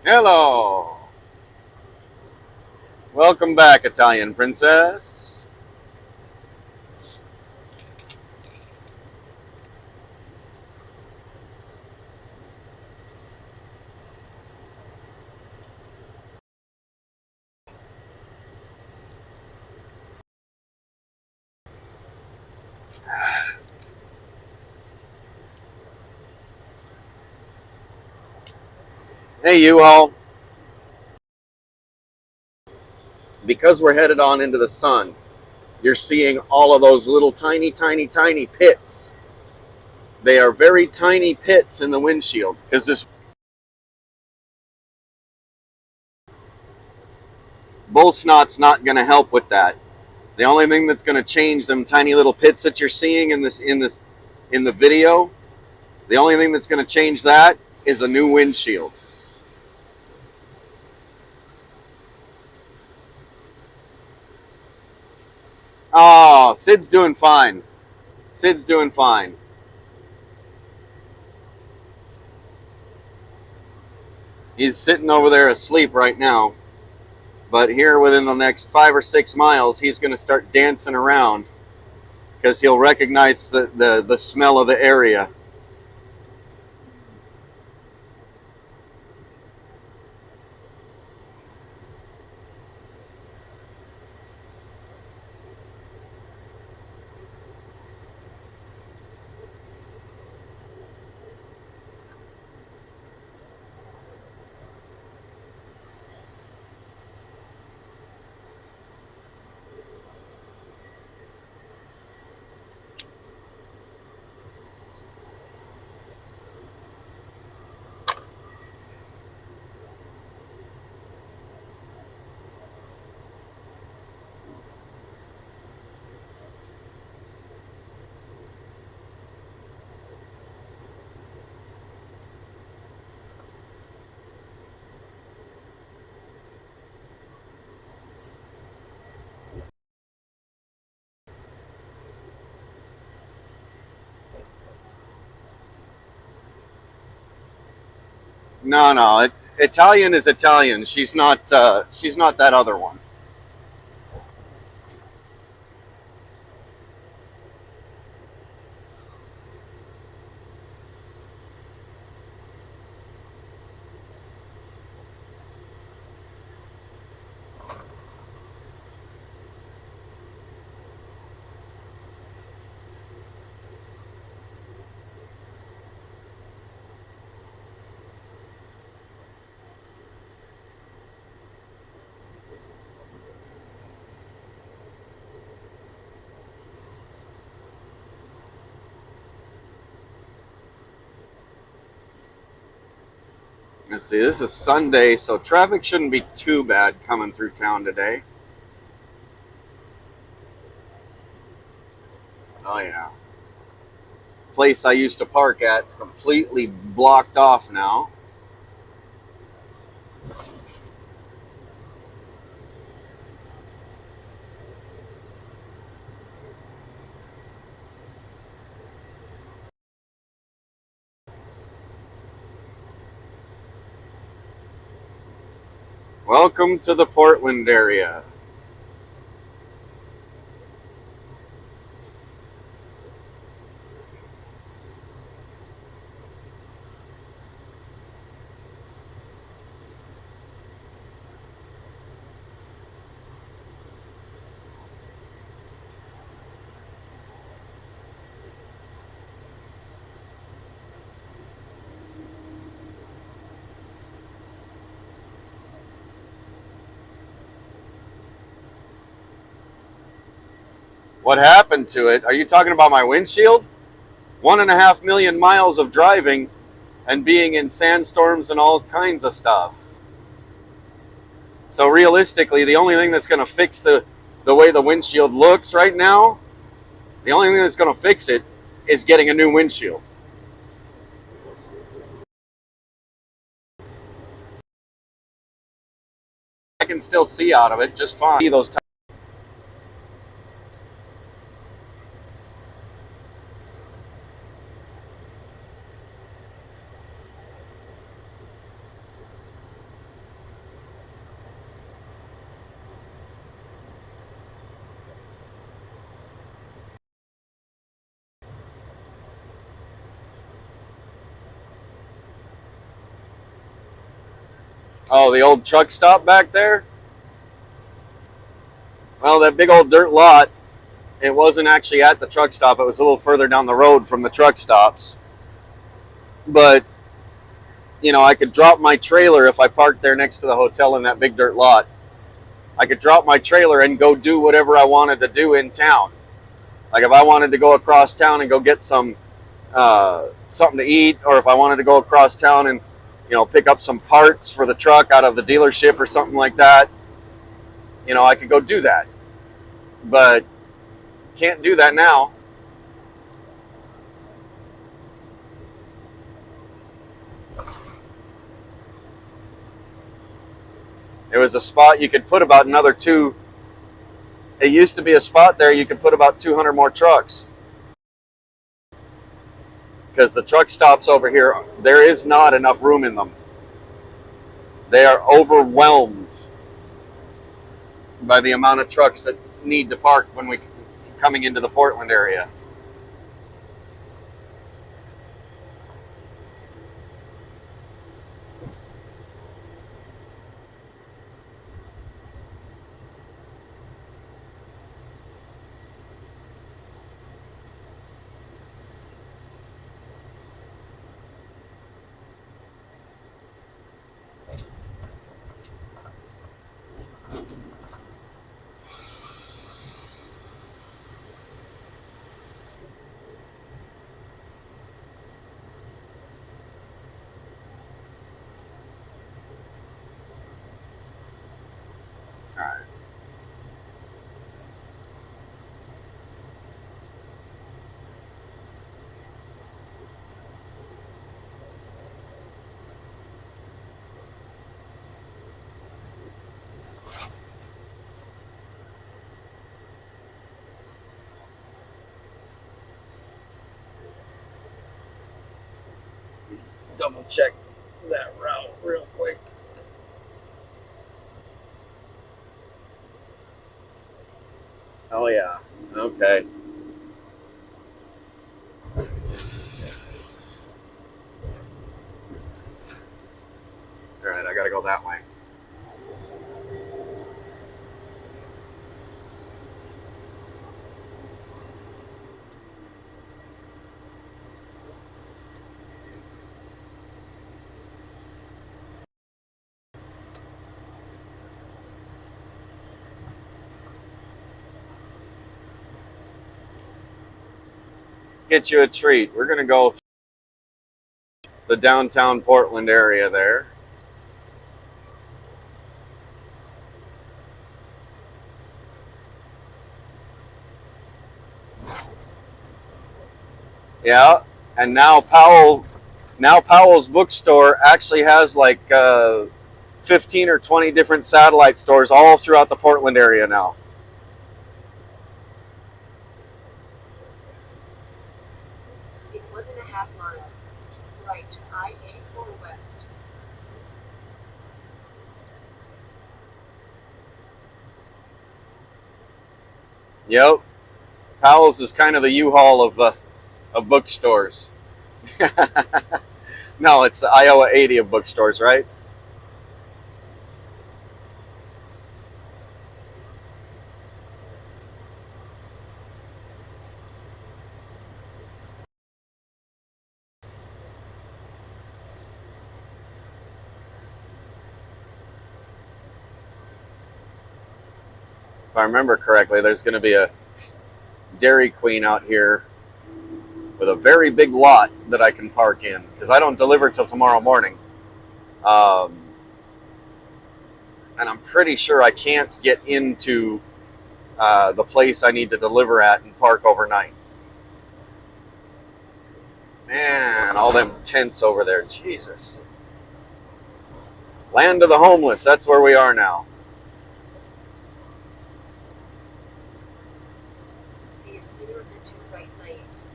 Hello. Welcome back, Italian princess. Hey, you all. Because we're headed on into the sun, you're seeing all of those little tiny, tiny, tiny pits. They are very tiny pits in the windshield because this bull snot's not going to help with that. The only thing that's going to change them tiny little pits that you're seeing in the video, the only thing that's going to change that is a new windshield. Oh, Sid's doing fine. Sid's doing fine. He's sitting over there asleep right now. But here within the next 5 or 6 miles, he's going to start dancing around because he'll recognize the smell of the area. No, Italian is Italian. She's not. She's not that other one. Let's see. This is Sunday, so traffic shouldn't be too bad coming through town today. Oh yeah. Place I used to park at is completely blocked off now. Welcome to the Portland area. What happened to it? Are you talking about my windshield? 1.5 million miles of driving and being in sandstorms and all kinds of stuff. So realistically, the only thing that's going to fix the way the windshield looks right now, the only thing that's going to fix it is getting a new windshield. I can still see out of it just fine. See those. Oh, the old truck stop back there? Well, that big old dirt lot, it wasn't actually at the truck stop. It was a little further down the road from the truck stops. But, you know, I could drop my trailer if I parked there next to the hotel in that big dirt lot. I could drop my trailer and go do whatever I wanted to do in town. Like if I wanted to go across town and go get some something to eat, or if I wanted to go across town and, you know, pick up some parts for the truck out of the dealership or something like that, you know, I could go do that. But can't do that now. It was a spot you could put about another two. It used to be a spot there you could put about 200 more trucks. Because the truck stops over here, there is not enough room in them. They are overwhelmed by the amount of trucks that need to park when we coming into the Portland area. All right. Double check that route real quick. Oh yeah. Okay. All right, I gotta go that way. Get you a treat. We're gonna go the downtown Portland area there. Yeah, and now Powell's bookstore actually has like 15 or 20 different satellite stores all throughout the Portland area now. In 1.5 miles, right, I-84 west. Yep, Powell's is kind of the U-Haul of bookstores. No, it's the Iowa 80 of bookstores, right? If I remember correctly, there's going to be a Dairy Queen out here with a very big lot that I can park in because I don't deliver till tomorrow morning. And I'm pretty sure I can't get into the place I need to deliver at and park overnight. Man, all them tents over there, Jesus. Land of the homeless, that's where we are now. Be clear of the 2 right lanes.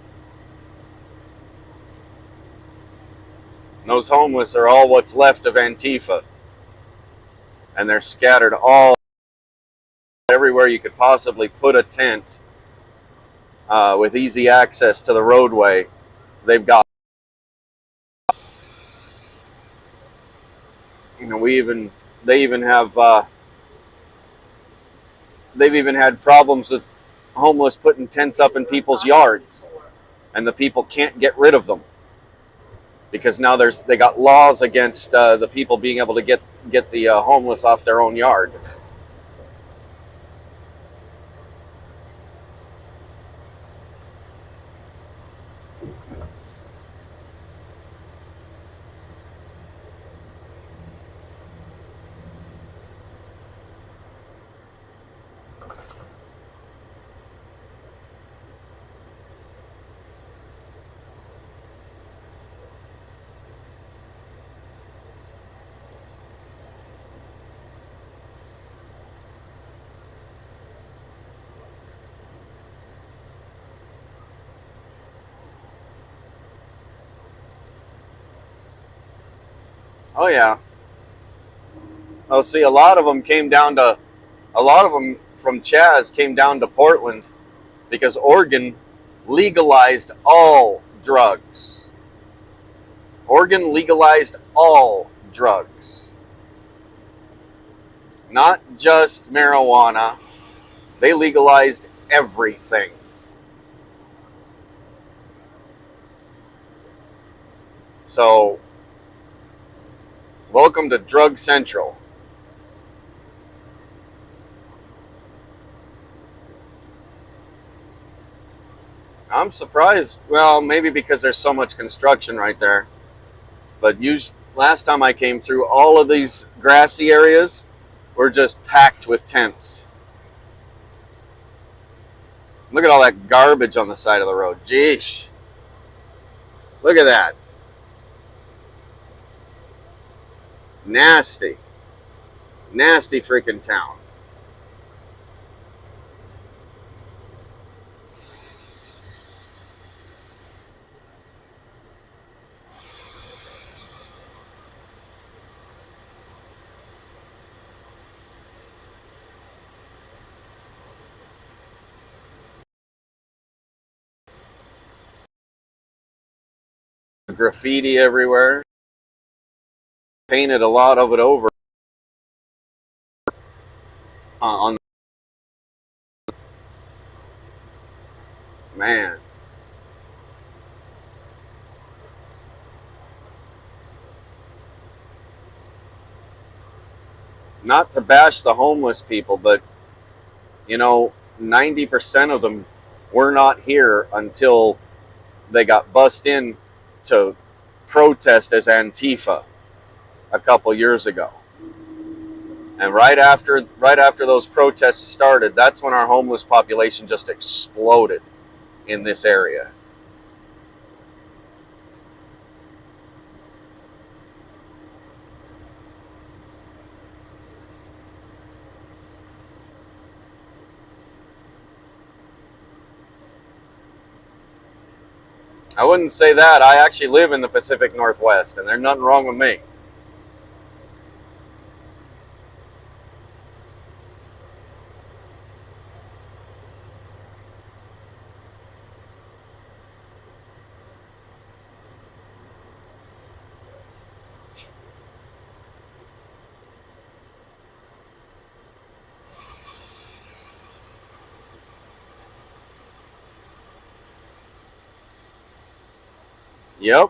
And those homeless are all what's left of Antifa. And they're scattered all everywhere you could possibly put a tent with easy access to the roadway. They've got, you know, they even have they've even had problems with homeless putting tents up in people's yards, and the people can't get rid of them because now they got laws against the people being able to get the homeless off their own yard. Oh yeah. Oh, see, a lot of them from Chaz came down to Portland because Oregon legalized all drugs. Oregon legalized all drugs, not just marijuana. They legalized everything. So, welcome to Drug Central. I'm surprised. Well, maybe because there's so much construction right there. But last time I came through, all of these grassy areas were just packed with tents. Look at all that garbage on the side of the road. Jeesh. Look at that. Nasty. Nasty freaking town. Graffiti everywhere. Painted a lot of it over on. Man. Not to bash the homeless people, but 90% of them were not here until they got bussed in to protest as Antifa a couple years ago. And right after those protests started, that's when our homeless population just exploded in this area. I wouldn't say that. I actually live in the Pacific Northwest, and there's nothing wrong with me. Yep.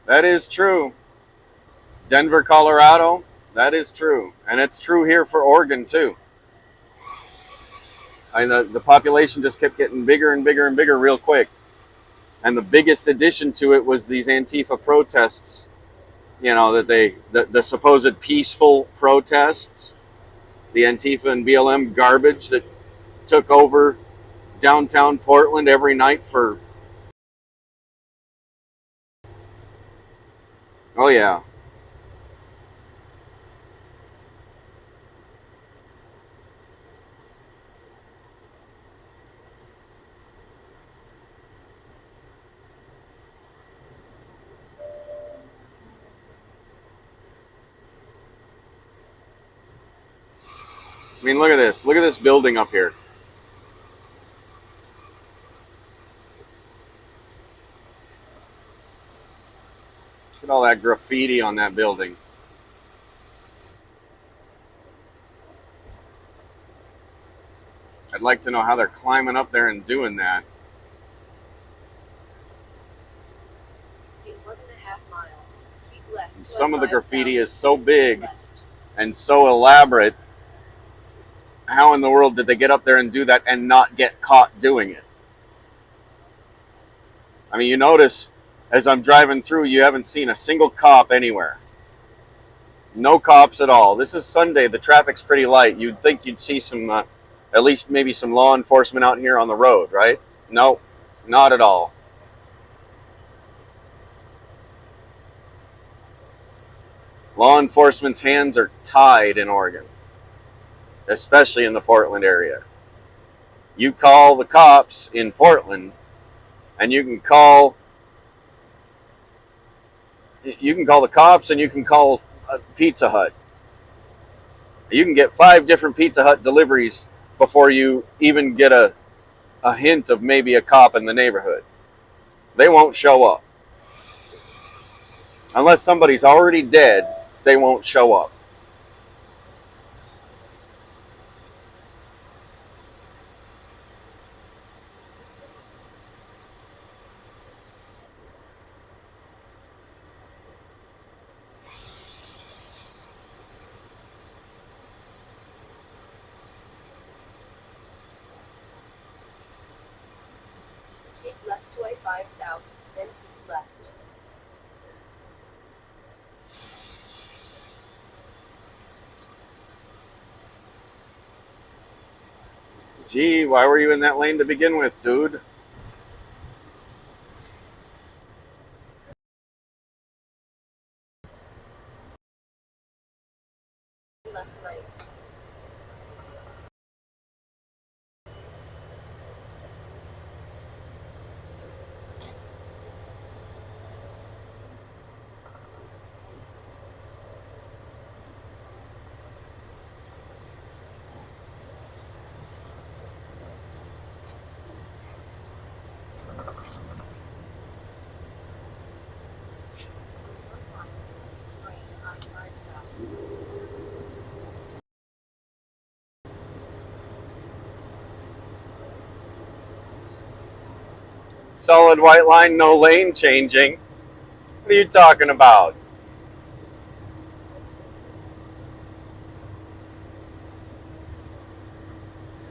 That is true. Denver, Colorado, that is true. And it's true here for Oregon, too. The population just kept getting bigger and bigger and bigger real quick. And the biggest addition to it was these Antifa protests, the supposed peaceful protests, the Antifa and BLM garbage that took over downtown Portland every night for. Oh, yeah. mean, look at this. Look at this building up here. Look at all that graffiti on that building. I'd like to know how they're climbing up there and doing that. In 1.5 miles, keep left. And some of the graffiti is so big and so elaborate. How in the world did they get up there and do that and not get caught doing it? I mean, you notice as I'm driving through, you haven't seen a single cop anywhere. No cops at all. This is Sunday. The traffic's pretty light. You'd think you'd see some, at least maybe some law enforcement out here on the road, right? No, not at all. Law enforcement's hands are tied in Oregon, especially in the Portland area. You call the cops in Portland, and you can call the cops, and you can call Pizza Hut. You can get 5 different Pizza Hut deliveries before you even get a hint of maybe a cop in the neighborhood. They won't show up. Unless somebody's already dead, they won't show up. Keep left to I-5 south, then keep left. Gee, why were you in that lane to begin with, dude? Left lanes. Right to I-5 south. Solid white line, no lane changing. What are you talking about?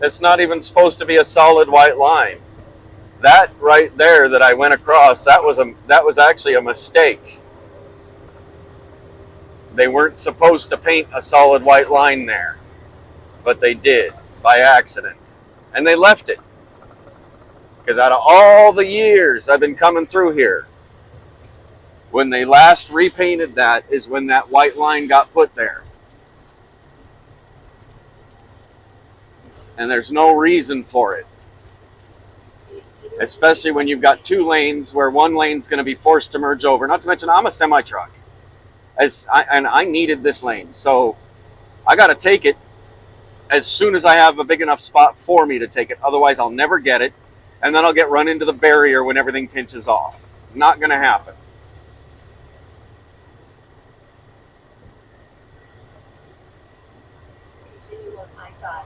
It's not even supposed to be a solid white line. That right there that I went across, that was actually a mistake. They weren't supposed to paint a solid white line there, but they did by accident. And they left it. Because out of all the years I've been coming through here, when they last repainted that is when that white line got put there. And there's no reason for it. Especially when you've got 2 lanes where one lane's going to be forced to merge over. Not to mention, I'm a semi-truck. And I needed this lane. So I got to take it as soon as I have a big enough spot for me to take it. Otherwise, I'll never get it. And then I'll get run into the barrier when everything pinches off. Not going to happen. Continue on I-5.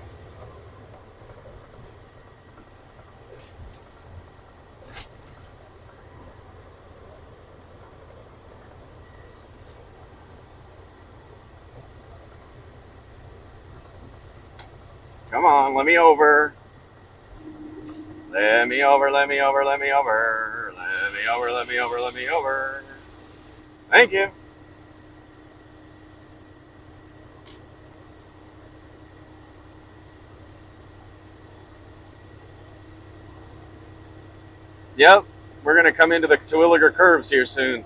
Come on, let me over. Let me over, let me over, let me over. Let me over, let me over, let me over. Thank you. Yep, we're going to come into the Terwilliger curves here soon.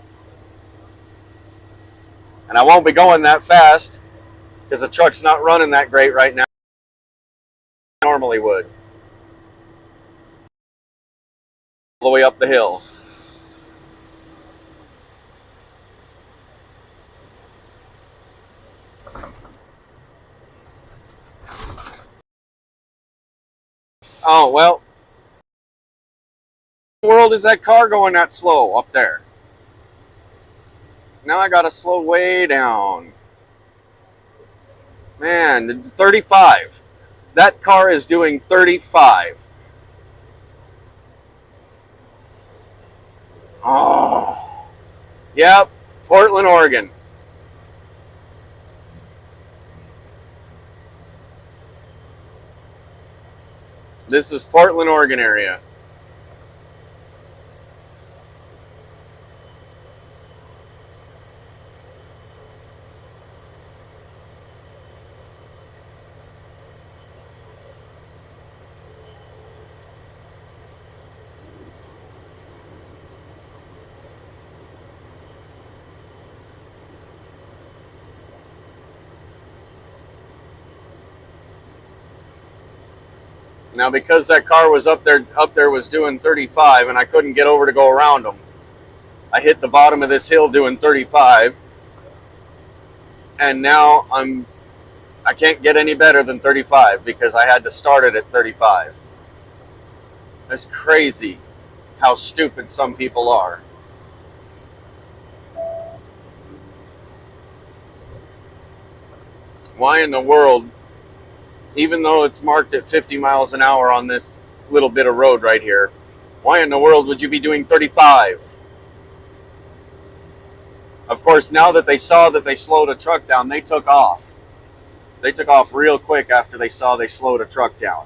And I won't be going that fast because the truck's not running that great right now. Normally would. All the way up the hill. Oh, well, in the world is that car going that slow up there? Now I gotta slow way down. Man, 35. That car is doing 35. Oh. Yep, Portland, Oregon. This is Portland, Oregon area. Now, because that car was up there was doing 35, and I couldn't get over to go around them, I hit the bottom of this hill doing 35, and now I can't get any better than 35 because I had to start it at 35. It's crazy how stupid some people are. Why in the world, even though it's marked at 50 miles an hour on this little bit of road right here, why in the world would you be doing 35? Of course, now that they saw that they slowed a truck down, they took off. They took off real quick after they saw they slowed a truck down.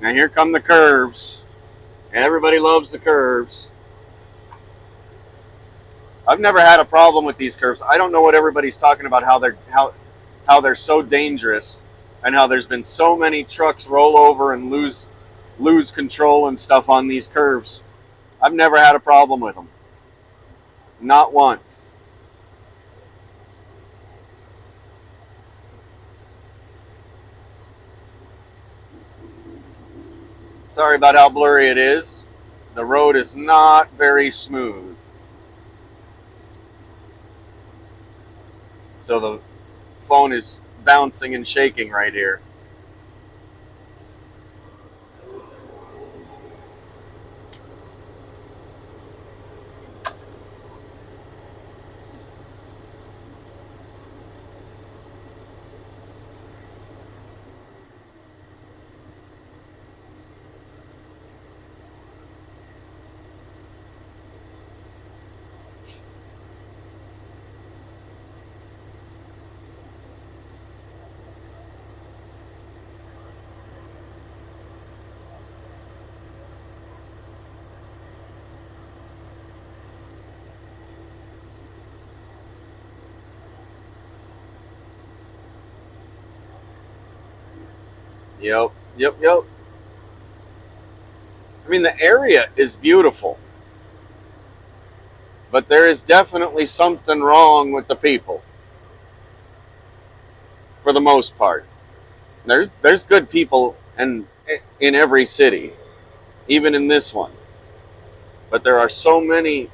Now here come the curves. Everybody loves the curves. I've never had a problem with these curves. I don't know what everybody's talking about, how they're so dangerous, and how there's been so many trucks roll over and lose control and stuff on these curves. I've never had a problem with them. Not once. Sorry about how blurry it is. The road is not very smooth. So the phone is bouncing and shaking right here. Yep. I mean, the area is beautiful, but there is definitely something wrong with the people. For the most part, there's good people in every city, even in this one. But there are so many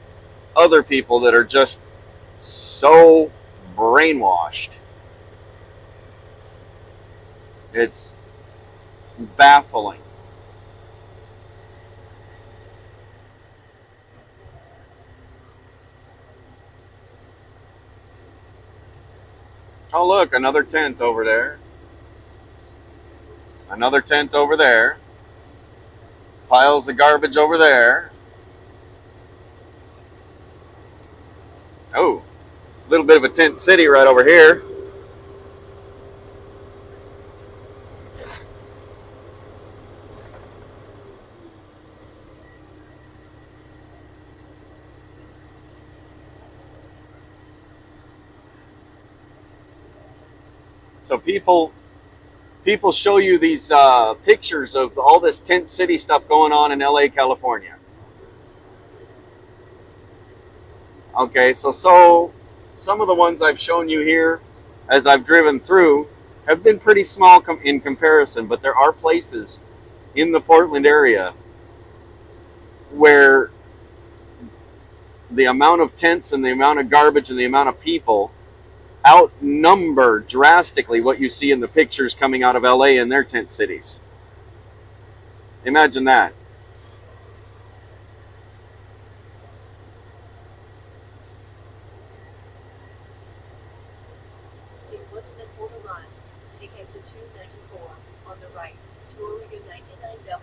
other people that are just so brainwashed. It's baffling. Oh, look, another tent over there. Another tent over there. Piles of garbage over there. Oh, a little bit of a tent city right over here. So people show you these pictures of all this tent city stuff going on in LA, California. Okay, so some of the ones I've shown you here as I've driven through have been pretty small in comparison, but there are places in the Portland area where the amount of tents and the amount of garbage and the amount of people outnumber drastically what you see in the pictures coming out of LA and their tent cities. Imagine that. In 1.25 miles, take exit 294 on the right to Oregon 99W.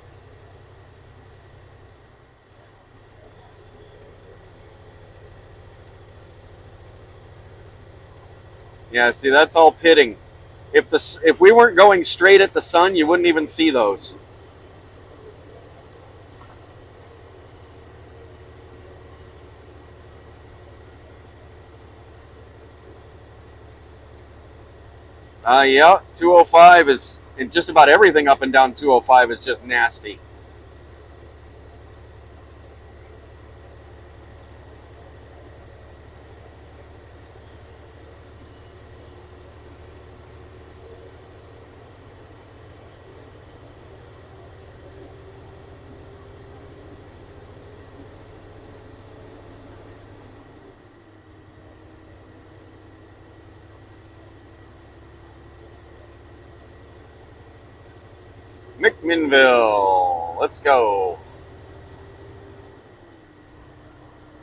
Yeah, see, that's all pitting. If we weren't going straight at the sun, you wouldn't even see those. Yeah, 205 is, and just about everything up and down 205 is just nasty. McMinnville, let's go.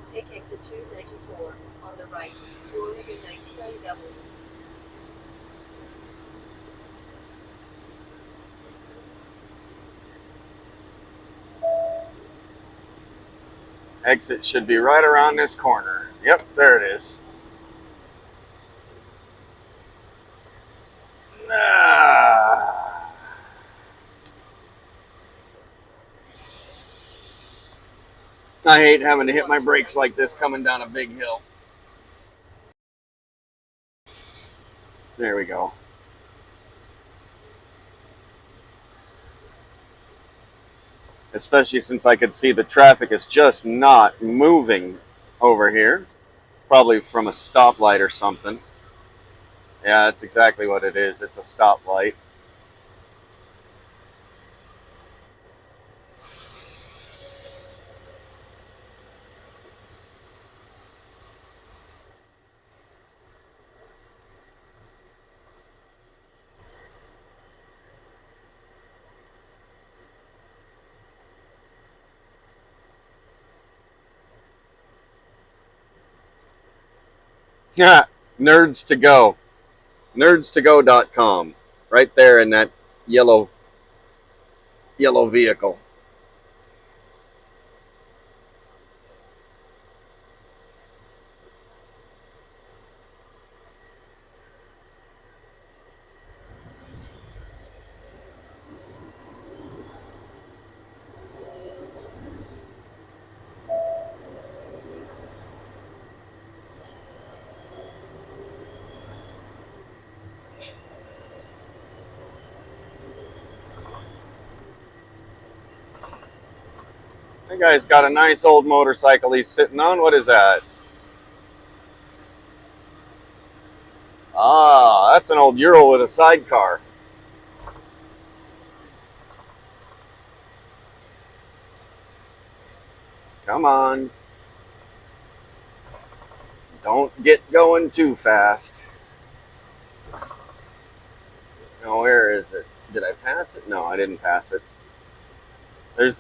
Take exit 294 on the right to Oregon 99W. Exit should be right around this corner. Yep, there it is. I hate having to hit my brakes like this coming down a big hill. There we go. Especially since I could see the traffic is just not moving over here. Probably from a stoplight or something. Yeah, that's exactly what it is. It's a stoplight. Yeah, nerds to go. Nerdstogo.com. Right there in that yellow vehicle. That guy's got a nice old motorcycle he's sitting on. What is that? Ah, that's an old Ural with a sidecar. Come on. Don't get going too fast. Now, where is it? Did I pass it? No, I didn't pass it. There's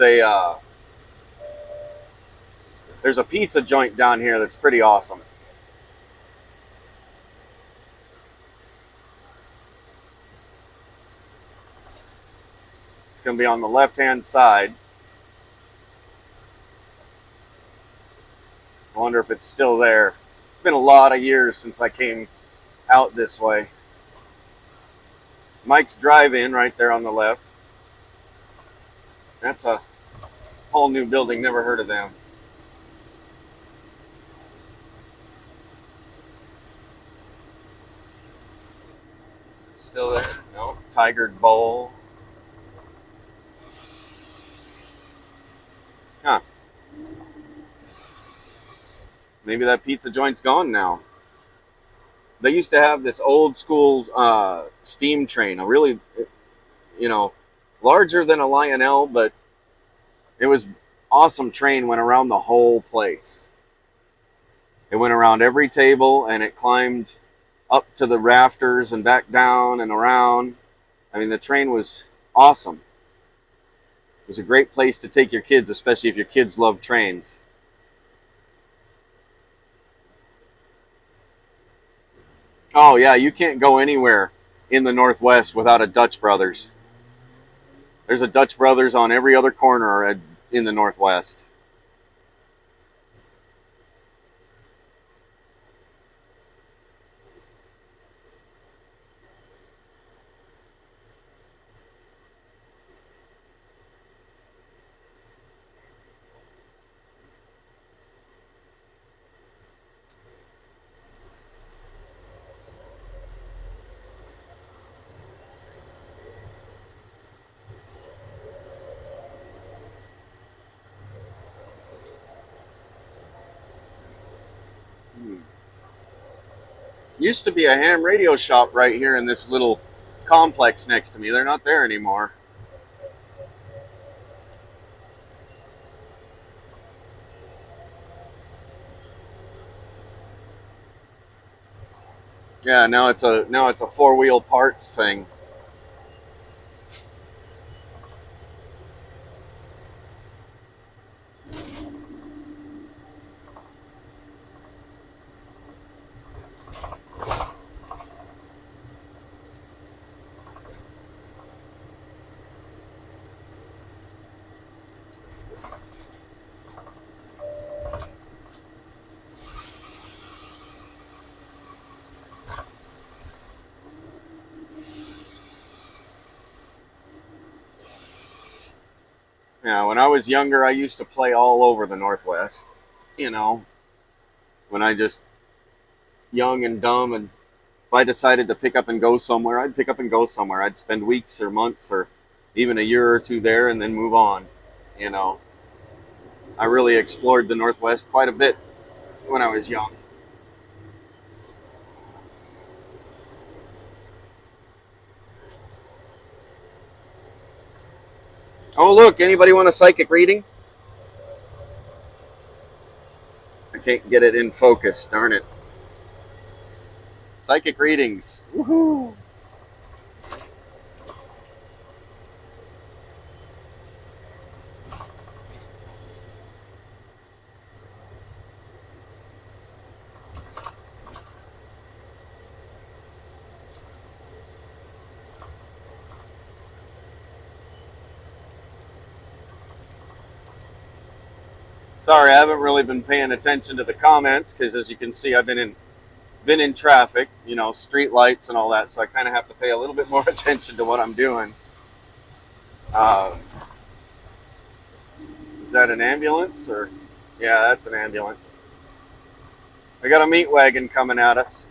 a pizza joint down here that's pretty awesome. It's going to be on the left-hand side. I wonder if it's still there. It's been a lot of years since I came out this way. Mike's Drive-In right there on the left. That's a whole new building. Never heard of them. Is it still there? No. Tiger Bowl. Huh. Maybe that pizza joint's gone now. They used to have this old school steam train, a really, larger than a Lionel, but it was awesome train, went around the whole place. It went around every table and it climbed up to the rafters and back down and around. I mean, the train was awesome. It was a great place to take your kids, especially if your kids love trains. Oh, yeah, you can't go anywhere in the Northwest without a Dutch Brothers. There's a Dutch Brothers on every other corner in the Northwest. Used to be a ham radio shop right here in this little complex next to me. They're not there anymore. Yeah, now it's a four-wheel parts thing. Yeah, when I was younger, I used to play all over the Northwest. You know, when I just young and dumb, and if I decided to pick up and go somewhere, I'd pick up and go somewhere. I'd spend weeks or months or even a year or two there and then move on. You know, I really explored the Northwest quite a bit when I was young. Oh, look, anybody want a psychic reading? I can't get it in focus, darn it. Psychic readings. Woohoo! Sorry, I haven't really been paying attention to the comments because, as you can see, I've been in traffic, street lights and all that, so I kind of have to pay a little bit more attention to what I'm doing. Um, is that an ambulance or? Yeah, that's an ambulance. We got a meat wagon coming at us.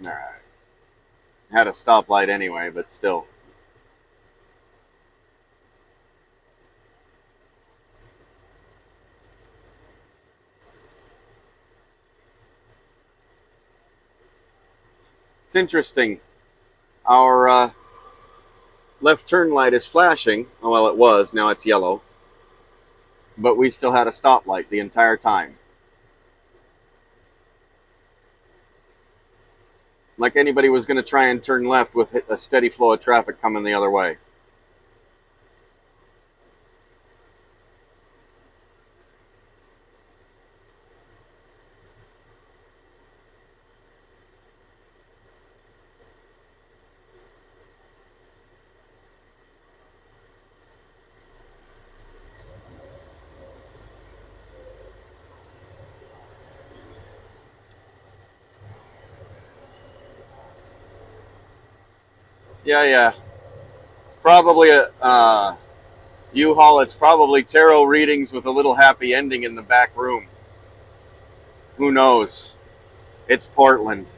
All right. Had a stoplight anyway, but still. It's interesting. Our left turn light is flashing. Oh, well, it was. Now it's yellow. But we still had a stoplight the entire time. Like anybody was going to try and turn left with a steady flow of traffic coming the other way. Yeah, yeah. Probably a U-Haul. It's probably tarot readings with a little happy ending in the back room. Who knows? It's Portland.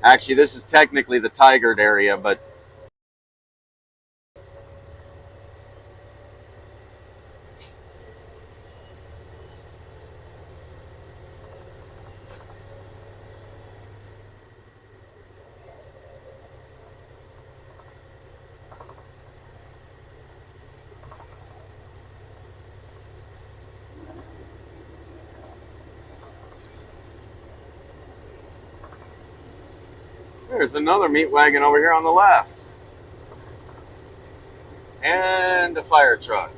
Actually, this is technically the Tigard area, but There's another meat wagon over here on the left. And a fire truck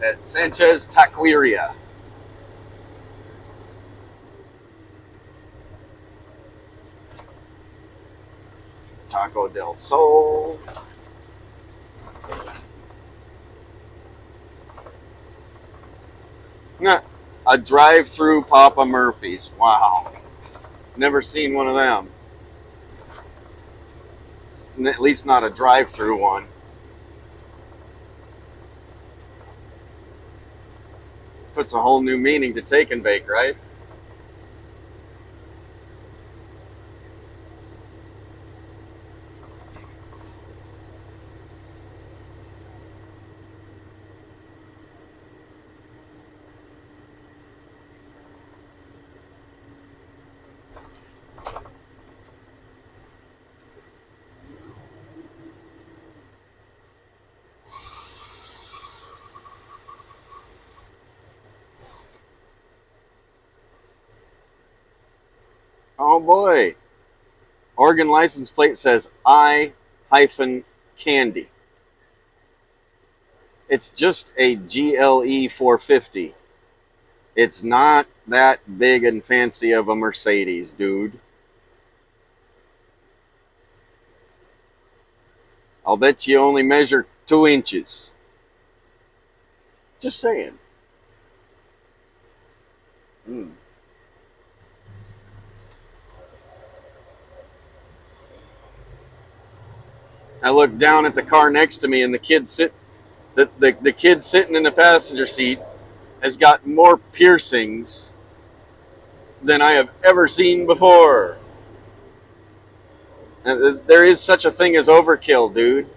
at Sanchez Taqueria. Taco del Sol. A drive-through Papa Murphy's. Wow. Never seen one of them. At least not a drive-through one. Puts a whole new meaning to take and bake, right? Oh boy. Oregon license plate says I-candy. It's just a GLE 450. It's not that big and fancy of a Mercedes, dude. I'll bet you only measure 2 inches. Just saying. I look down at the car next to me, and the kid sitting in the passenger seat has got more piercings than I have ever seen before. There is such a thing as overkill, dude.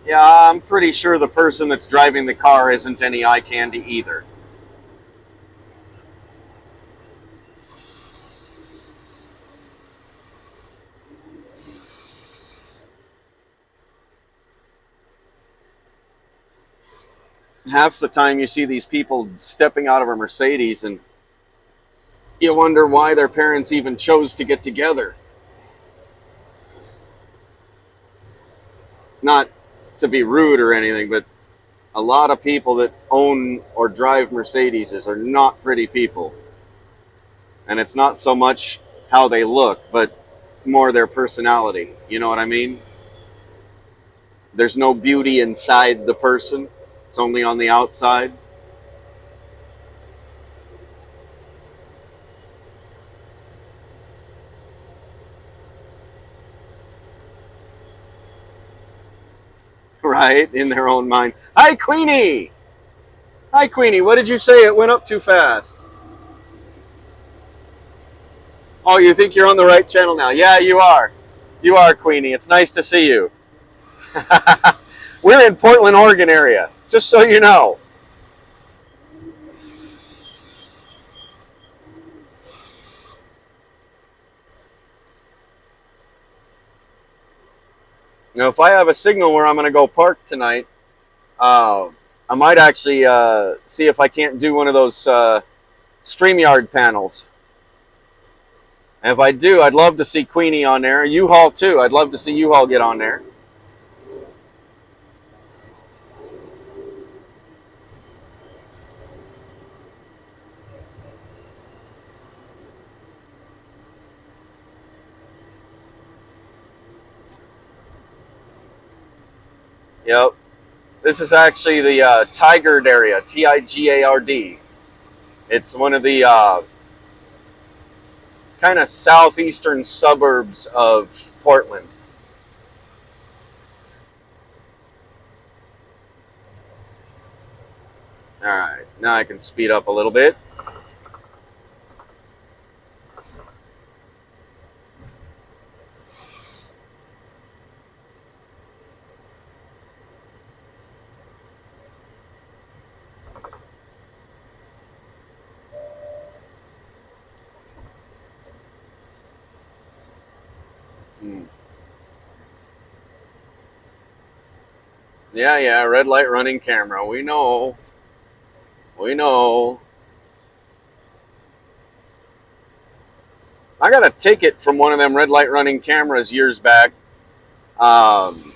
Yeah, I'm pretty sure the person that's driving the car isn't any eye candy either. Half the time you see these people stepping out of a Mercedes and you wonder why their parents even chose to get together. Not to be rude or anything, but a lot of people that own or drive Mercedeses are not pretty people. And it's not so much how they look, but more their personality. You know what I mean? There's no beauty inside the person. It's only on the outside. Right? In their own mind. Hi, Queenie! Hi, Queenie. What did you say? It went up too fast. Oh, you think you're on the right channel now? Yeah, you are. You are, Queenie. It's nice to see you. We're in Portland, Oregon area, just so you know. Now, if I have a signal where I'm going to go park tonight, I might actually see if I can't do one of those StreamYard panels. And if I do, I'd love to see Queenie on there. U-Haul, too. I'd love to see U-Haul get on there. Yep. This is actually the Tigard area, Tigard. It's one of the kind of southeastern suburbs of Portland. All right, now I can speed up a little bit. Yeah, red light running camera. We know. We know. I got a ticket from one of them red light running cameras years back. Um,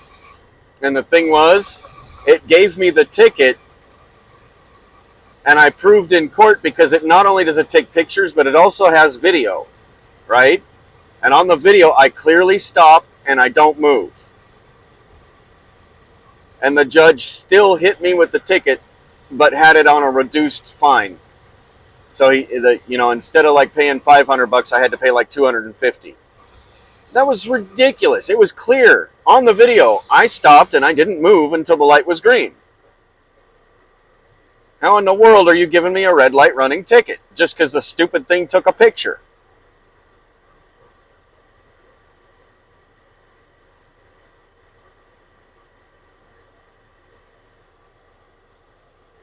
and the thing was, it gave me the ticket, and I proved in court because it not only does it take pictures, but it also has video, right? And on the video, I clearly stop and I don't move. And the judge still hit me with the ticket, but had it on a reduced fine. So instead of like paying $500, I had to pay like 250. That was ridiculous. It was clear on the video. I stopped and I didn't move until the light was green. How in the world are you giving me a red light running ticket just because the stupid thing took a picture?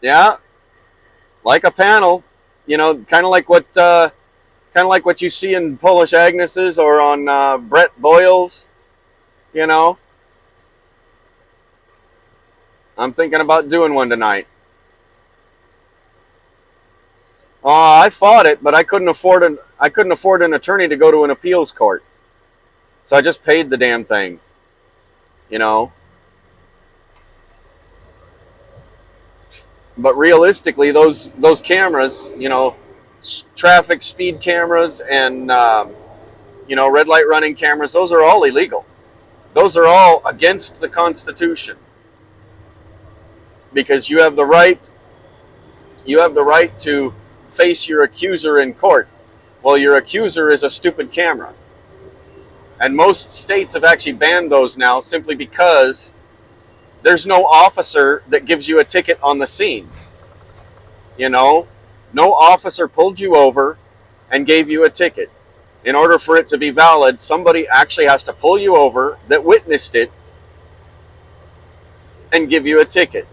Yeah, like a panel, kind of like what you see in Polish Agnes's or on Brett Boyle's. You know, I'm thinking about doing one tonight. Oh, I fought it, but I couldn't afford an attorney to go to an appeals court, so I just paid the damn thing. You know, but realistically, those cameras, traffic speed cameras and red light running cameras, those are all illegal. Those are all against the Constitution because you have the right to face your accuser in court. Well, your accuser is a stupid camera. And most states have actually banned those now simply because there's no officer that gives you a ticket on the scene. No officer pulled you over and gave you a ticket. In order for it to be valid, somebody actually has to pull you over that witnessed it and give you a ticket.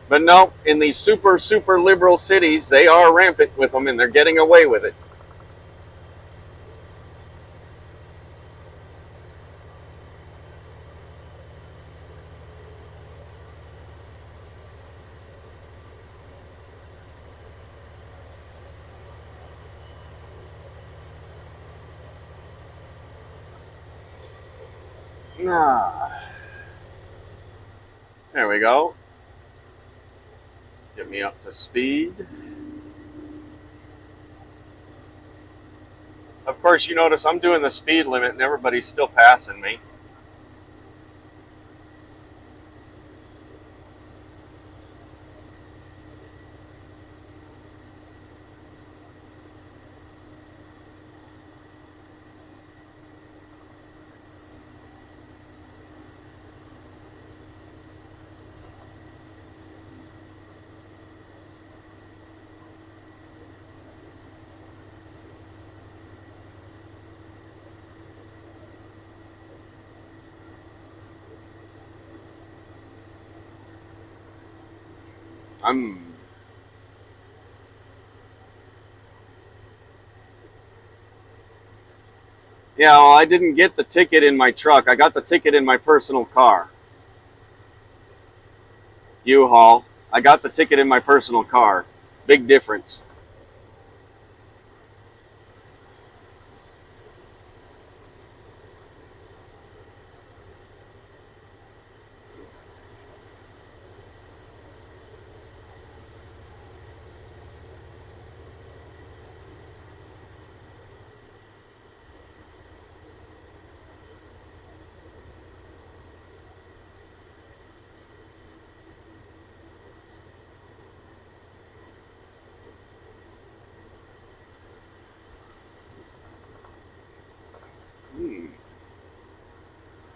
But no, in these super, super liberal cities, they are rampant with them and they're getting away with it. There we go. Get me up to speed. Of course, you notice I'm doing the speed limit and everybody's still passing me. Yeah, well, I didn't get the ticket in my truck. I got the ticket in my personal car. U-Haul. I got the ticket in my personal car. Big difference.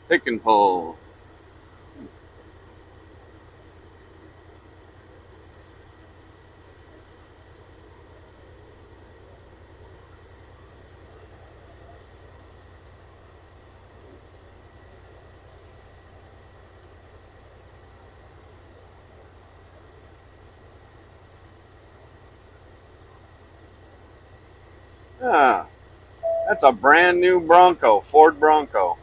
Pick and pull. Ah, that's a brand new Bronco, Ford Bronco.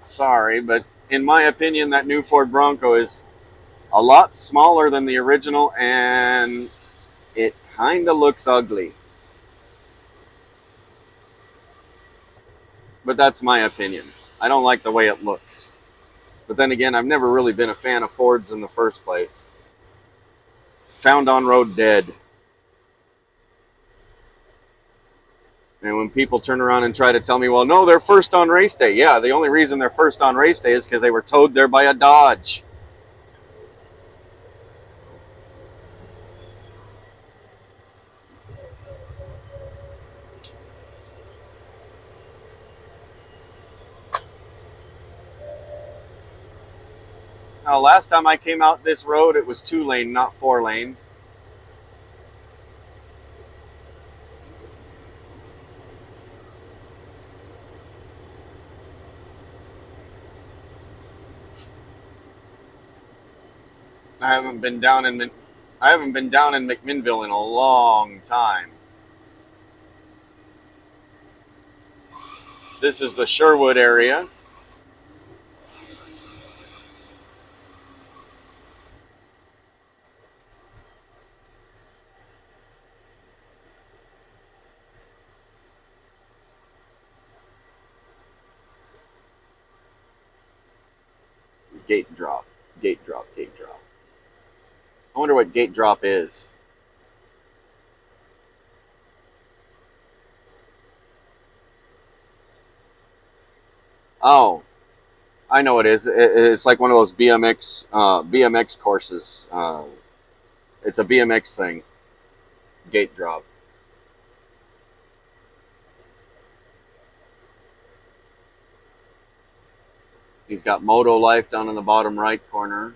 sorry, but in my opinion, that new Ford Bronco is a lot smaller than the original, and it kind of looks ugly. But that's my opinion. I don't like the way it looks. But then again, I've never really been a fan of Fords in the first place. Found on road dead. And when people turn around and try to tell me, well, no, they're first on race day. Yeah, the only reason they're first on race day is because they were towed there by a Dodge. Now, last time I came out this road, it was 2-lane, not 4-lane. I haven't been down in McMinnville in a long time. This is the Sherwood area. Gate drop, gate drop, gate drop. I wonder what gate drop is. Oh, I know it is. It's like one of those BMX courses. It's a BMX thing. Gate drop. He's got Moto Life down in the bottom right corner.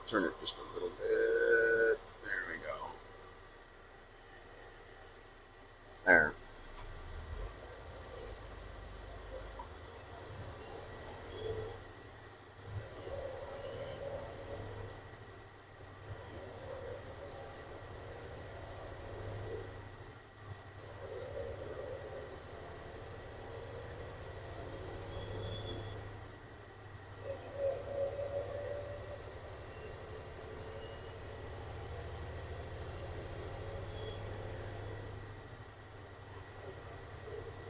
Turn it just a little bit. There we go. There.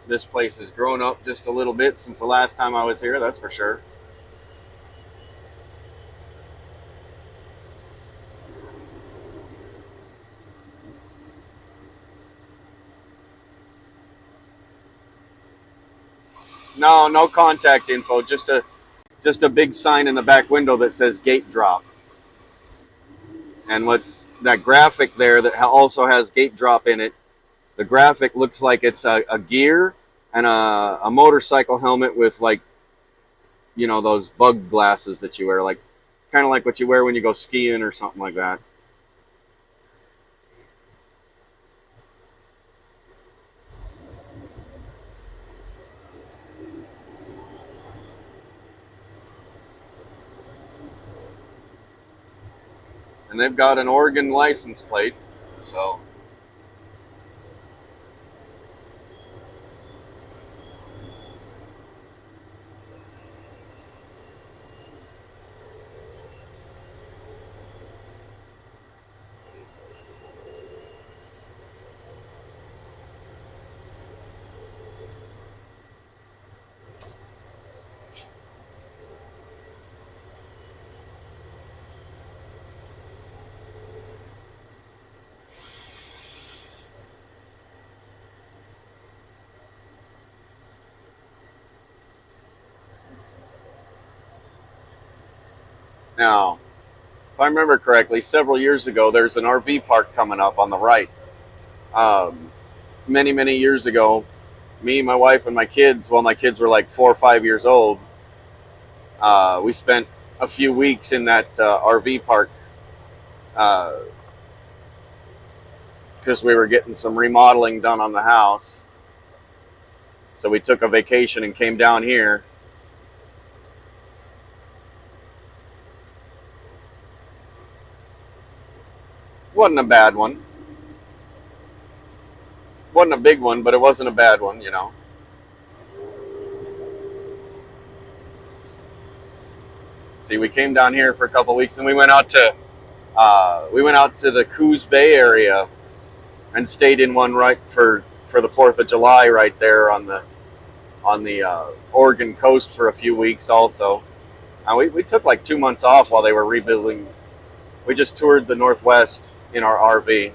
This place has grown up just a little bit since the last time I was here, that's for sure. No, no contact info. Just a big sign in the back window that says gate drop. And what that graphic there that also has gate drop in it, the graphic looks like it's a gear and a motorcycle helmet with, like, you know, those bug glasses that you wear, like kind of like what you wear when you go skiing or something like that. And they've got an Oregon license plate, so now, if I remember correctly, several years ago, there's an RV park coming up on the right. Many, many years ago, me, my wife, and my kids, well, my kids were like 4 or 5 years old, we spent a few weeks in that RV park because we were getting some remodeling done on the house. So we took a vacation and came down here. Wasn't a bad one. Wasn't a big one, but it wasn't a bad one, you know. See, we came down here for a couple weeks, and we went out to the Coos Bay area and stayed in one right for the 4th of July right there on the Oregon coast for a few weeks also. We took like 2 months off while they were rebuilding. We just toured the Northwest in our RV.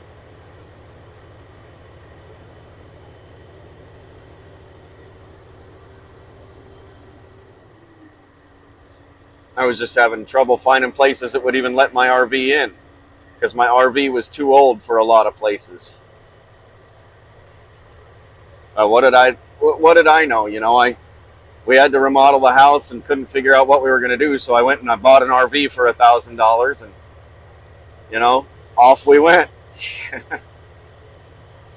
I was just having trouble finding places that would even let my RV in, because my RV was too old for a lot of places. What did I know? We had to remodel the house and couldn't figure out what we were going to do, so I went and I bought an RV for $1,000, and off we went.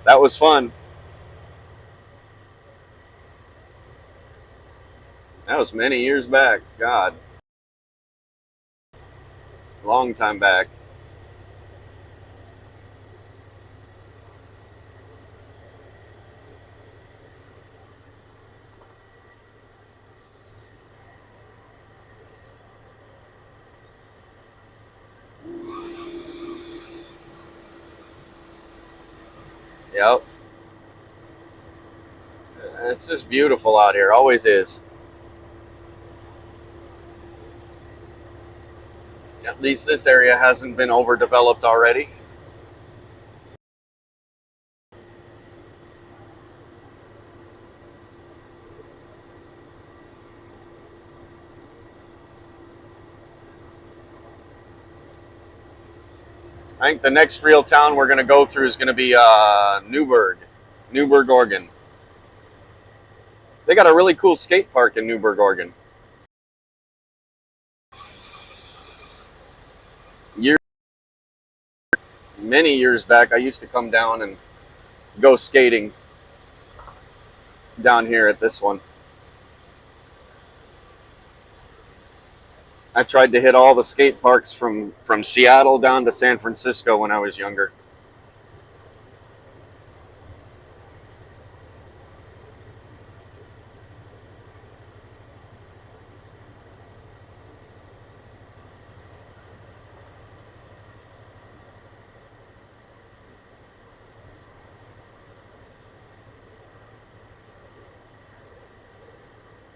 That was fun. That was many years back. God, long time back. Yep. It's just beautiful out here. Always is. At least this area hasn't been overdeveloped already. I think the next real town we're going to go through is going to be Newburgh, Oregon. They got a really cool skate park in Newburgh, Oregon. Many years back, I used to come down and go skating down here at this one. I tried to hit all the skate parks from Seattle down to San Francisco when I was younger.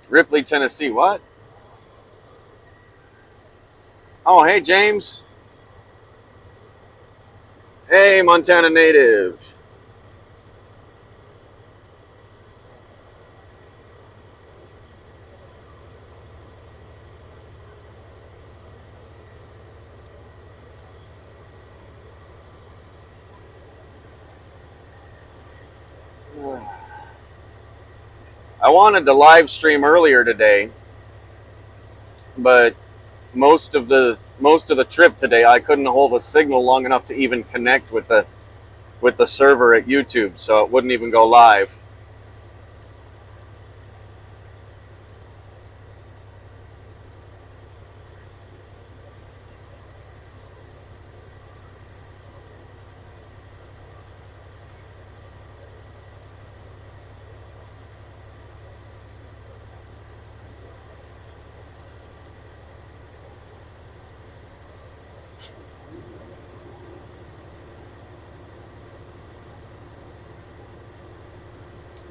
Ripley, Tennessee. What? Oh, hey, James. Hey, Montana native. I wanted to live stream earlier today, but most of the trip today I couldn't hold a signal long enough to even connect with the server at YouTube, so it wouldn't even go live.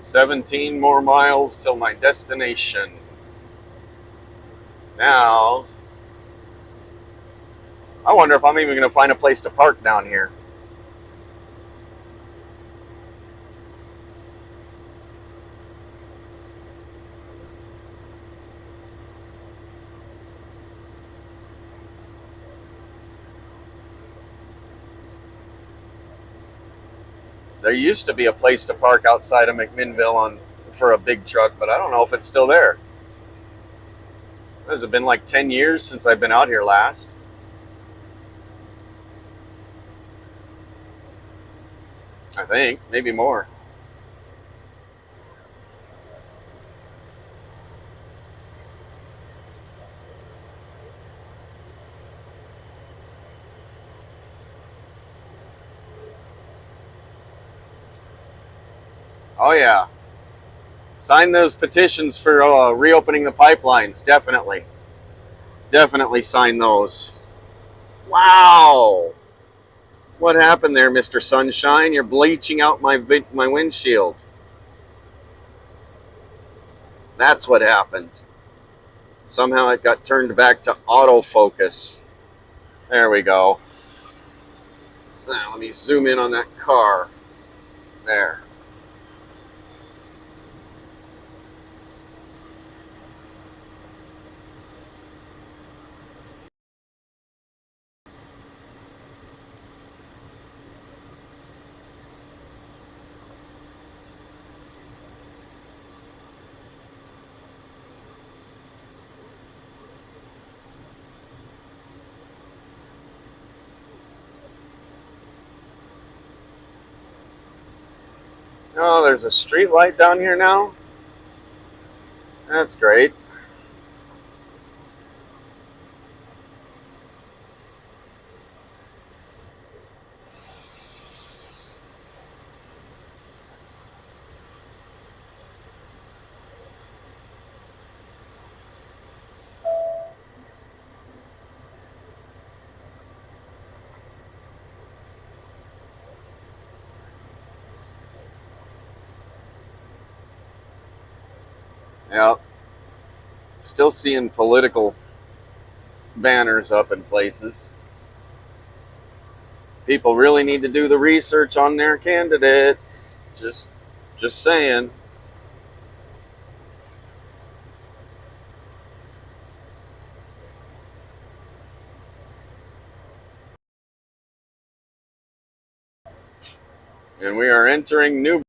"17 more miles till my destination." Now, I wonder if I'm even going to find a place to park down here. There used to be a place to park outside of McMinnville for a big truck, but I don't know if it's still there. Has it been like 10 years since I've been out here last? I think, maybe more. Oh yeah. Sign those petitions for reopening the pipelines, definitely. Definitely sign those. Wow. What happened there, Mr. Sunshine? You're bleaching out my windshield. That's what happened. Somehow it got turned back to autofocus. There we go. Now let me zoom in on that car. There. Oh, there's a street light down here now? That's great. Yep. Still seeing political banners up in places. People really need to do the research on their candidates. Just saying. And we are entering New.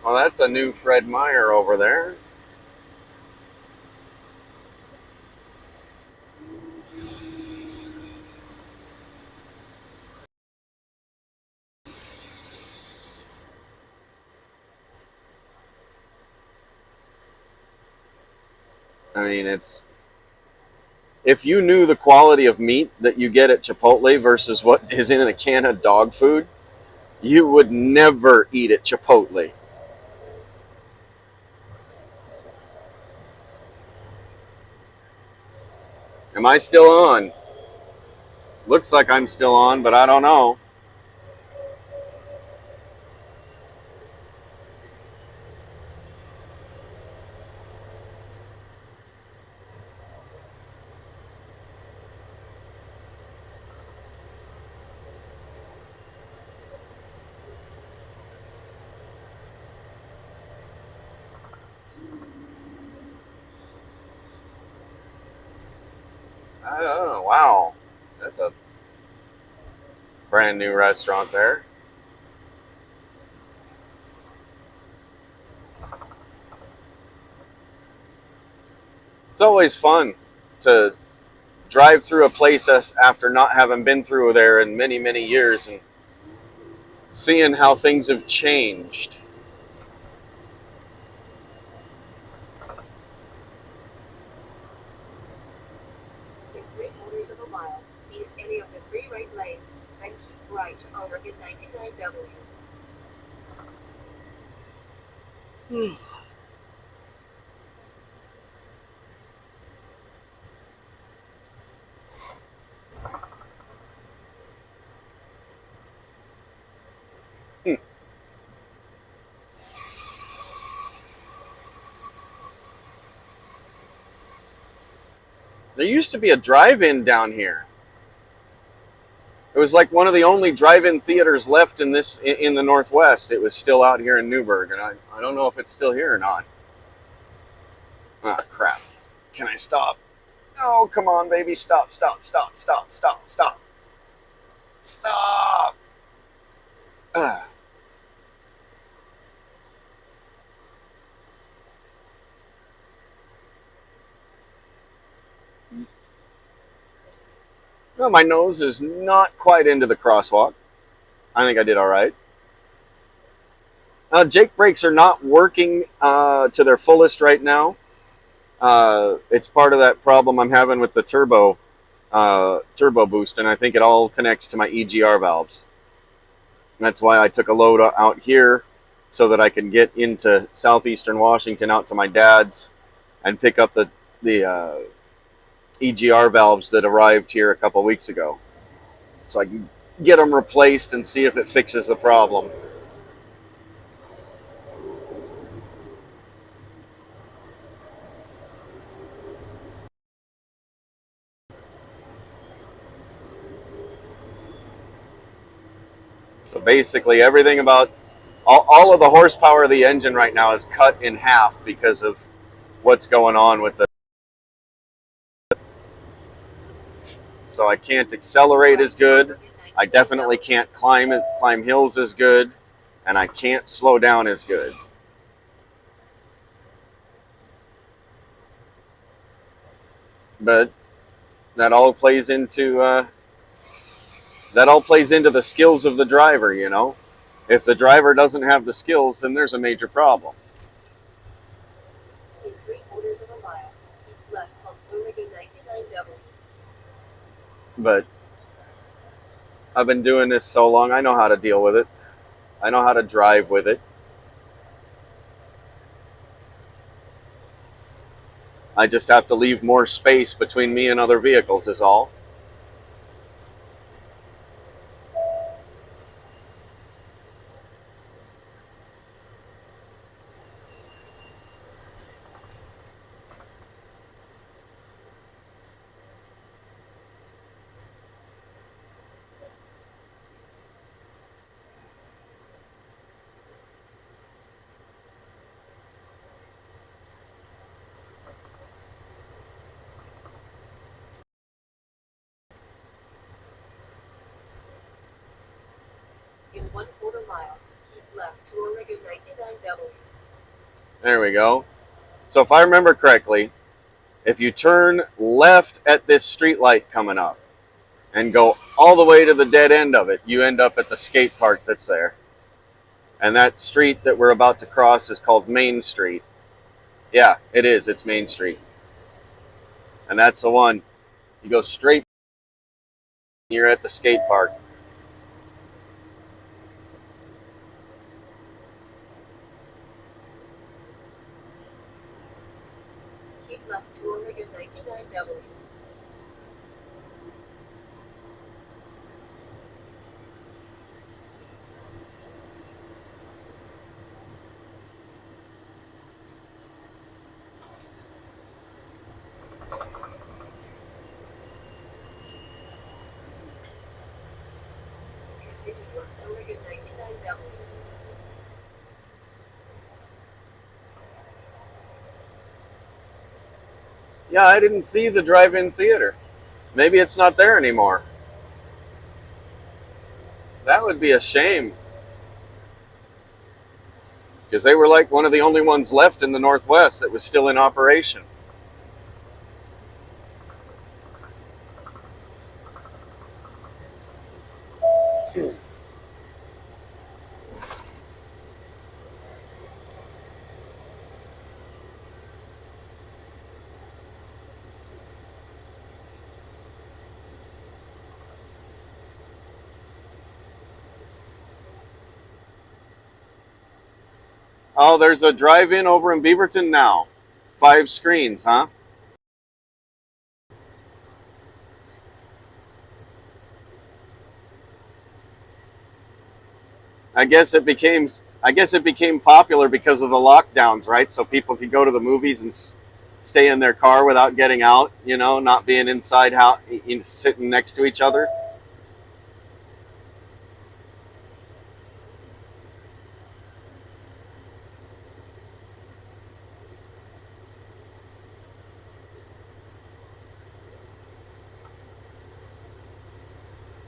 Well, that's a new Fred Meyer over there. I mean, it's if you knew the quality of meat that you get at Chipotle versus what is in a can of dog food, you would never eat at Chipotle. Am I still on? Looks like I'm still on, but I don't know. I don't know. Wow. That's a brand new restaurant there. It's always fun to drive through a place after not having been through there in many, many years and seeing how things have changed. In 3/4 of a mile, leave any of the 3 right lanes, then keep right to Oregon 99W. There used to be a drive-in down here. It was like one of the only drive-in theaters left in the Northwest. It was still out here in Newburgh, and I don't know if it's still here or not. Ah, crap. Can I stop? Oh, come on, baby. Stop, stop, stop, stop, stop, stop. Stop! Ah. Well, my nose is not quite into the crosswalk. I think I did all right. Jake brakes are not working to their fullest right now. It's part of that problem I'm having with the turbo boost, and I think it all connects to my EGR valves. And that's why I took a load out here so that I can get into southeastern Washington out to my dad's and pick up the EGR valves that arrived here a couple weeks ago, so I can get them replaced and see if it fixes the problem. So basically everything about all of the horsepower of the engine right now is cut in half because of what's going on with the. So I can't accelerate as good. I definitely can't climb hills as good, and I can't slow down as good. But that all plays into the skills of the driver, you know. If the driver doesn't have the skills, then there's a major problem. In 3/4 of a mile, keep left on Oregon 99W. But I've been doing this so long, I know how to deal with it. I know how to drive with it. I just have to leave more space between me and other vehicles is all. In 1/4 mile, keep left to Oregon 99W. There we go. So if I remember correctly, if you turn left at this street light coming up and go all the way to the dead end of it, you end up at the skate park that's there. And that street that we're about to cross is called Main Street. Yeah, it is. It's Main Street. And that's the one. You go straight, you're at the skate park. Keep left to Oregon 99W. Continue on Oregon 99W. Yeah, I didn't see the drive-in theater. Maybe it's not there anymore. That would be a shame. Because they were like one of the only ones left in the Northwest that was still in operation. Oh, there's a drive-in over in Beaverton now. 5 screens, huh? I guess it became popular because of the lockdowns, right? So people could go to the movies and stay in their car without getting out, you know, not being inside how sitting next to each other.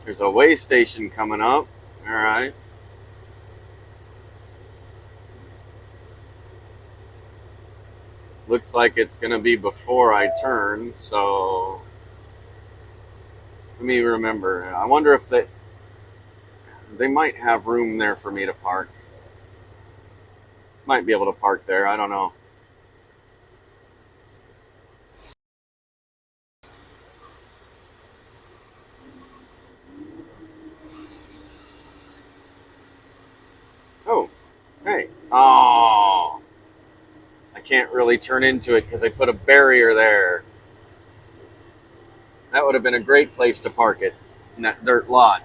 There's a way station coming up. All right. Looks like it's going to be before I turn, so Let me remember. I wonder if they might have room there for me to park. Might be able to park there. I don't know. Oh, hey. Oh, I can't really turn into it because I put a barrier there. That would have been a great place to park it in that dirt lot.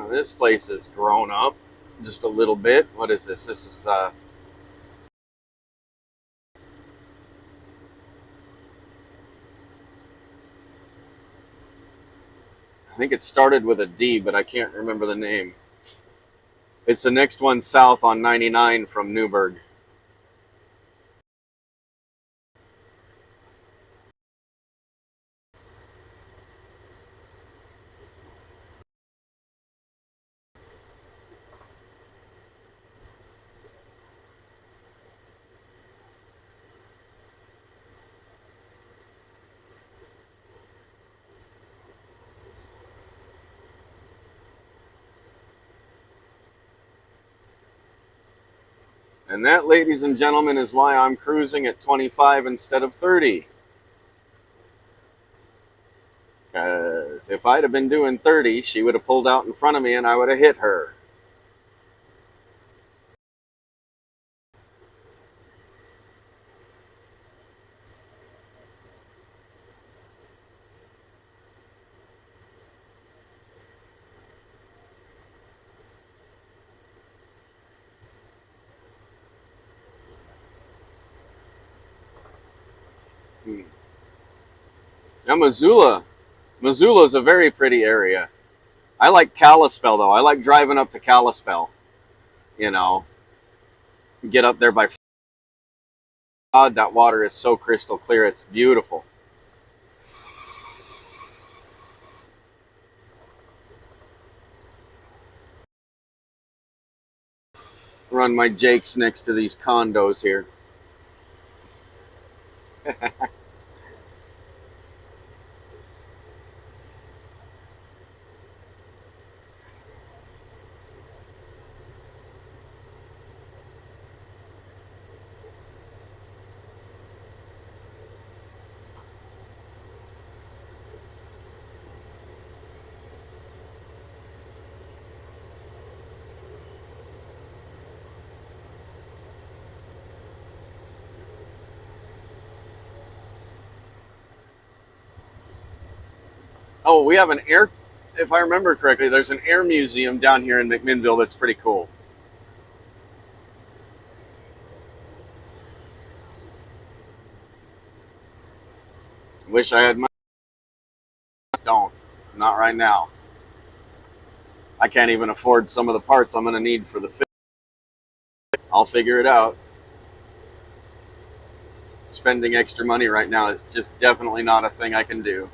This place has grown up just a little bit. What is this? This is I think it started with a D, but I can't remember the name. It's the next one south on 99 from Newburgh. And that, ladies and gentlemen, is why I'm cruising at 25 instead of 30. Because if I'd have been doing 30, she would have pulled out in front of me and I would have hit her. Now, Missoula is a very pretty area. I like Kalispell, though. I like driving up to Kalispell. You know, get up there by God, that water is so crystal clear. It's beautiful. Run my Jakes next to these condos here. Oh, we have an air, if I remember correctly, there's an air museum down here in McMinnville that's pretty cool. Wish I had money. Don't. Not right now. I can't even afford some of the parts I'm going to need for the fit. I'll figure it out. Spending extra money right now is just definitely not a thing I can do.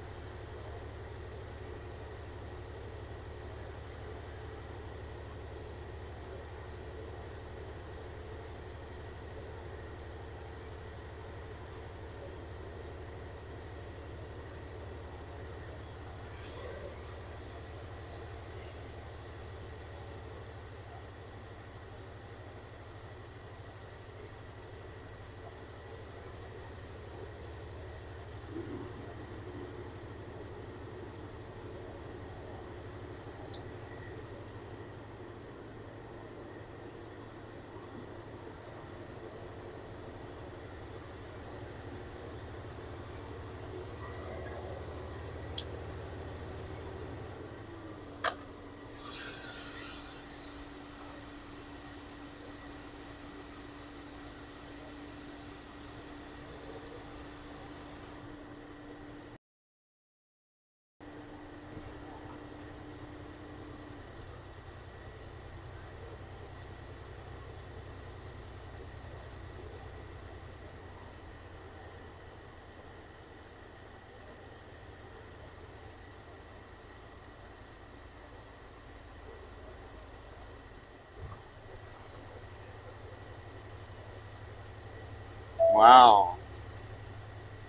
Wow.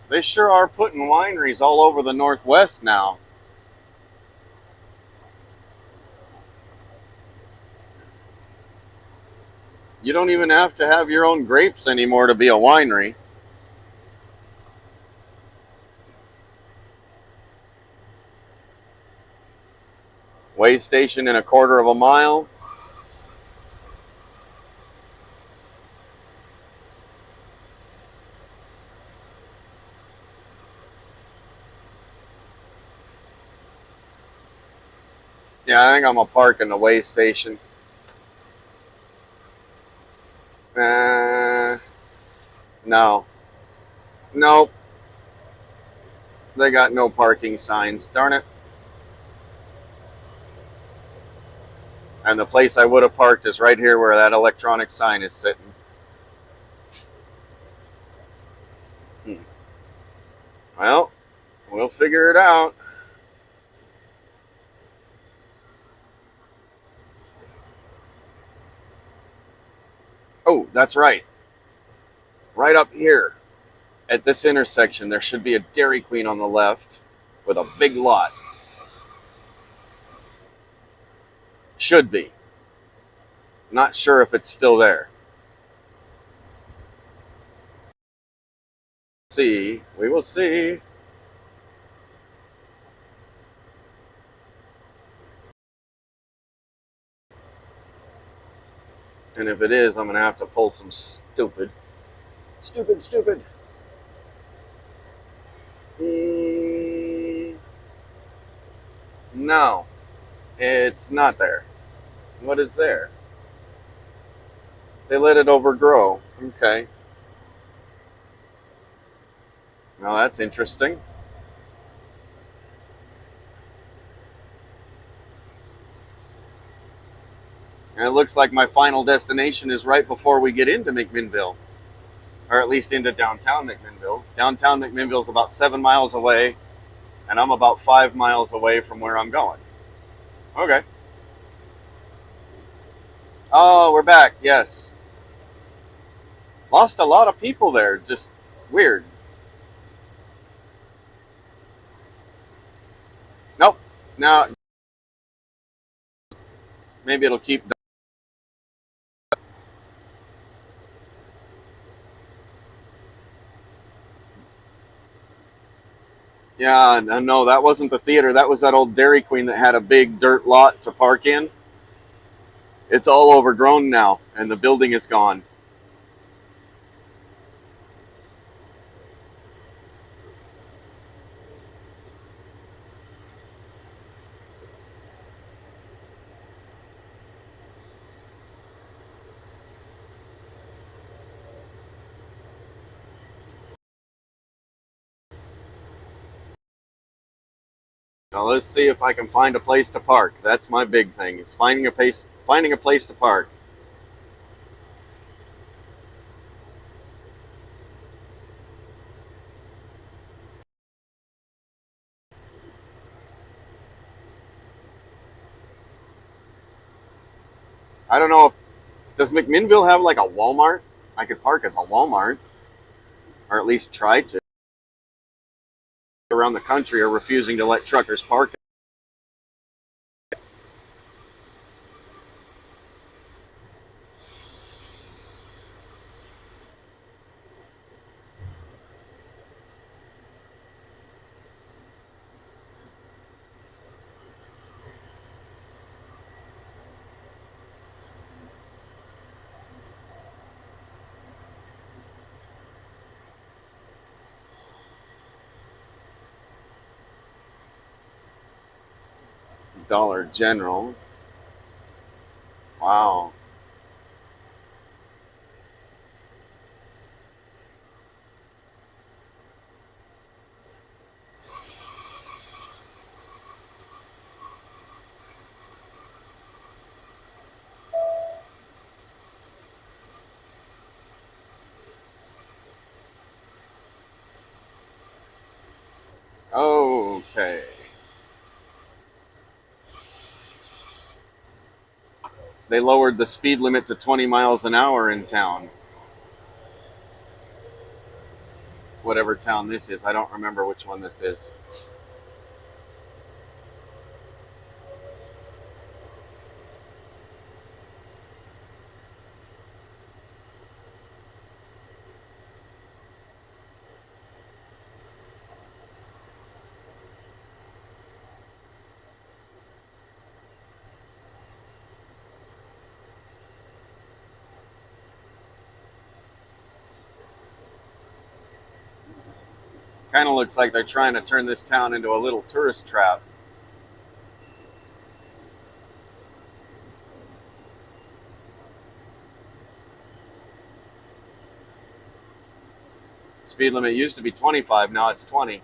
They sure are putting wineries all over the Northwest now. You don't even have to have your own grapes anymore to be a winery. Way station in a quarter of a mile. Yeah, I think I'm gonna park in the way station. No. Nope. They got no parking signs. Darn it. And the place I would have parked is right here where that electronic sign is sitting. Well, we'll figure it out. Oh, that's right. Right up here at this intersection, there should be a Dairy Queen on the left with a big lot. Should be. Not sure if it's still there. See. We will see. And if it is, I'm going to have to pull some stupid. No, it's not there. What is there? They let it overgrow. Okay. Well, that's interesting. And it looks like my final destination is right before we get into McMinnville. Or at least into downtown McMinnville. Downtown McMinnville is about 7 miles away, and I'm about 5 miles away from where I'm going. Okay. Oh, we're back. Yes. Lost a lot of people there. Just weird. Nope. Now, maybe it'll keep. Yeah, no, that wasn't the theater. That was that old Dairy Queen that had a big dirt lot to park in. It's all overgrown now, and the building is gone. Now let's see if I can find a place to park. That's my big thing, is finding a place to park. I don't know if does McMinnville have like a Walmart? I could park at a Walmart, or at least try to. Around the country are refusing to let truckers park. Dollar General. Wow. Okay. They lowered the speed limit to 20 miles an hour in town. whatever town this is. I don't remember which one this is. Kind of looks like they're trying to turn this town into a little tourist trap. Speed limit used to be 25, now it's 20.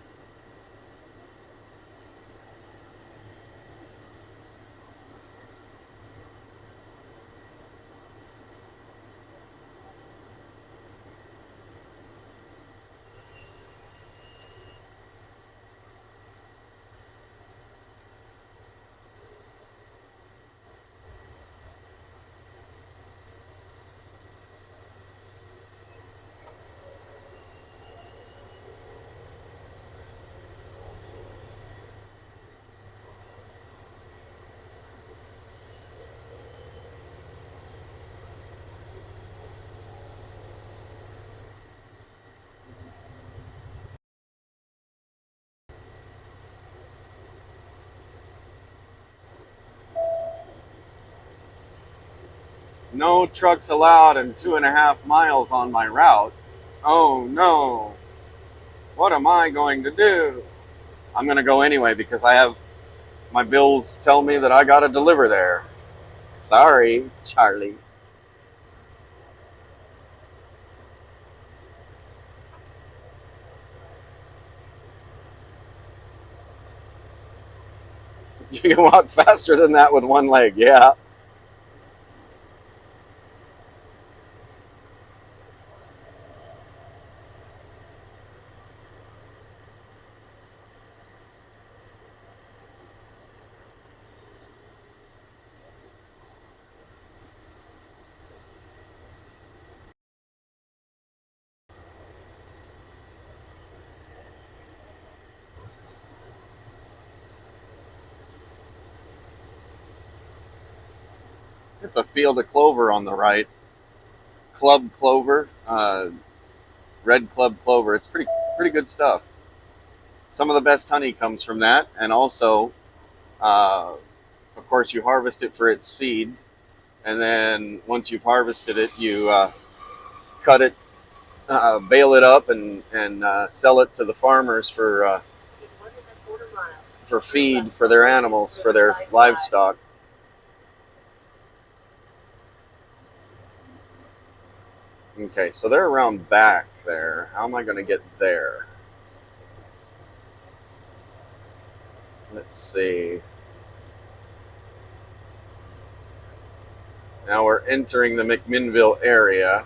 No trucks allowed and 2.5 miles on my route. Oh no. What am I going to do? I'm going to go anyway because I have my bills tell me that I got to deliver there. Sorry, Charlie. You can walk faster than that with one leg, yeah. It's a field of clover on the right. Club clover, red club clover. It's pretty good stuff. Some of the best honey comes from that, and also, of course, you harvest it for its seed, and then once you've harvested it, you cut it, bale it up, and sell it to the farmers for feed for their animals, for their livestock. Okay, so they're around back there. How am I going to get there? Let's see. Now we're entering the McMinnville area.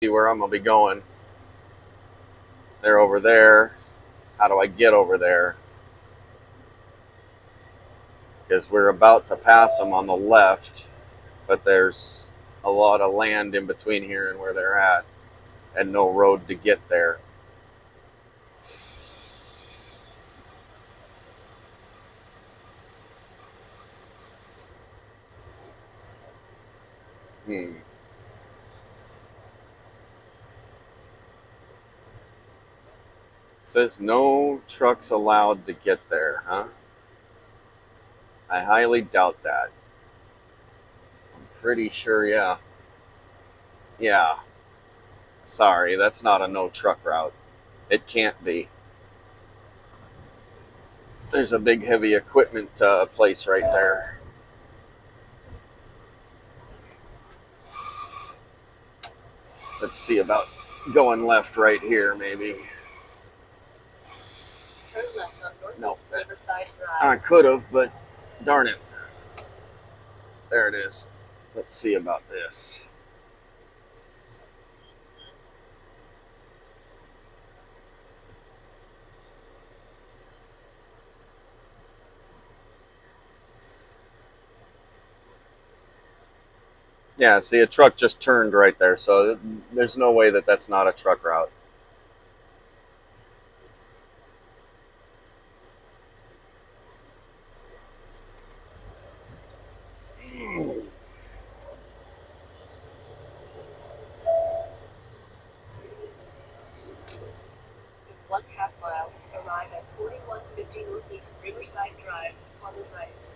See where I'm going to be going. They're over there. How do I get over there? Because we're about to pass them on the left, but there's a lot of land in between here and where they're at, and no road to get there. It says no trucks allowed to get there, huh? I highly doubt that. I'm pretty sure, yeah. Yeah. Sorry, that's not a no truck route. It can't be. There's a big heavy equipment place right there. Let's see about going left right here, maybe. Turn left on Northeast No, Riverside Drive. I could have, but darn it. There it is. Let's see about this. Yeah, see, a truck just turned right there, so there's no way that that's not a truck route. In 1/2 mile, arrive at 4150 Northeast Riverside Drive, on the right.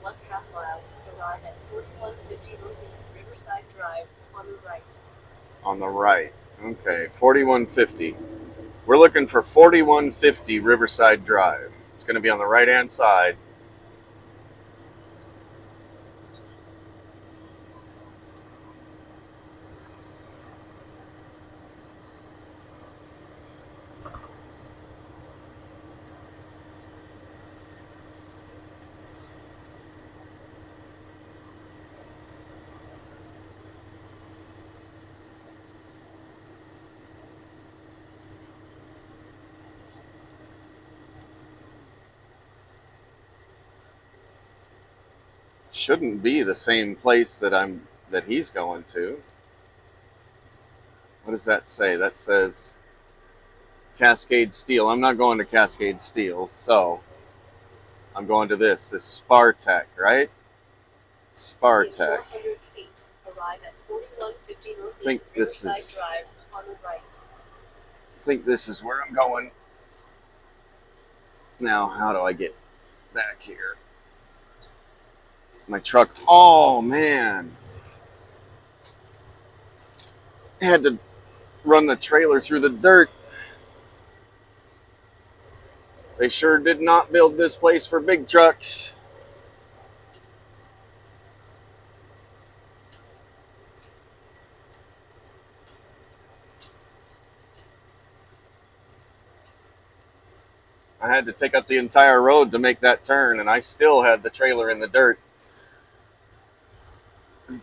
In 1/2 mile, arrive at 4150 Northeast Riverside Drive, on the right. On the right. Okay, 4150. We're looking for 4150 Riverside Drive. It's going to be on the right-hand side. Shouldn't be the same place that he's going to. What does that say? That says Cascade Steel. I'm not going to Cascade Steel, so I'm going to this Spartech, right? In Spartech. 400 feet, arrive at 4150 I think Northeast this Riverside is. Drive, on the right. I think this is where I'm going. Now, how do I get back here? My truck. Oh man, I had to run the trailer through the dirt. They sure did not build this place for big trucks. I had to take up the entire road to make that turn, and I still had the trailer in the dirt.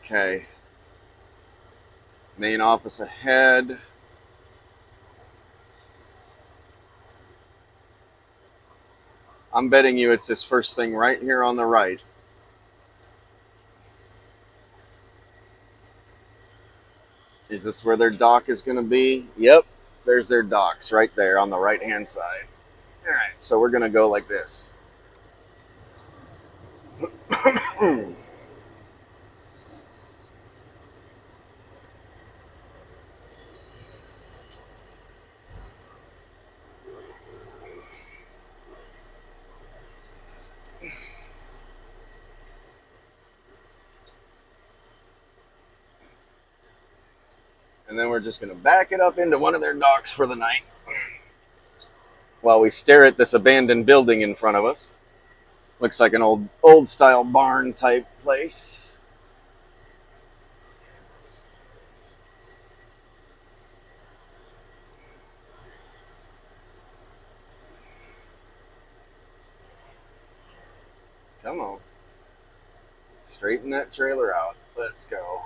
Okay. Main office ahead. I'm betting you it's this first thing right here on the right. Is this where their dock is going to be? Yep. There's their docks right there on the right-hand side. All right, so we're going to go like this. And then we're just going to back it up into one of their docks for the night while we stare at this abandoned building in front of us. Looks like an old style barn type place. Come on. Straighten that trailer out. Let's go.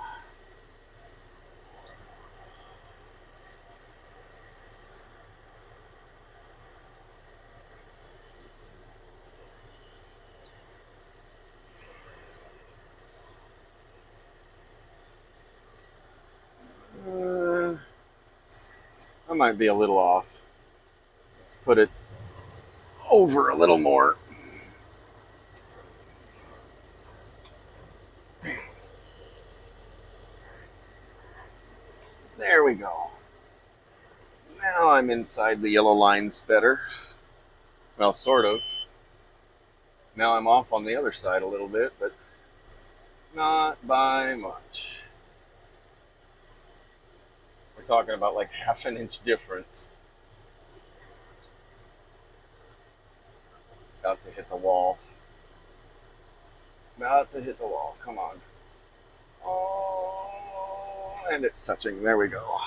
I might be a little off. Let's put it over a little more. There we go. Now I'm inside the yellow lines better. Well, sort of. Now I'm off on the other side a little bit, but not by much. We're talking about like half an inch difference. About to hit the wall. About to hit the wall. Come on. Oh, and it's touching. There we go.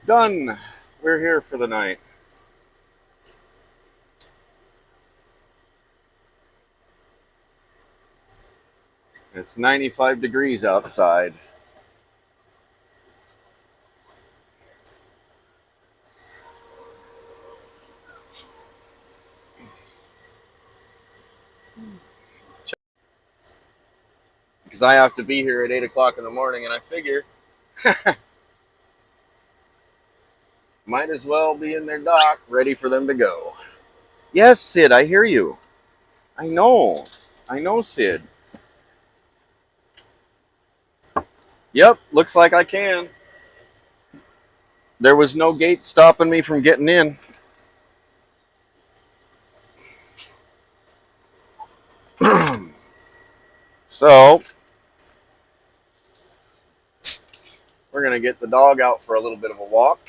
Done. We're here for the night. It's 95 degrees outside. Because I have to be here at 8 o'clock in the morning, and I figure might as well be in their dock, ready for them to go. Yes, Sid, I hear you. I know. I know, Sid. Yep, looks like I can. There was no gate stopping me from getting in. So, we're going to get the dog out for a little bit of a walk.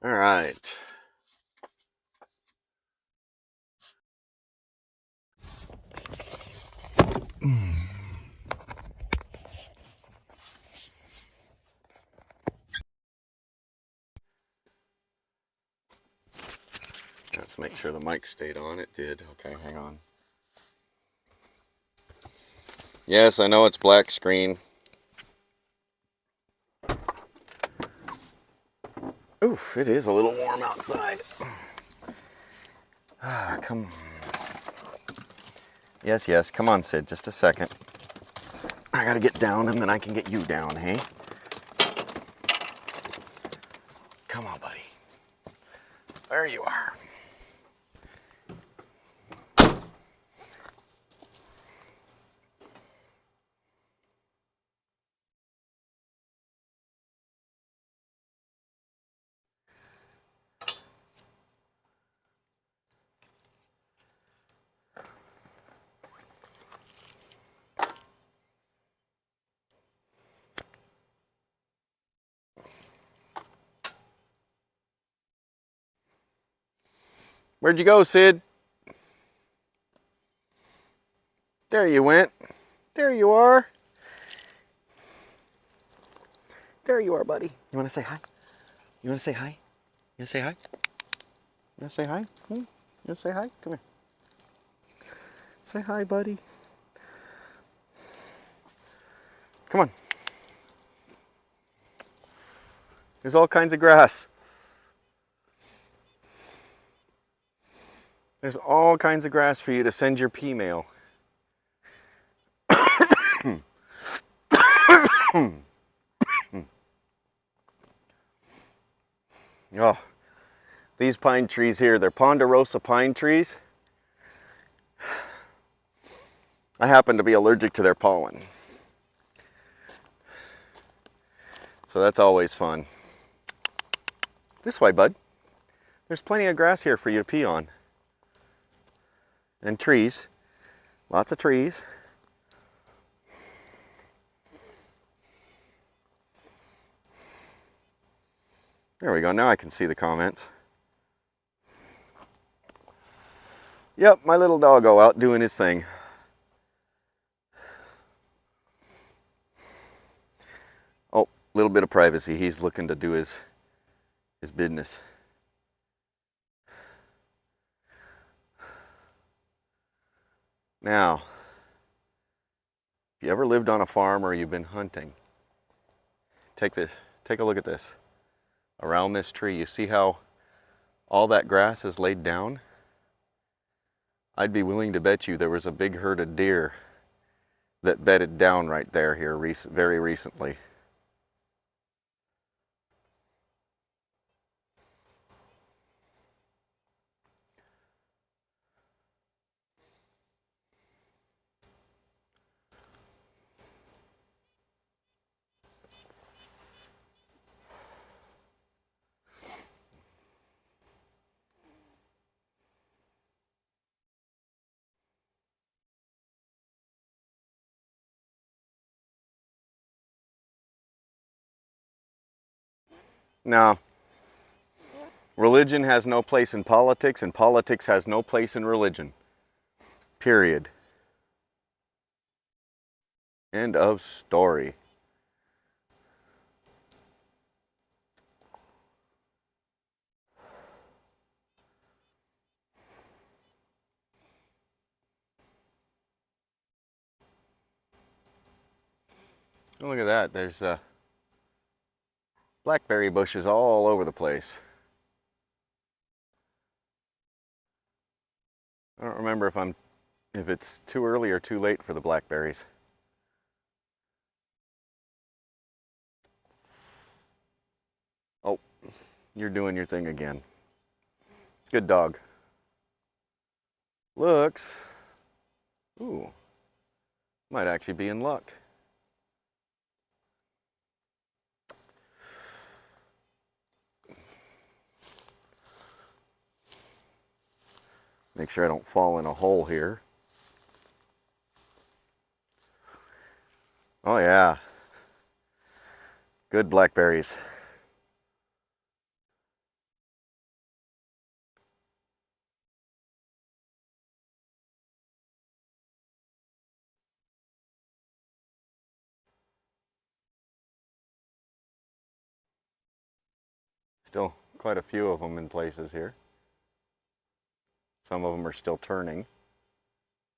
All right. Let's make sure the mic stayed on. It did. Okay, hang on. Yes, I know it's black screen. Oof, it is a little warm outside. Come on. Yes, yes, come on, Sid, just a second. I gotta get down and then I can get you down, hey? Come on, buddy. There you are. Where'd you go, Sid? There you went. There you are. There you are, buddy. You want to say hi? You want to say hi? You want to say hi? You want to say hi? You want to say hi? Come here. Say hi, buddy. Come on. There's all kinds of grass. There's all kinds of grass for you to send your pea mail. Oh, these pine trees here, they're ponderosa pine trees. I happen to be allergic to their pollen. So that's always fun. This way, bud. There's plenty of grass here for you to pee on. And trees. Lots of trees. There we go. Now I can see the comments. Yep, my little doggo out doing his thing. Oh, a little bit of privacy. He's looking to do his business. Now, if you ever lived on a farm or you've been hunting, take a look at this. Around this tree, you see how all that grass is laid down? I'd be willing to bet you there was a big herd of deer that bedded down right there here very recently. Now, religion has no place in politics, and politics has no place in religion. Period. End of story. Oh, look at that. There's blackberry bushes all over the place. I don't remember if it's too early or too late for the blackberries. Oh, you're doing your thing again. Good dog. Looks, ooh, might actually be in luck. Make sure I don't fall in a hole here. Oh yeah, good blackberries. Still quite a few of them in places here. Some of them are still turning.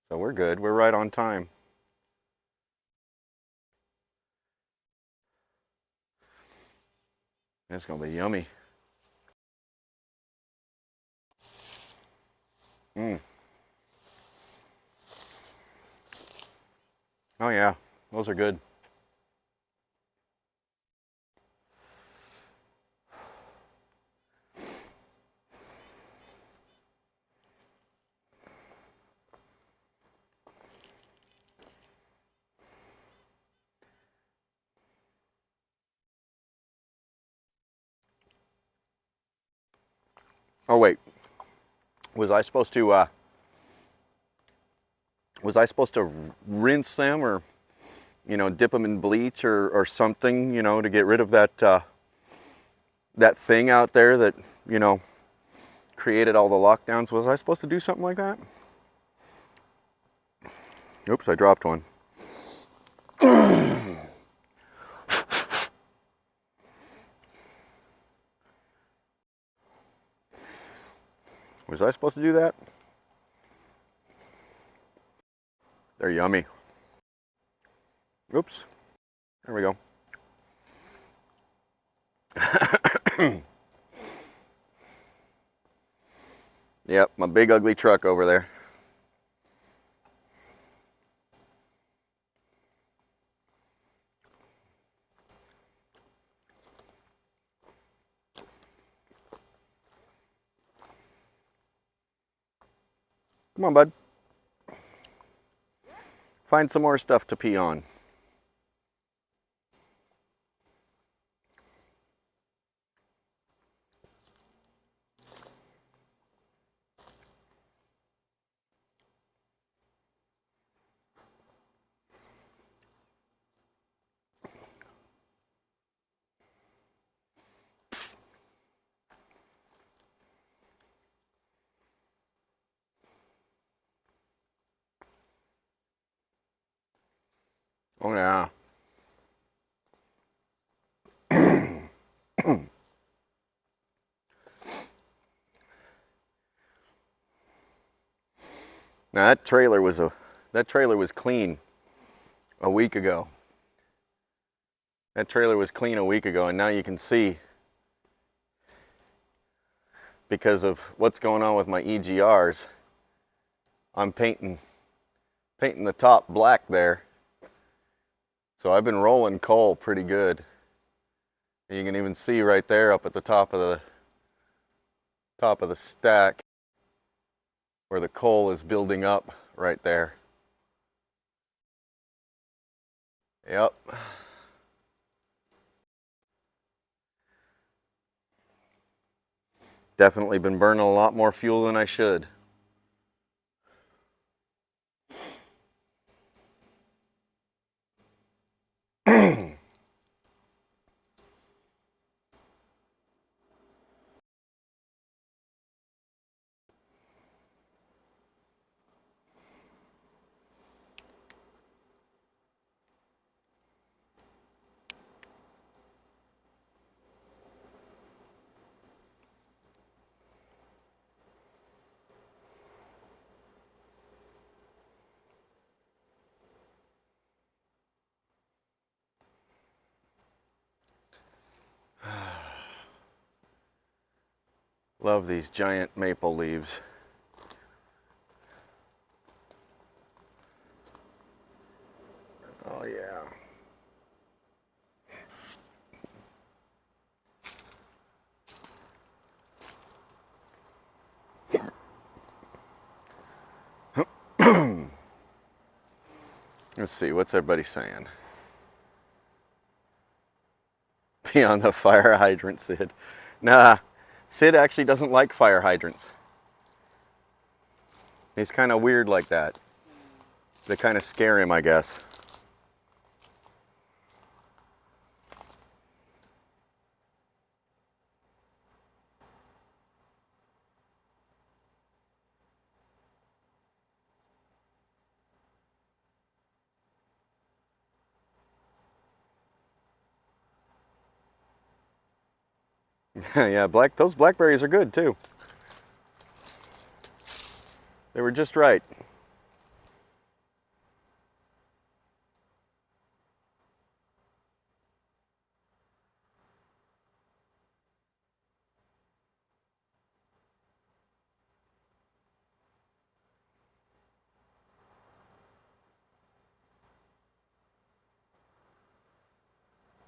So we're good. We're right on time. It's going to be yummy. Mm. Oh yeah, those are good. Oh wait, was I supposed to rinse them, or dip them in bleach or something, to get rid of that that thing out there that created all the lockdowns? Was I supposed to do something like that? Oops, I dropped one. Was I supposed to do that? They're yummy. Oops. There we go. Yep, my big ugly truck over there. Come on, bud. Find some more stuff to pee on. Oh yeah. Now that trailer was clean a week ago. That trailer was clean a week ago, and now you can see, because of what's going on with my EGRs, I'm painting the top black there. So I've been rolling coal pretty good. And you can even see right there up at the top of the stack where the coal is building up right there. Yep. Definitely been burning a lot more fuel than I should. Love these giant maple leaves. Oh yeah. Let's see, what's everybody saying? Be on the fire hydrant, Sid. Nah, Sid actually doesn't like fire hydrants. He's kind of weird like that. They kind of scare him, I guess. Yeah, those blackberries are good too. They were just right.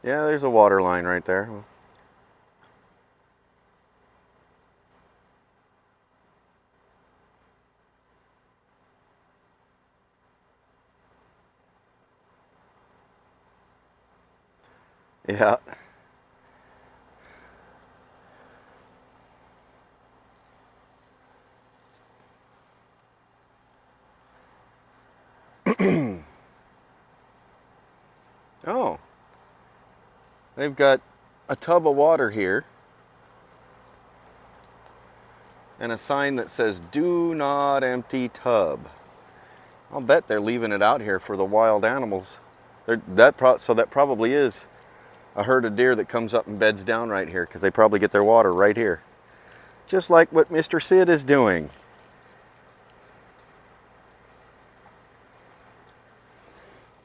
Yeah, there's a water line right there. Yeah. Oh, they've got a tub of water here and a sign that says "Do not empty tub." I'll bet they're leaving it out here for the wild animals. So that probably is a herd of deer that comes up and beds down right here because they probably get their water right here. Just like what Mr. Sid is doing.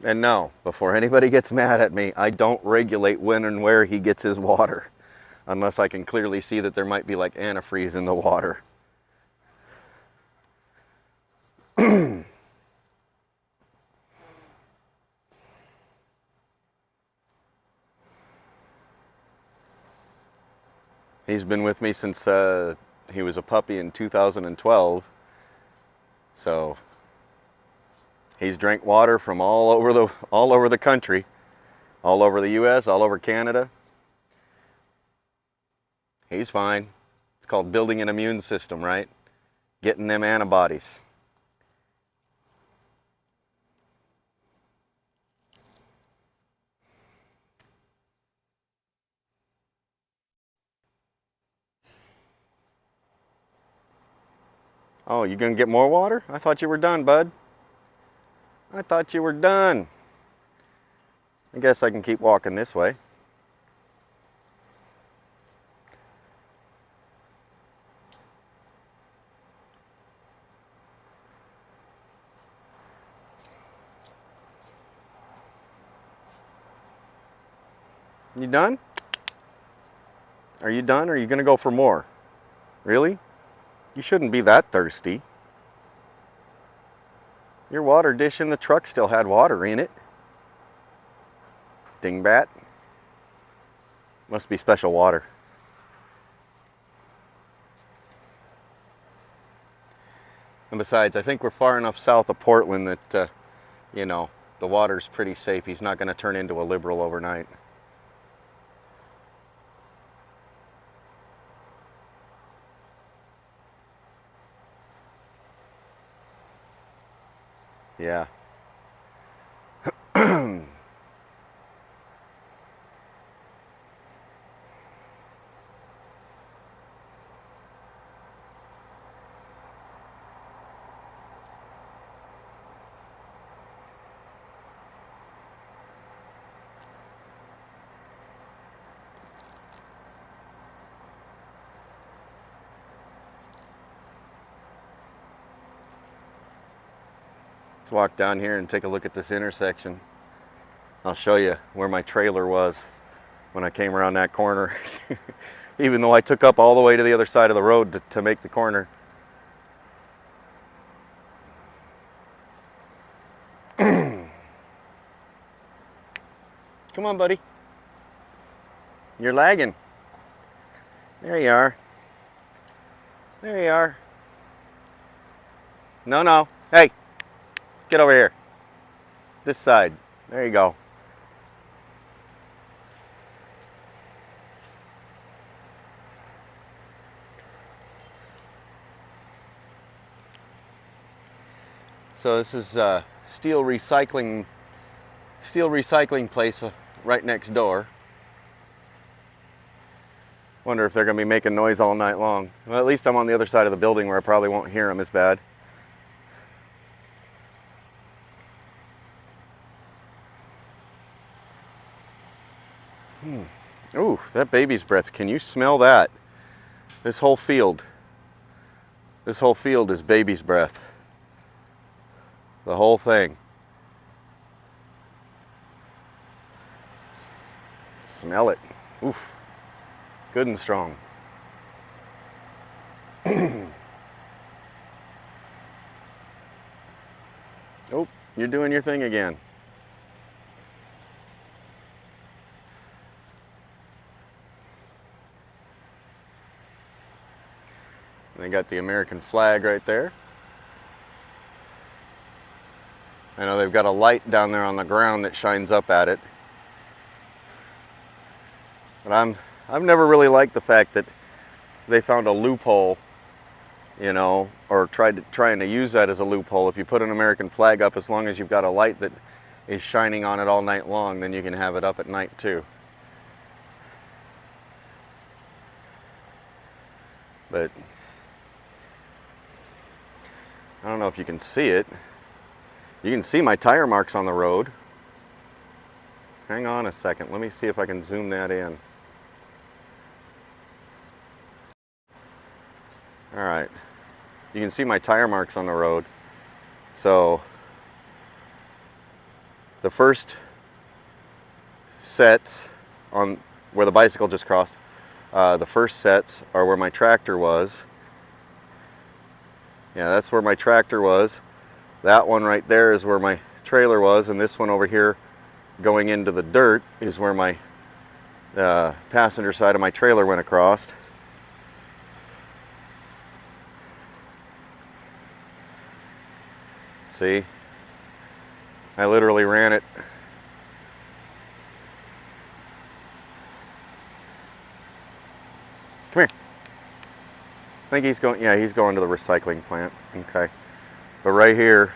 And no, before anybody gets mad at me, I don't regulate when and where he gets his water. Unless I can clearly see that there might be like antifreeze in the water. He's been with me since he was a puppy in 2012. So he's drank water from all over the country, all over the US, all over Canada. He's fine. It's called building an immune system, right? Getting them antibodies. Oh, you gonna get more water? I thought you were done, bud. I thought you were done. I guess I can keep walking this way. You done? Are you done or are you gonna go for more? Really? You shouldn't be that thirsty. Your water dish in the truck still had water in it. Dingbat. Must be special water. And besides, I think we're far enough south of Portland that, you know, the water's pretty safe. He's not going to turn into a liberal overnight. Yeah. Let's walk down here and take a look at this intersection. I'll show you where my trailer was when I came around that corner. even though I took up all the way to the other side of the road to make the corner. Come on, buddy. You're lagging. There you are. There you are. No, no. Hey, get over here. This side. There you go. So this is steel recycling place right next door. Wonder if they're going to be making noise all night long. Well, at least I'm on the other side of the building where I probably won't hear them as bad. Ooh, that baby's breath. Can you smell that? This whole field is baby's breath. The whole thing. Smell it. Oof. Good and strong. Oh, you're doing your thing again. They got the American flag right there. I know they've got a light down there on the ground that shines up at it. But I've never really liked the fact that they found a loophole, you know, or trying to use that as a loophole. If you put an American flag up, as long as you've got a light that is shining on it all night long, then you can have it up at night too. But I don't know if you can see it. You can see my tire marks on the road. Hang on a second. Let me see if I can zoom that in. All right. You can see my tire marks on the road. So the first sets on where the bicycle just crossed, the first sets are where my tractor was. Yeah, that's where my tractor was. That one right there is where my trailer was, and this one over here going into the dirt is where my passenger side of my trailer went across. See? I literally ran it. Come here. I think he's going, yeah, he's going to the recycling plant. Okay. But right here,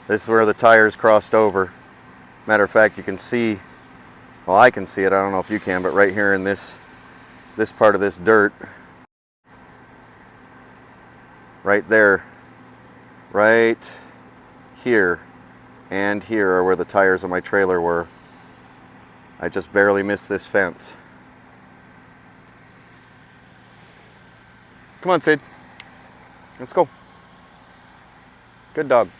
this is where the tires crossed over. Matter of fact, you can see, well, I can see it, I don't know if you can, but right here in this part of this dirt, right there, right here, and here are where the tires of my trailer were. I just barely missed this fence. Come on, Sid. Let's go. Good dog.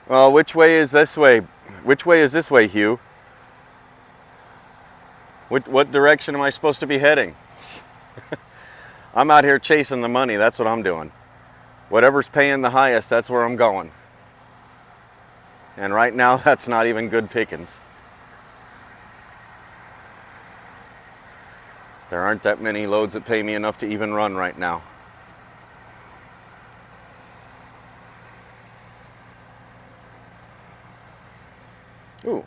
Well, which way is this way? Which way is this way, Hugh? What direction am I supposed to be heading? I'm out here chasing the money. That's what I'm doing. Whatever's paying the highest, that's where I'm going. And right now, that's not even good pickings. There aren't that many loads that pay me enough to even run right now. Ooh.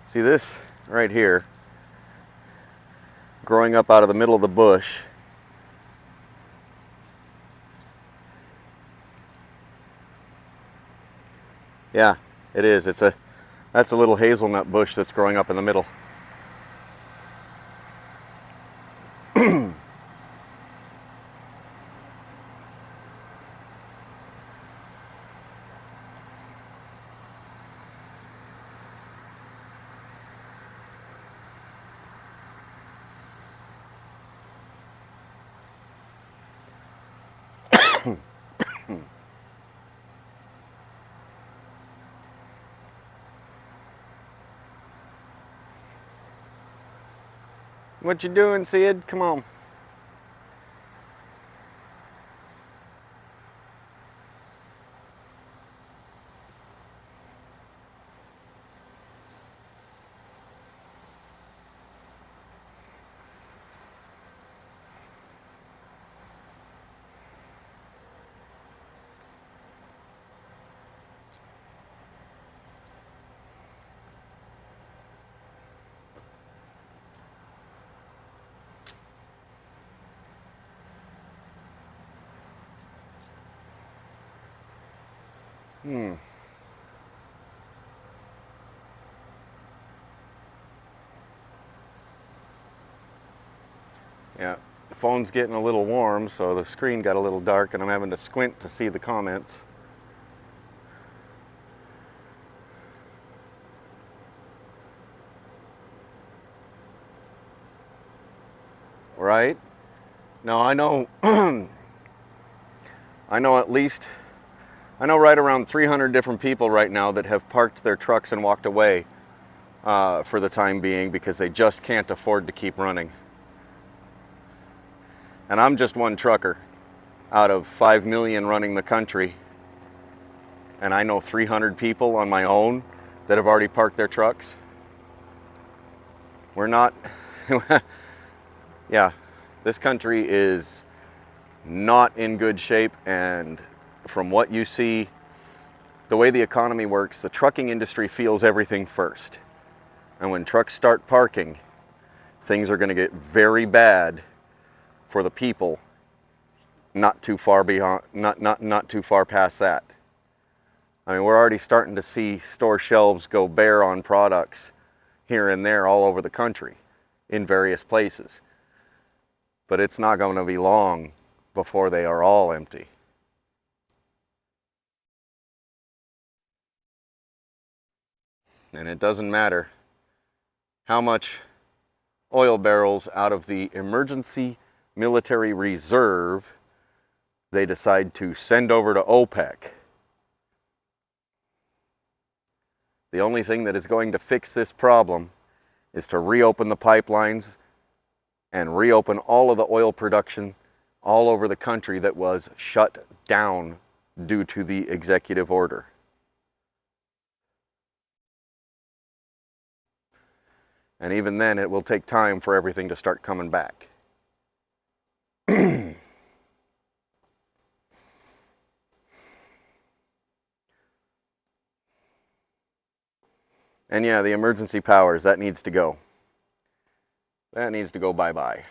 See this right here, growing up out of the middle of the bush. Yeah, it is. That's a little hazelnut bush that's growing up in the middle. What you doing, Sid? Come on. Yeah, the phone's getting a little warm, so the screen got a little dark and I'm having to squint to see the comments. Right? No, I know, I know right around 300 different people right now that have parked their trucks and walked away for the time being because they just can't afford to keep running. And I'm just one trucker out of 5 million running the country. And I know 300 people on my own that have already parked their trucks. We're not, yeah, this country is not in good shape, and from what you see, the way the economy works, the trucking industry feels everything first. And when trucks start parking, things are going to get very bad for the people not too far beyond, not too far past that. I mean, we're already starting to see store shelves go bare on products here and there all over the country in various places. But it's not going to be long before they are all empty. And it doesn't matter how much oil barrels out of the emergency military reserve they decide to send over to OPEC. The only thing that is going to fix this problem is to reopen the pipelines and reopen all of the oil production all over the country that was shut down due to the executive order. And even then, it will take time for everything to start coming back. And yeah, the emergency powers, that needs to go. That needs to go bye-bye.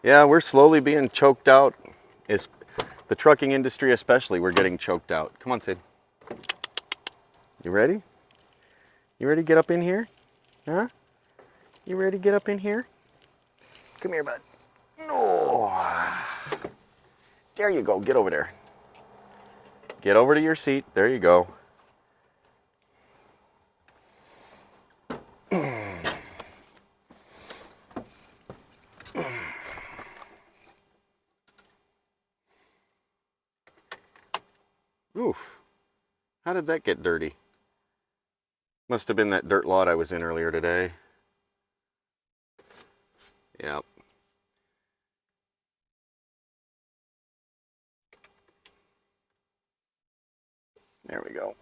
Yeah, we're slowly being choked out. It's the trucking industry especially, we're getting choked out. Come on, Sid. You ready? You ready to get up in here? Huh? You ready to get up in here? Come here, bud. No. There you go. Get over there. Get over to your seat. There you go. Oof. How did that get dirty? Must have been that dirt lot I was in earlier today. Yep. There we go.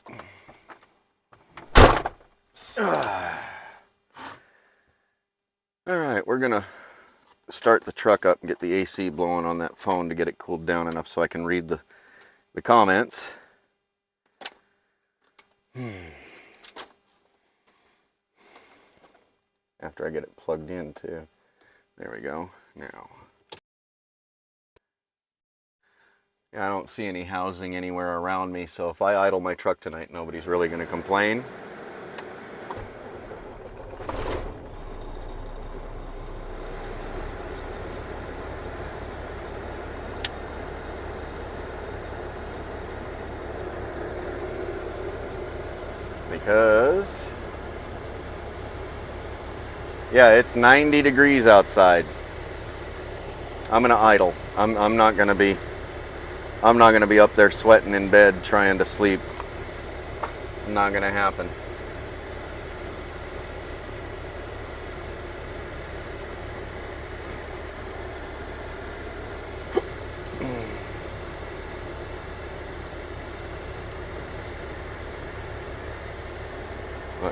All right, we're gonna start the truck up and get the AC blowing on that phone to get it cooled down enough so I can read the comments. After I get it plugged in too. There we go. Now. I don't see any housing anywhere around me, so if I idle my truck tonight, nobody's really going to complain. Because, yeah, it's 90 degrees outside. I'm going to idle. I'm not gonna be up there sweating in bed trying to sleep. Not gonna happen.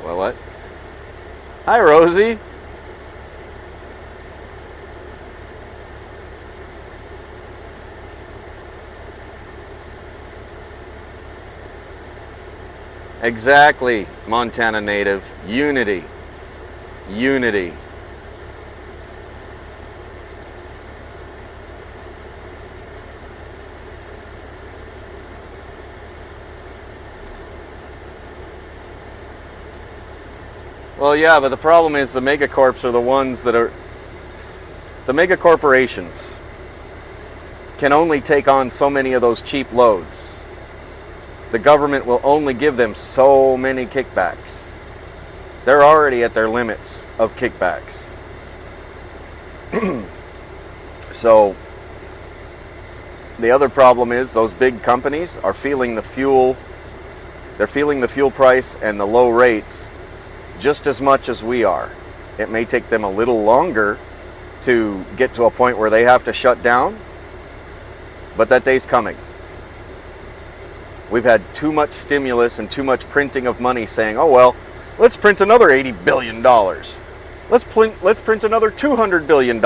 What? Hi, Rosie. Exactly, Montana native. Unity. Unity. Well, yeah, but the problem is the megacorps are the ones that are... The megacorporations can only take on so many of those cheap loads. The government will only give them so many kickbacks. They're already at their limits of kickbacks. So, the other problem is those big companies are feeling the fuel. They're feeling the fuel price and the low rates just as much as we are. It may take them a little longer to get to a point where they have to shut down, but that day's coming. We've had too much stimulus and too much printing of money saying, oh well, let's print another $80 billion. Let's print another $200 billion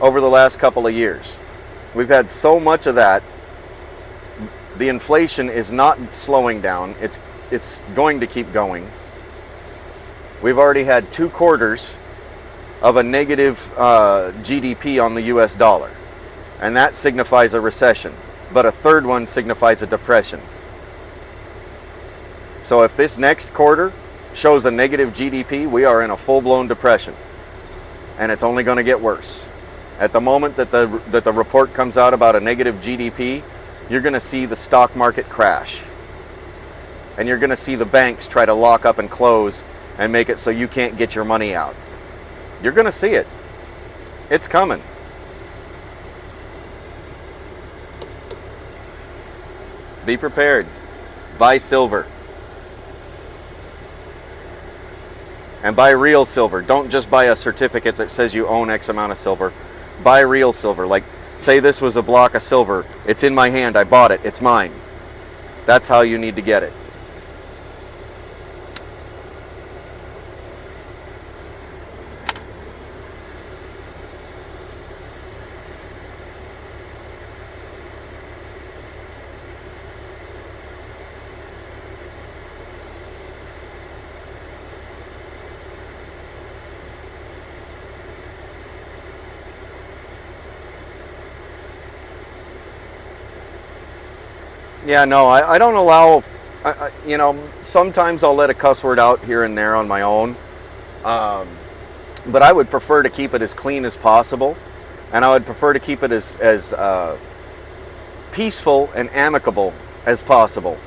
over the last couple of years. We've had so much of that. The inflation is not slowing down. It's going to keep going. We've already had 2 quarters of a negative GDP on the US dollar, and that signifies a recession, but a third one signifies a depression. So if this next quarter shows a negative GDP, we are in a full-blown depression, and it's only going to get worse. At the moment that the report comes out about a negative GDP, you're going to see the stock market crash, and you're going to see the banks try to lock up and close and make it so you can't get your money out. You're going to see it. It's coming. Be prepared. Buy silver. And buy real silver. Don't just buy a certificate that says you own X amount of silver. Buy real silver. Like, say this was a block of silver. It's in my hand. I bought it. It's mine. That's how you need to get it. Yeah, no, I don't allow, you know, sometimes I'll let a cuss word out here and there on my own. But I would prefer to keep it as clean as possible. And I would prefer to keep it as peaceful and amicable as possible.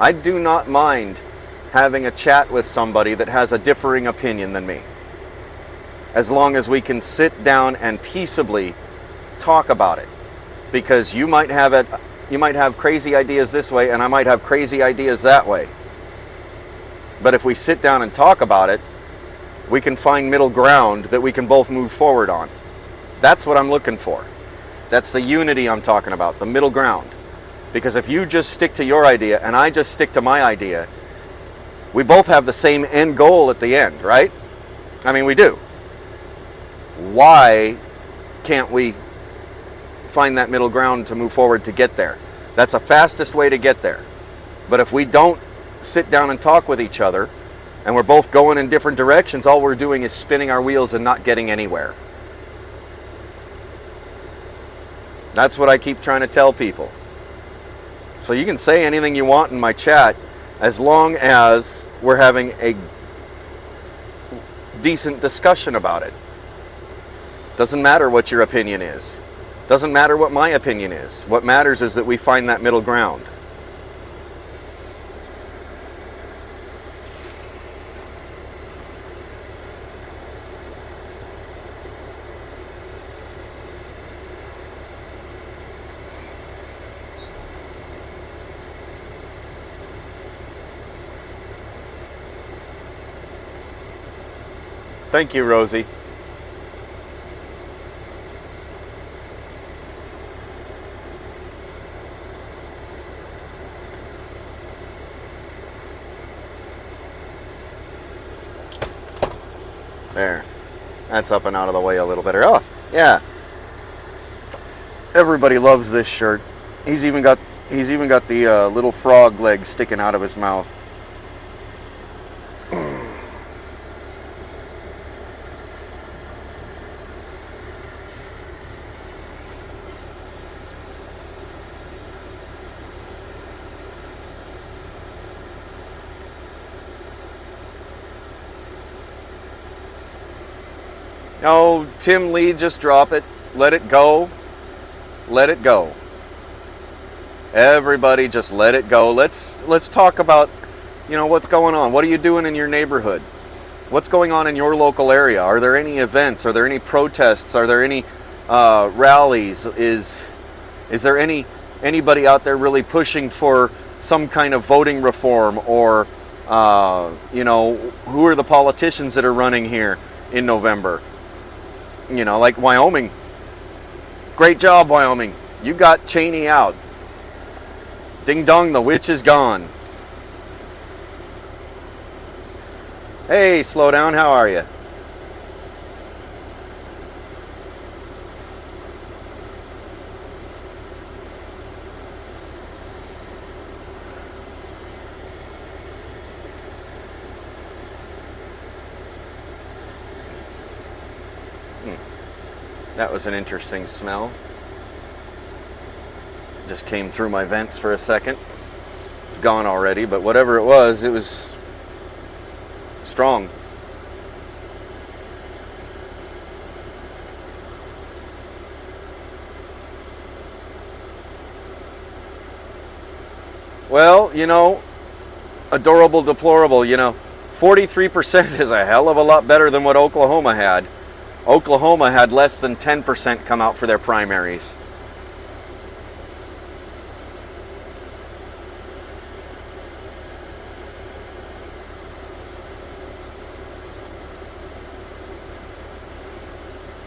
I do not mind having a chat with somebody that has a differing opinion than me, as long as we can sit down and peaceably talk about it. Because you might have crazy ideas this way, and I might have crazy ideas that way. But if we sit down and talk about it, we can find middle ground that we can both move forward on. That's what I'm looking for. That's the unity I'm talking about, the middle ground. Because if you just stick to your idea and I just stick to my idea, we both have the same end goal at the end, right? I mean, we do. Why can't we find that middle ground to move forward to get there? That's the fastest way to get there. But if we don't sit down and talk with each other, and we're both going in different directions, all we're doing is spinning our wheels and not getting anywhere. That's what I keep trying to tell people. So you can say anything you want in my chat, as long as we're having a decent discussion about it. Doesn't matter what your opinion is. Doesn't matter what my opinion is. What matters is that we find that middle ground. Thank you, Rosie. There. That's up and out of the way a little better. Oh, yeah. Everybody loves this shirt. He's even got the little frog leg sticking out of his mouth. Oh, Tim Lee, just drop it. Let it go. Let it go. Everybody just let it go. Let's talk about, what's going on. What are you doing in your neighborhood? What's going on in your local area? Are there any events? Are there any protests? Are there any rallies? Is there anybody out there really pushing for some kind of voting reform, or who are the politicians that are running here in November? Like Wyoming. Great job, Wyoming. You got Cheney out. Ding dong, the witch is gone. Hey, slow down, how are you? That was an interesting smell. Just came through my vents for a second. It's gone already, but whatever it was strong. Well, adorable, deplorable, 43% is a hell of a lot better than what Oklahoma had. Oklahoma had less than 10% come out for their primaries.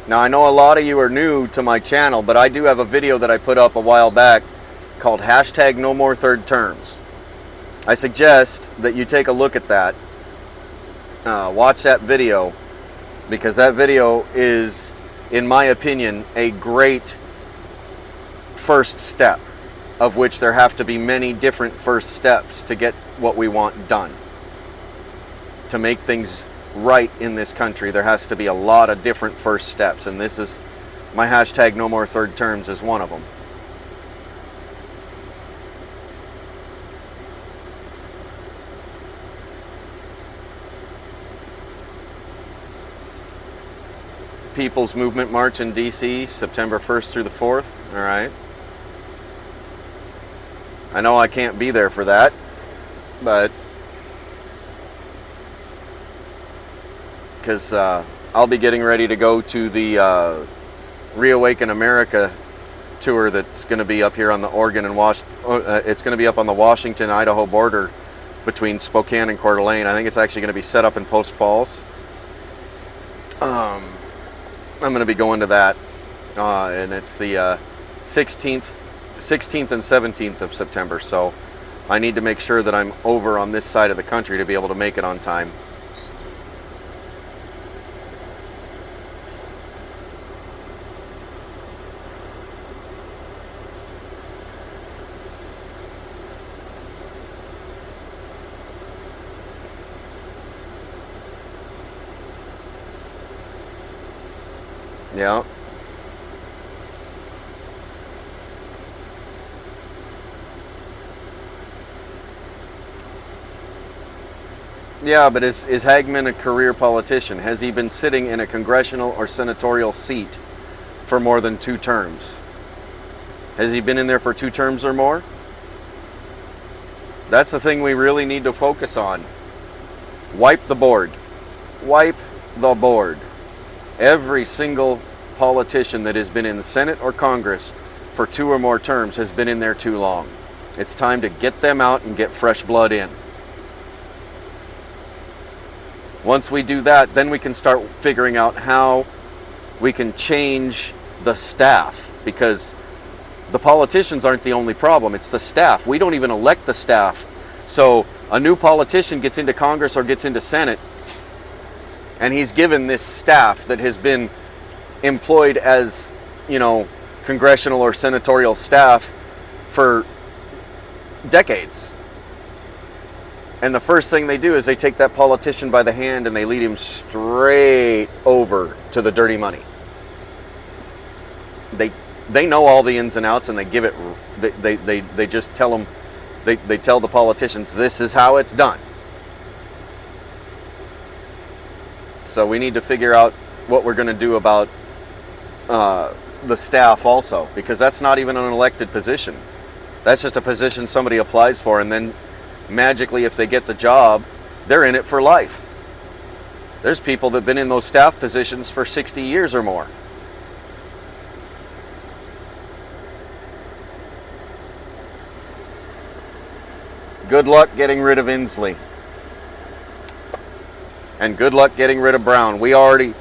Now, I know a lot of you are new to my channel, but I do have a video that I put up a while back called #NoMoreThirdTerms. I suggest that you take a look at that. Watch that video, because that video is, in my opinion, a great first step, of which there have to be many different first steps to get what we want done. To make things right in this country, there has to be a lot of different first steps, and this is my #NoMoreThirdTerms is one of them. People's Movement March in DC, September 1st through the 4th. All right. I know I can't be there for that, but because I'll be getting ready to go to the Reawaken America tour that's going to be up here on the Oregon and it's going to be up on the Washington-Idaho border between Spokane and Coeur d'Alene. I think it's actually going to be set up in Post Falls. I'm going to be going to that, and it's the 16th and 17th of September, so I need to make sure that I'm over on this side of the country to be able to make it on time. Yeah. Yeah, but is Hagman a career politician? Has he been sitting in a congressional or senatorial seat for more than 2 terms? Has he been in there for 2 terms or more? That's the thing we really need to focus on. Wipe the board. Wipe the board. Every single politician that has been in the Senate or Congress for 2 or more terms has been in there too long. It's time to get them out and get fresh blood in. Once we do that, then we can start figuring out how we can change the staff, because the politicians aren't the only problem. It's the staff. We don't even elect the staff. So a new politician gets into Congress or gets into Senate, and he's given this staff that has been employed as, congressional or senatorial staff for decades. And the first thing they do is they take that politician by the hand and they lead him straight over to the dirty money. They know all the ins and outs, and they give it. They just tell them. They tell the politicians, this is how it's done. So we need to figure out what we're going to do about the staff also, because that's not even an elected position. That's just a position somebody applies for, and then magically, if they get the job, they're in it for life. There's people that have been in those staff positions for 60 years or more. Good luck getting rid of Inslee. And good luck getting rid of Brown. We already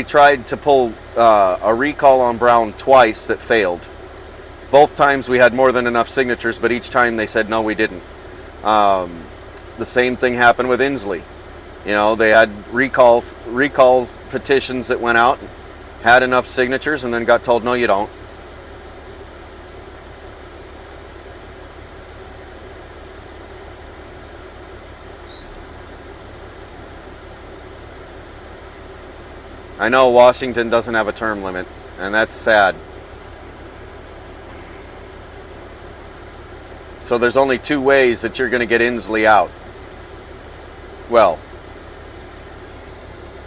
tried to pull a recall on Brown twice that failed. Both times we had more than enough signatures, but each time they said no, we didn't. The same thing happened with Inslee. They had recall petitions that went out, had enough signatures, and then got told no, you don't. I know Washington doesn't have a term limit, and that's sad. So there's only two ways that you're going to get Inslee out. Well,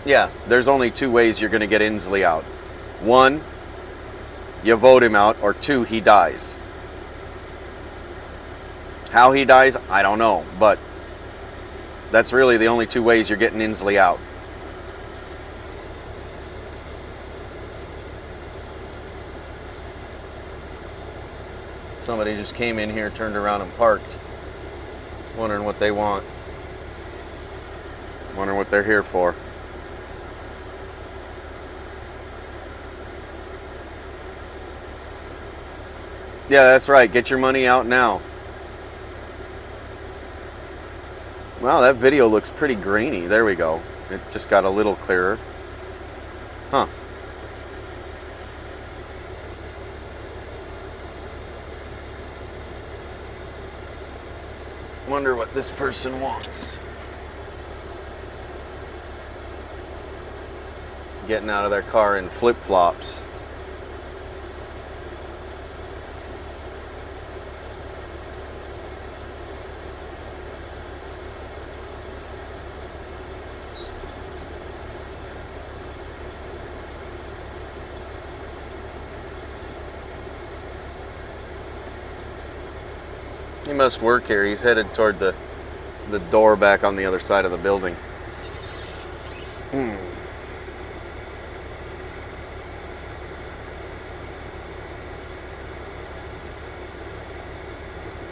yeah, there's only two ways you're going to get Inslee out. One, you vote him out, or two, he dies. How he dies, I don't know, but that's really the only two ways you're getting Inslee out. Somebody just came in here, turned around and parked. Wondering what they want. Wondering what they're here for. Yeah, that's right. Get your money out now. Wow, that video looks pretty grainy. There we go. It just got a little clearer. Huh. Wonder what this person wants. Getting out of their car in flip-flops. He must work here. He's headed toward the door back on the other side of the building.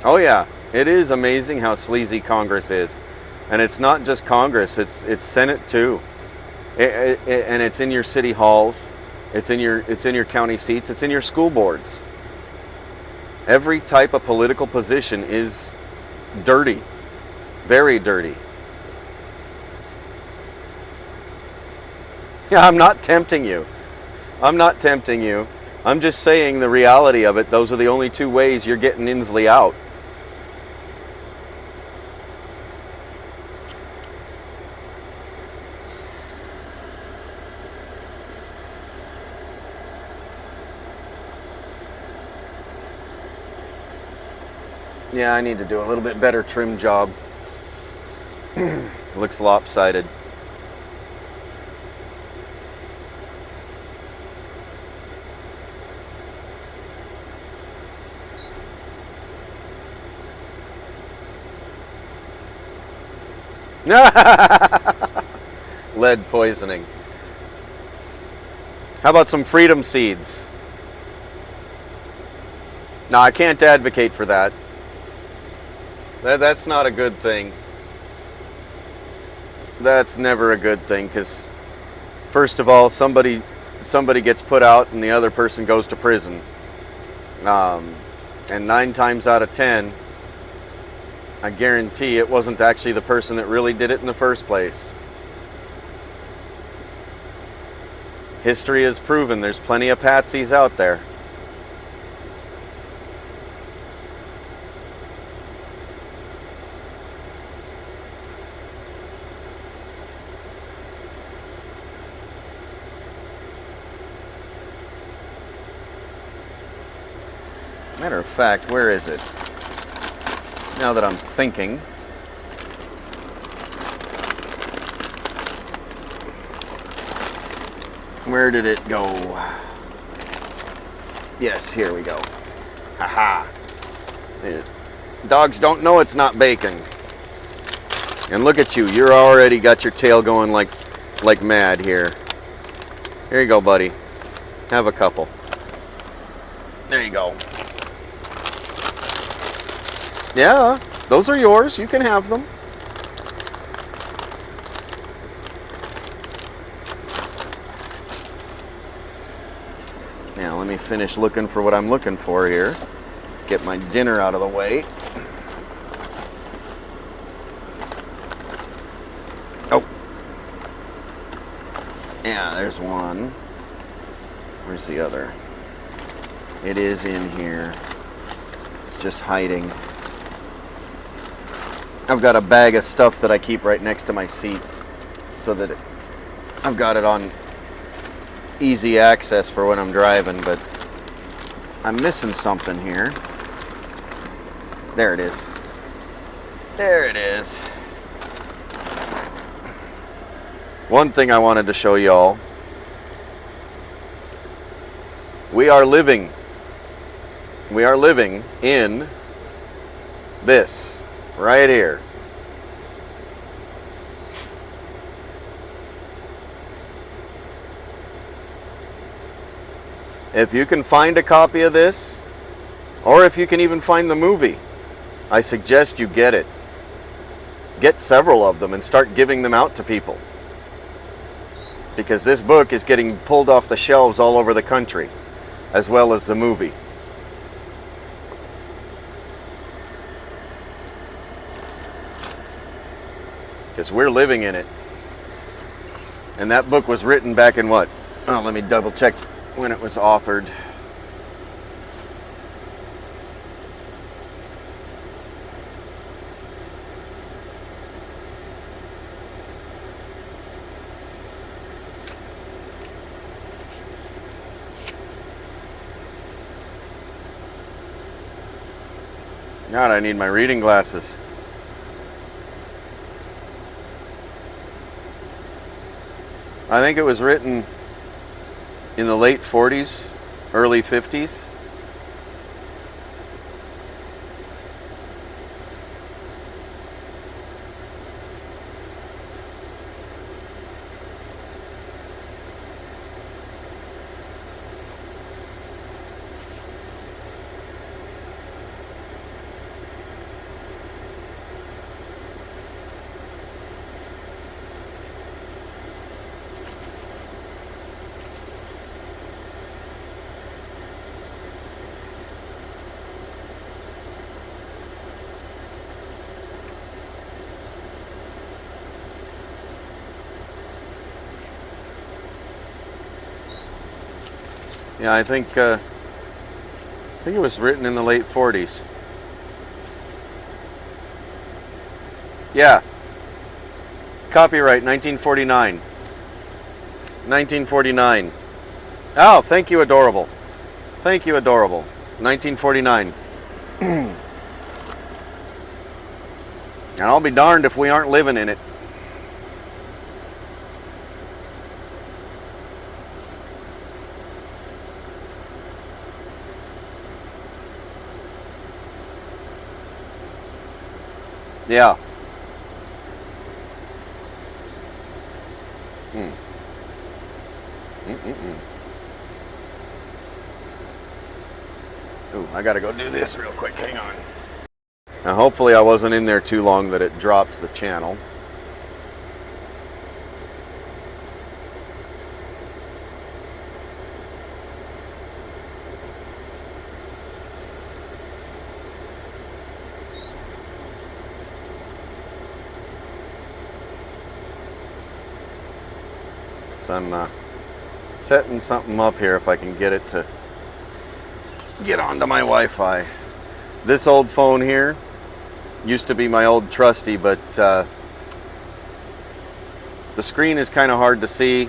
Oh yeah, it is amazing how sleazy Congress is. And it's not just Congress, it's Senate too. And it's in your city halls, it's in your county seats, it's in your school boards. Every type of political position is dirty, very dirty. Yeah, I'm not tempting you. I'm not tempting you. I'm just saying the reality of it. Those are the only two ways you're getting Inslee out. Yeah, I need to do a little bit better trim job. Looks lopsided. Lead poisoning. How about some freedom seeds? No, I can't advocate for that. That's not a good thing. that's never a good thing, because first of all, somebody gets put out and the other person goes to prison. And 9 times out of 10, I guarantee it wasn't actually the person that really did it in the first place. History has proven there's plenty of patsies out there. Matter of fact, where is it? Now that I'm thinking. Where did it go? Yes, here we go. Haha. Dogs don't know it's not bacon. And look at you, you're already got your tail going like mad here. Here you go, buddy. Have a couple. There you go. Yeah, those are yours. You can have them. Now, let me finish looking for what I'm looking for here. Get my dinner out of the way. Oh. Yeah, there's one. Where's the other? It is in here. It's just hiding. I've got a bag of stuff that I keep right next to my seat so that I've got it on easy access for when I'm driving, but I'm missing something here. There it is. There it is. One thing I wanted to show y'all. We are living in this right here. If you can find a copy of this, or if you can even find the movie, I suggest you get it. Get several of them and start giving them out to people. Because this book is getting pulled off the shelves all over the country, as well as the movie. Because we're living in it. And that book was written back in what? Oh, let me double check when it was authored. God, I need my reading glasses. I think it was written in the late 40s, early 50s. Yeah, I think it was written in the late 40s. Yeah. Copyright 1949. 1949. Oh, thank you, adorable. Thank you, adorable. 1949. And I'll be darned if we aren't living in it. Yeah. Ooh, I gotta go do this real quick. Hang on. Now, hopefully I wasn't in there too long that it dropped the channel. So I'm setting something up here if I can get it to get onto my Wi-Fi. This old phone here used to be my old trusty, but the screen is kind of hard to see,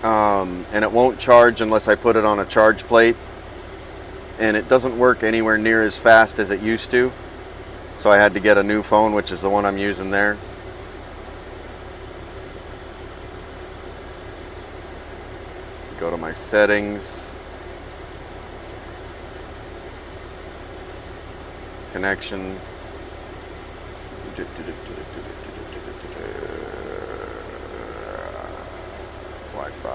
and it won't charge unless I put it on a charge plate, and it doesn't work anywhere near as fast as it used to, so I had to get a new phone, which is the one I'm using there. Go to my settings, connection, Wi-Fi.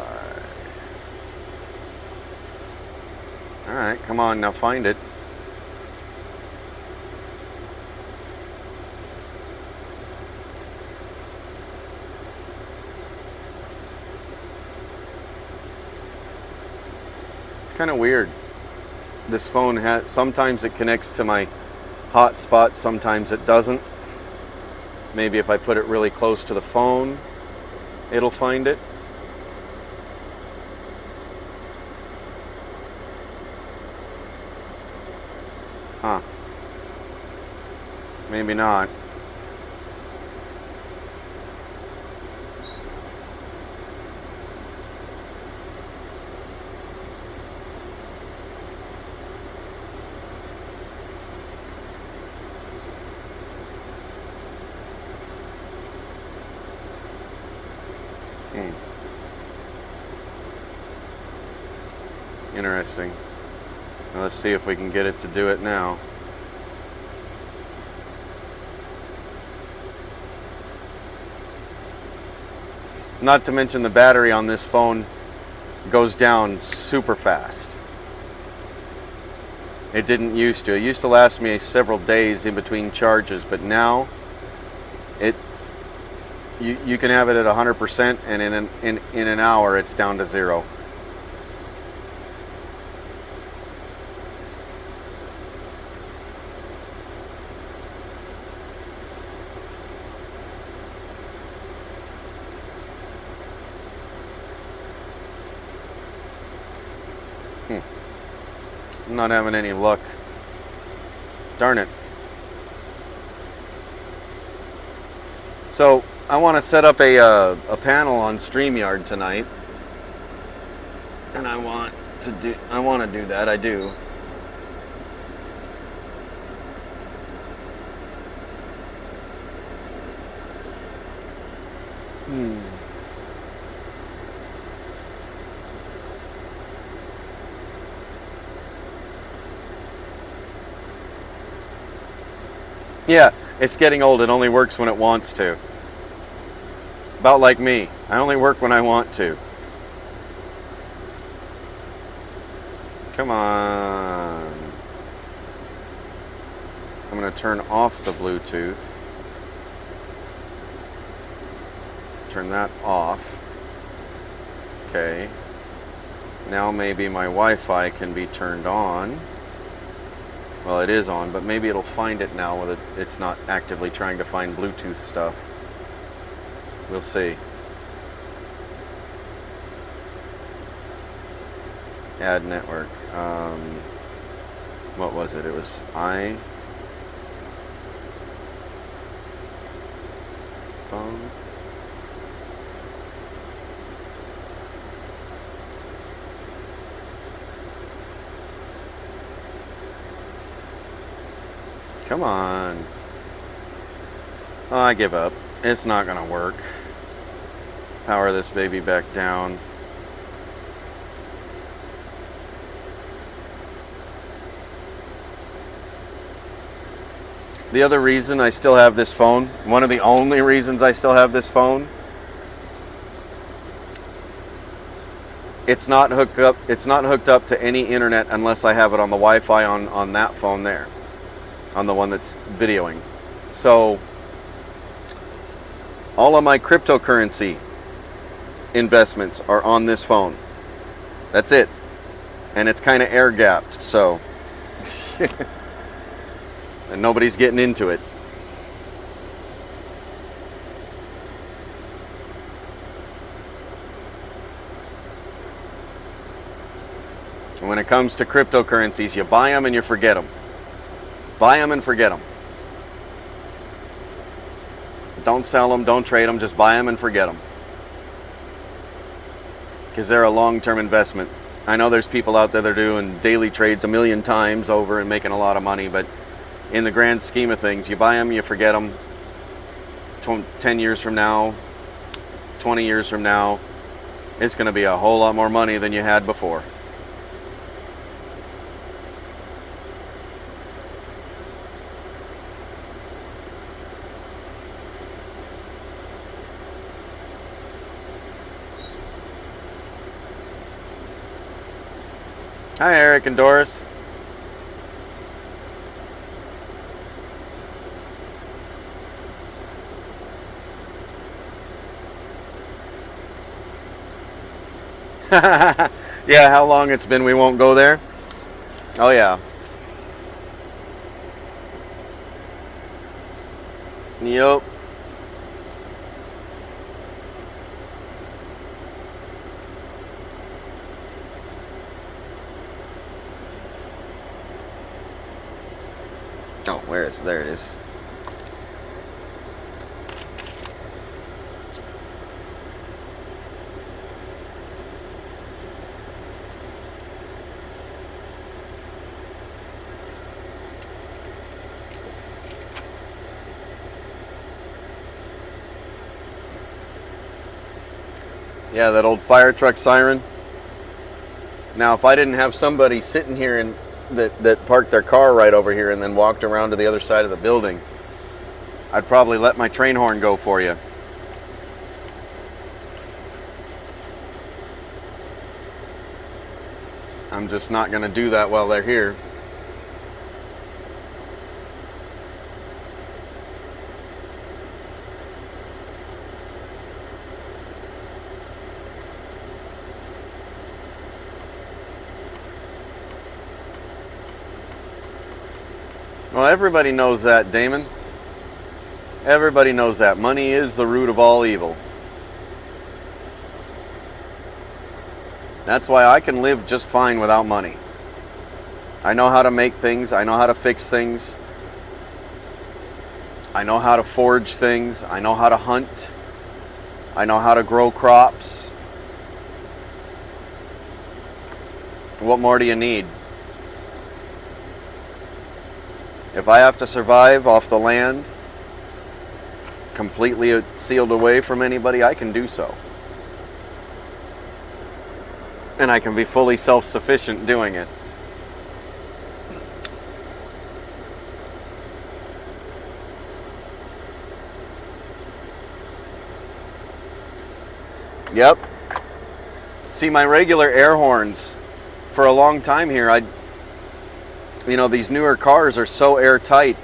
All right, come on, now find it. Kind of weird. This phone has, sometimes it connects to my hotspot, sometimes it doesn't. Maybe if I put it really close to the phone, it'll find it. Huh. Maybe not. Interesting. Now let's see if we can get it to do it now. Not to mention the battery on this phone goes down super fast. It didn't used to. It used to last me several days in between charges, but now you can have it at 100%, and in an hour it's down to 0. I'm not having any luck. Darn it. So I want to set up a panel on StreamYard tonight, and I want to do that. I do. Yeah, it's getting old. It only works when it wants to. About like me. I only work when I want to. Come on. I'm going to turn off the Bluetooth. Turn that off. Okay. Now maybe my Wi-Fi can be turned on. Well, it is on, but maybe it'll find it now with it's not actively trying to find Bluetooth stuff. We'll see. Add network. What was it? It was iPhone. Come on. Oh, I give up. It's not gonna work. Power this baby back down. The other reason I still have this phone, one of the only reasons I still have this phone, it's not hooked up to any internet unless I have it on the Wi-Fi on that phone there, on the one that's videoing. So all of my cryptocurrency investments are on this phone. That's it. And it's kind of air gapped, so and nobody's getting into it. And when it comes to cryptocurrencies, you buy them and you forget them. Buy them and forget them. Don't sell them, don't trade them, just buy them and forget them. Because they're a long-term investment. I know there's people out there that are doing daily trades a million times over and making a lot of money, but in the grand scheme of things, you buy them, you forget them. 10 years from now, 20 years from now, it's going to be a whole lot more money than you had before. Hi, Eric and Doris. Yeah, how long it's been we won't go there? Oh, yeah. Yup. Oh, there it is. Yeah, that old fire truck siren. Now, if I didn't have somebody sitting here and that parked their car right over here and then walked around to the other side of the building, I'd probably let my train horn go for you. I'm just not going to do that while they're here. Well, everybody knows that, Damon. Everybody knows that. Money is the root of all evil. That's why I can live just fine without money. I know how to make things. I know how to fix things. I know how to forge things. I know how to hunt. I know how to grow crops. What more do you need? If I have to survive off the land, completely sealed away from anybody, I can do so. And I can be fully self-sufficient doing it. Yep. See, my regular air horns, for a long time here, these newer cars are so airtight,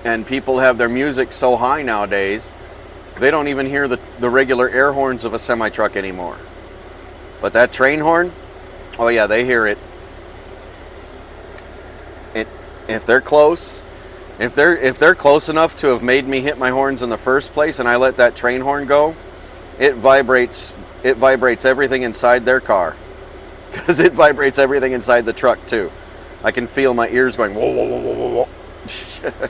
and people have their music so high nowadays, they don't even hear the regular air horns of a semi-truck anymore. But that train horn, oh yeah, they hear it. If they're close, if they're close enough to have made me hit my horns in the first place, and I let that train horn go, it vibrates everything inside their car, because it vibrates everything inside the truck too. I can feel my ears going whoa, whoa, whoa, whoa, whoa.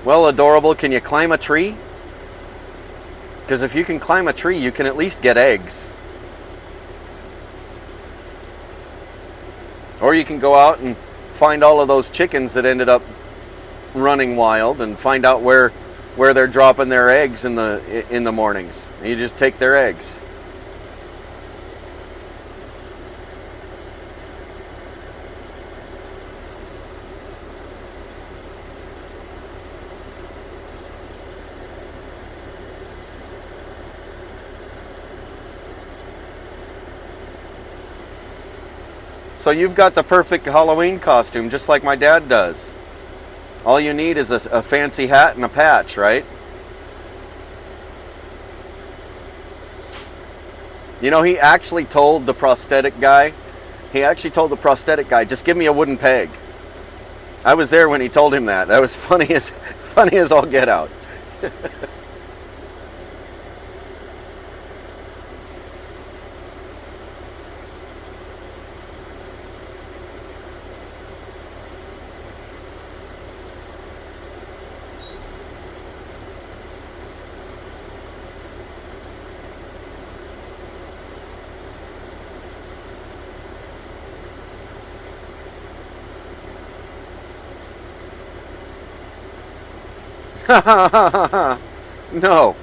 Well, adorable, can you climb a tree? Because if you can climb a tree, you can at least get eggs. Or you can go out and find all of those chickens that ended up running wild and find out where they're dropping their eggs in the mornings. And you just take their eggs. So you've got the perfect Halloween costume, just like my dad does. All you need is a fancy hat and a patch, right? You know, he actually told the prosthetic guy, just give me a wooden peg. I was there when he told him that. That was funny as all get out. No.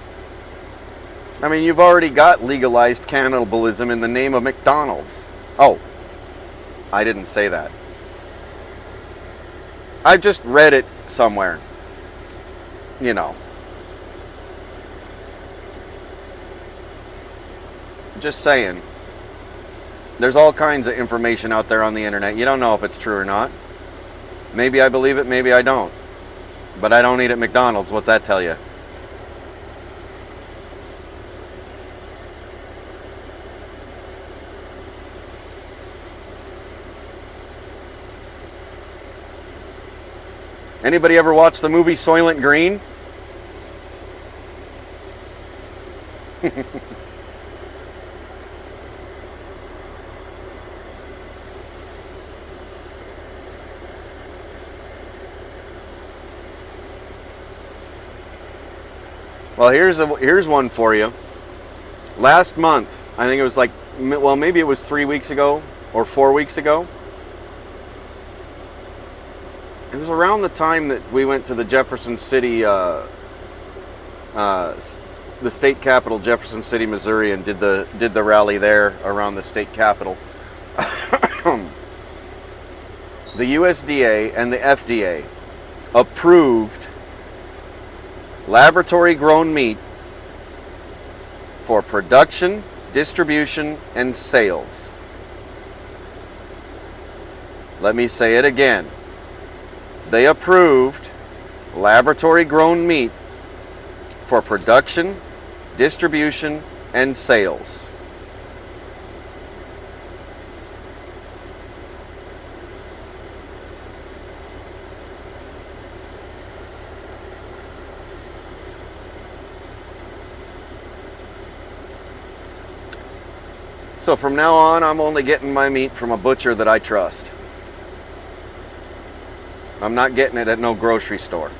I mean, you've already got legalized cannibalism in the name of McDonald's. Oh, I didn't say that. I just read it somewhere. You know. Just saying. There's all kinds of information out there on the internet. You don't know if it's true or not. Maybe I believe it, maybe I don't. But I don't eat at McDonald's. What's that tell you? Anybody ever watch the movie Soylent Green? Well, here's one for you. Last month, I think it was like, well, maybe it was 3 weeks ago or 4 weeks ago. It was around the time that we went to the Jefferson City, the state capital, Jefferson City, Missouri, and did the rally there around the state capital. The USDA and the FDA approved laboratory-grown meat for production, distribution, and sales. Let me say it again. They approved laboratory-grown meat for production, distribution, and sales. So from now on, I'm only getting my meat from a butcher that I trust. I'm not getting it at no grocery store.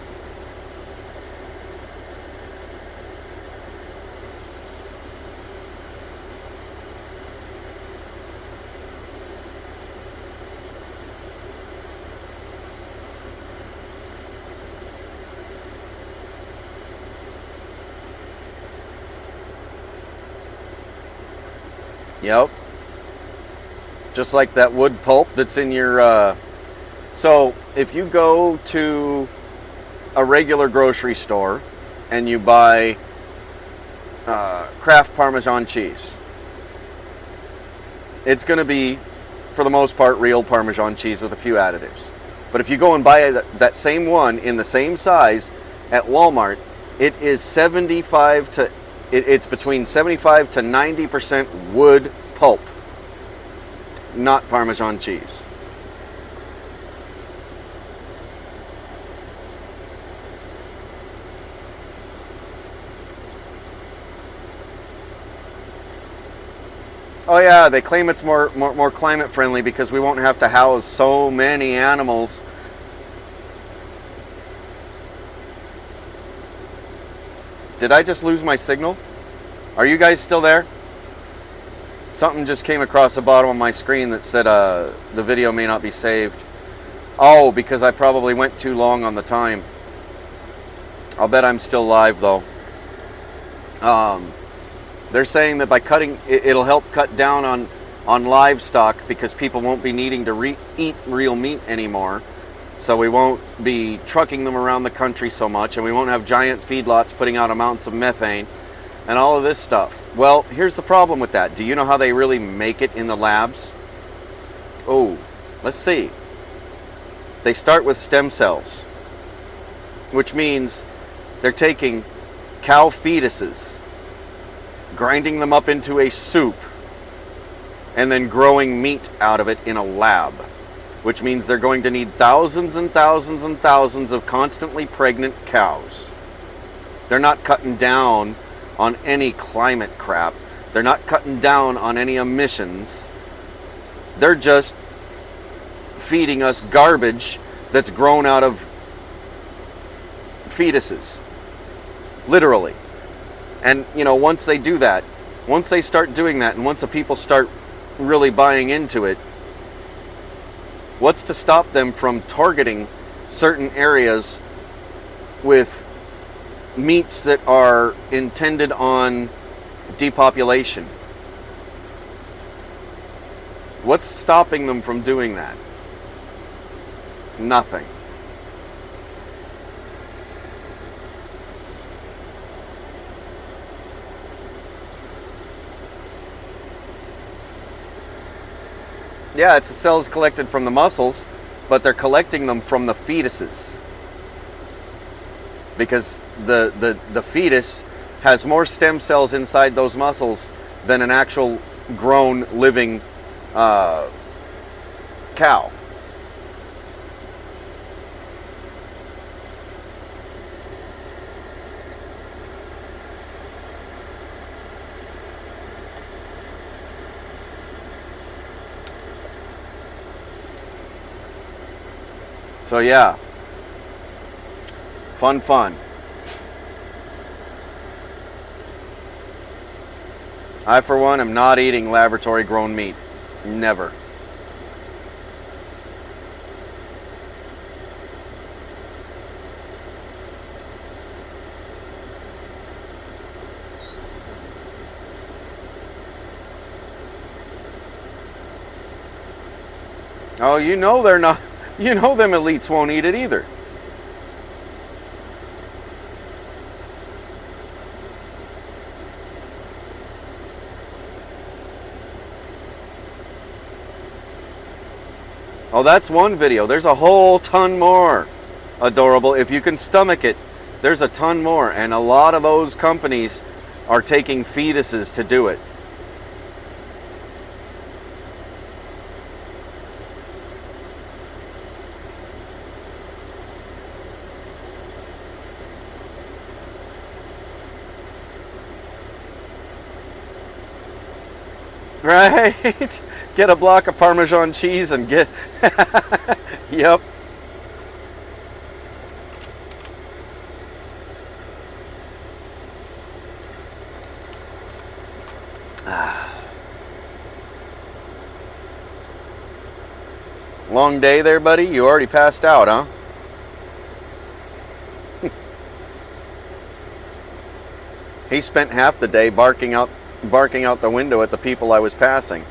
Yep. Just like that wood pulp that's in your... So if you go to a regular grocery store and you buy Kraft Parmesan cheese, it's going to be, for the most part, real Parmesan cheese with a few additives. But if you go and buy that same one in the same size at Walmart, it is it's between 75 to 90% wood pulp, not Parmesan cheese. Oh yeah, they claim it's more climate friendly because we won't have to house so many animals. Did I just lose my signal? Are you guys still there? Something just came across the bottom of my screen that said the video may not be saved. Oh, because I probably went too long on the time. I'll bet I'm still live though. They're saying that by cutting, it'll help cut down on livestock because people won't be needing to eat real meat anymore. So we won't be trucking them around the country so much, and we won't have giant feedlots putting out amounts of methane and all of this stuff. Well, here's the problem with that. Do you know how they really make it in the labs? Oh, let's see. They start with stem cells, which means they're taking cow fetuses, grinding them up into a soup, and then growing meat out of it in a lab, which means they're going to need thousands and thousands and thousands of constantly pregnant cows. They're not cutting down on any climate crap. They're not cutting down on any emissions. They're just feeding us garbage that's grown out of fetuses. Literally. And, you know, once they do that, once they start doing that, and once the people start really buying into it, what's to stop them from targeting certain areas with meats that are intended on depopulation? What's stopping them from doing that? Nothing. Yeah, it's the cells collected from the muscles, but they're collecting them from the fetuses. Because the fetus has more stem cells inside those muscles than an actual grown living cow. So yeah, fun. I, for one, am not eating laboratory grown meat. Never. Oh, you know they're not. You know them elites won't eat it either. Oh, that's one video. There's a whole ton more. Adorable. If you can stomach it, there's a ton more. And a lot of those companies are taking fetuses to do it. Right? Get a block of Parmesan cheese and get... Yep. Long day there, buddy? You already passed out, huh? He spent half the day barking out the window at the people I was passing.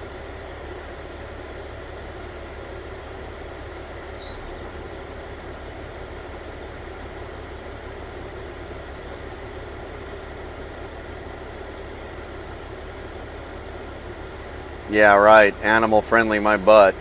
Yeah, right. Animal friendly, my butt.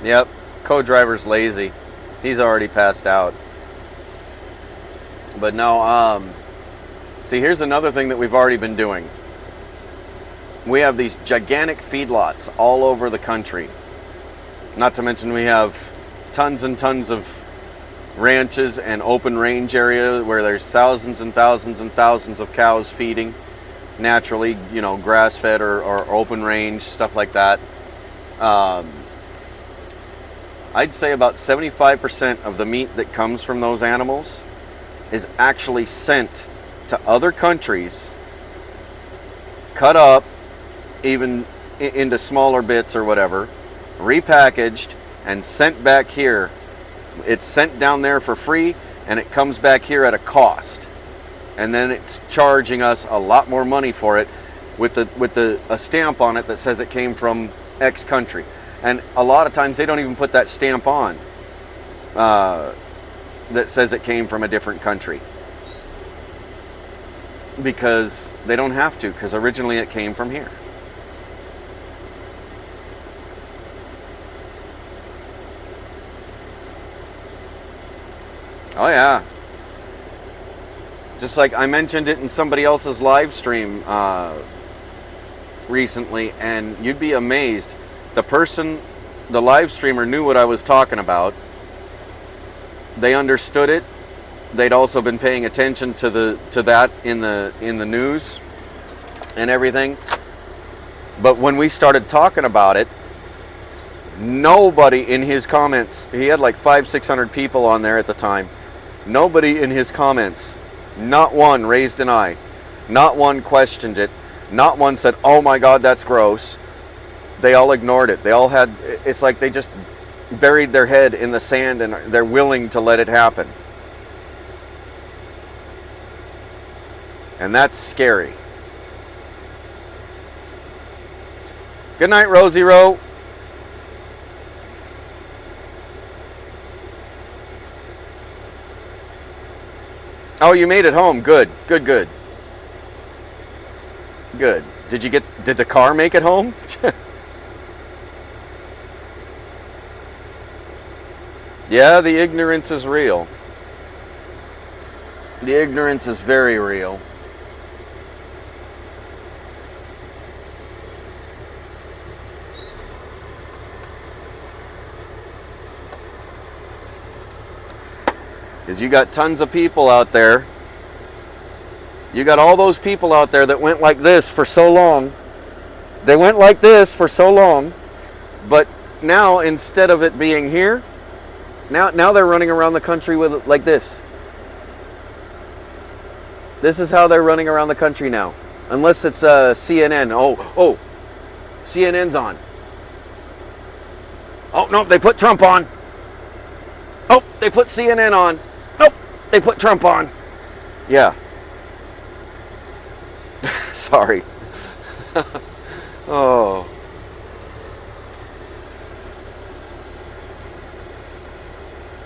Yep, co-driver's lazy. He's already passed out. But no, see, here's another thing that we've already been doing. We have these gigantic feedlots all over the country. Not to mention we have tons and tons of ranches and open range area where there's thousands and thousands and thousands of cows feeding naturally, you know, grass-fed or open range, stuff like that. I'd say about 75% of the meat that comes from those animals is actually sent to other countries, cut up even into smaller bits or whatever, repackaged and sent back here. It's sent down there for free and it comes back here at a cost. And then it's charging us a lot more money for it with a stamp on it that says it came from X country. And a lot of times they don't even put that stamp on that says it came from a different country. Because they don't have to, because originally it came from here. Oh yeah. Just like I mentioned it in somebody else's live stream recently, and you'd be amazed. The live streamer knew what I was talking about. They understood it. They'd also been paying attention to that in the news and everything. But when we started talking about it, nobody in his comments, he had like 500-600 people on there at the time. Nobody in his comments, not one raised an eye, not one questioned it, not one said, "Oh my God, that's gross." They all ignored it. They all had, it's like they just buried their head in the sand and they're willing to let it happen. And that's scary. Good night, Rosie Rowe. Oh, you made it home. Good, good, good. Good. Did the car make it home? Yeah, the ignorance is real. The ignorance is very real. Because you got tons of people out there. You got all those people out there that went like this for so long. They went like this for so long. But now, instead of it being here, now they're running around the country with it like this. This is how they're running around the country now. Unless it's CNN. Oh, CNN's on. Oh, no, they put Trump on. Oh, they put CNN on. Nope, they put Trump on. Yeah. Sorry. Oh.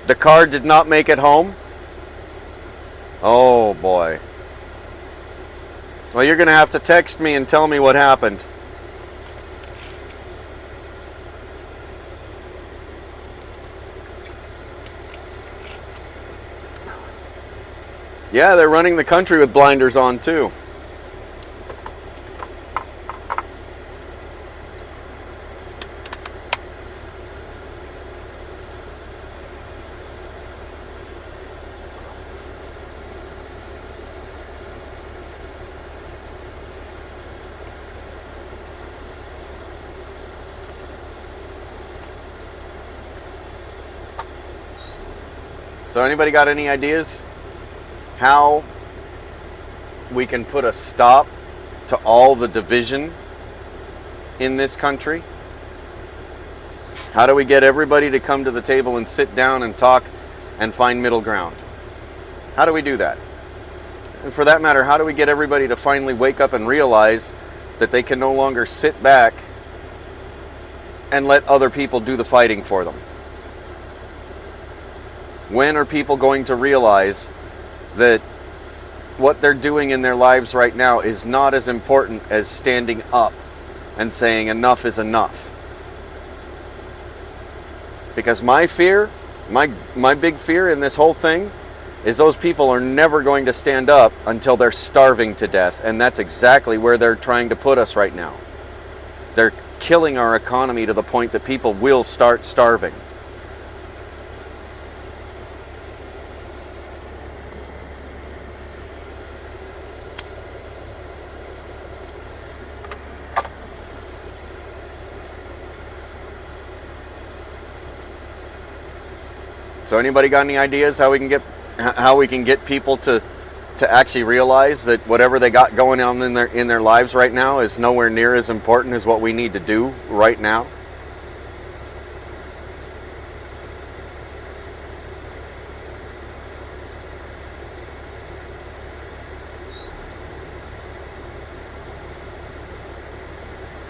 The car did not make it home? Oh, boy. Well, you're going to have to text me and tell me what happened. Yeah, they're running the country with blinders on, too. So anybody got any ideas how we can put a stop to all the division in this country? How do we get everybody to come to the table and sit down and talk and find middle ground? How do we do that? And for that matter, how do we get everybody to finally wake up and realize that they can no longer sit back and let other people do the fighting for them? When are people going to realize that what they're doing in their lives right now is not as important as standing up and saying enough is enough? Because my fear, my big fear in this whole thing is those people are never going to stand up until they're starving to death, and that's exactly where they're trying to put us right now. They're killing our economy to the point that people will start starving. So anybody got any ideas how we can get people to actually realize that whatever they got going on in their lives right now is nowhere near as important as what we need to do right now?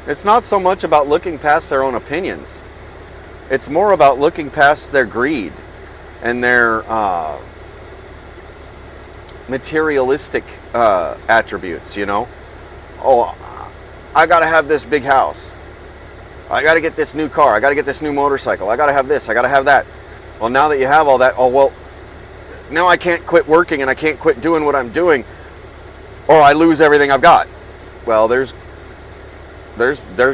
It's not so much about looking past their own opinions. It's more about looking past their greed and their materialistic attributes, you know. Oh, I gotta have this big house. I gotta get this new car. I gotta get this new motorcycle. I gotta have this. I gotta have that. Well, now that you have all that, oh well, now I can't quit working and I can't quit doing what I'm doing, or I lose everything I've got. Well, there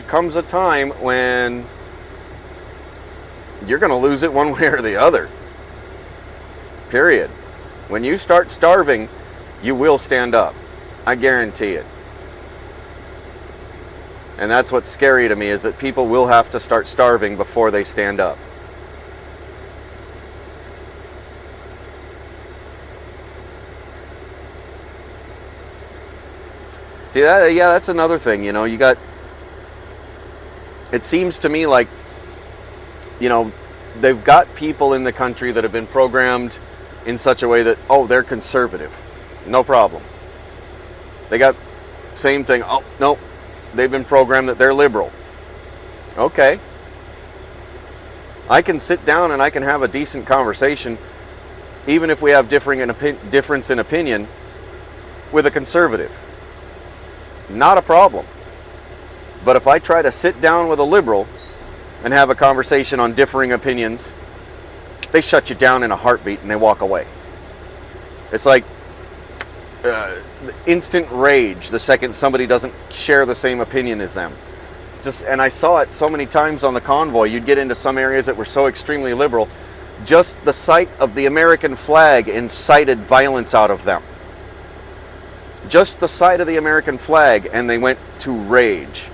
comes a time when you're going to lose it one way or the other. Period. When you start starving, you will stand up. I guarantee it. And that's what's scary to me, is that people will have to start starving before they stand up. See, that's another thing, you got, it seems to me like, they've got people in the country that have been programmed in such a way that, oh, they're conservative. No problem. They got same thing. Oh, no, they've been programmed that they're liberal. Okay. I can sit down and I can have a decent conversation, even if we have difference in opinion, with a conservative. Not a problem. But if I try to sit down with a liberal and have a conversation on differing opinions, they shut you down in a heartbeat and they walk away. It's like instant rage the second somebody doesn't share the same opinion as them. And I saw it so many times on the convoy. You'd get into some areas that were so extremely liberal, just the sight of the American flag incited violence out of them. Just the sight of the American flag, and they went to rage.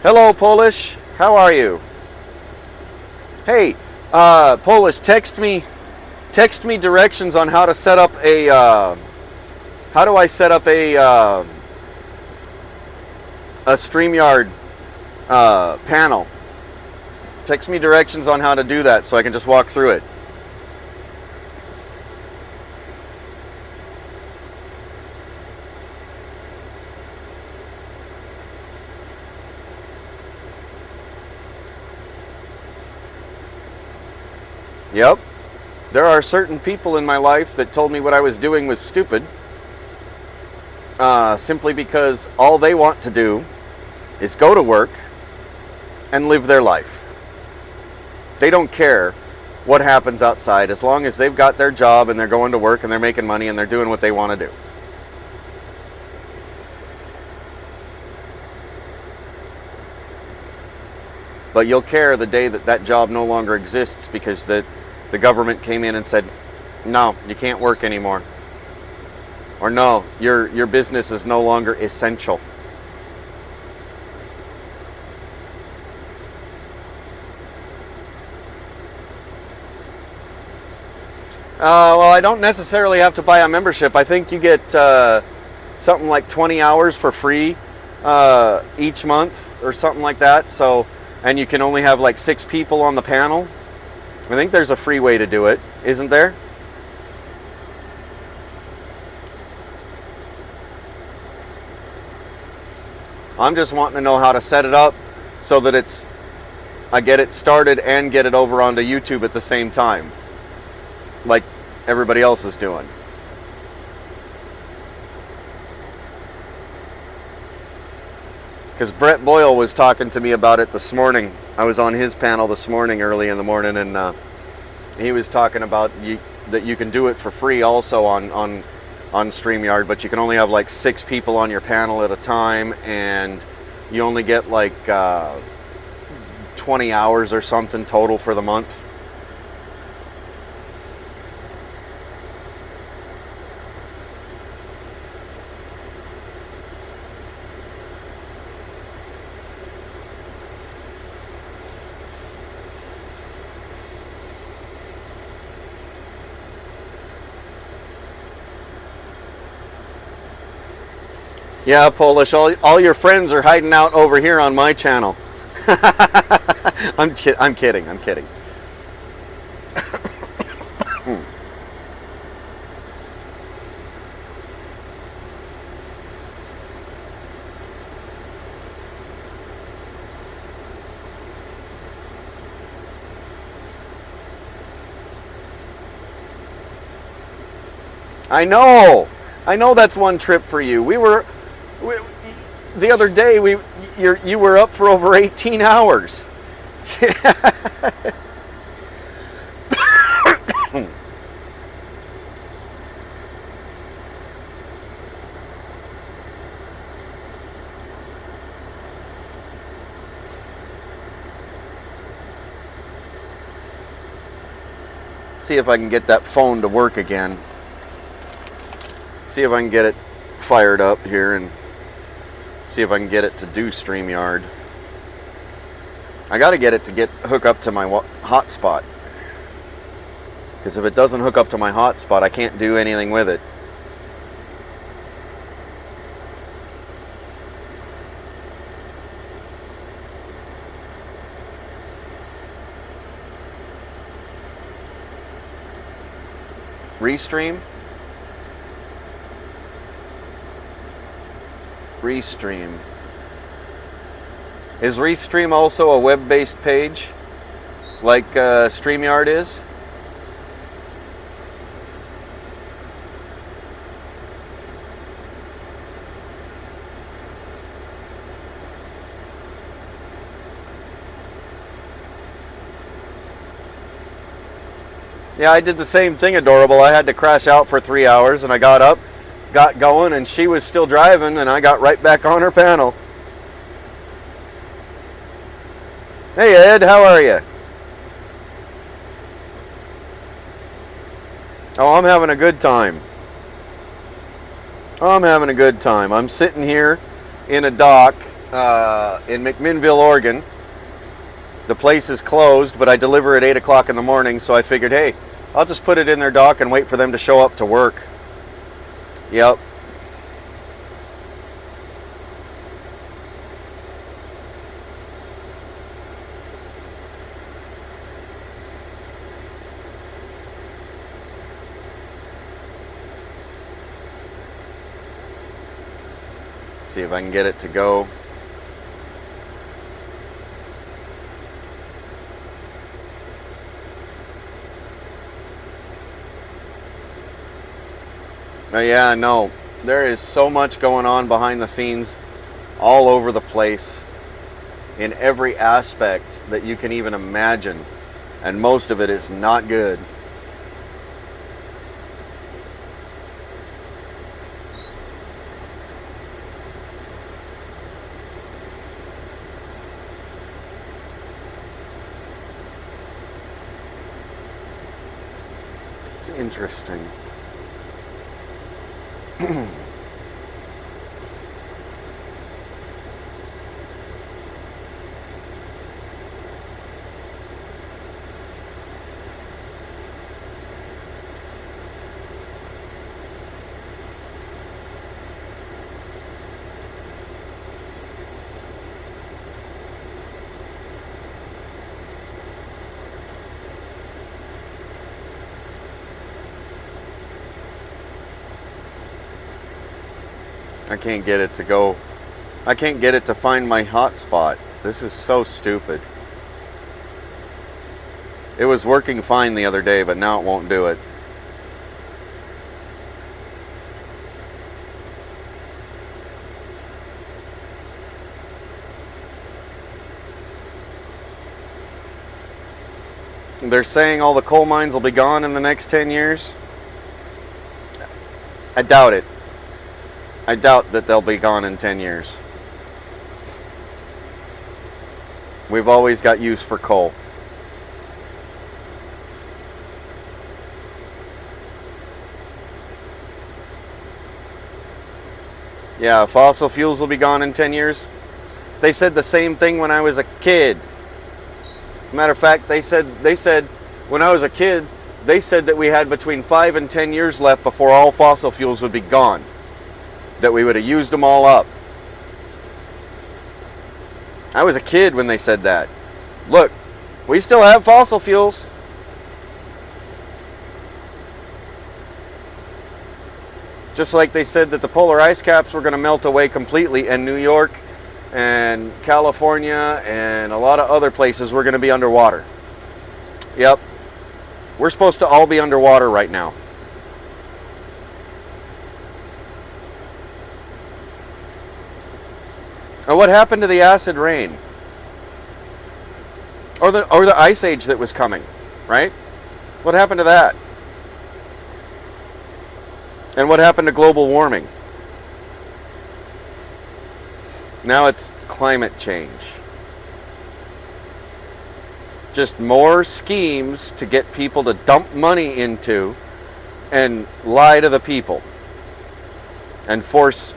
Hello, Polish. How are you? Hey, Polish, text me directions on how to set up a, how do I set up a StreamYard panel. Text me directions on how to do that so I can just walk through it. Yep. There are certain people in my life that told me what I was doing was stupid, simply because all they want to do is go to work and live their life. They don't care what happens outside as long as they've got their job and they're going to work and they're making money and they're doing what they want to do. But you'll care the day that that job no longer exists because the government came in and said, no, you can't work anymore. Or no, your business is no longer essential. Well, I don't necessarily have to buy a membership. I think you get something like 20 hours for free each month or something like that. So, and you can only have like 6 people on the panel. I think there's a free way to do it, isn't there? I'm just wanting to know how to set it up so that I get it started and get it over onto YouTube at the same time, like everybody else is doing. Because Brett Boyle was talking to me about it this morning. I was on his panel this morning, early in the morning, and he was talking about that you can do it for free also on StreamYard, but you can only have like 6 people on your panel at a time, and you only get like 20 hours or something total for the month. Yeah, Polish, all your friends are hiding out over here on my channel. I'm kidding. I know that's one trip for you. The other day you were up for over 18 hours. See if I can get that phone to work again. See if I can get it fired up here and see if I can get it to do StreamYard. I got to get it to hook up to my hotspot. Because if it doesn't hook up to my hotspot, I can't do anything with it. Restream? Restream. Is Restream also a web-based page like StreamYard is? Yeah, I did the same thing, Adorable. I had to crash out for 3 hours, and I got up, got going, and she was still driving, and I got right back on her panel. Hey, Ed, how are you? Oh, I'm having a good time. I'm having a good time. I'm sitting here in a dock in McMinnville, Oregon. The place is closed, but I deliver at 8 o'clock in the morning, so I figured, hey, I'll just put it in their dock and wait for them to show up to work. Yep. See if I can get it to go. Yeah, no, there is so much going on behind the scenes all over the place in every aspect that you can even imagine, and most of it is not good. It's interesting. I can't get it to go. I can't get it to find my hotspot. This is so stupid. It was working fine the other day, but now it won't do it. They're saying all the coal mines will be gone in the next 10 years. I doubt it. I doubt that they'll be gone in 10 years. We've always got use for coal. Yeah, fossil fuels will be gone in 10 years. They said the same thing when I was a kid. Matter of fact, they said when I was a kid, they said that we had between 5 and 10 years left before all fossil fuels would be gone. That we would have used them all up. I was a kid when they said that. Look, we still have fossil fuels. Just like they said that the polar ice caps were going to melt away completely, and New York and California and a lot of other places were going to be underwater. Yep. We're supposed to all be underwater right now. And what happened to the acid rain? Or the ice age that was coming, right? What happened to that? And what happened to global warming? Now it's climate change. just more schemes to get people to dump money into and lie to the people and force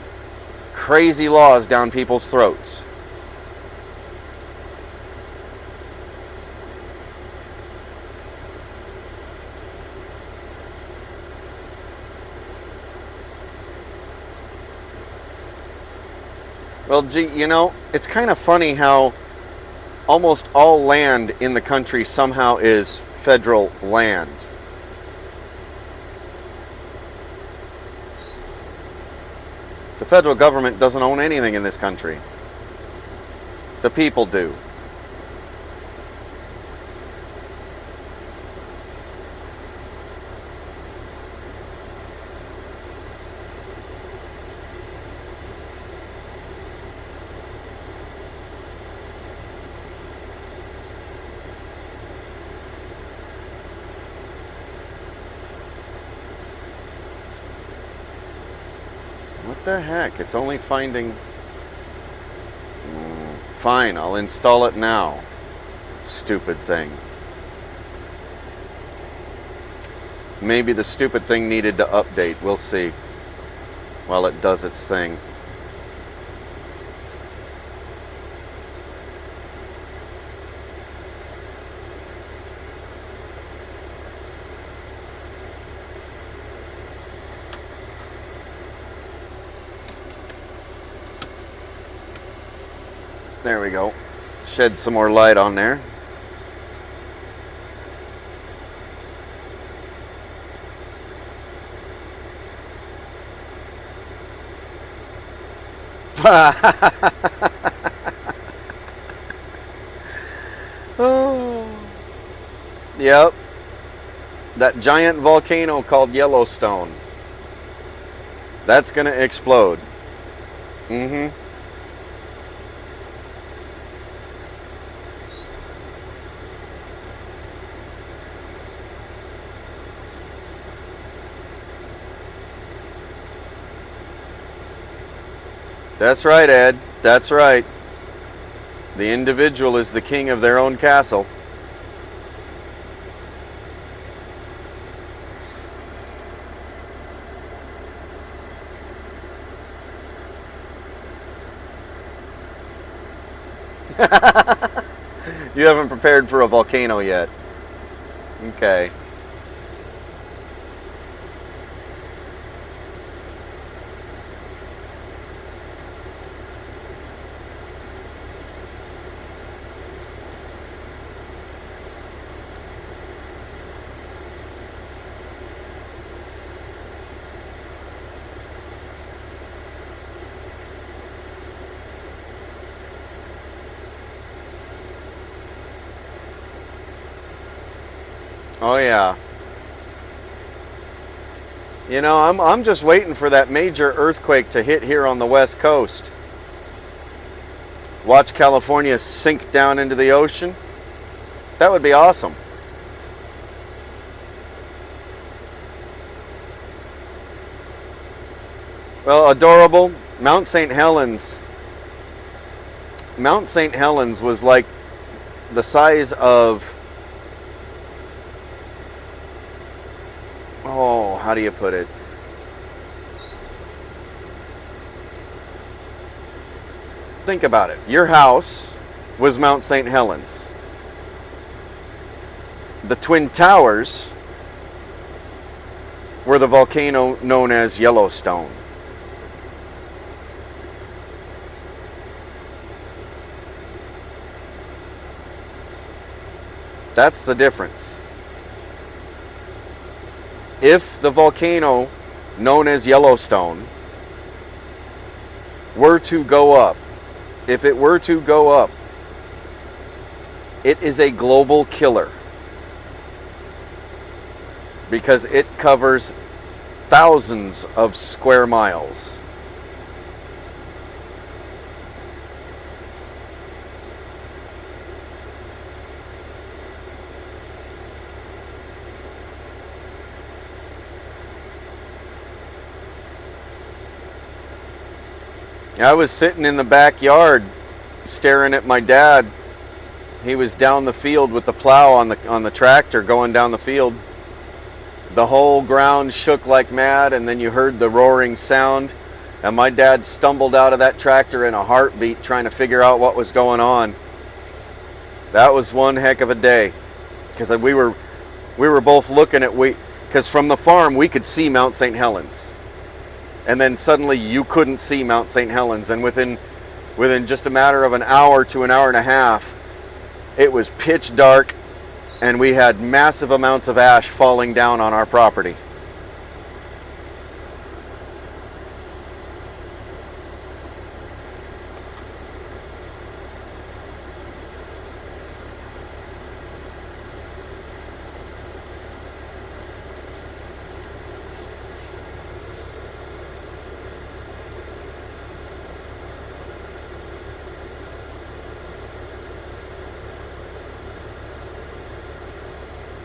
crazy laws down people's throats. Well, gee, you know, it's kind of funny how almost all land in the country somehow is federal land. The federal government doesn't own anything in this country. The people do. What the heck? It's only finding... Fine, I'll install it now. Stupid thing. Maybe the stupid thing needed to update. We'll see. While it does its thing. There we go. Shed some more light on there. Oh. Yep. That giant volcano called Yellowstone. That's going to explode. Mm-hmm. That's right, Ed. That's right. The individual is the king of their own castle. You haven't prepared for a volcano yet. Okay. Oh yeah. You know, I'm just waiting for that major earthquake to hit here on the West Coast. Watch California sink down into the ocean. That would be awesome. Well, adorable. Mount St. Helens was like the size of, oh, how do you put it? Think about it. Your house was Mount St. Helens. The Twin Towers were the volcano known as Yellowstone. That's the difference. If the volcano known as Yellowstone were to go up, if it were to go up, it is a global killer because it covers thousands of square miles. I was sitting in the backyard staring at my dad He was down the field with the plow on the tractor going down the field. The whole ground shook like mad, and then you heard the roaring sound, and my dad stumbled out of that tractor in a heartbeat trying to figure out what was going on. That was one heck of a day, because we were both looking at, because from the farm we could see Mount St. Helens, and then suddenly you couldn't see Mount St. Helens, and within just a matter of an hour to an hour and a half, it was pitch dark, and we had massive amounts of ash falling down on our property.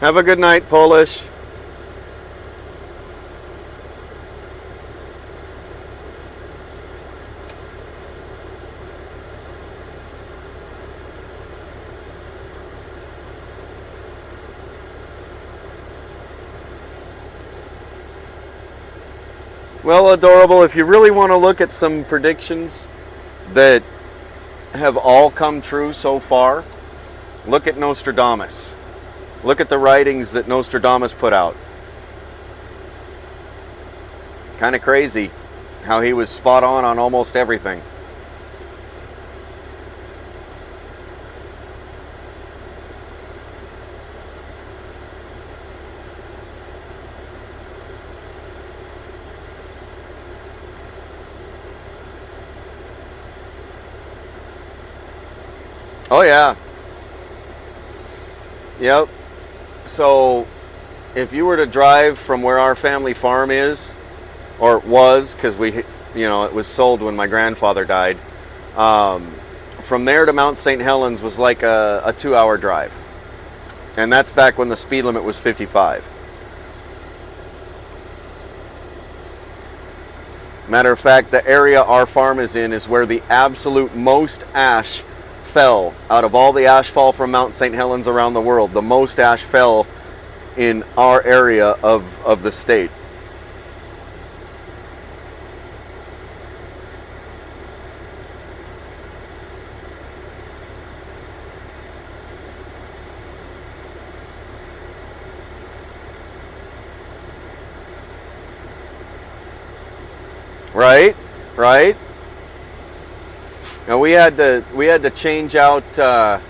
Have a good night, Polish. Well, Adorable, if you really want to look at some predictions that have all come true so far, look at Nostradamus. Look at the writings that Nostradamus put out. Kind of crazy how he was spot on almost everything. Oh yeah. Yep. So if you were to drive from where our family farm is, or was, because it was sold when my grandfather died, from there to Mount St. Helens was like a 2-hour drive. And that's back when the speed limit was 55. Matter of fact, the area our farm is in is where the absolute most ash fell out of all the ashfall from Mount St. Helens around the world. The most ash fell in our area of the state. Right? Now we had to change out all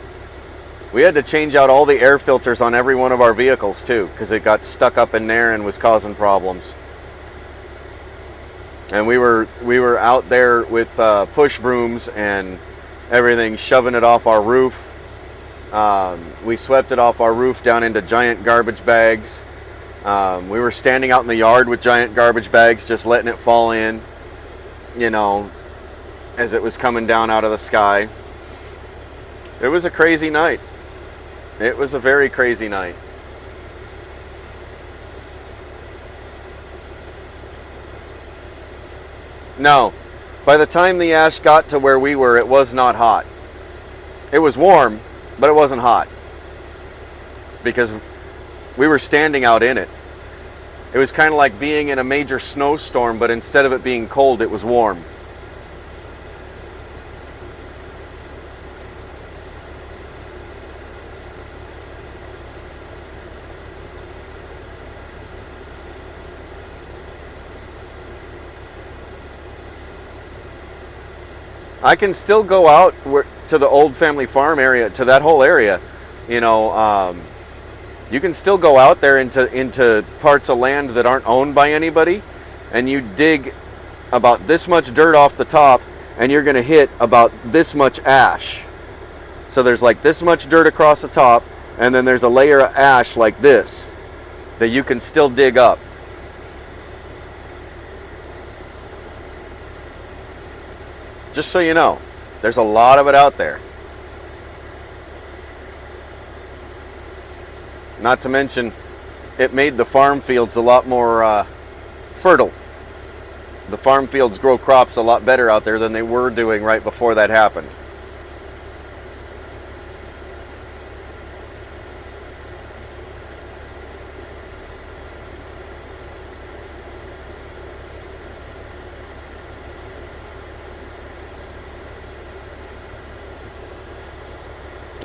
the air filters on every one of our vehicles too, because it got stuck up in there and was causing problems. And we were out there with push brooms and everything, shoving it off our roof. We swept it off our roof down into giant garbage bags. We were standing out in the yard with giant garbage bags, just letting it fall in, as it was coming down out of the sky. It was a crazy night. It was a very crazy night. No, by the time the ash got to where we were, it was not hot. It was warm, but it wasn't hot, because we were standing out in it. It was kind of like being in a major snowstorm, but instead of it being cold, it was warm. I can still go out to the old family farm area, to that whole area. You can still go out there into parts of land that aren't owned by anybody, and you dig about this much dirt off the top, and you're going to hit about this much ash. So there's like this much dirt across the top, and then there's a layer of ash like this that you can still dig up. Just so you know, there's a lot of it out there. Not to mention, it made the farm fields a lot more fertile. The farm fields grow crops a lot better out there than they were doing right before that happened.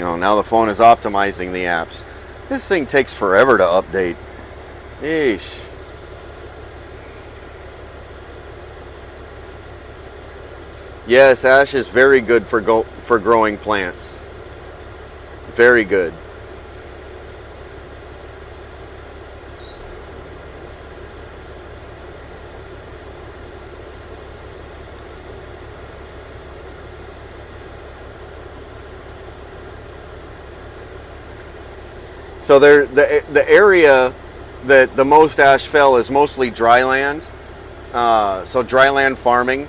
Oh, now the phone is optimizing the apps. This thing takes forever to update. Eesh. Yes, ash is very good for growing plants. Very good. So the area that the most ash fell is mostly dry land. So dry land farming.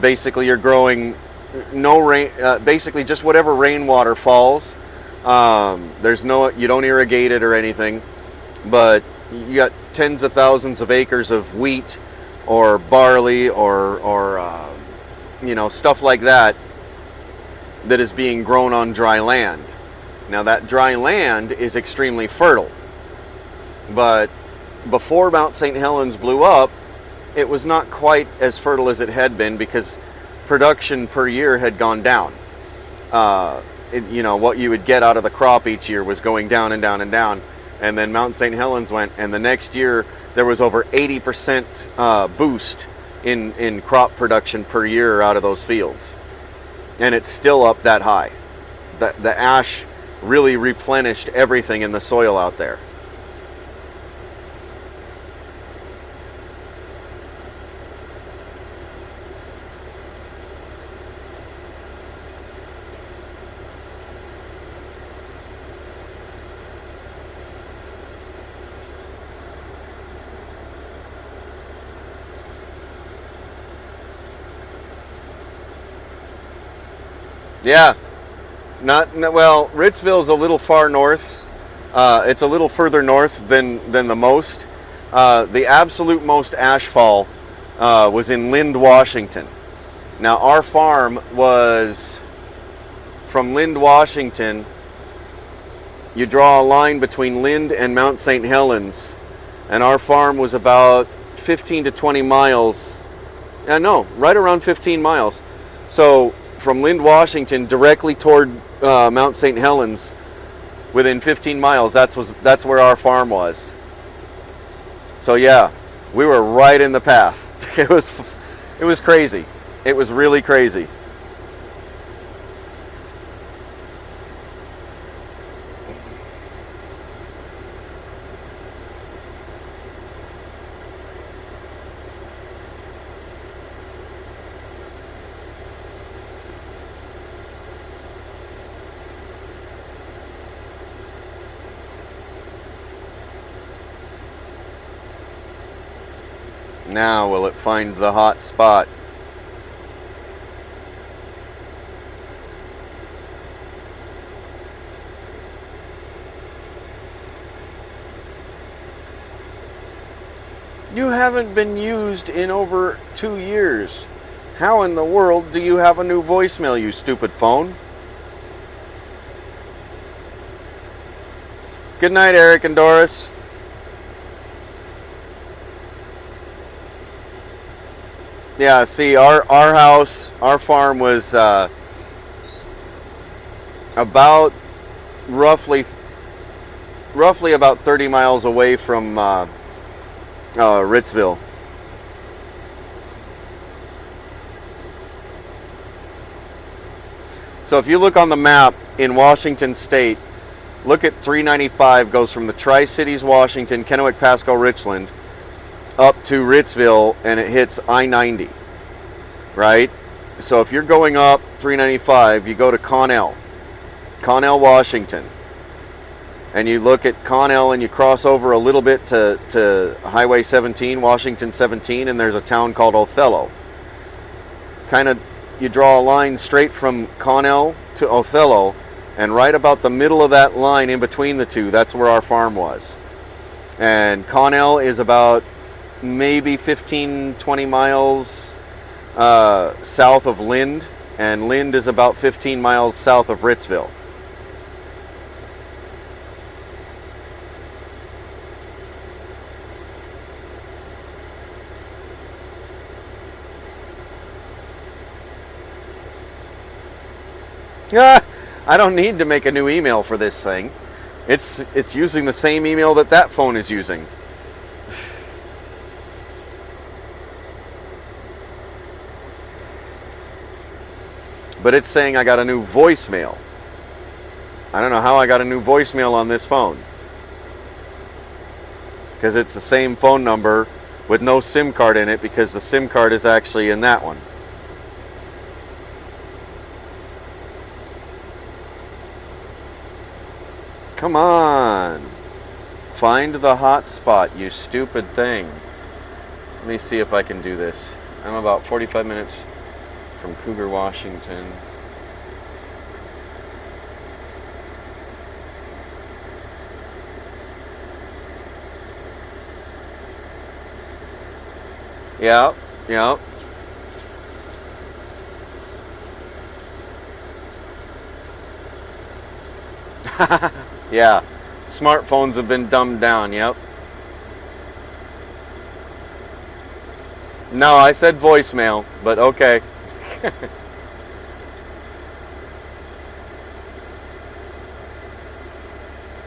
Basically, you're growing no rain. Basically, just whatever rainwater falls. There's no, you don't irrigate it or anything, but you got tens of thousands of acres of wheat or barley or stuff like that that is being grown on dry land. Now that dry land is extremely fertile, but before Mount St. Helens blew up, it was not quite as fertile as it had been because production per year had gone down. What you would get out of the crop each year was going down and down and down. And then Mount St. Helens went, and the next year there was over 80% boost in crop production per year out of those fields. And it's still up that high. The ash really replenished everything in the soil out there. Yeah, well. Ritzville's a little far north. It's a little further north than the most. The absolute most ashfall was in Lind, Washington. Now our farm was from Lind, Washington. You draw a line between Lind and Mount St. Helens, and our farm was about 15 to 20 miles. No, right around 15 miles. So from Lind, Washington, directly toward Mount St. Helens, within 15 miles, that's where our farm was. So yeah, we were right in the path. It was crazy. It was really crazy. Now will it find the hot spot? You haven't been used in over 2 years. How in the world do you have a new voicemail, you stupid phone? Good night, Eric and Doris. Yeah, see, our house, our farm was about roughly about 30 miles away from Ritzville. So if you look on the map in Washington State, look at 395 goes from the Tri-Cities, Washington, Kennewick, Pasco, Richland, up to Ritzville, and it hits I-90, right? So if you're going up 395, you go to Connell, Washington, and you look at Connell and you cross over a little bit to Highway 17, Washington 17, and there's a town called Othello. Kind of, you draw a line straight from Connell to Othello, and right about the middle of that line in between the two, that's where our farm was. And Connell is about maybe 15-20 miles south of Lind, and Lind is about 15 miles south of Ritzville. I don't need to make a new email for this thing. It's using the same email that phone is using. But it's saying I got a new voicemail. I don't know how I got a new voicemail on this phone. Because it's the same phone number with no SIM card in it, because the SIM card is actually in that one. Come on. Find the hotspot, you stupid thing. Let me see if I can do this. I'm about 45 minutes from Cougar, Washington. Yep. Yeah. Smartphones have been dumbed down, yep. No, I said voicemail, but okay.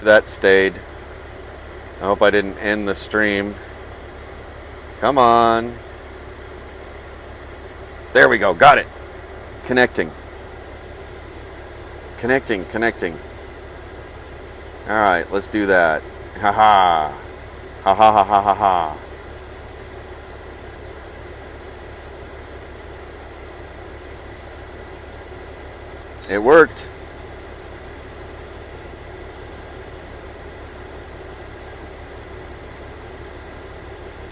That stayed. I hope I didn't end the stream. Come on. There we go. Got it. Connecting. All right, let's do that. Ha ha. Ha ha ha ha ha ha. It worked.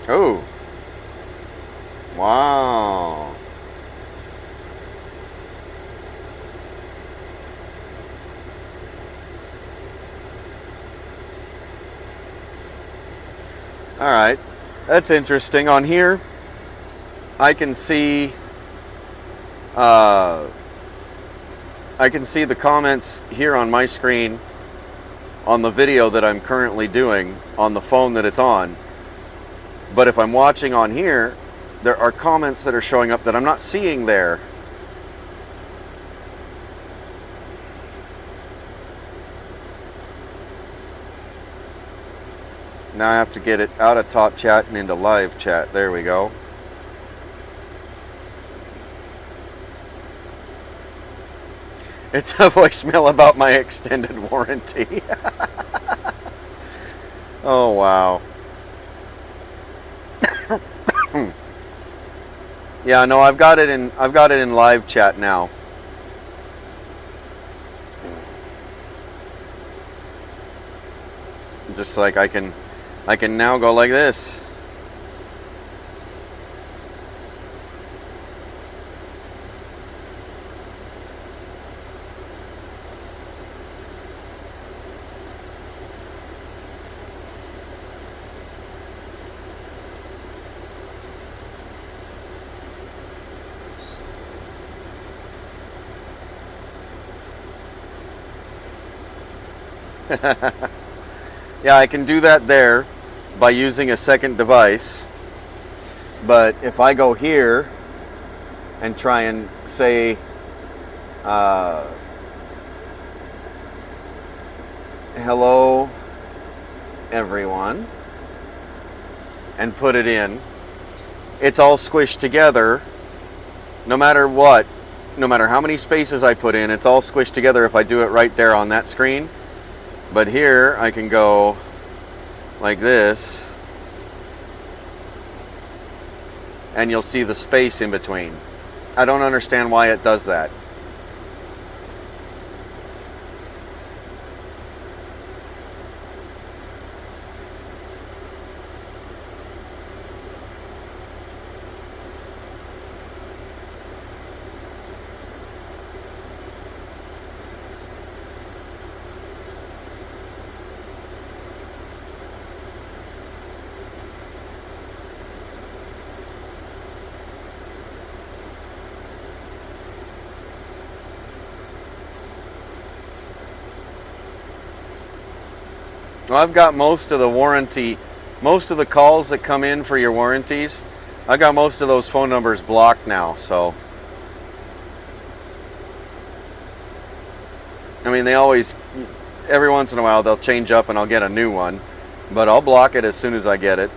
Oh. Wow. All right. That's interesting. On here, I can see the comments here on my screen on the video that I'm currently doing on the phone that it's on. But if I'm watching on here, there are comments that are showing up that I'm not seeing there. Now I have to get it out of top chat and into live chat. There we go. It's a voicemail about my extended warranty. Oh wow. Yeah, no, I've got it in live chat now. Just like I can now go like this. Yeah, I can do that there by using a second device. But if I go here and try and say hello everyone and put it in, it's all squished together. No matter what, no matter how many spaces I put in, it's all squished together if I do it right there on that screen. But here I can go like this, and you'll see the space in between. I don't understand why it does that. Well, I've got most of the warranty, most of the calls that come in for your warranties, I got most of those phone numbers blocked now, so. I mean, they always, every once in a while, they'll change up and I'll get a new one. But I'll block it as soon as I get it.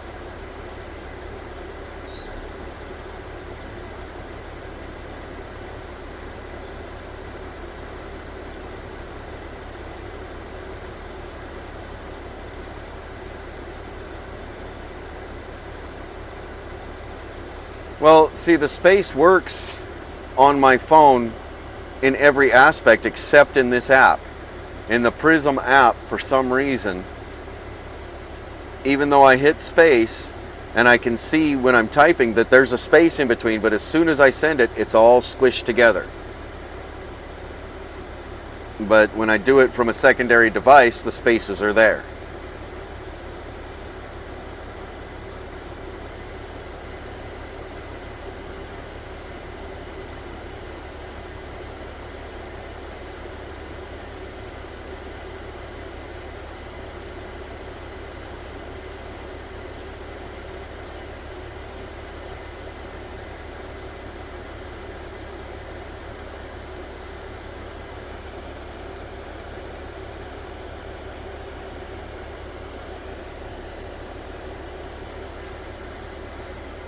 Well, see, the space works on my phone in every aspect except in this app. In the Prism app, for some reason, even though I hit space and I can see when I'm typing that there's a space in between, but as soon as I send it, it's all squished together. But when I do it from a secondary device, the spaces are there.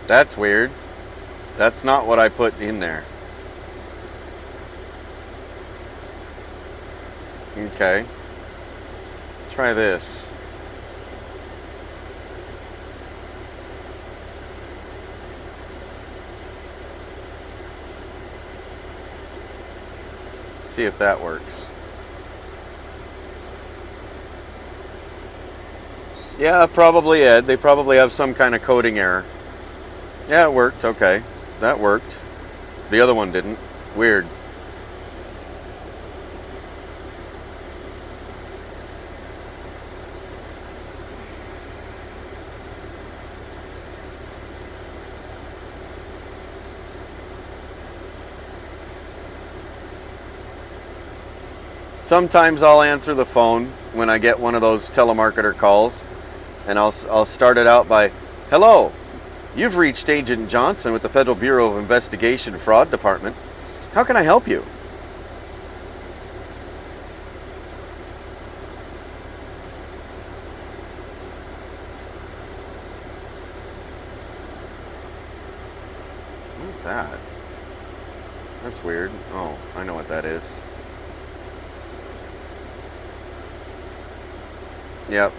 That's weird. That's not what I put in there. Okay. Try this. See if that works. Yeah, probably Ed. They probably have some kind of coding error. Yeah, it worked. Okay. That worked. The other one didn't. Weird. Sometimes I'll answer the phone when I get one of those telemarketer calls, and I'll start it out by, "Hello. You've reached Agent Johnson with the Federal Bureau of Investigation Fraud Department. How can I help you?" What's that? That's weird. Oh, I know what that is. Yep.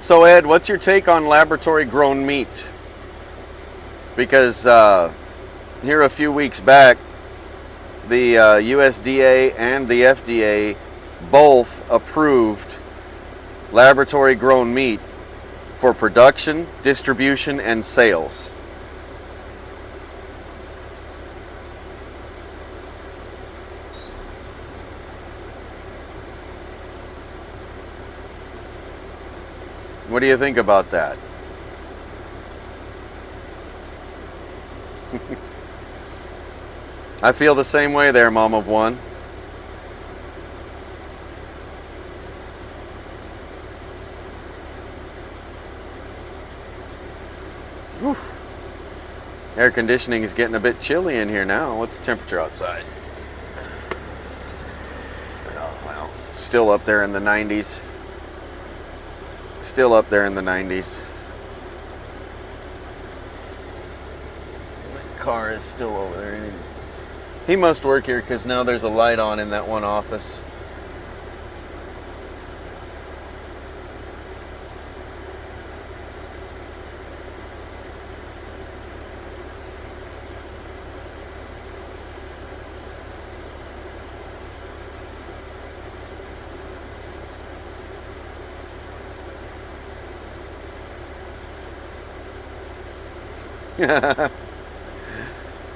So Ed, what's your take on laboratory grown meat? Because here a few weeks back, the USDA and the FDA both approved laboratory grown meat for production, distribution, and sales. What do you think about that? I feel the same way there, Mom of One. Whew. Air conditioning is getting a bit chilly in here now. What's the temperature outside? Oh, well, still up there in the 90s. Still up there in the 90s. The car is still over there. He must work here because now there's a light on in that one office.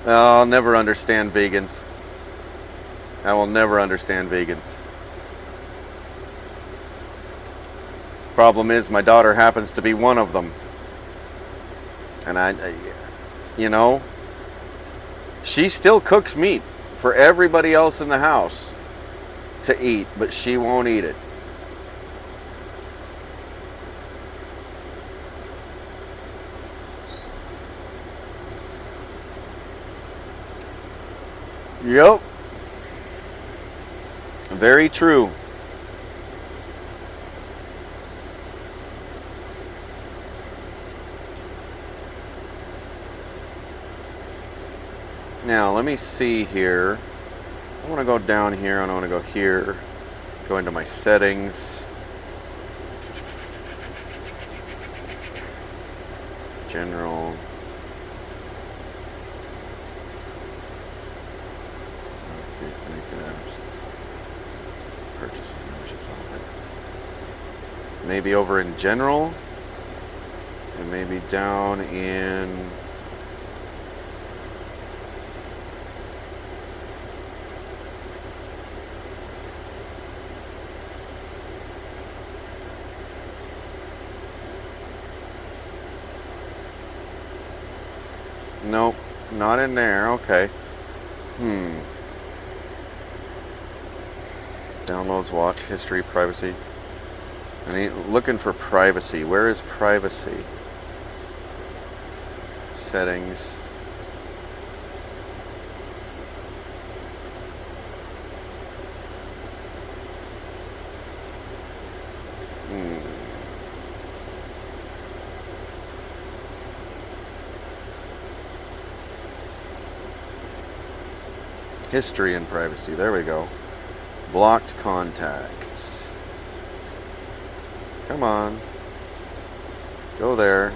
I'll never understand vegans. I will never understand vegans. Problem is, my daughter happens to be one of them. And you know, she still cooks meat for everybody else in the house. to eat, but she won't eat it. Yep. Very true. Now, let me see here. I want to go down here, and I want to go here. Go into my settings. General. Okay, connected apps. Purchases, memberships, all that. Maybe over in general. And maybe down in... Nope, not in there. Okay. Downloads, watch, history, privacy. I need looking for privacy. Where is privacy? Settings. History and privacy. There we go. Blocked contacts. Come on. Go there.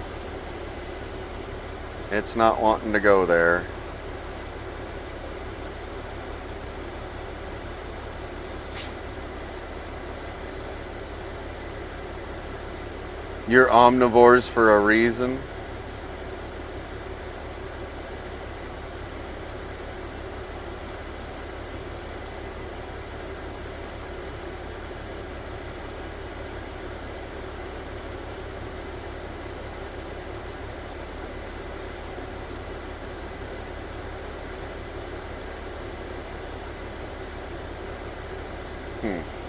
It's not wanting to go there. You're omnivores for a reason.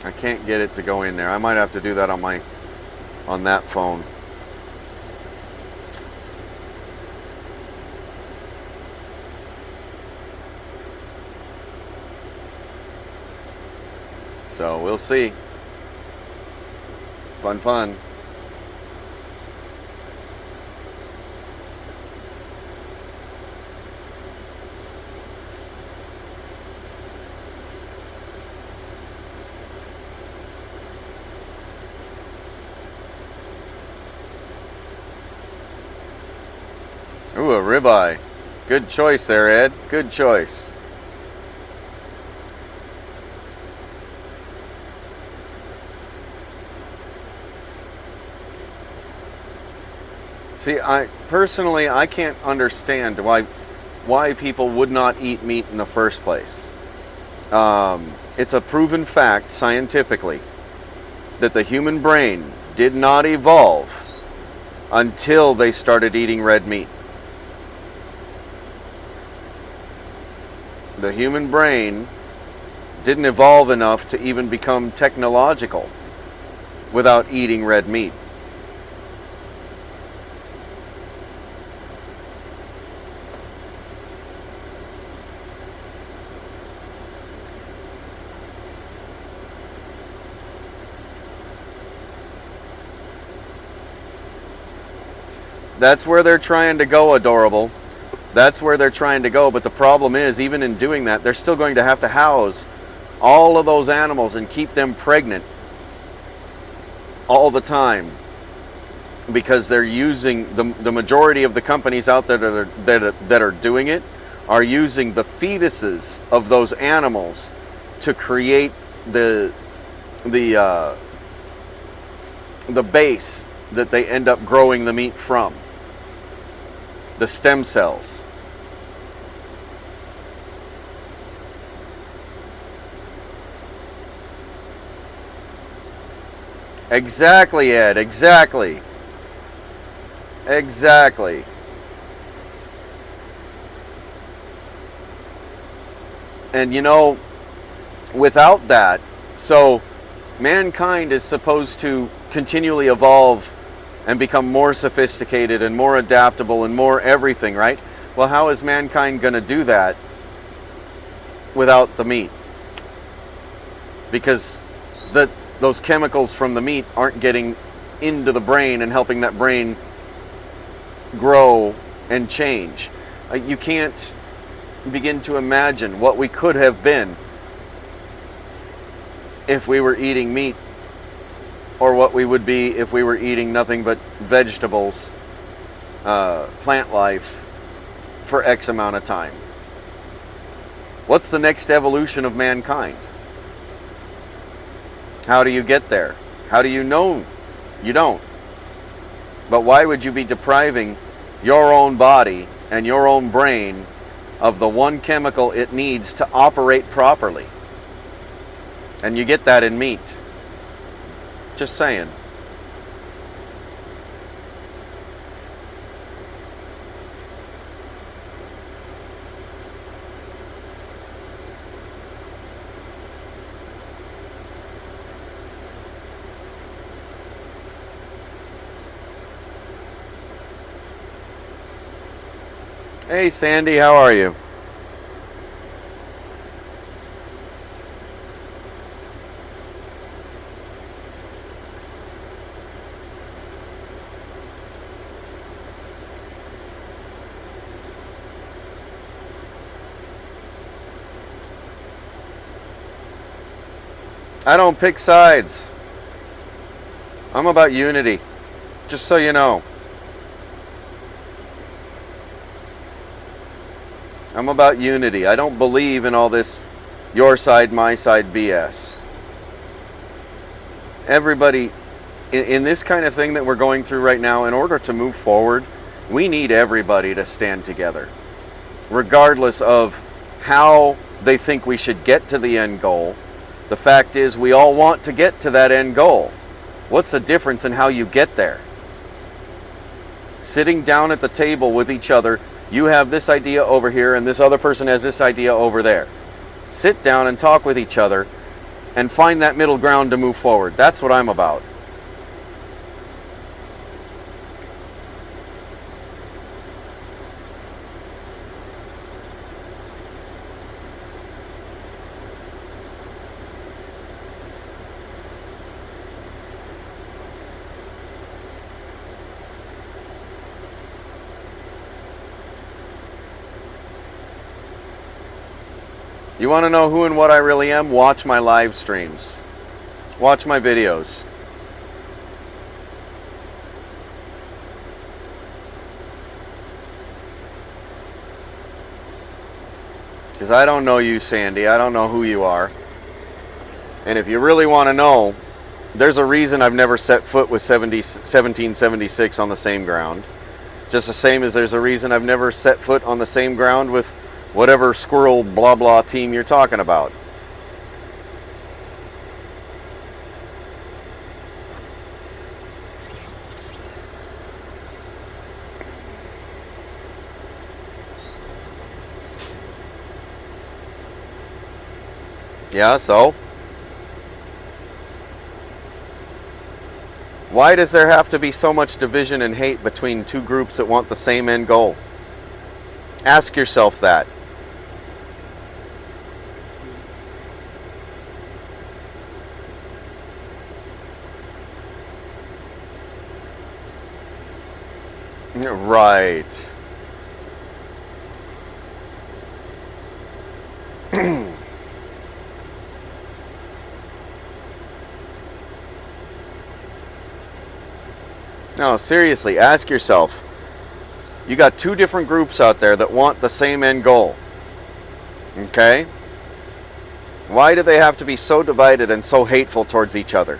I can't get it to go in there. I might have to do that on that phone. So we'll see. Fun. Ooh, a ribeye. Good choice there, Ed. Good choice. See, I can't understand why people would not eat meat in the first place. It's a proven fact scientifically that the human brain did not evolve until they started eating red meat. The human brain didn't evolve enough to even become technological without eating red meat. That's where they're trying to go, adorable. That's where they're trying to go, but the problem is, even in doing that, they're still going to have to house all of those animals and keep them pregnant all the time, because they're using the majority of the companies out there that are doing it are using the fetuses of those animals to create the base that they end up growing the meat from, the stem cells. Exactly, Ed. Exactly. And you know, without that, So mankind is supposed to continually evolve and become more sophisticated and more adaptable and more everything, right? Well, how is mankind going to do that without the meat? Because those chemicals from the meat aren't getting into the brain and helping that brain grow and change. You can't begin to imagine what we could have been if we were eating meat, or what we would be if we were eating nothing but vegetables, plant life, for X amount of time. What's the next evolution of mankind? How do you get there? How do you know? You don't. But why would you be depriving your own body and your own brain of the one chemical it needs to operate properly? And you get that in meat. Just saying. Hey Sandy, how are you? I don't pick sides. I'm about unity, just so you know. I'm about unity. I don't believe in all this your side, my side BS. Everybody, in this kind of thing that we're going through right now, in order to move forward, we need everybody to stand together, regardless of how they think we should get to the end goal. The fact is, we all want to get to that end goal. What's the difference in how you get there? Sitting down at the table with each other, you have this idea over here and this other person has this idea over there. Sit down and talk with each other and find that middle ground to move forward. That's what I'm about. You want to know who and what I really am? Watch my live streams. Watch my videos. Because I don't know you, Sandy. I don't know who you are. And if you really want to know, there's a reason I've never set foot with 1776 on the same ground. Just the same as there's a reason I've never set foot on the same ground with whatever squirrel blah blah team you're talking about. Yeah, so? Why does there have to be so much division and hate between two groups that want the same end goal? Ask yourself that. Right. No, seriously, ask yourself. You got two different groups out there that want the same end goal. Okay? Why do they have to be so divided and so hateful towards each other?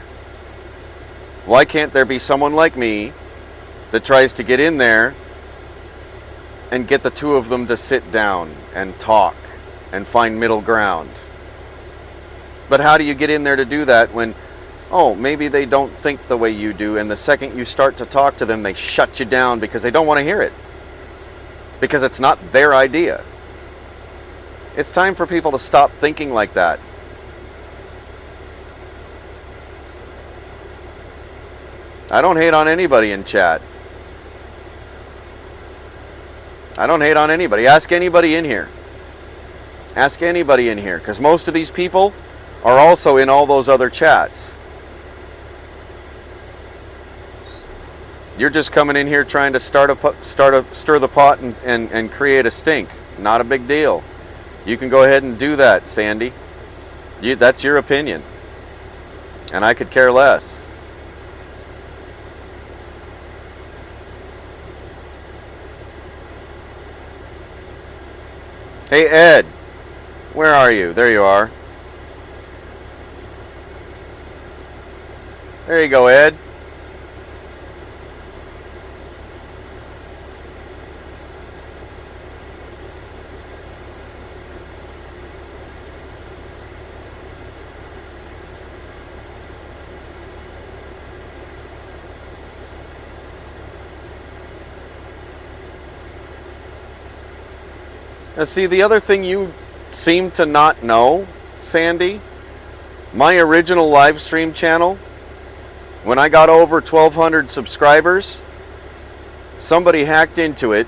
Why can't there be someone like me that tries to get in there and get the two of them to sit down and talk and find middle ground? But how do you get in there to do that when, oh, maybe they don't think the way you do, and the second you start to talk to them, they shut you down because they don't want to hear it? Because it's not their idea. It's time for people to stop thinking like that. I don't hate on anybody in chat. I don't hate on anybody. Ask anybody in here. Ask anybody in here, because most of these people are also in all those other chats. You're just coming in here trying to stir the pot and create a stink. Not a big deal. You can go ahead and do that, Sandy. That's your opinion. And I could care less. Hey, Ed. Where are you? There you are. There you go, Ed. Now, see, the other thing you seem to not know, Sandy, my original live stream channel, when I got over 1,200 subscribers, somebody hacked into it,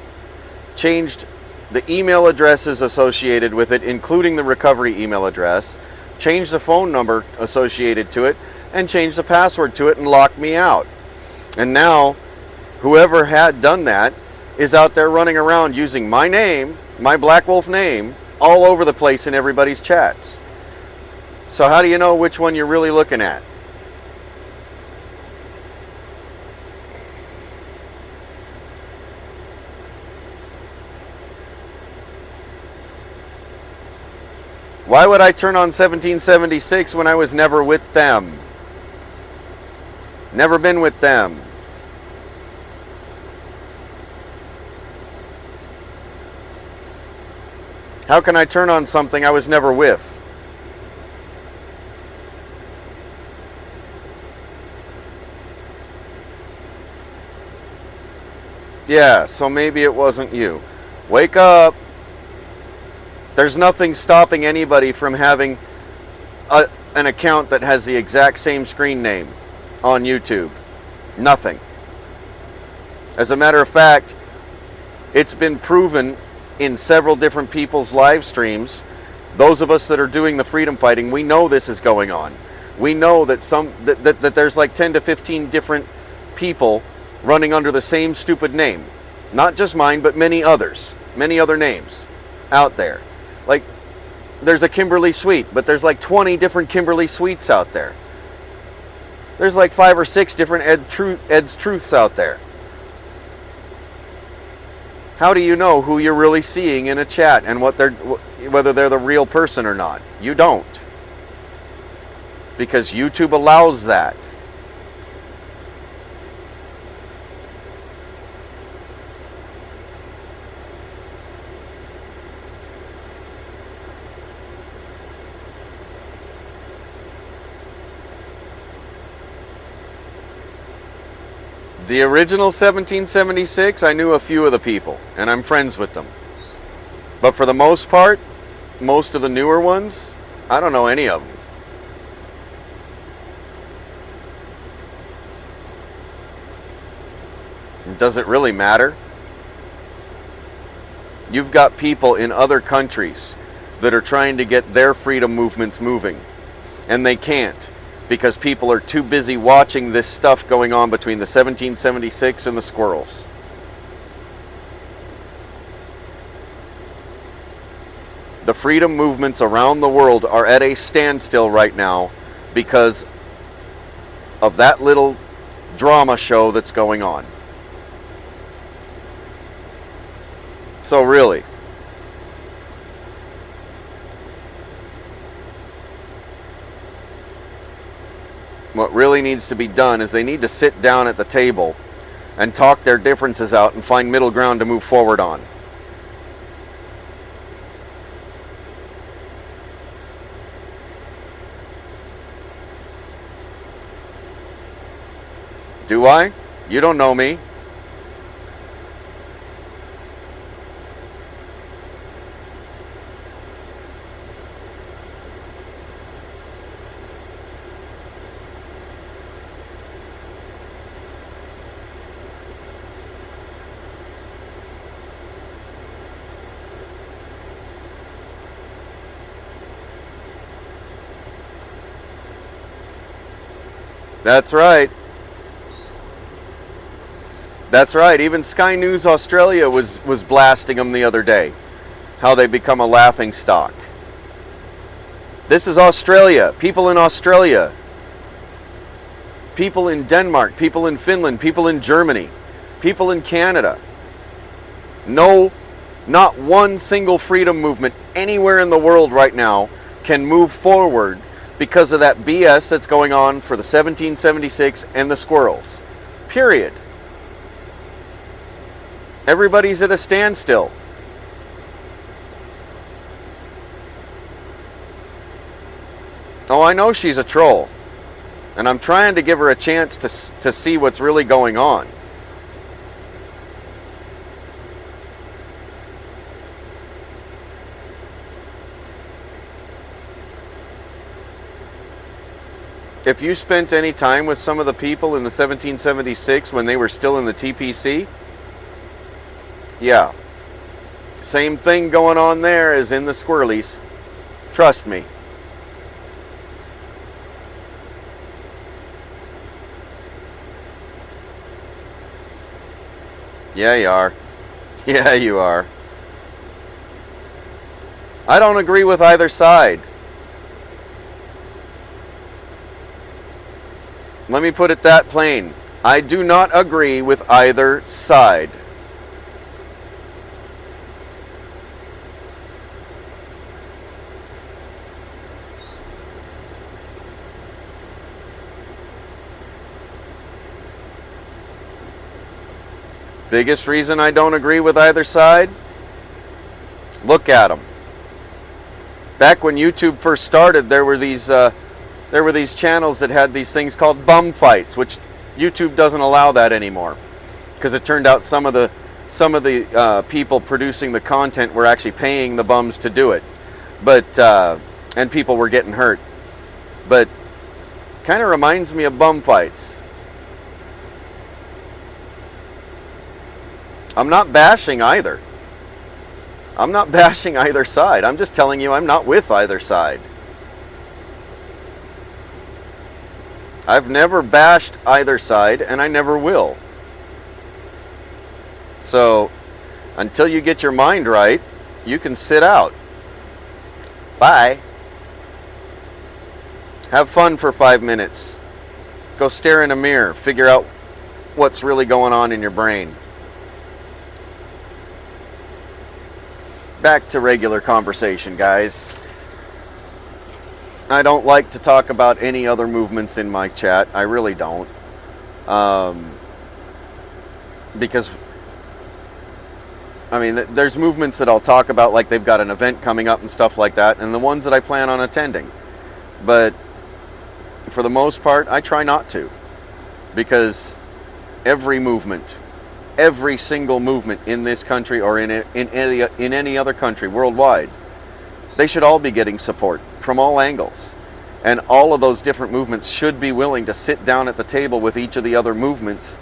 changed the email addresses associated with it, including the recovery email address, changed the phone number associated to it, and changed the password to it and locked me out. And now, whoever had done that is out there running around using my name, my Black Wolf name, all over the place in everybody's chats. So how do you know which one you're really looking at? Why would I turn on 1776 when I was never with them? Never been with them. How can I turn on something I was never with? Yeah, so maybe it wasn't you. Wake up. There's nothing stopping anybody from having an account that has the exact same screen name on YouTube. Nothing. As a matter of fact, it's been proven in several different people's live streams. Those of us that are doing the freedom fighting, we know this is going on. We know that that there's like 10 to 15 different people running under the same stupid name. Not just mine, but many others. Many other names out there. Like, there's a Kimberly Sweet, but there's like 20 different Kimberly Sweets out there. There's like 5 or 6 different Ed's Truths out there. How do you know who you're really seeing in a chat and whether they're the real person or not? You don't. Because YouTube allows that. The original 1776, I knew a few of the people, and I'm friends with them. But for the most part, most of the newer ones, I don't know any of them. Does it really matter? You've got people in other countries that are trying to get their freedom movements moving, and they can't. Because people are too busy watching this stuff going on between the 1776 and the squirrels. The freedom movements around the world are at a standstill right now because of that little drama show that's going on. So really, what really needs to be done is they need to sit down at the table and talk their differences out and find middle ground to move forward on. Do I? You don't know me. That's right. That's right. Even Sky News Australia was blasting them the other day. How they become a laughing stock. This is Australia. People in Australia. People in Denmark. People in Finland. People in Germany. People in Canada. No, not one single freedom movement anywhere in the world right now can move forward because of that BS that's going on for the 1776 and the squirrels. Period. Everybody's at a standstill. Oh, I know she's a troll. And I'm trying to give her a chance to see what's really going on. If you spent any time with some of the people in the 1776 when they were still in the TPC, yeah, same thing going on there as in the squirrelies. Trust me. Yeah, you are. Yeah, you are. I don't agree with either side. Let me put it that plain. I do not agree with either side. Biggest reason I don't agree with either side? Look at them. Back when YouTube first started, there were these channels that had these things called bum fights, which YouTube doesn't allow that anymore, because it turned out some of the people producing the content were actually paying the bums to do it, but and people were getting hurt. But kind of reminds me of bum fights. I'm not bashing either. I'm not bashing either side. I'm just telling you I'm not with either side. I've never bashed either side, and I never will. So, until you get your mind right, you can sit out. Bye. Have fun for 5 minutes. Go stare in a mirror. Figure out what's really going on in your brain. Back to regular conversation, guys. I don't like to talk about any other movements in my chat. I really don't. Because, I mean, there's movements that I'll talk about, like they've got an event coming up and stuff like that, and the ones that I plan on attending. But for the most part, I try not to. Because every movement, every single movement in this country or in any other country worldwide, they should all be getting support from all angles. And all of those different movements should be willing to sit down at the table with each of the other movements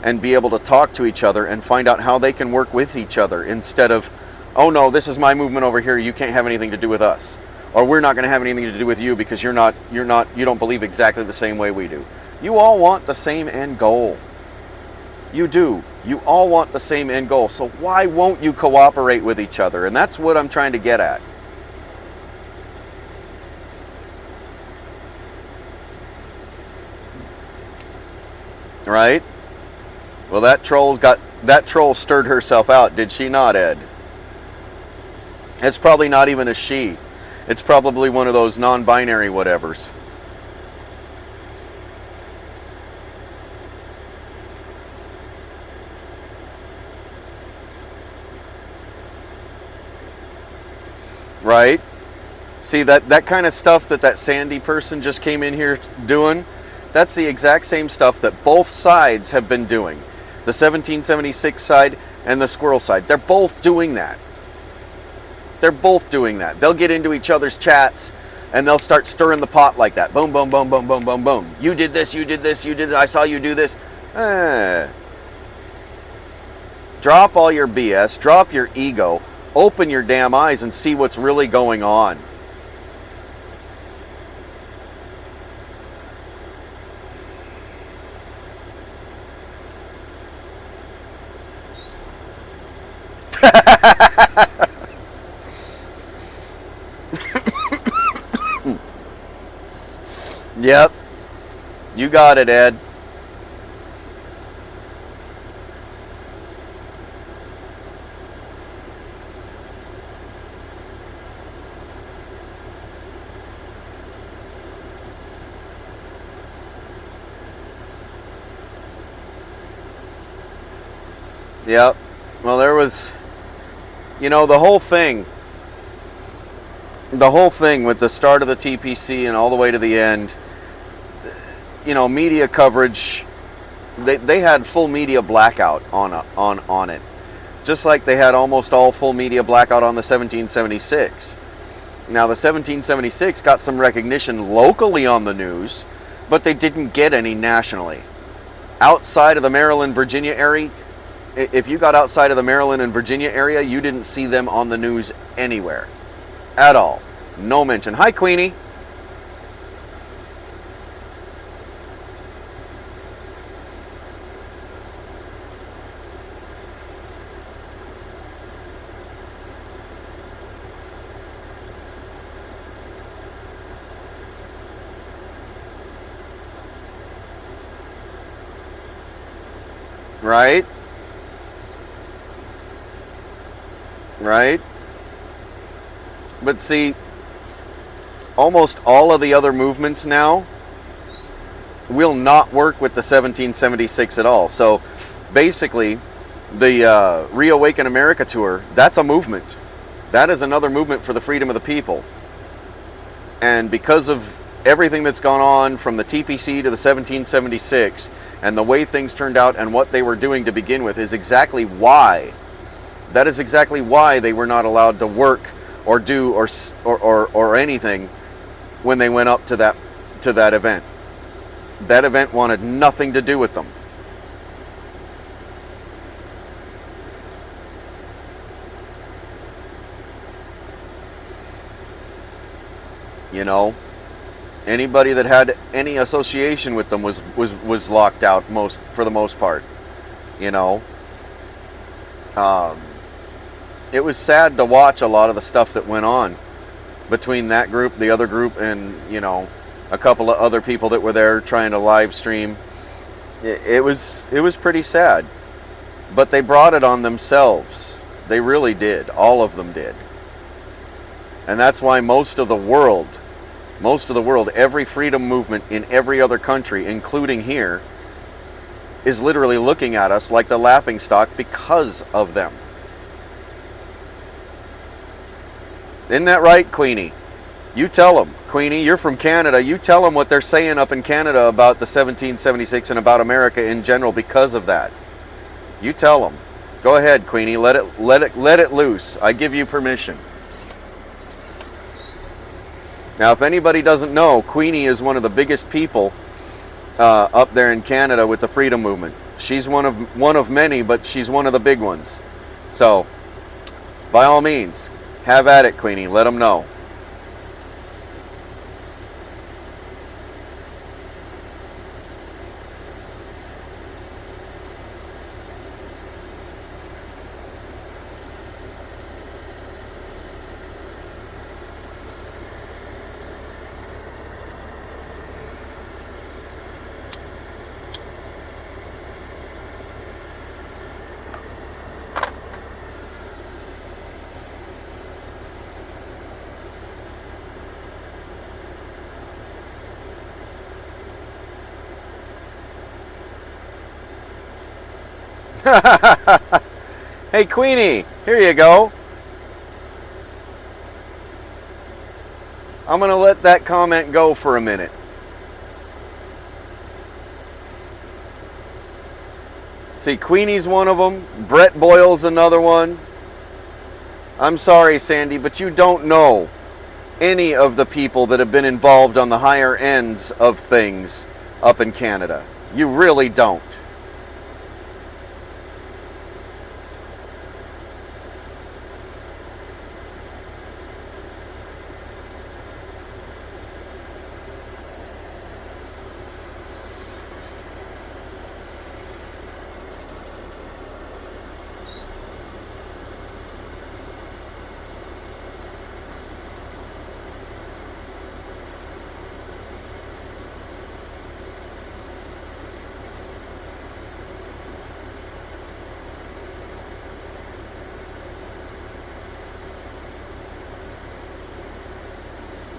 and be able to talk to each other and find out how they can work with each other, instead of, oh no, this is my movement over here, you can't have anything to do with us. Or we're not going to have anything to do with you because you don't believe exactly the same way we do. You all want the same end goal. You do. You all want the same end goal. So why won't you cooperate with each other? And that's what I'm trying to get at. Right? Well, that troll stirred herself out, did she not, Ed? It's probably not even a she. It's probably one of those non-binary whatevers. Right? See, that kind of stuff that Sandy person just came in here doing, that's the exact same stuff that both sides have been doing. The 1776 side and the squirrel side. They're both doing that. They're both doing that. They'll get into each other's chats and they'll start stirring the pot like that. Boom, boom, boom, boom, boom, boom, boom. You did this, you did this, you did this. I saw you do this. Drop all your BS. Drop your ego. Open your damn eyes and see what's really going on. Yep. You got it, Ed. Yep. Well, there was, the whole thing with the start of the TPC and all the way to the end, media coverage, they had full media blackout on it. Just like they had almost all full media blackout on the 1776. Now, the 1776 got some recognition locally on the news, but they didn't get any nationally. Outside of the Maryland, Virginia area, if you got outside of the Maryland and Virginia area, you didn't see them on the news anywhere. At all. No mention. Hi, Queenie. Right? Right? But see, almost all of the other movements now will not work with the 1776 at all. So basically, the Reawaken America tour, that's a movement. That is another movement for the freedom of the people. And because of everything that's gone on from the TPC to the 1776 and the way things turned out and what they were doing to begin with is exactly why. That is exactly why they were not allowed to work or do or anything when they went up to that event. That event wanted nothing to do with them. Anybody that had any association with them was locked out for the most part. It was sad to watch a lot of the stuff that went on between that group, the other group, and a couple of other people that were there trying to live stream. It was pretty sad, but they brought it on themselves. They really did. All of them did. And that's why most of the world, every freedom movement in every other country, including here, is literally looking at us like the laughingstock because of them. Isn't that right, Queenie? You tell them. Queenie, you're from Canada. You tell them what they're saying up in Canada about the 1776 and about America in general because of that. You tell them. Go ahead, Queenie. Let it loose. I give you permission. Now, if anybody doesn't know, Queenie is one of the biggest people up there in Canada with the freedom movement. She's one of many, but she's one of the big ones. So, by all means, have at it, Queenie. Let them know. Hey, Queenie, here you go. I'm going to let that comment go for a minute. See, Queenie's one of them. Brett Boyle's another one. I'm sorry, Sandy, but you don't know any of the people that have been involved on the higher ends of things up in Canada. You really don't.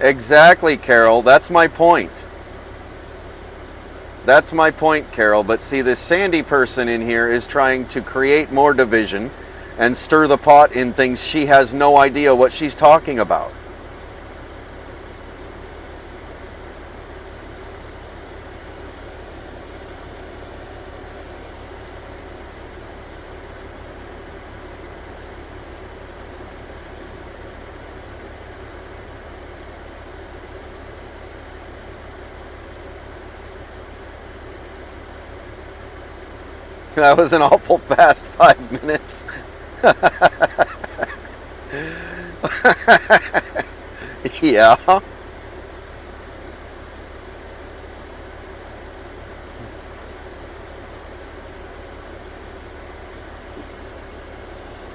Exactly, Carol. That's my point. That's my point, Carol. But see, this Sandy person in here is trying to create more division and stir the pot in things she has no idea what she's talking about. That was an awful fast 5 minutes. Yeah.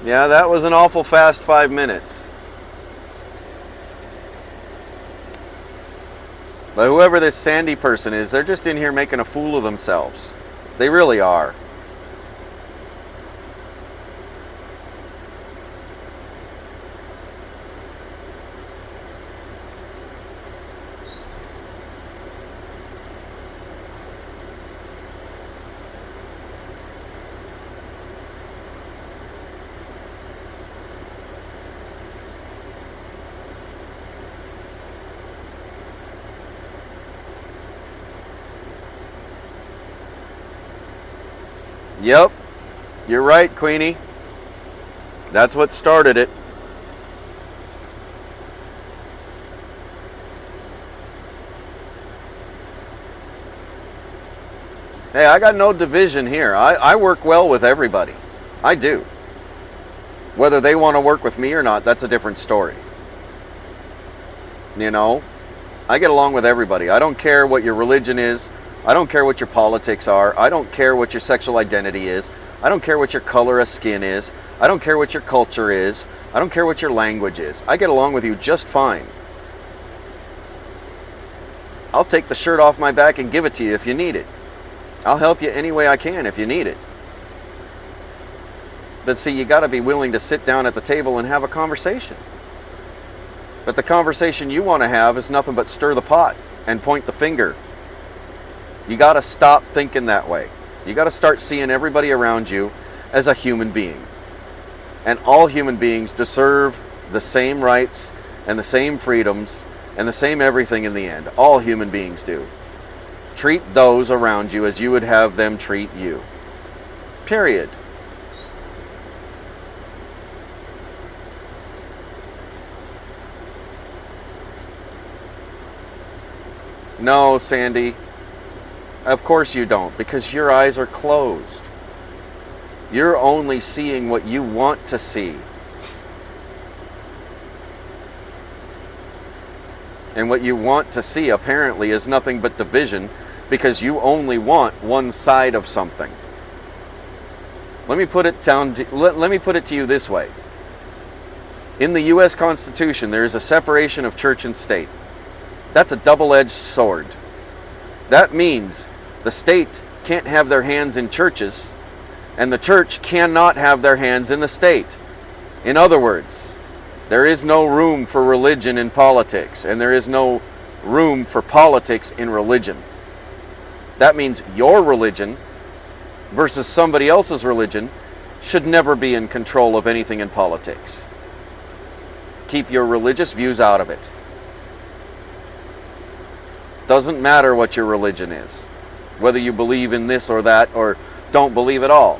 Yeah, that was an awful fast 5 minutes. But whoever this Sandy person is, they're just in here making a fool of themselves. They really are. Yep, you're right, Queenie. That's what started it. Hey, I got no division here. I work well with everybody. I do. Whether they want to work with me or not, that's a different story. You know, I get along with everybody. I don't care what your religion is. I don't care what your politics are. I don't care what your sexual identity is. I don't care what your color of skin is. I don't care what your culture is. I don't care what your language is. I get along with you just fine. I'll take the shirt off my back and give it to you if you need it. I'll help you any way I can if you need it. But see, you got to be willing to sit down at the table and have a conversation. But the conversation you want to have is nothing but stir the pot and point the finger. You got to stop thinking that way. You got to start seeing everybody around you as a human being. And all human beings deserve the same rights and the same freedoms and the same everything in the end. All human beings do. Treat those around you as you would have them treat you. Period. No, Sandy. Of course you don't, because your eyes are closed. You're only seeing what you want to see. And what you want to see apparently is nothing but division, because you only want one side of something. Let me put it to you this way. In the US Constitution, there is a separation of church and state. That's a double-edged sword. That means the state can't have their hands in churches, and the church cannot have their hands in the state. In other words, there is no room for religion in politics, and there is no room for politics in religion. That means your religion versus somebody else's religion should never be in control of anything in politics. Keep your religious views out of it. Doesn't matter what your religion is, whether you believe in this or that or don't believe at all.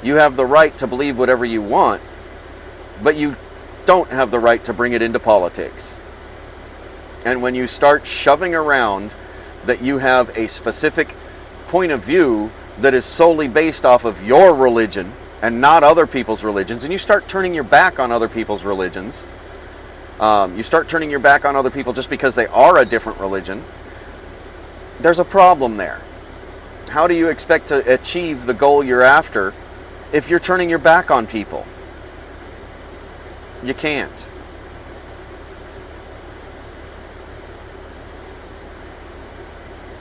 You have the right to believe whatever you want, but you don't have the right to bring it into politics. And when you start shoving around that you have a specific point of view that is solely based off of your religion and not other people's religions, and you start turning your back on other people's religions, you start turning your back on other people just because they are a different religion, there's a problem there. How do you expect to achieve the goal you're after if you're turning your back on people? You can't.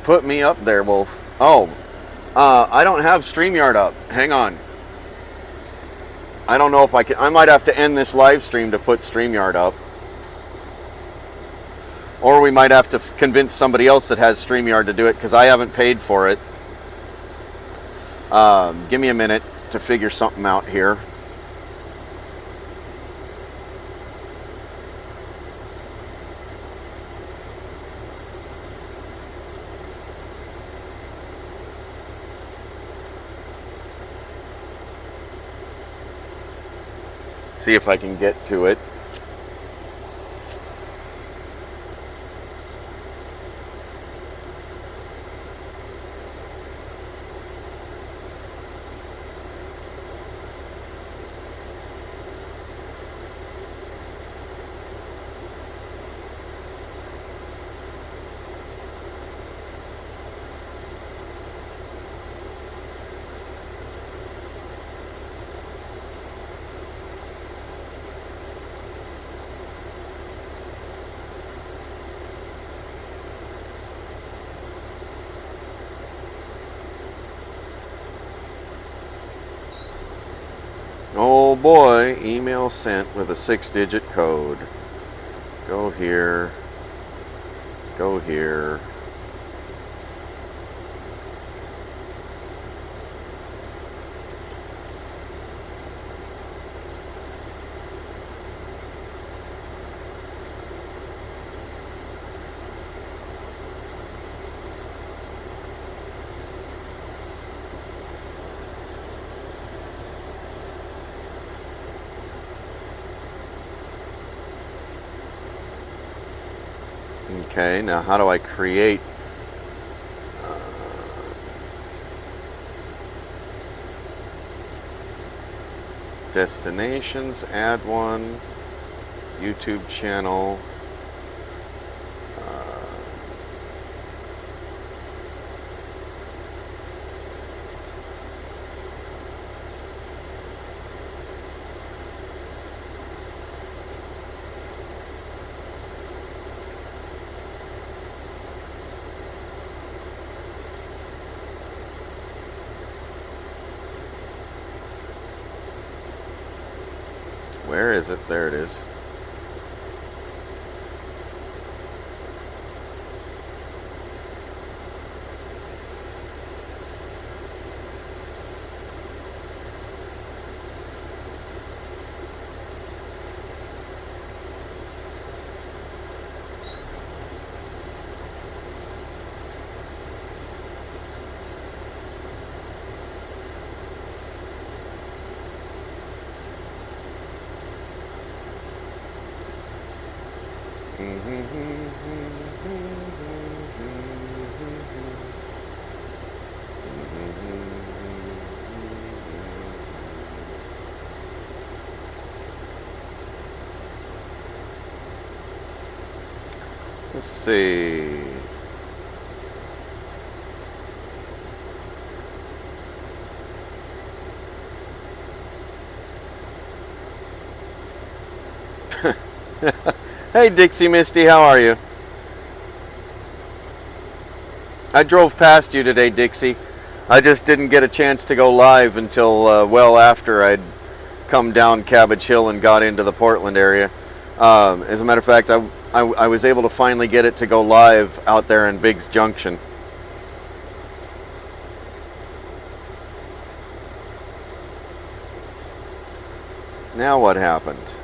Put me up there, Wolf. Oh, I don't have StreamYard up. Hang on. I don't know if I can. I might have to end this live stream to put StreamYard up. Or we might have to convince somebody else that has StreamYard to do it, because I haven't paid for it. Give me a minute to figure something out here. See if I can get to it. Oh boy, email sent with a 6-digit code. Go here. Go here. Okay, now how do I create destinations, add one, YouTube channel, where is it? There it is. Let's see. Hey Dixie Misty, how are you? I drove past you today, Dixie. I just didn't get a chance to go live until well after I'd come down Cabbage Hill and got into the Portland area. As a matter of fact, I was able to finally get it to go live out there in Biggs Junction. Now what happened?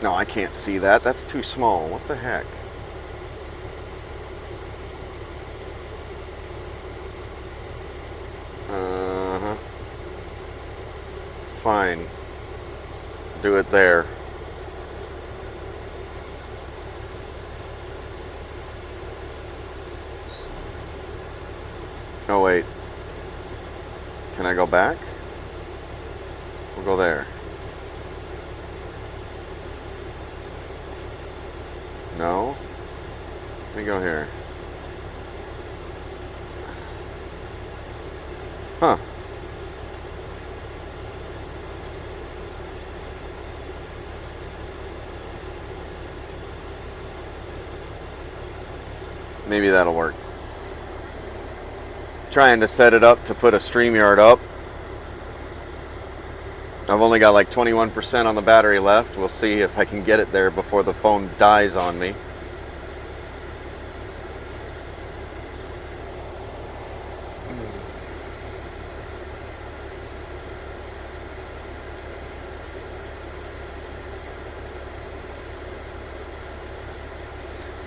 No, I can't see that. That's too small. What the heck? Uh-huh. Fine. Do it there. Oh, wait. Can I go back? We'll go there. No? Let me go here. Huh. Maybe that'll work. Trying to set it up to put a StreamYard up. I've only got like 21% on the battery left. We'll see if I can get it there before the phone dies on me.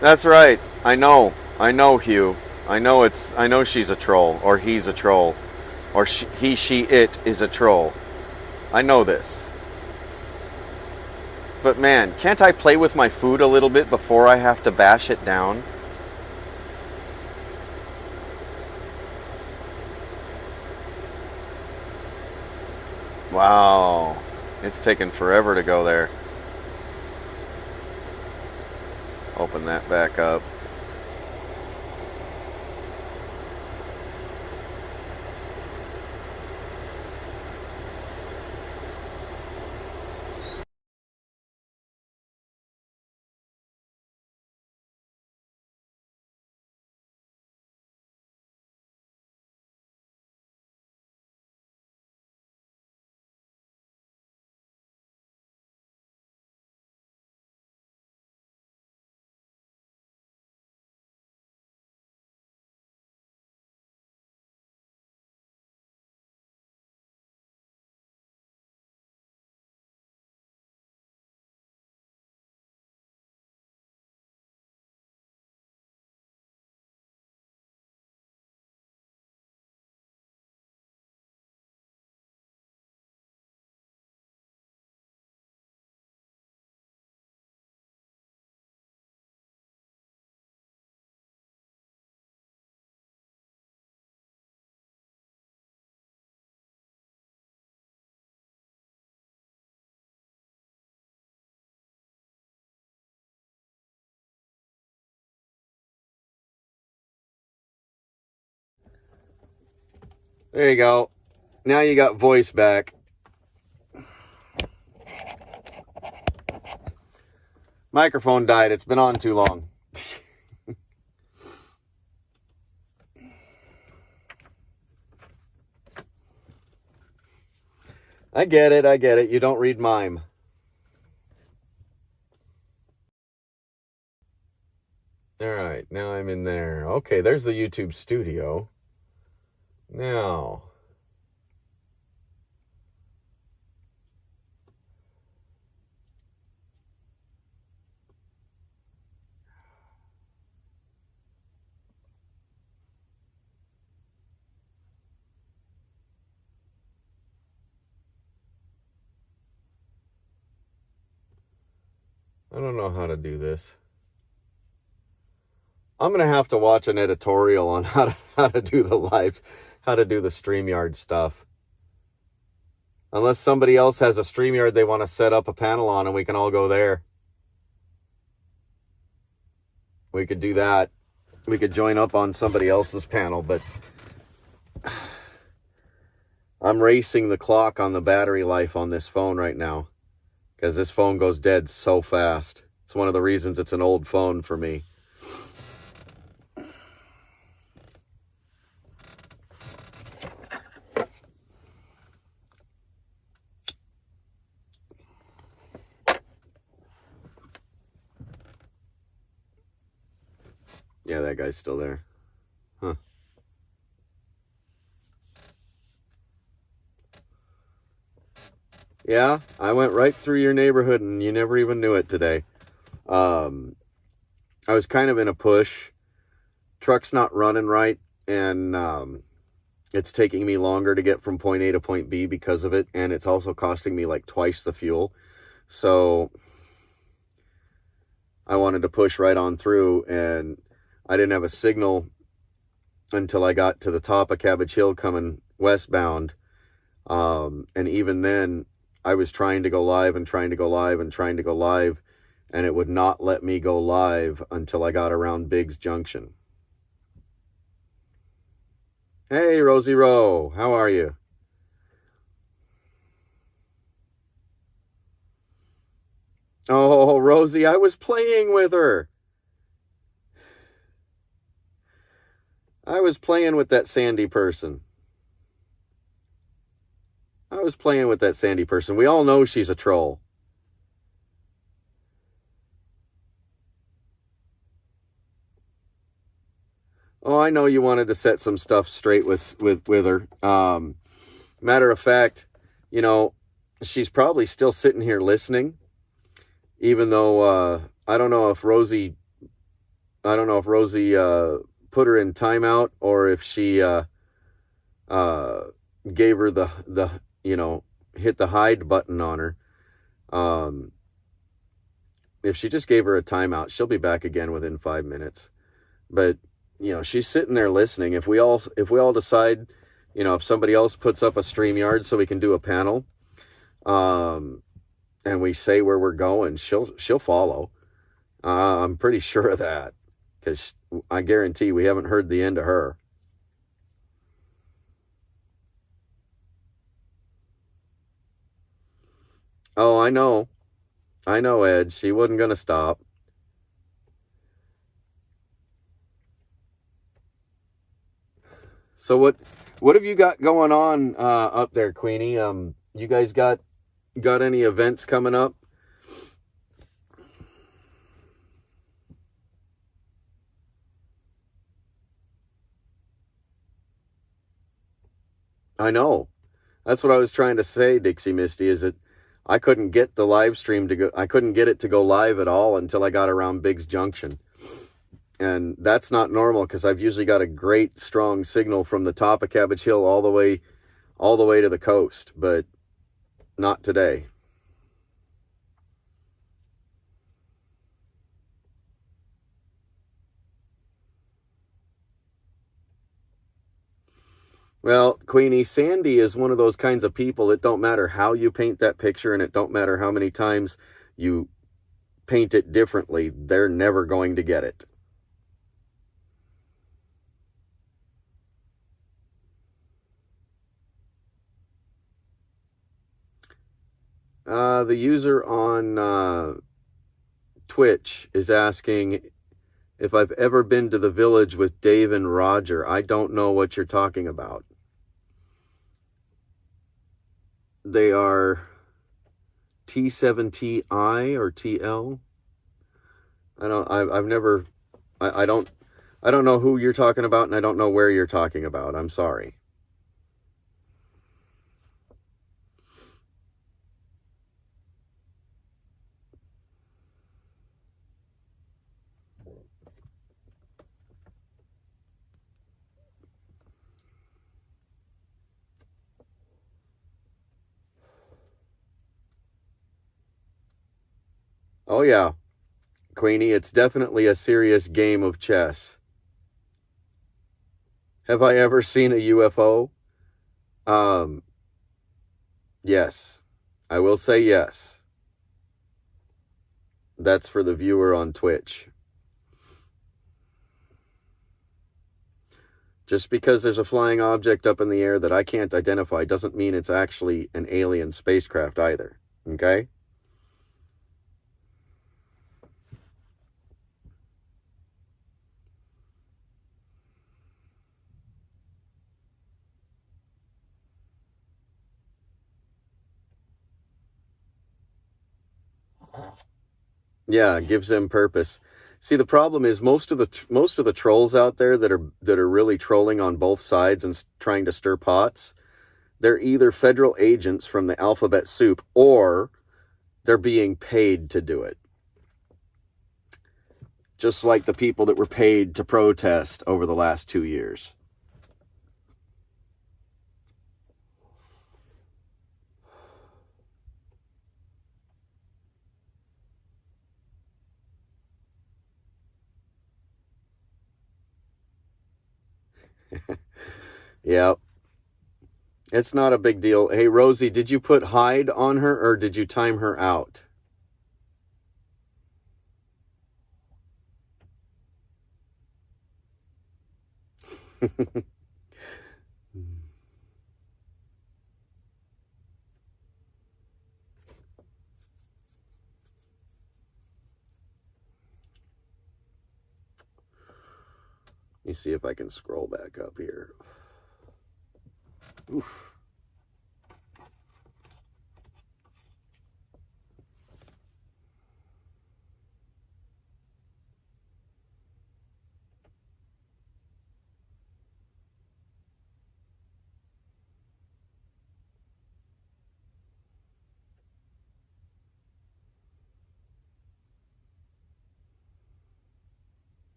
That's right. I know, Hugh. I know she's a troll, or he's a troll, or he, she, it is a troll. I know this. But man, can't I play with my food a little bit before I have to bash it down? Wow. It's taken forever to go there. Open that back up. There you go. Now you got voice back. Microphone died. It's been on too long. I get it. You don't read mime. Alright, now I'm in there. Okay, there's the YouTube studio. Now, I don't know how to do this. I'm going to have to watch an editorial on how to do the live, how to do the StreamYard stuff. Unless somebody else has a StreamYard they want to set up a panel on and we can all go there. We could do that. We could join up on somebody else's panel, but I'm racing the clock on the battery life on this phone right now because this phone goes dead so fast. It's one of the reasons it's an old phone for me. Yeah, that guy's still there. Huh. Yeah, I went right through your neighborhood and you never even knew it today. I was kind of in a push. Truck's not running right, and it's taking me longer to get from point A to point B because of it, and it's also costing me like twice the fuel. So I wanted to push right on through, and I didn't have a signal until I got to the top of Cabbage Hill coming westbound. And even then, I was trying to go live, and it would not let me go live until I got around Biggs Junction. Hey, Rosie Rowe, how are you? Oh, Rosie, I was playing with her. I was playing with that Sandy person. I was playing with that Sandy person. We all know she's a troll. Oh, I know you wanted to set some stuff straight with her. Matter of fact, you know, she's probably still sitting here listening, even though I don't know if Rosie put her in timeout, or if she gave her the hit the hide button on her. If she just gave her a timeout, she'll be back again within 5 minutes. But she's sitting there listening. If we all decide, if somebody else puts up a StreamYard so we can do a panel, and we say where we're going, she'll follow. I'm pretty sure of that, because I guarantee we haven't heard the end of her. Oh, I know, Ed. She wasn't gonna stop. So what have you got going on up there, Queenie? You guys got any events coming up? I know. That's what I was trying to say, Dixie Misty, is that I couldn't get the live stream to go. I couldn't get it to go live at all until I got around Biggs Junction. And that's not normal, because I've usually got a great strong signal from the top of Cabbage Hill all the way to the coast, but not today. Well, Queenie, Sandy is one of those kinds of people. It don't matter how you paint that picture, and it don't matter how many times you paint it differently, they're never going to get it. The user on Twitch is asking if I've ever been to the village with Dave and Roger. I don't know what you're talking about. They are T7TI or TL. I don't know who you're talking about, and I don't know where you're talking about. I'm sorry. Oh yeah, Queenie, it's definitely a serious game of chess. Have I ever seen a UFO? Yes. I will say yes. That's for the viewer on Twitch. Just because there's a flying object up in the air that I can't identify doesn't mean it's actually an alien spacecraft either. Okay? Yeah, it gives them purpose. See, the problem is most of the trolls out there that are really trolling on both sides and trying to stir pots, they're either federal agents from the alphabet soup, or they're being paid to do it. Just like the people that were paid to protest over the last 2 years. Yeah. It's not a big deal. Hey, Rosie, did you put hide on her, or did you time her out? Let me see if I can scroll back up here. Oof.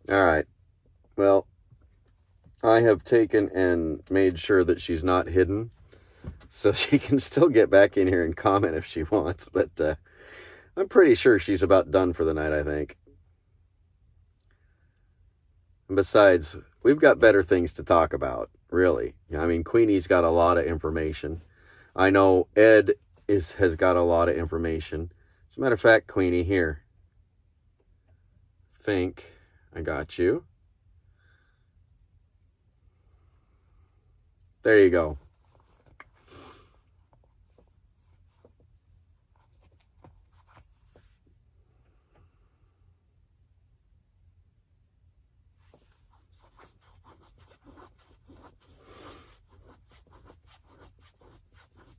All right. Well, I have taken and made sure that she's not hidden, so she can still get back in here and comment if she wants, but I'm pretty sure she's about done for the night, I think. And besides, we've got better things to talk about, really. I mean, Queenie's got a lot of information. I know Ed has got a lot of information. As a matter of fact, Queenie, here. Think I got you. There you go.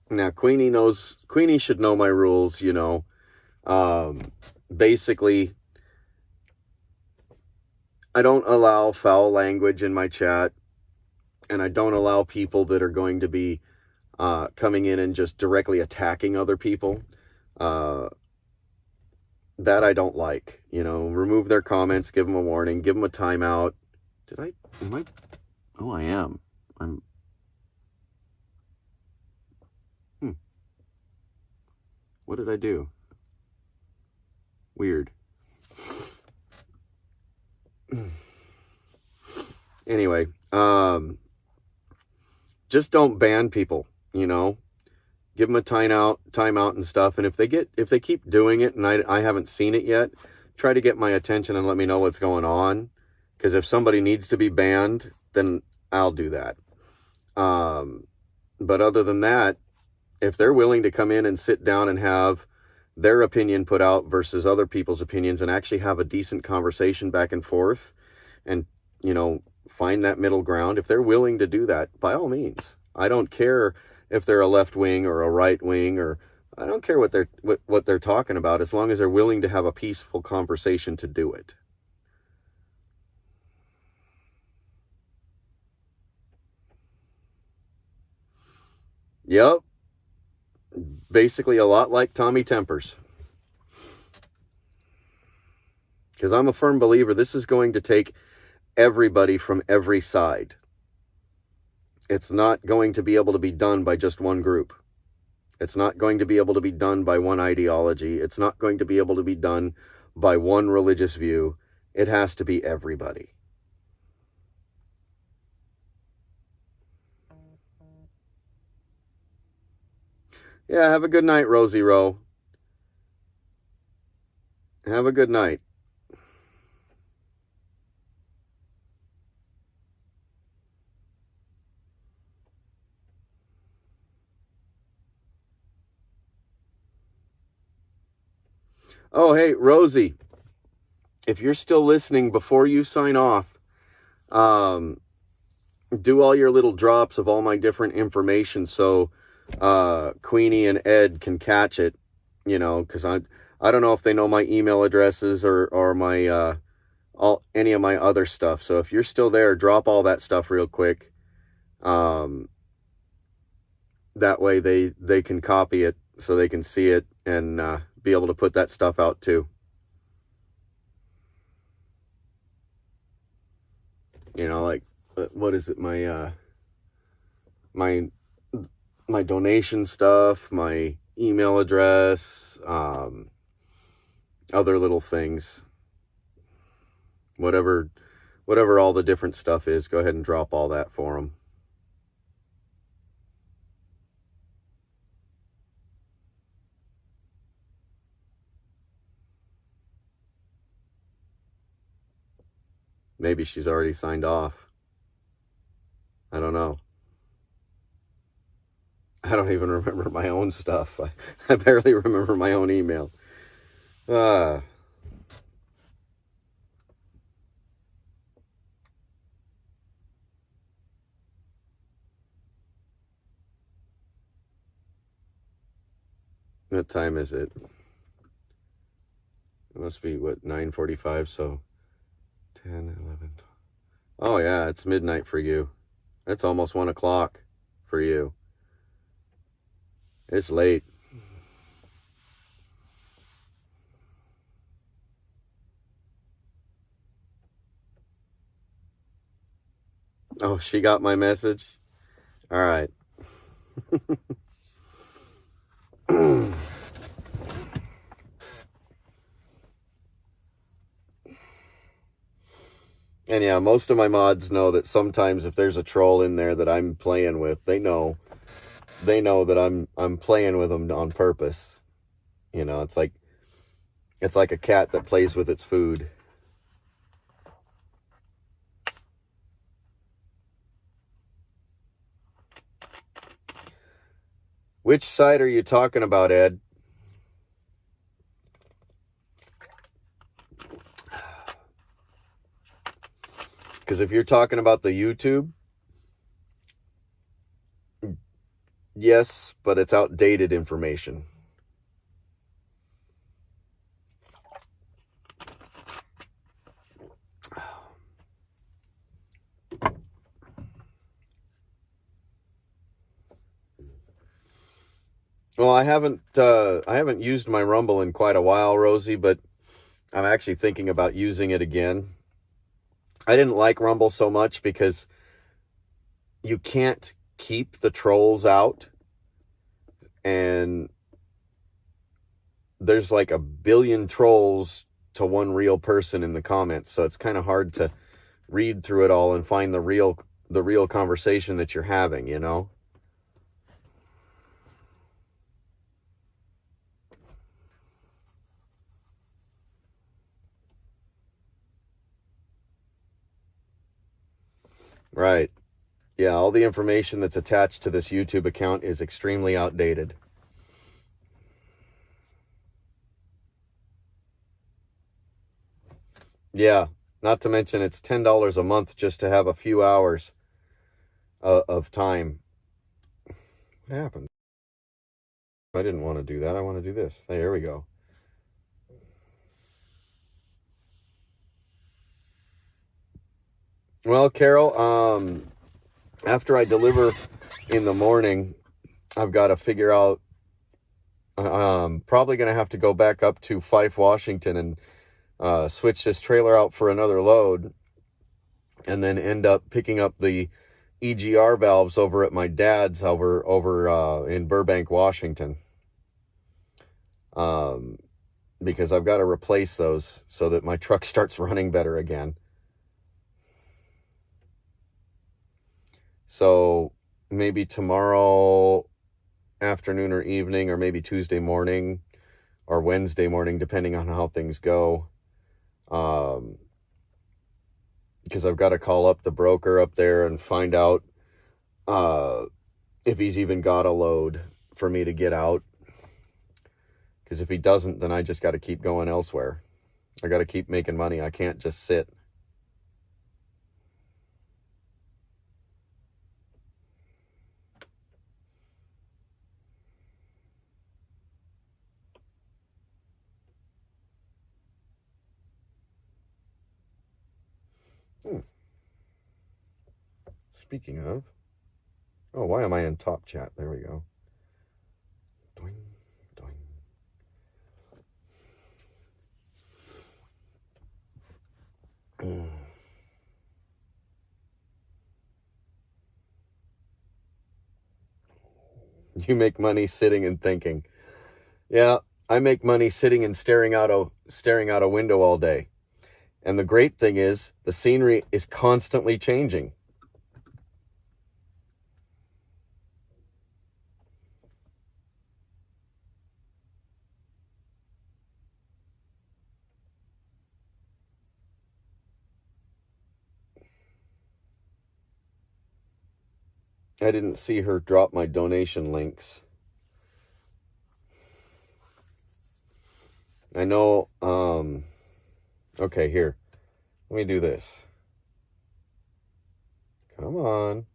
Now, Queenie should know my rules, you know. Basically, I don't allow foul language in my chat, and I don't allow people that are going to be coming in and just directly attacking other people. That I don't like. You know, remove their comments, give them a warning, give them a timeout. Oh, I am. What did I do? Weird. Anyway, just don't ban people, you know. Give them a timeout and stuff. And if they keep doing it and I haven't seen it yet, try to get my attention and let me know what's going on. Because if somebody needs to be banned, then I'll do that. But other than that, if they're willing to come in and sit down and have their opinion put out versus other people's opinions and actually have a decent conversation back and forth and, you know, find that middle ground, if they're willing to do that, by all means. I don't care if they're a left wing or a right wing, or I don't care what they're talking about, as long as they're willing to have a peaceful conversation to do it. Yep. Basically a lot like Tommy Tempers. Because I'm a firm believer this is going to take everybody from every side. It's not going to be able to be done by just one group. It's not going to be able to be done by one ideology. It's not going to be able to be done by one religious view. It has to be everybody. Yeah, have a good night, Rosie Rowe. Have a good night. Oh, hey, Rosie, if you're still listening, before you sign off, do all your little drops of all my different information so Queenie and Ed can catch it, you know, because I don't know if they know my email addresses or my any of my other stuff. So if you're still there, drop all that stuff real quick. That way they can copy it so they can see it and be able to put that stuff out too. You know, like, what is it? My donation stuff, my email address, other little things, whatever all the different stuff is, go ahead and drop all that for them. Maybe she's already signed off. I don't know. I don't even remember my own stuff. I barely remember my own email. That time is it? It must be, what, 9:45, so 10, 11. Oh, yeah, it's midnight for you. It's almost 1 o'clock for you. It's late. Oh, she got my message? All right. And yeah, most of my mods know that sometimes if there's a troll in there that I'm playing with, they know that I'm playing with them on purpose. You know, it's like a cat that plays with its food. Which side are you talking about, Ed? Because if you're talking about the YouTube, yes, but it's outdated information. Well, I haven't used my Rumble in quite a while, Rosie, but I'm actually thinking about using it again. I didn't like Rumble so much because you can't keep the trolls out, and there's like a billion trolls to one real person in the comments, so it's kind of hard to read through it all and find the real conversation that you're having, you know? Right. Yeah, all the information that's attached to this YouTube account is extremely outdated. Yeah, not to mention it's $10 a month just to have a few hours of time. What happened? I didn't want to do that. I want to do this. Hey, there we go. Well, Carol, after I deliver in the morning, I've got to figure out, probably going to have to go back up to Fife, Washington and switch this trailer out for another load, and then end up picking up the EGR valves over at my dad's over in Burbank, Washington. Because I've got to replace those so that my truck starts running better again. So maybe tomorrow afternoon or evening, or maybe Tuesday morning or Wednesday morning, depending on how things go. Because I've got to call up the broker up there and find out if he's even got a load for me to get out. Because if he doesn't, then I just got to keep going elsewhere. I got to keep making money. I can't just sit. Speaking of, oh, why am I in top chat? There we go. Doing, doing. You make money sitting and thinking. Yeah, I make money sitting and staring out a window all day. And the great thing is the scenery is constantly changing. I didn't see her drop my donation links. I know, okay, here. Let me do this. Come on.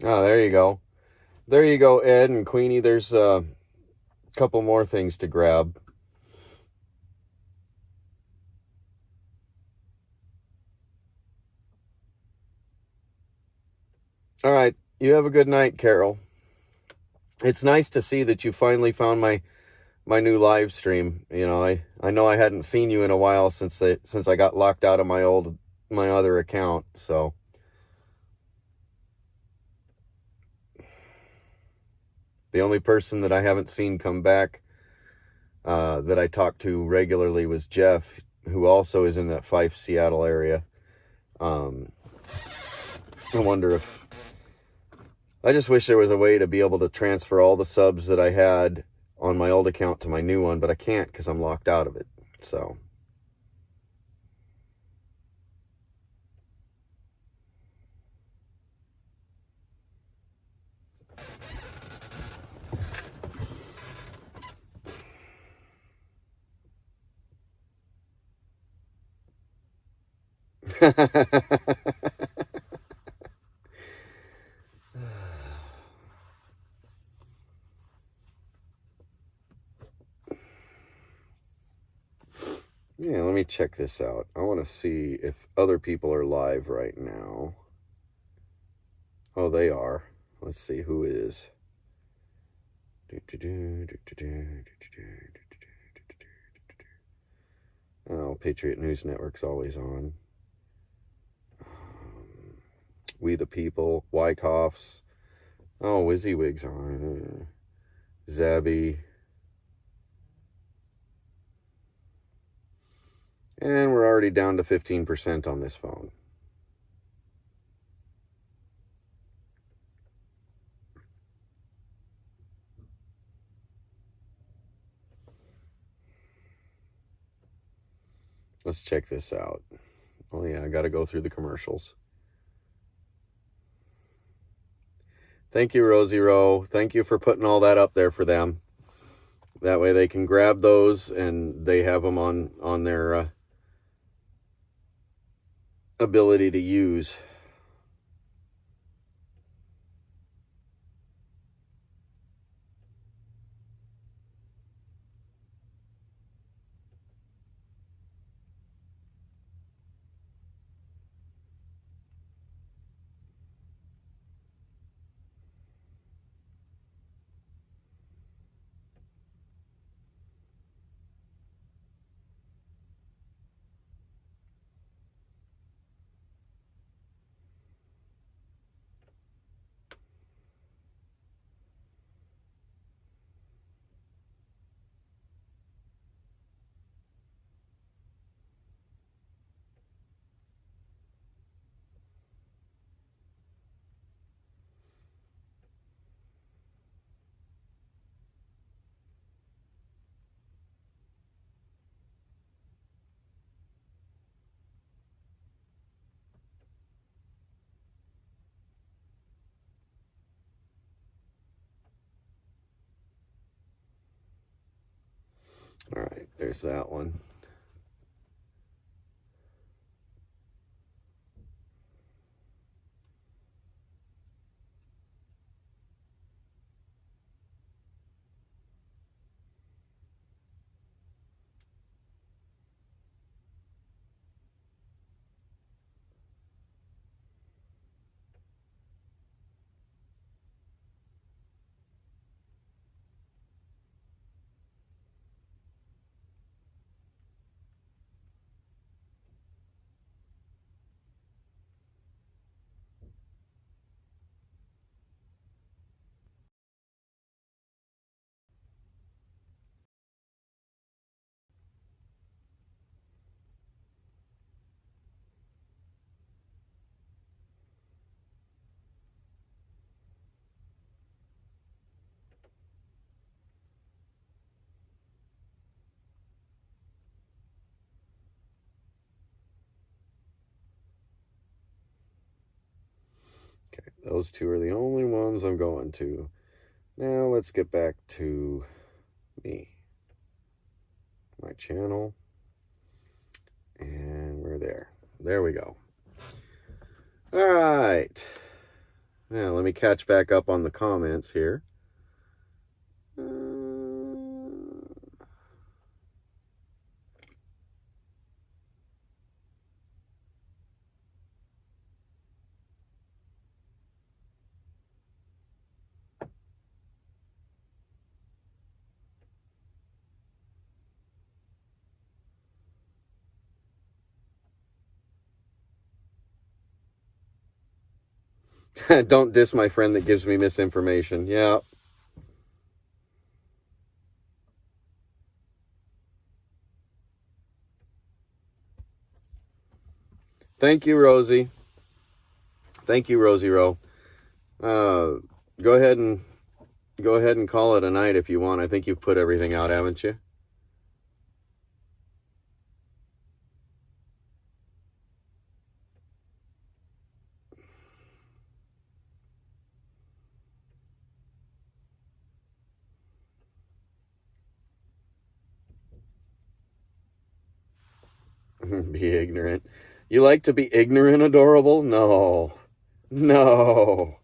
Oh, there you go. There you go, Ed and Queenie. There's a couple more things to grab. All right. You have a good night, Carol. It's nice to see that you finally found my new live stream. You know, I know I hadn't seen you in a while since I got locked out of my other account. So the only person that I haven't seen come back that I talk to regularly was Jeff, who also is in that Fife, Seattle area. I wonder if I just wish there was a way to be able to transfer all the subs that I had on my old account to my new one, but I can't because I'm locked out of it. So yeah, let me check this out. I want to see if other people are live right now. Oh, they are. Let's see who is. Oh, Patriot News Network's always on. We the People, Wyckoff's. Oh, WYSIWYG's on. Zabby. And we're already down to 15% on this phone. Let's check this out. Oh yeah, I got to go through the commercials. Thank you, Rosie Rowe. Thank you for putting all that up there for them. That way they can grab those and they have them on their ability to use. All right, there's that one. Okay, those two are the only ones I'm going to. Now let's get back to me, my channel, and we're there. There we go. All right. Yeah, let me catch back up on the comments here. Don't diss my friend that gives me misinformation. Yeah. Thank you, Rosie. Thank you, Rosie Rowe. Go ahead and call it a night if you want. I think you've put everything out, haven't you? Be ignorant. You like to be ignorant, adorable? No. No.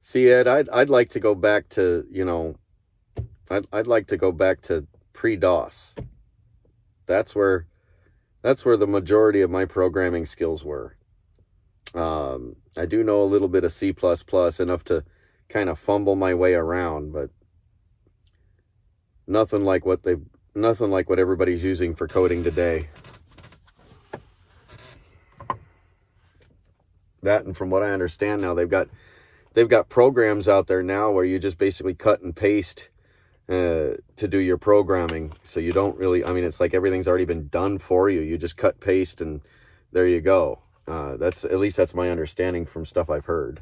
See, Ed, I'd like to go back to, I'd like to go back to pre-DOS. That's where the majority of my programming skills were. I do know a little bit of C++, enough to kind of fumble my way around, but nothing like what everybody's using for coding today. That, and from what I understand now, they've got programs out there now where you just basically cut and paste to do your programming. So you don't really, it's like everything's already been done for you. You just cut, paste, and there you go. That's my understanding from stuff I've heard.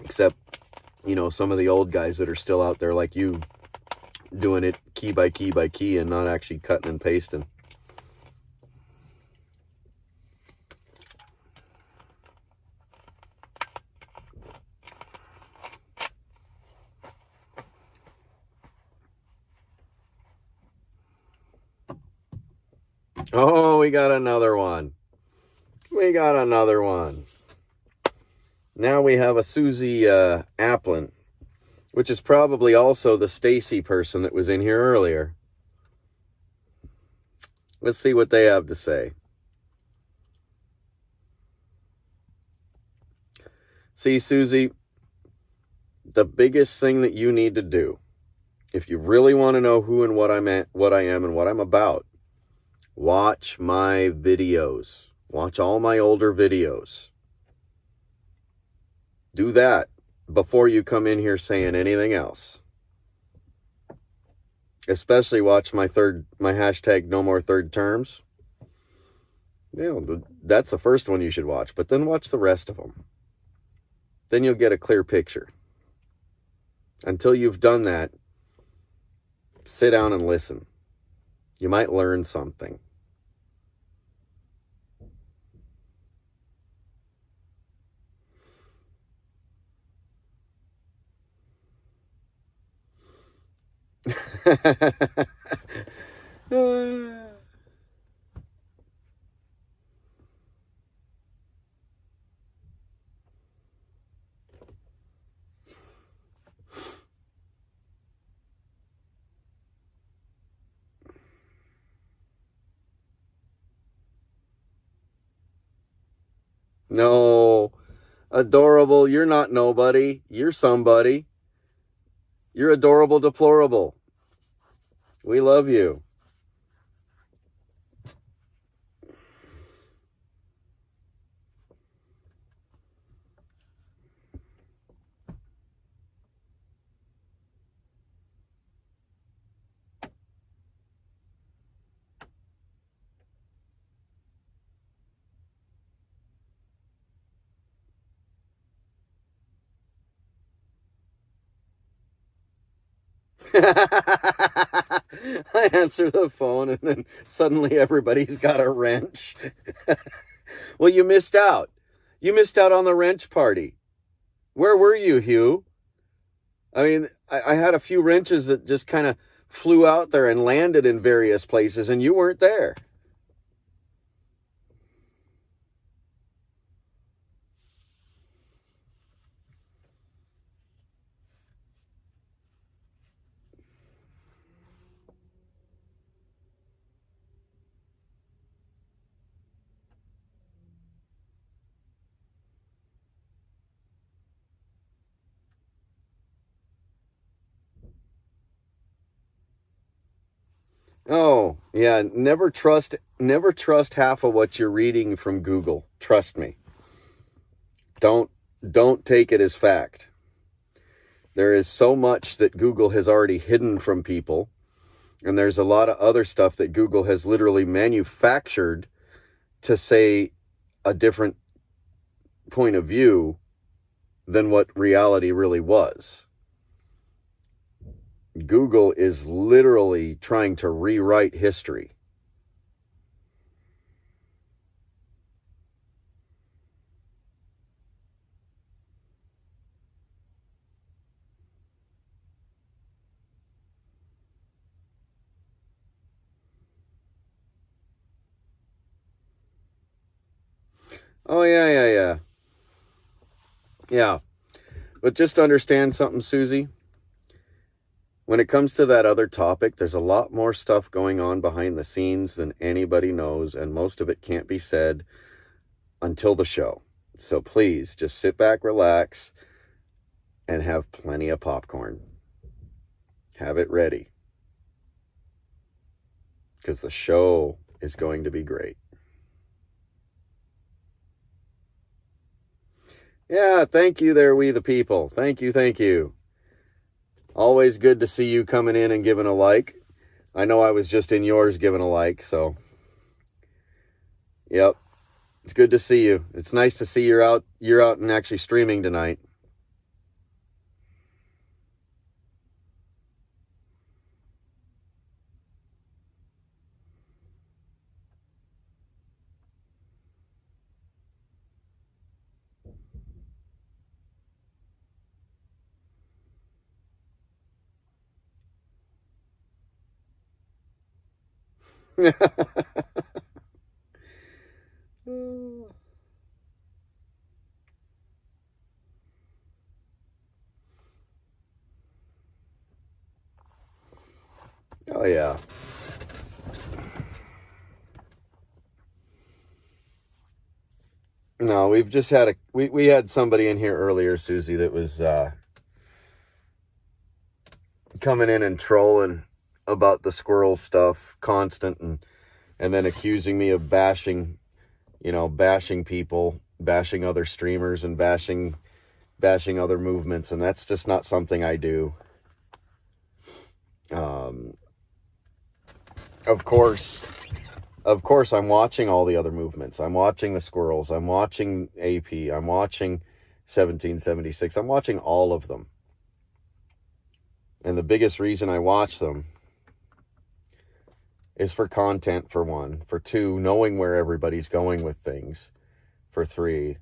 Except, some of the old guys that are still out there like you, doing it key by key by key and not actually cutting and pasting. Oh, we got another one. Now we have a Susie Applin, which is probably also the Stacy person that was in here earlier. Let's see what they have to say. See, Susie, the biggest thing that you need to do, if you really want to know who and what I am and what I'm about, watch my videos. Watch all my older videos. Do that before you come in here saying anything else. Especially watch my hashtag no more third terms. That's the first one you should watch, but then watch the rest of them. Then you'll get a clear picture. Until you've done that, sit down and listen. You might learn something. No, adorable, you're not nobody. You're somebody. You're adorable, deplorable. We love you. I answer the phone and then suddenly everybody's got a wrench. Well, you missed out. You missed out on the wrench party. Where were you, Hugh? I mean, I had a few wrenches that just kind of flew out there and landed in various places, and you weren't there. Oh, yeah, never trust half of what you're reading from Google. Trust me. Don't take it as fact. There is so much that Google has already hidden from people, and there's a lot of other stuff that Google has literally manufactured to say a different point of view than what reality really was. Google is literally trying to rewrite history. Oh, yeah. Yeah. But just understand something, Susie. When it comes to that other topic, there's a lot more stuff going on behind the scenes than anybody knows, and most of it can't be said until the show. So please, just sit back, relax, and have plenty of popcorn. Have it ready. Because the show is going to be great. Yeah, thank you there, we the people. Thank you. Always good to see you coming in and giving a like. I know I was just in yours giving a like, so. Yep. It's good to see you. It's nice to see you're out and actually streaming tonight. Oh, yeah. No, we've just had we had somebody in here earlier, Susie, that was coming in and trolling about the squirrel stuff constant and then accusing me of bashing people, bashing other streamers and bashing other movements, and that's just not something I do. Of course, I'm watching all the other movements. I'm watching the squirrels. I'm watching AP. I'm watching 1776. I'm watching all of them. And the biggest reason I watch them is for content, for one. For two, knowing where everybody's going with things. For three,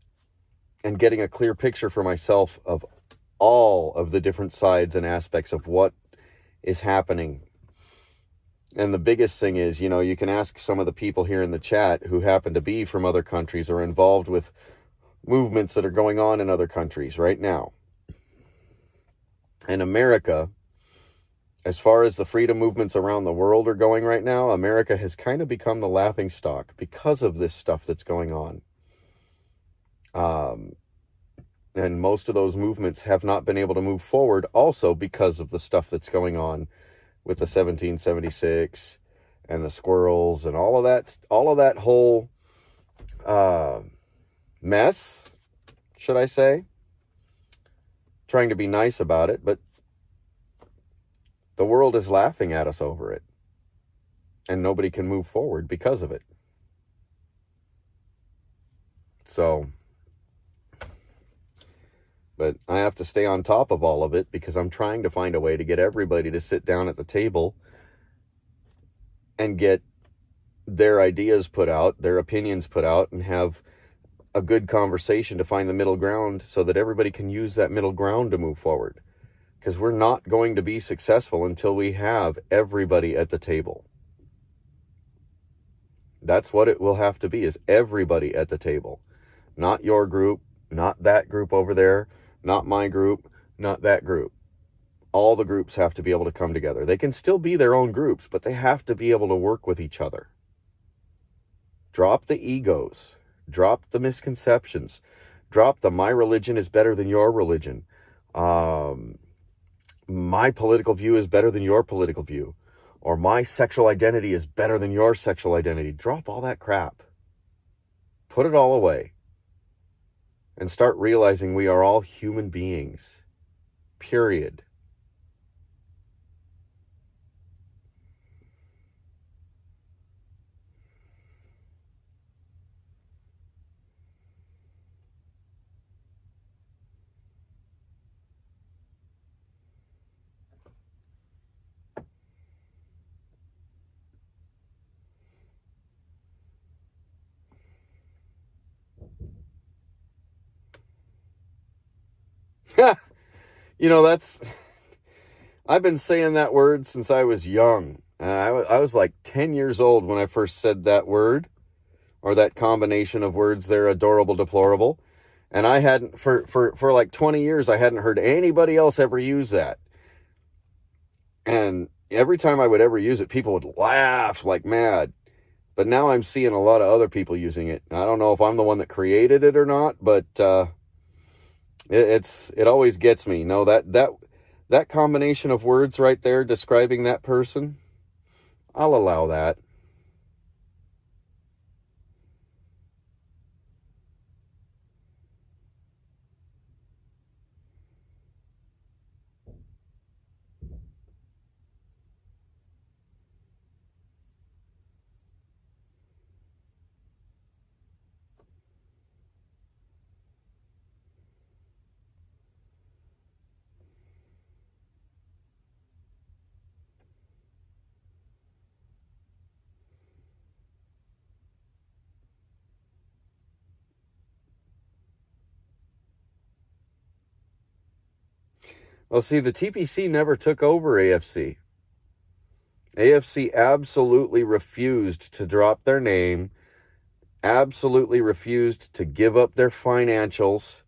and getting a clear picture for myself of all of the different sides and aspects of what is happening. And the biggest thing is, you can ask some of the people here in the chat who happen to be from other countries or involved with movements that are going on in other countries right now. And America, as far as the freedom movements around the world are going right now, America has kind of become the laughingstock because of this stuff that's going on. And most of those movements have not been able to move forward also because of the stuff that's going on with the 1776 and the squirrels and all of that whole mess, should I say? Trying to be nice about it, but the world is laughing at us over it. And nobody can move forward because of it. So, but I have to stay on top of all of it because I'm trying to find a way to get everybody to sit down at the table and get their ideas put out, their opinions put out, and have a good conversation to find the middle ground so that everybody can use that middle ground to move forward. Because we're not going to be successful until we have everybody at the table. That's what it will have to be, is everybody at the table. Not your group, not that group over there, not my group, not that group. All the groups have to be able to come together. They can still be their own groups, but they have to be able to work with each other. Drop the egos. Drop the misconceptions. Drop the my religion is better than your religion. My political view is better than your political view. Or my sexual identity is better than your sexual identity. Drop all that crap. Put it all away. And start realizing we are all human beings. Period. You know, I've been saying that word since I was young. I was like 10 years old when I first said that word, or that combination of words there, adorable, deplorable. And I hadn't, for like 20 years, I hadn't heard anybody else ever use that. And every time I would ever use it, people would laugh like mad. But now I'm seeing a lot of other people using it. I don't know if I'm the one that created it or not, but it always gets me. No, that combination of words right there describing that person, I'll allow that. Well, see, the TPC never took over AFC. AFC absolutely refused to drop their name, absolutely refused to give up their financials,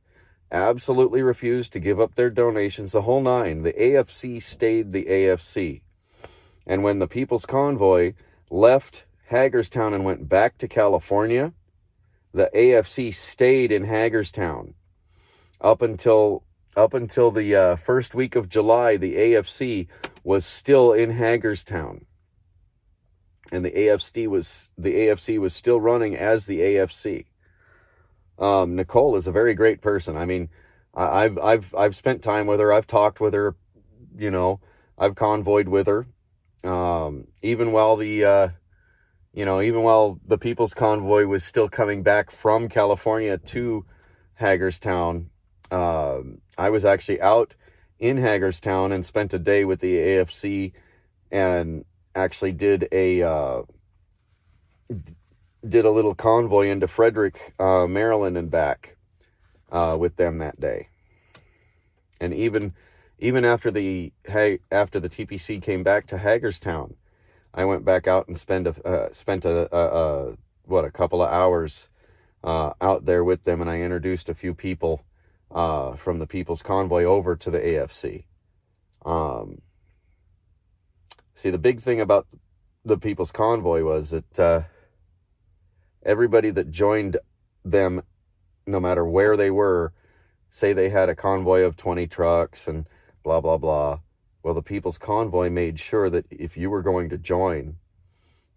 absolutely refused to give up their donations, the whole nine. The AFC stayed the AFC. And when the People's Convoy left Hagerstown and went back to California, the AFC stayed in Hagerstown up until the first week of July. The AFC was still in Hagerstown, and the AFC was still running as the AFC. Nicole is a very great person. I mean, I've spent time with her. I've talked with her. You know, I've convoyed with her. Even while the People's Convoy was still coming back from California to Hagerstown, I was actually out in Hagerstown and spent a day with the AFC, and actually did a little convoy into Frederick, Maryland and back with them that day. And even after the TPC came back to Hagerstown, I went back out and spent a couple of hours out there with them, and I introduced a few people from the People's Convoy over to the AFC. See, the big thing about the People's Convoy was that everybody that joined them, no matter where they were, say they had a convoy of 20 trucks and blah, blah, blah. Well, the People's Convoy made sure that if you were going to join,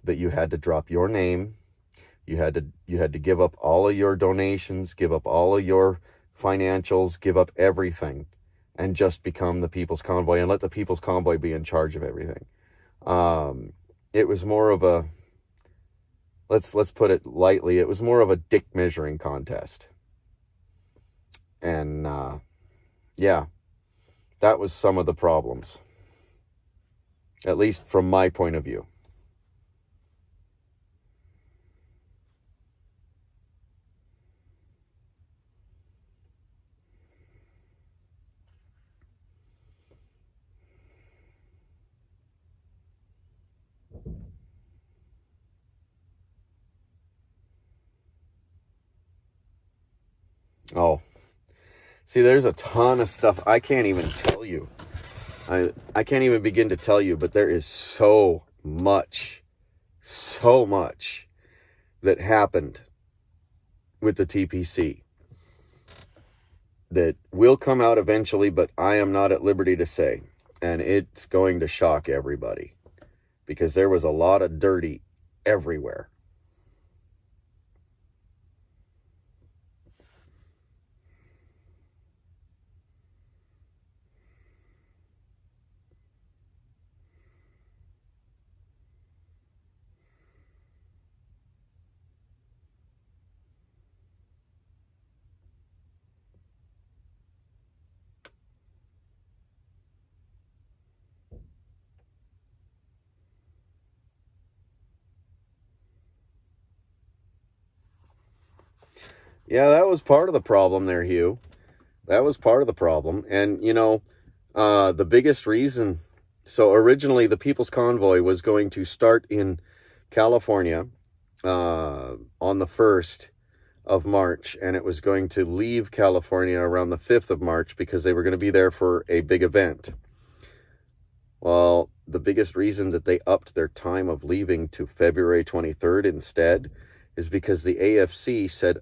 that you had to drop your name, you had to give up all of your donations, give up all of your financials, give up everything, and just become the People's Convoy and let the People's Convoy be in charge of everything. It was more of a, let's put it lightly, it was more of a dick measuring contest. And yeah, that was some of the problems, at least from my point of view. Oh, see, there's a ton of stuff I can't even tell you. I can't even begin to tell you, but there is so much that happened with the TPC that will come out eventually, but I am not at liberty to say. And it's going to shock everybody because there was a lot of dirty everywhere. Yeah, that was part of the problem there, Hugh. That was part of the problem. And, you know, the biggest reason... So originally the People's Convoy was going to start in California on the 1st of March, and it was going to leave California around the 5th of March because they were going to be there for a big event. Well, the biggest reason that they upped their time of leaving to February 23rd instead is because the AFC said,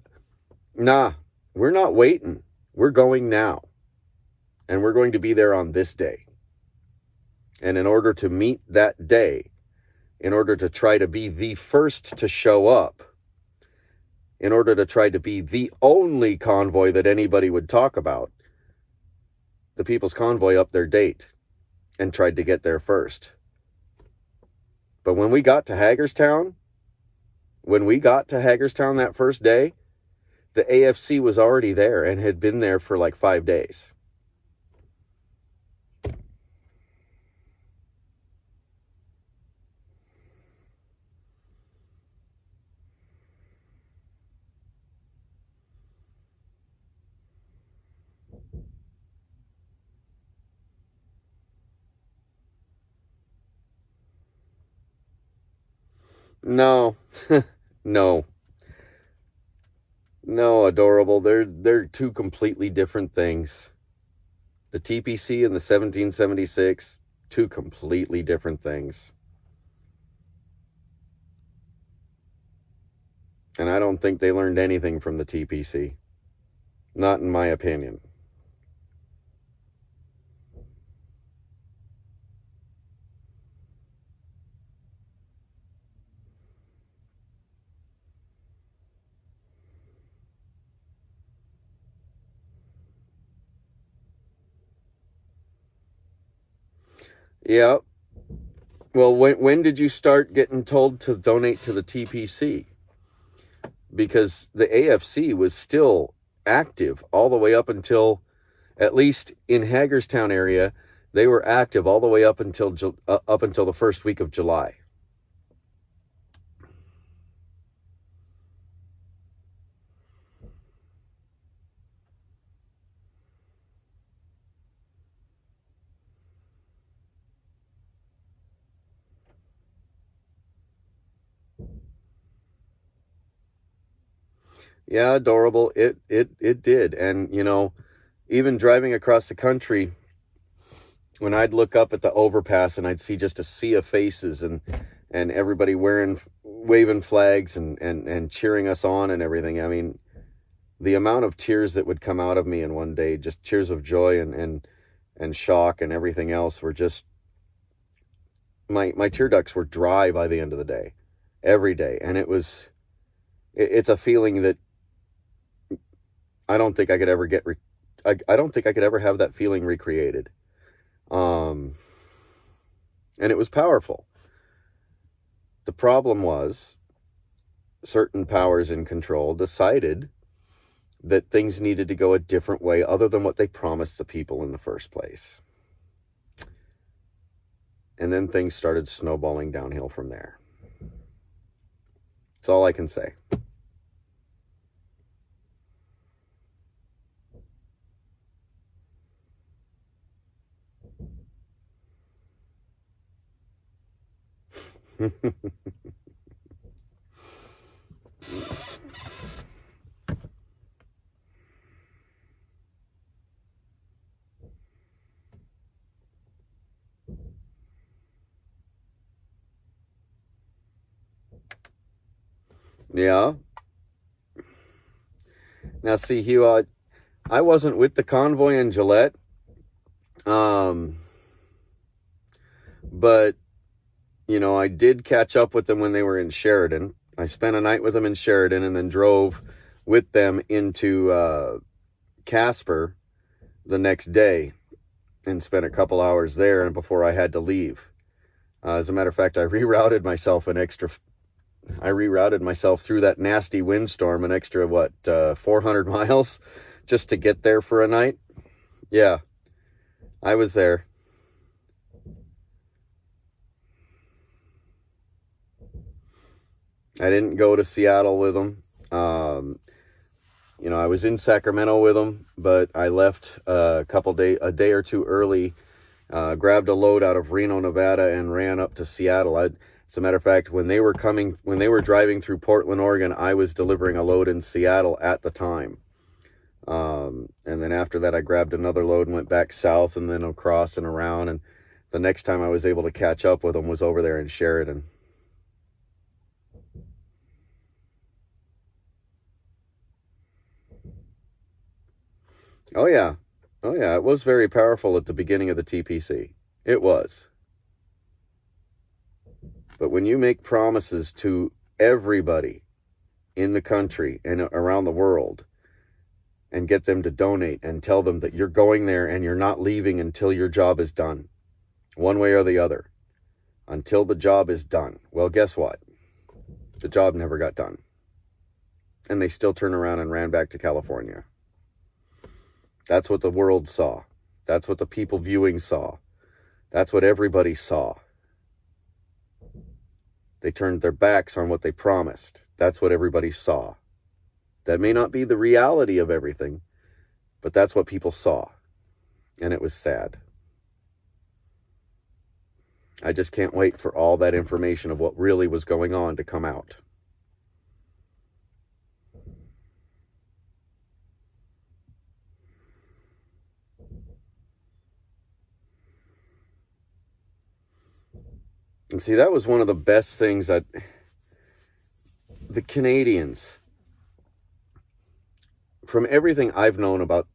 nah, we're not waiting. We're going now. And we're going to be there on this day. And in order to meet that day, in order to try to be the first to show up, in order to try to be the only convoy that anybody would talk about, the People's Convoy upped their date and tried to get there first. But when we got to Hagerstown that first day, the AFC was already there and had been there for like 5 days. No, no, adorable. They're two completely different things. The TPC and the 1776, two completely different things. And I don't think they learned anything from the TPC. Not in my opinion. Yeah. Well, when did you start getting told to donate to the TPC? Because the AFC was still active all the way up until, at least in Hagerstown area, they were active all the way up until the first week of July. Yeah, adorable. It did. And, you know, even driving across the country, when I'd look up at the overpass and I'd see just a sea of faces and everybody waving flags and cheering us on and everything. I mean, the amount of tears that would come out of me in one day, just tears of joy and shock and everything else, were just, my tear ducts were dry by the end of the day, every day. And it's a feeling that I don't think I could ever I don't think I could ever have that feeling recreated. And it was powerful. The problem was certain powers in control decided that things needed to go a different way other than what they promised the people in the first place. And then things started snowballing downhill from there. That's all I can say. Yeah. Now, see, Hugh, I wasn't with the convoy in Gillette, but, you know, I did catch up with them when they were in Sheridan. I spent a night with them in Sheridan and then drove with them into Casper the next day and spent a couple hours there and before I had to leave. As a matter of fact, I rerouted myself through that nasty windstorm an extra, 400 miles just to get there for a night. Yeah, I was there. I didn't go to Seattle with them. You know, I was in Sacramento with them, but I left a day or two early, grabbed a load out of Reno, Nevada, and ran up to Seattle. As a matter of fact, when they were driving through Portland, Oregon, I was delivering a load in Seattle at the time. And then after that, I grabbed another load and went back south and then across and around. And the next time I was able to catch up with them was over there in Sheridan. Oh yeah. It was very powerful at the beginning of the TPC. It was. But when you make promises to everybody in the country and around the world and get them to donate and tell them that you're going there and you're not leaving until your job is done, one way or the other, until the job is done. Well, guess what? The job never got done. And they still turned around and ran back to California. That's what the world saw. That's what the people viewing saw. That's what everybody saw. They turned their backs on what they promised. That's what everybody saw. That may not be the reality of everything, but that's what people saw. And it was sad. I just can't wait for all that information of what really was going on to come out. And see, that was one of the best things that the Canadians, from everything I've known about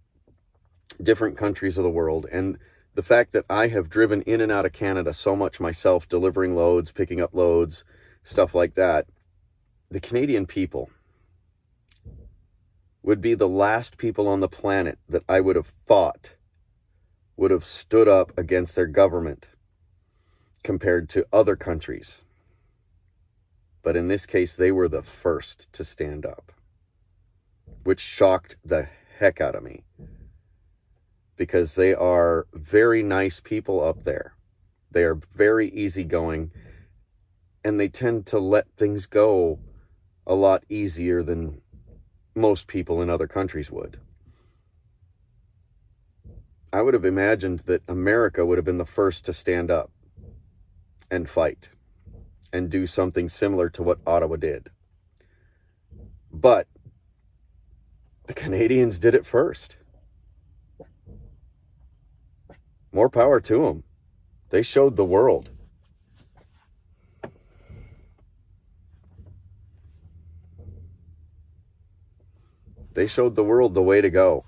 different countries of the world, and the fact that I have driven in and out of Canada so much myself, delivering loads, picking up loads, stuff like that, the Canadian people would be the last people on the planet that I would have thought would have stood up against their government compared to other countries. But in this case, they were the first to stand up, which shocked the heck out of me, because they are very nice people up there. They are very easygoing, and they tend to let things go a lot easier than most people in other countries would. I would have imagined that America would have been the first to stand up and fight and do something similar to what Ottawa did. But the Canadians did it first. More power to them. They showed the world. They showed the world the way to go.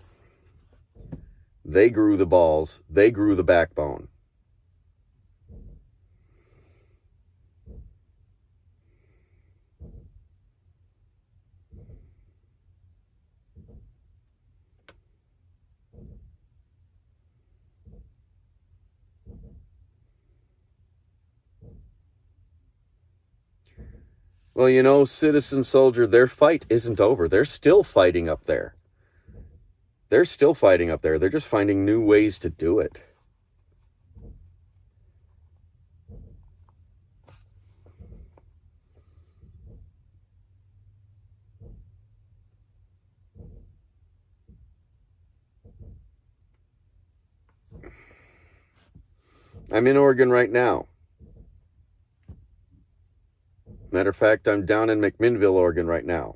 They grew the balls. They grew the backbone. Well, you know, citizen soldier, their fight isn't over. They're still fighting up there. They're still fighting up there. They're just finding new ways to do it. I'm in Oregon right now. Matter of fact, I'm down in McMinnville, Oregon right now.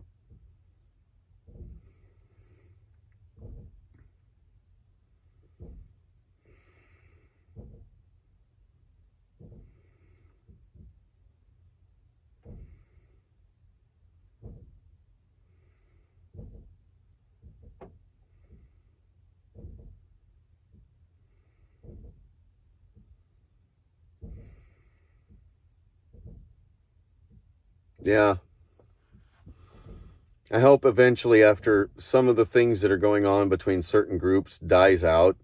Yeah. I hope eventually, after some of the things that are going on between certain groups dies out,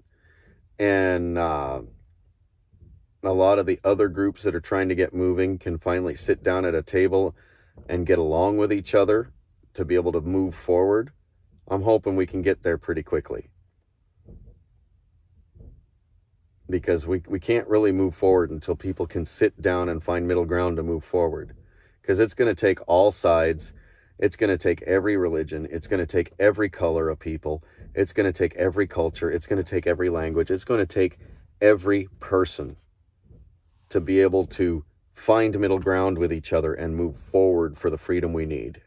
and a lot of the other groups that are trying to get moving can finally sit down at a table and get along with each other to be able to move forward. I'm hoping we can get there pretty quickly, because we can't really move forward until people can sit down and find middle ground to move forward, because it's going to take all sides. It's going to take every religion. It's going to take every color of people. It's going to take every culture. It's going to take every language. It's going to take every person to be able to find middle ground with each other and move forward for the freedom we need.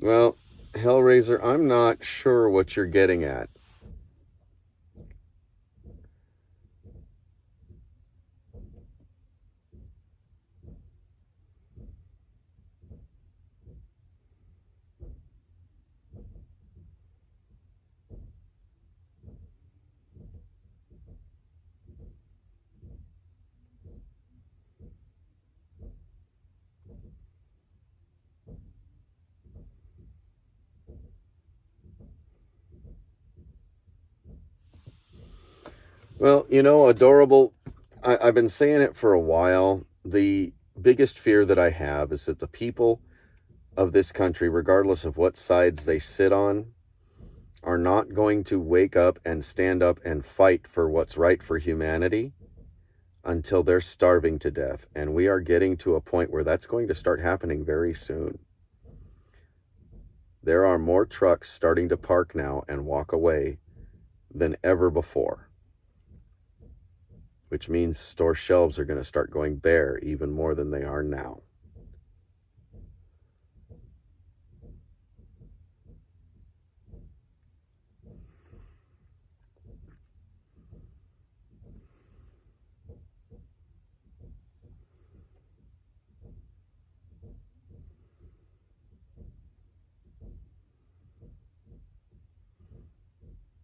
Well, Hellraiser, I'm not sure what you're getting at. Well, Adorable, I've been saying it for a while. The biggest fear that I have is that the people of this country, regardless of what sides they sit on, are not going to wake up and stand up and fight for what's right for humanity until they're starving to death. And we are getting to a point where that's going to start happening very soon. There are more trucks starting to park now and walk away than ever before, which means store shelves are going to start going bare even more than they are now.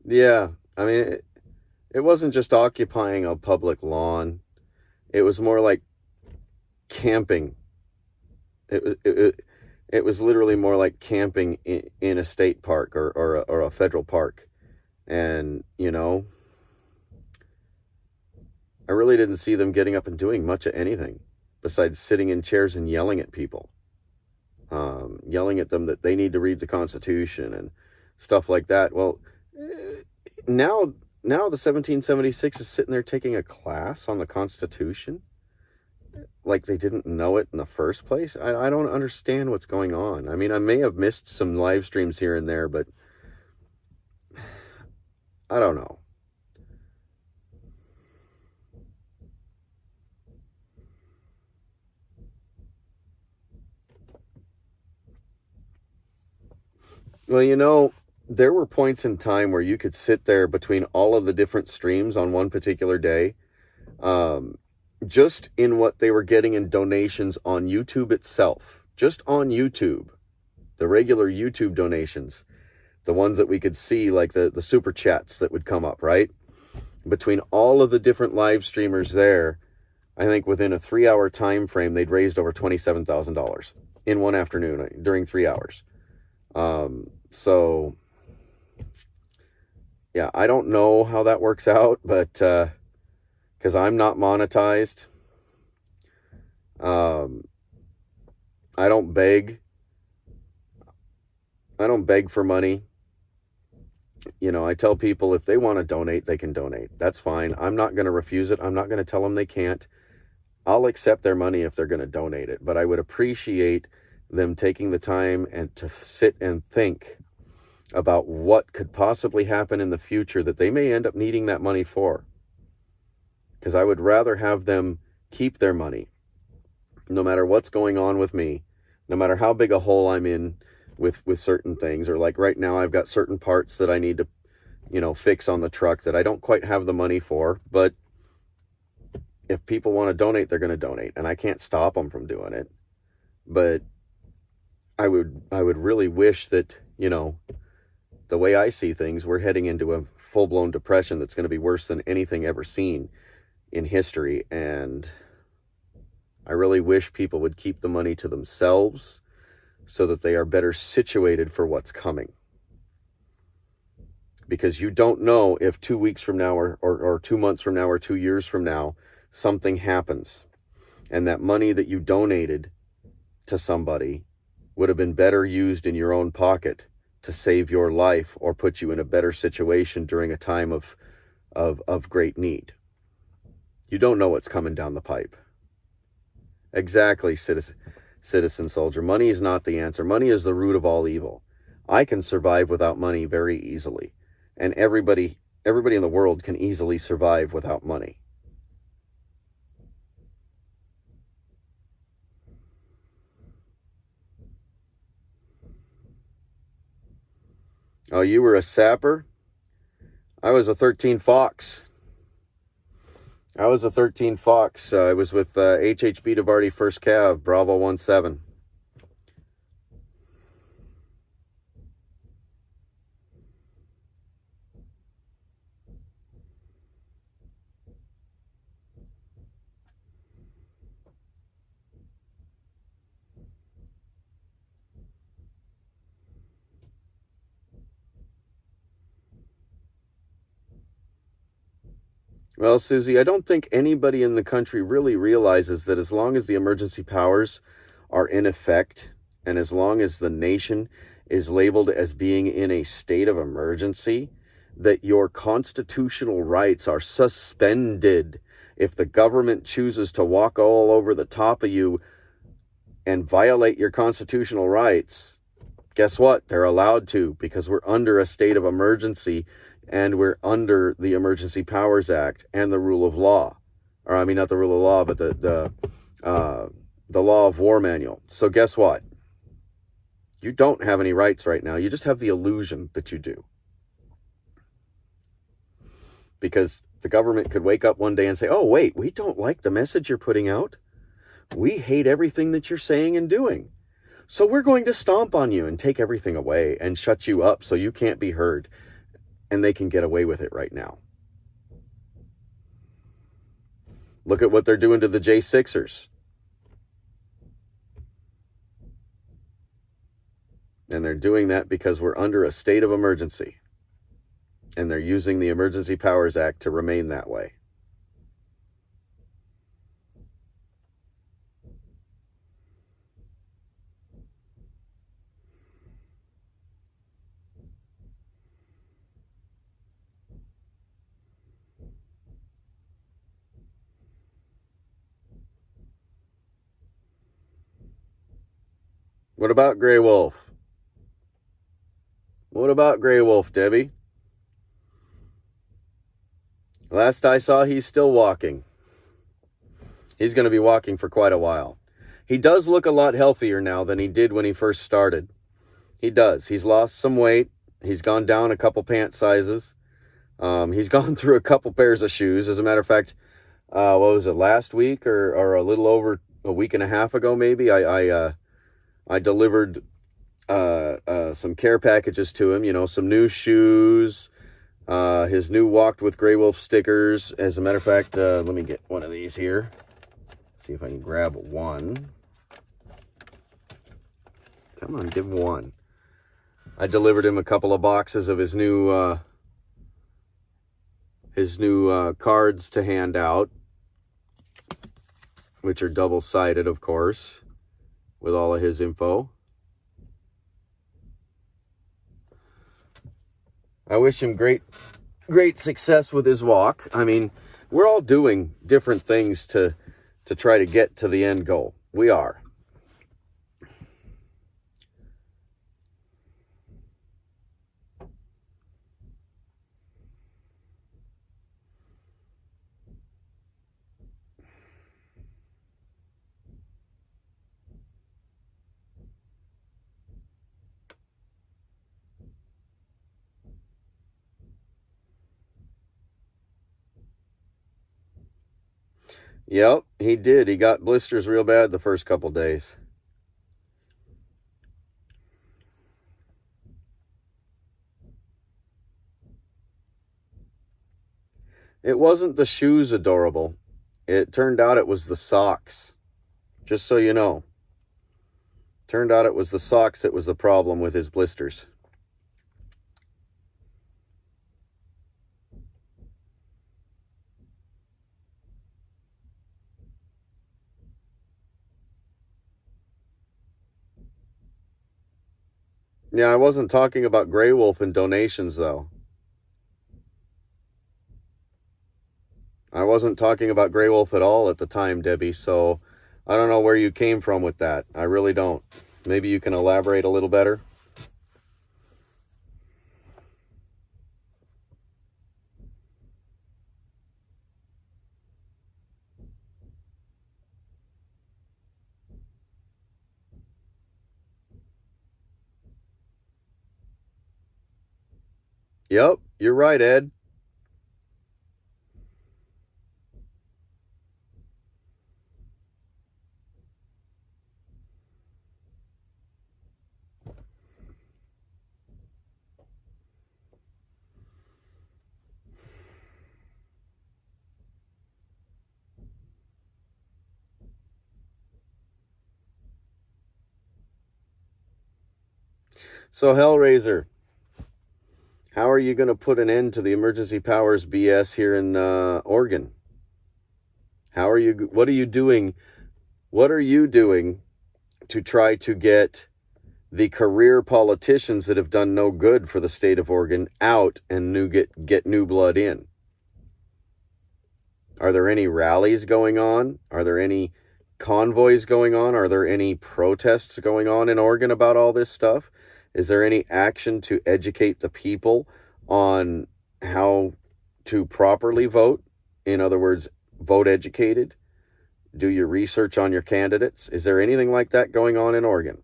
Yeah, I mean, it wasn't just occupying a public lawn. It was more like camping. It was literally more like camping in a state park or a federal park. And, I really didn't see them getting up and doing much of anything besides sitting in chairs and yelling at people. Yelling at them that they need to read the Constitution and stuff like that. Well, now the 1776 is sitting there taking a class on the Constitution like they didn't know it in the first place. I don't understand what's going on. I mean, I may have missed some live streams here and there, but I don't know. Well, there were points in time where you could sit there between all of the different streams on one particular day, just in what they were getting in donations on YouTube itself, just on YouTube, the regular YouTube donations, the ones that we could see, like the super chats that would come up, right? Between all of the different live streamers there, I think within a 3-hour time frame, they'd raised over $27,000 in one afternoon during 3 hours. So yeah, I don't know how that works out, but, cause I'm not monetized. I don't beg for money. I tell people if they want to donate, they can donate. That's fine. I'm not going to refuse it. I'm not going to tell them they can't. I'll accept their money if they're going to donate it, but I would appreciate them taking the time and to sit and think about what could possibly happen in the future that they may end up needing that money for. Because I would rather have them keep their money, no matter what's going on with me, no matter how big a hole I'm in with certain things, or like right now I've got certain parts that I need to, fix on the truck that I don't quite have the money for, but if people want to donate, they're going to donate, and I can't stop them from doing it. But I would really wish that, the way I see things, we're heading into a full-blown depression that's going to be worse than anything ever seen in history. And I really wish people would keep the money to themselves so that they are better situated for what's coming. Because you don't know if 2 weeks from now or 2 months from now or 2 years from now, something happens. And that money that you donated to somebody would have been better used in your own pocket to save your life or put you in a better situation during a time of great need. You don't know what's coming down the pipe. Exactly, citizen soldier. Money is not the answer. Money is the root of all evil. I can survive without money very easily. And everybody in the world can easily survive without money. Oh, you were a sapper? I was a 13 Fox. I was with HHB DeVarty 1st Cav, Bravo 17. Well, Susie, I don't think anybody in the country really realizes that as long as the emergency powers are in effect, and as long as the nation is labeled as being in a state of emergency, that your constitutional rights are suspended. If the government chooses to walk all over the top of you and violate your constitutional rights, guess what? They're allowed to, because we're under a state of emergency. And we're under the Emergency Powers Act and the rule of law. Or, I mean, not the rule of law, but the law of war manual. So guess what? You don't have any rights right now. You just have the illusion that you do. Because the government could wake up one day and say, oh, wait, we don't like the message you're putting out. We hate everything that you're saying and doing. So we're going to stomp on you and take everything away and shut you up so you can't be heard. And they can get away with it right now. Look at what they're doing to the J6ers. And they're doing that because we're under a state of emergency. And they're using the Emergency Powers Act to remain that way. What about Grey Wolf? What about Grey Wolf, Debbie? Last I saw, he's still walking. He's going to be walking for quite a while. He does look a lot healthier now than he did when he first started. He does. He's lost some weight. He's gone down a couple pant sizes. He's gone through a couple pairs of shoes. As a matter of fact, what was it, last week or a little over a week and a half ago, maybe? I delivered some care packages to him, some new shoes, his new Walked with Grey Wolf stickers. As a matter of fact, let me get one of these here. See if I can grab one. Come on, give him one. I delivered him a couple of boxes of his new cards to hand out, which are double-sided, of course, with all of his info. I wish him great success with his walk. I mean, we're all doing different things to try to get to the end goal. We are. Yep, he did. He got blisters real bad the first couple days. It wasn't the shoes, adorable. It turned out it was the socks. Just so you know. Turned out it was the socks that was the problem with his blisters. Yeah, I wasn't talking about Grey Wolf and donations, though. I wasn't talking about Grey Wolf at all at the time, Debbie, so I don't know where you came from with that. I really don't. Maybe you can elaborate a little better? Yep, you're right, Ed. So, Hellraiser, how are you going to put an end to the emergency powers BS here in Oregon? What are you doing? What are you doing to try to get the career politicians that have done no good for the state of Oregon out and get new blood in? Are there any rallies going on? Are there any convoys going on? Are there any protests going on in Oregon about all this stuff? Is there any action to educate the people on how to properly vote? In other words, vote educated? Do your research on your candidates? Is there anything like that going on in Oregon?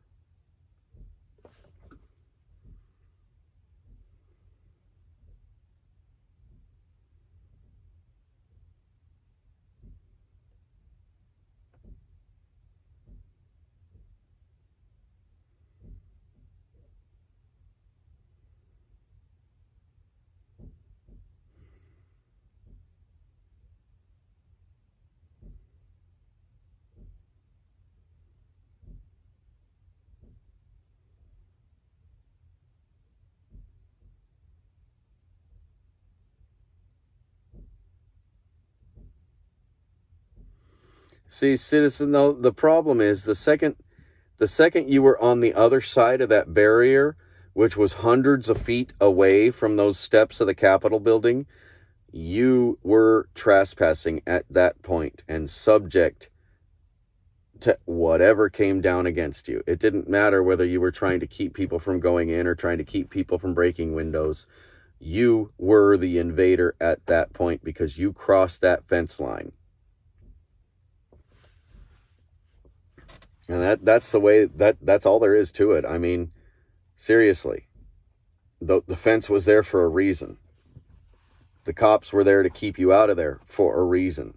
See, citizen, though, the problem is the second you were on the other side of that barrier, which was hundreds of feet away from those steps of the Capitol building, you were trespassing at that point and subject to whatever came down against you. It didn't matter whether you were trying to keep people from going in or trying to keep people from breaking windows. You were the invader at that point because you crossed that fence line. And that's the way, that's all there is to it. I mean, seriously, the fence was there for a reason. The cops were there to keep you out of there for a reason.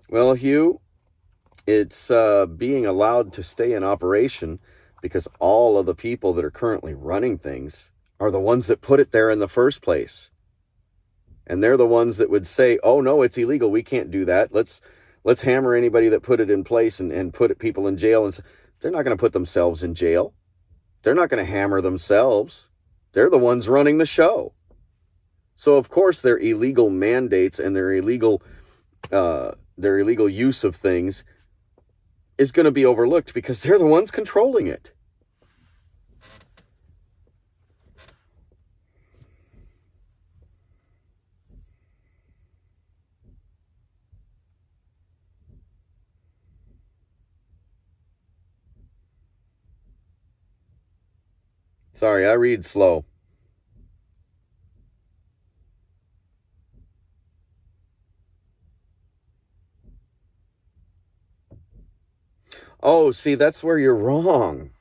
Well, Hugh, it's being allowed to stay in operation because all of the people that are currently running things are the ones that put it there in the first place. And they're the ones that would say, oh, no, it's illegal. We can't do that. Let's hammer anybody that put it in place and put people in jail. And they're not going to put themselves in jail. They're not going to hammer themselves. They're the ones running the show. So, of course, their illegal mandates and their illegal use of things is going to be overlooked because they're the ones controlling it. Sorry, I read slow. Oh, see, that's where you're wrong.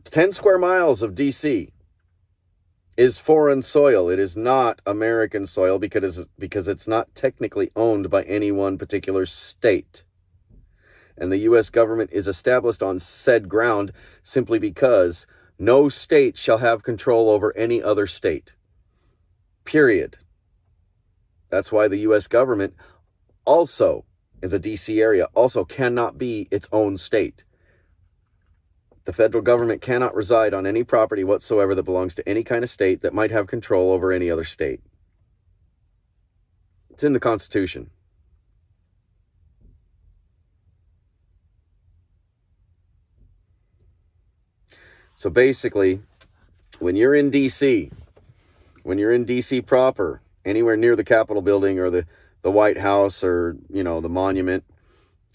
10 square miles of D.C. is foreign soil. It is not American soil because it's not technically owned by any one particular state. And the U.S. government is established on said ground simply because no state shall have control over any other state. Period. That's why the U.S. government also, in the D.C. area, also cannot be its own state. The federal government cannot reside on any property whatsoever that belongs to any kind of state that might have control over any other state. It's in the Constitution. So basically, when you're in D.C., proper, anywhere near the Capitol building or the White House or, the monument,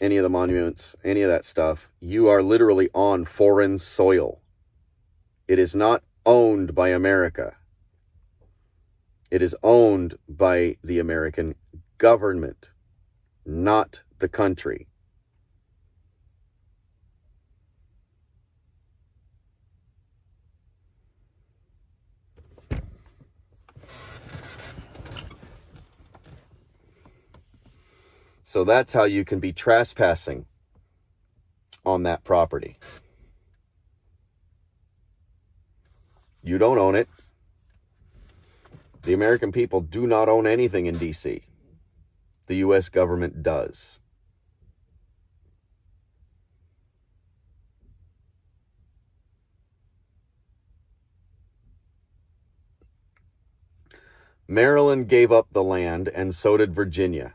any of the monuments, any of that stuff, you are literally on foreign soil. It is not owned by America. It is owned by the American government, not the country. So that's how you can be trespassing on that property. You don't own it. The American people do not own anything in D.C. The U.S. government does. Maryland gave up the land, and so did Virginia.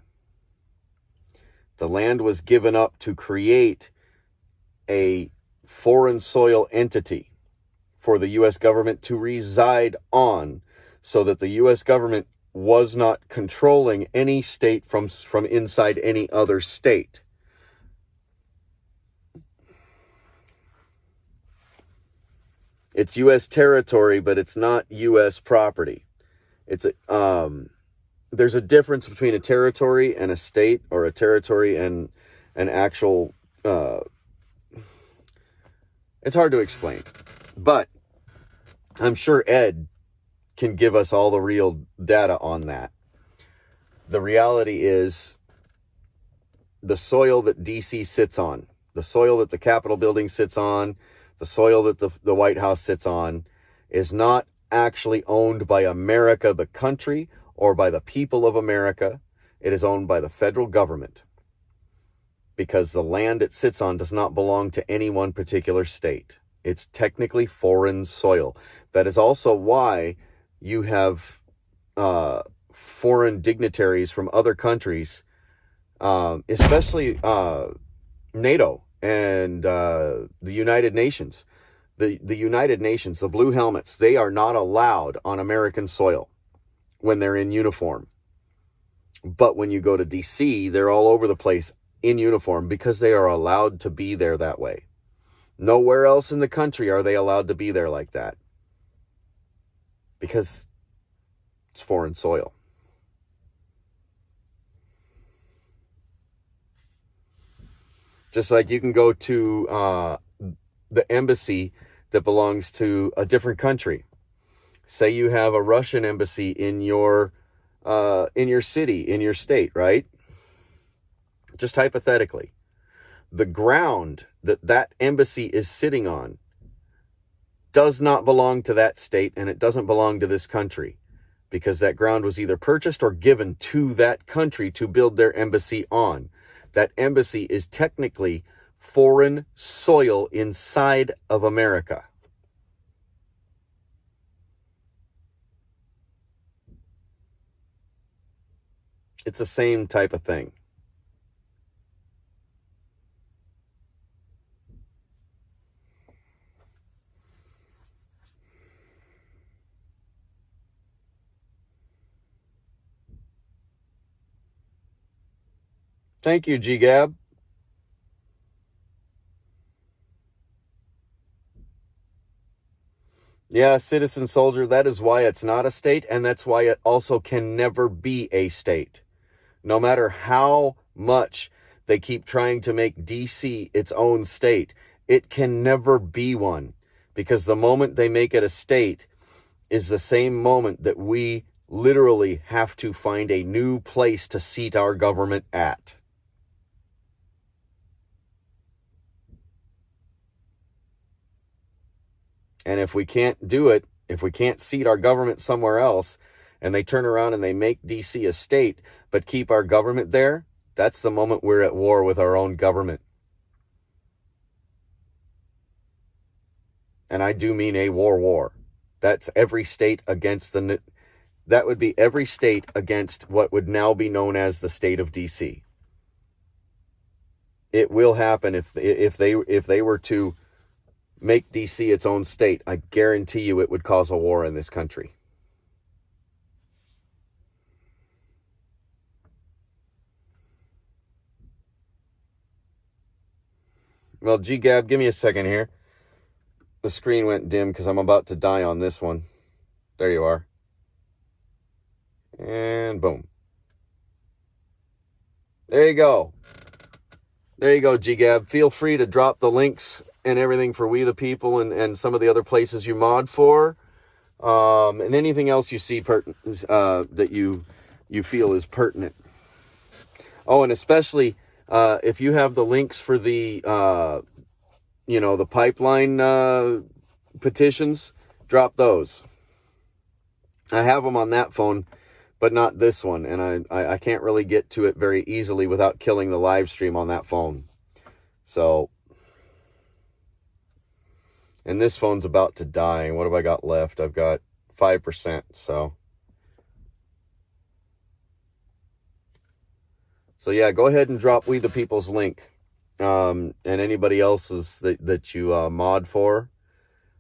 The land was given up to create a foreign soil entity for the U.S. government to reside on, so that the U.S. government was not controlling any state from inside any other state. It's U.S. territory, but it's not U.S. property. There's a difference between a territory and a state, or a territory and an actual, it's hard to explain, but I'm sure Ed can give us all the real data on that. The reality is, the soil that DC sits on, the soil that the Capitol building sits on, the soil that the White House sits on, is not actually owned by America, the country, or by the people of America. It is owned by the federal government, because the land it sits on does not belong to any one particular state. It's technically foreign soil. That is also why you have foreign dignitaries from other countries, especially NATO and the United Nations. The United Nations, the Blue Helmets, they are not allowed on American soil when they're in uniform. But when you go to DC, they're all over the place in uniform because they are allowed to be there that way. Nowhere else in the country are they allowed to be there like that, because it's foreign soil. Just like you can go to the embassy that belongs to a different country. Say you have a Russian embassy in your city, in your state, right? Just hypothetically, the ground that embassy is sitting on does not belong to that state, and it doesn't belong to this country, because that ground was either purchased or given to that country to build their embassy on. That embassy is technically foreign soil inside of America. It's the same type of thing. Thank you, G-Gab. Yeah, Citizen Soldier, that is why it's not a state, and that's why it also can never be a state. No matter how much They keep trying to make DC its own state. It can never be one, because the moment they make it a state is the same moment that we literally have to find a new place to seat our government at. And if we can't do it, if we can't seat our government somewhere else, and they turn around and they make DC a state, but keep our government there, that's the moment we're at war with our own government. And I do mean a war. That's every state against that would be every state against what would now be known as the state of DC. It will happen if they were to make DC its own state. I guarantee you it would cause a war in this country. Well, G-Gab, give me a second here. The screen went dim because I'm about to die on this one. There you are. And boom. There you go. There you go, G-Gab. Feel free to drop the links and everything for We the People and some of the other places you mod for. And anything else you see that you feel is pertinent. Oh, and especially if you have the links for the the pipeline petitions, drop those. I have them on that phone, but not this one, and I can't really get to it very easily without killing the live stream on that phone. So, and this phone's about to die. What have I got left? I've got 5%, so yeah, go ahead and drop We the People's link. And anybody else's that you mod for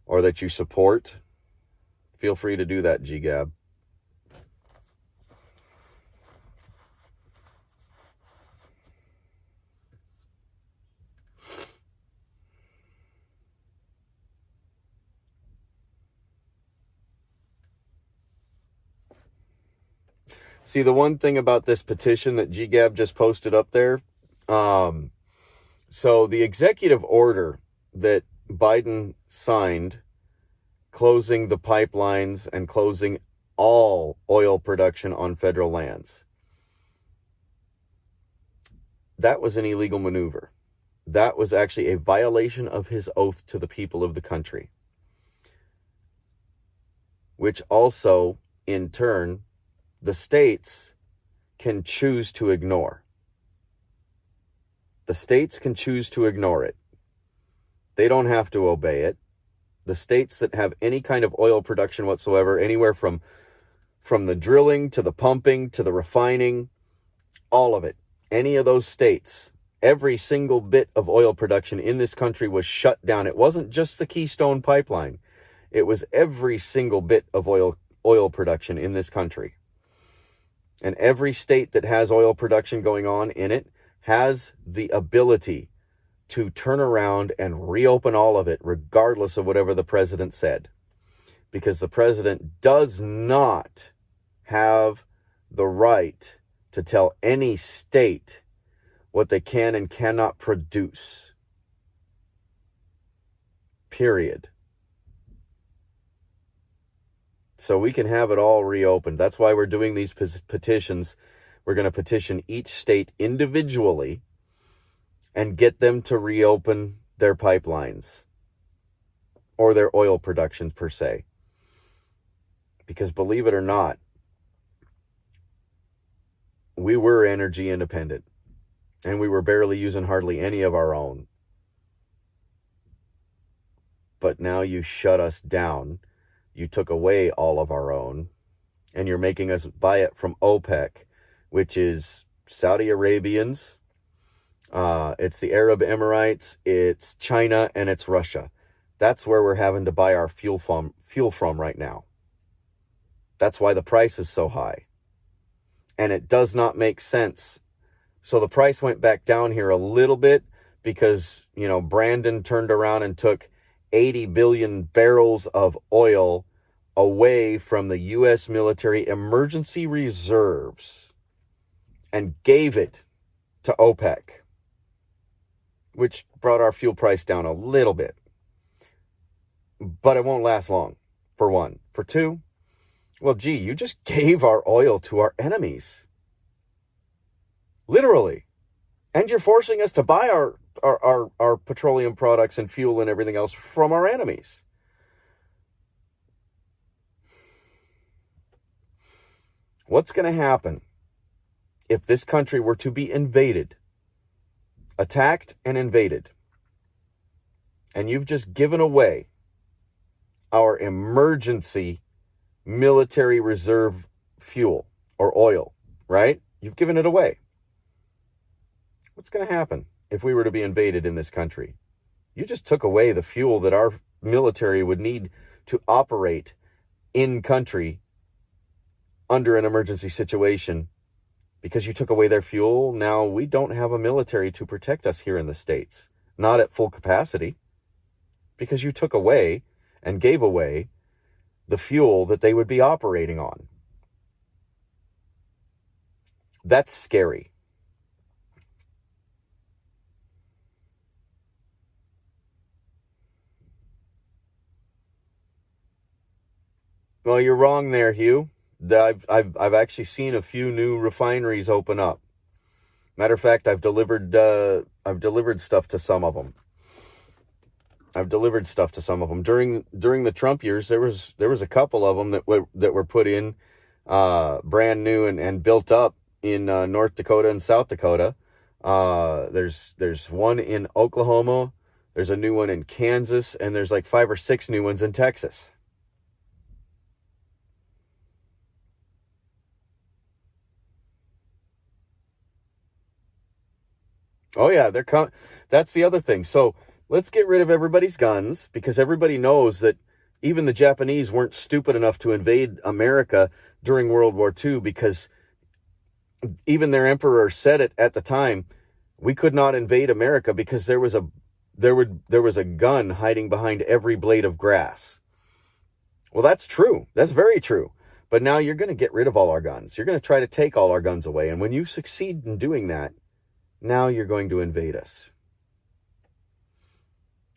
or that you support, feel free to do that, G-Gab. See, the one thing about this petition that G-Gab just posted up there, so the executive order that Biden signed, closing the pipelines and closing all oil production on federal lands, that was an illegal maneuver. That was actually a violation of his oath to the people of the country, which also, in turn, the states can choose to ignore. The states can choose to ignore it. They don't have to obey it. The states that have any kind of oil production whatsoever, anywhere from the drilling to the pumping to the refining, all of it, any of those states, every single bit of oil production in this country was shut down. It wasn't just the Keystone Pipeline. It was every single bit of oil production in this country. And every state that has oil production going on in it has the ability to turn around and reopen all of it, regardless of whatever the president said. Because the president does not have the right to tell any state what they can and cannot produce. Period. So we can have it all reopened. That's why we're doing these petitions. We're going to petition each state individually and get them to reopen their pipelines or their oil production per se. Because believe it or not, we were energy independent and we were barely using hardly any of our own. But now you shut us down. You took away all of our own and you're making us buy it from OPEC, which is Saudi Arabians, it's the Arab Emirates, it's China, and it's Russia. That's where we're having to buy our fuel from right now. That's why the price is so high. And it does not make sense. So the price went back down here a little bit because, Brandon turned around and took 80 billion barrels of oil away from the U.S. military emergency reserves and gave it to OPEC. which brought our fuel price down a little bit. But it won't last long, for one. For two, well, gee, you just gave our oil to our enemies. Literally. And you're forcing us to buy our petroleum products and fuel and everything else from our enemies. What's going to happen if this country were to be invaded, attacked and invaded, and you've just given away our emergency military reserve fuel or oil, right? You've given it away. What's going to happen if we were to be invaded in this country? You just took away the fuel that our military would need to operate in country under an emergency situation. Because you took away their fuel, now we don't have a military to protect us here in the States. Not at full capacity. Because you took away and gave away the fuel that they would be operating on. That's scary. Well, you're wrong there, Hugh. I've actually seen a few new refineries open up. Matter of fact, I've delivered stuff to some of them. During the Trump years. There was a couple of them that were put in brand new and built up in North Dakota and South Dakota. There's one in Oklahoma. There's a new one in Kansas, and there's like 5 or 6 new ones in Texas. Oh yeah, that's the other thing. So let's get rid of everybody's guns, because everybody knows that even the Japanese weren't stupid enough to invade America during World War II, because even their emperor said it at the time, we could not invade America because there was a gun hiding behind every blade of grass. Well, that's true. That's very true. But now you're going to get rid of all our guns. You're going to try to take all our guns away. And when you succeed in doing that, now you're going to invade us.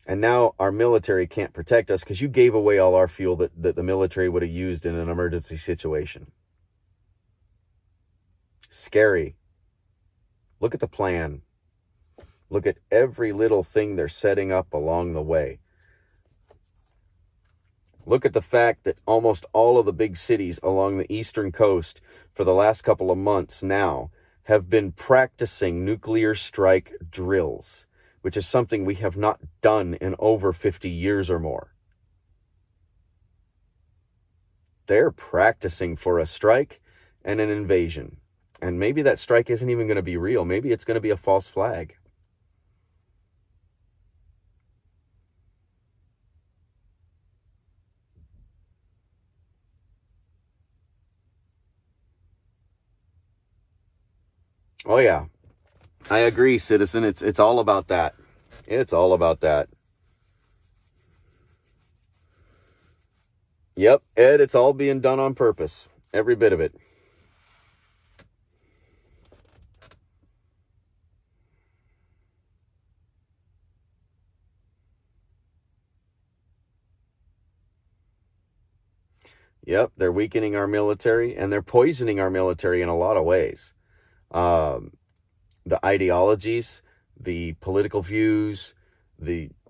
And now our military can't protect us because you gave away all our fuel that the military would have used in an emergency situation. Scary. Look at the plan. Look at every little thing they're setting up along the way. Look at the fact that almost all of the big cities along the eastern coast for the last couple of months now have been practicing nuclear strike drills, which is something we have not done in over 50 years or more. They're practicing for a strike and an invasion. And maybe that strike isn't even going to be real. Maybe it's going to be a false flag. Oh yeah, I agree, citizen. It's all about that. It's all about that. Yep, Ed, it's all being done on purpose. Every bit of it. Yep, they're weakening our military, and they're poisoning our military in a lot of ways. The ideologies, the political views,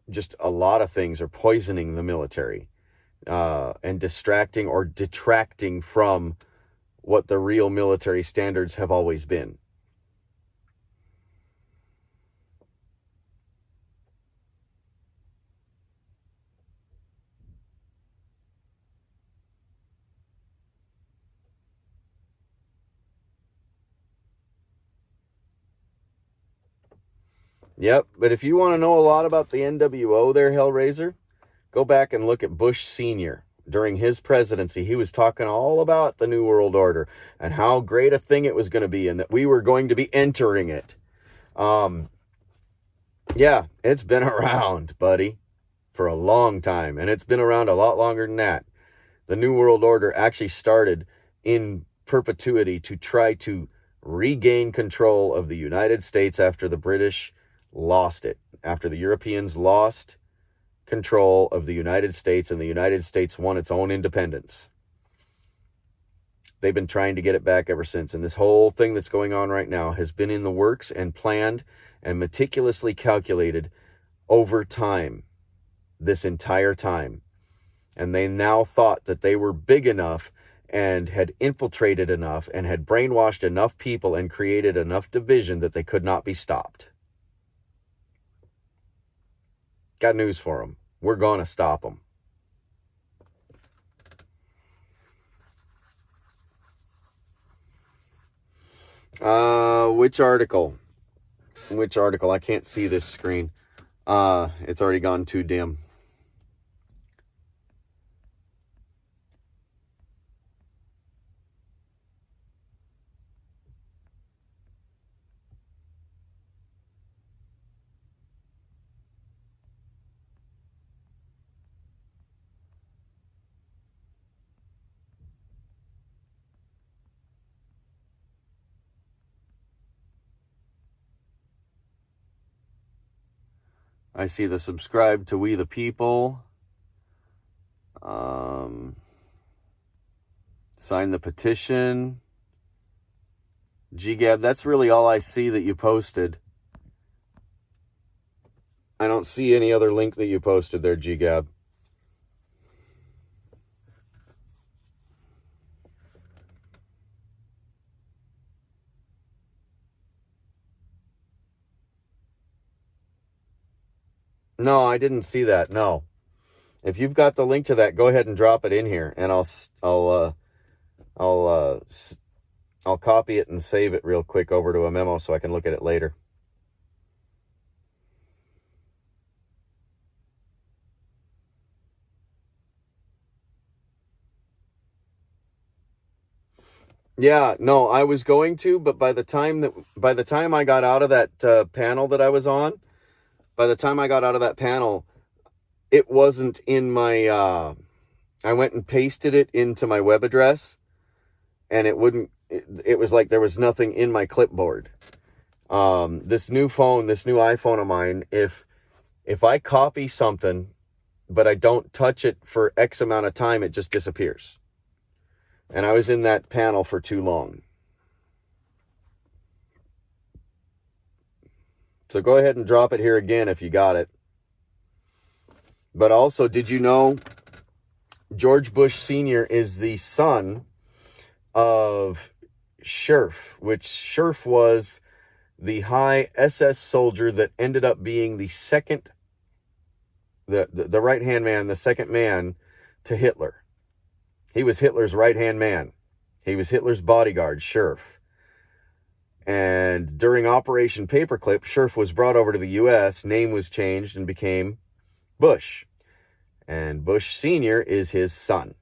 just a lot of things are poisoning the military, and distracting or detracting from what the real military standards have always been. Yep, but if you want to know a lot about the NWO there, Hellraiser, go back and look at Bush Sr. During his presidency. He was talking all about the New World Order and how great a thing it was going to be and that we were going to be entering it. Yeah, it's been around, buddy, for a long time, and it's been around a lot longer than that. The New World Order actually started in perpetuity to try to regain control of the United States after the British lost it, after the Europeans lost control of the United States and the United States won its own independence. They've been trying to get it back ever since. And this whole thing that's going on right now has been in the works and planned and meticulously calculated over time, this entire time. And they now thought that they were big enough and had infiltrated enough and had brainwashed enough people and created enough division that they could not be stopped. Got news for them. We're going to stop them. Which article? Which article? I can't see this screen. It's already gone too dim. I see the subscribe to We the People. Sign the petition. GGAB, that's really all I see that you posted. I don't see any other link that you posted there, GGAB. No, I didn't see that. No. If you've got the link to that, go ahead and drop it in here, and I'll copy it and save it real quick over to a memo so I can look at it later. Yeah, no, I was going to, but by the time I got out of that panel that I was on, it wasn't in my, I went and pasted it into my web address, and it was like there was nothing in my clipboard. This new iPhone of mine, if I copy something, but I don't touch it for X amount of time, it just disappears. And I was in that panel for too long. So go ahead and drop it here again if you got it. But also, did you know George Bush Sr. is the son of Scherf, which Scherf was the high SS soldier that ended up being the second, the right-hand man, the second man to Hitler. He was Hitler's right-hand man. He was Hitler's bodyguard, Scherf. And during Operation Paperclip, Scherf was brought over to the U.S., name was changed and became Bush. And Bush Sr. is his son.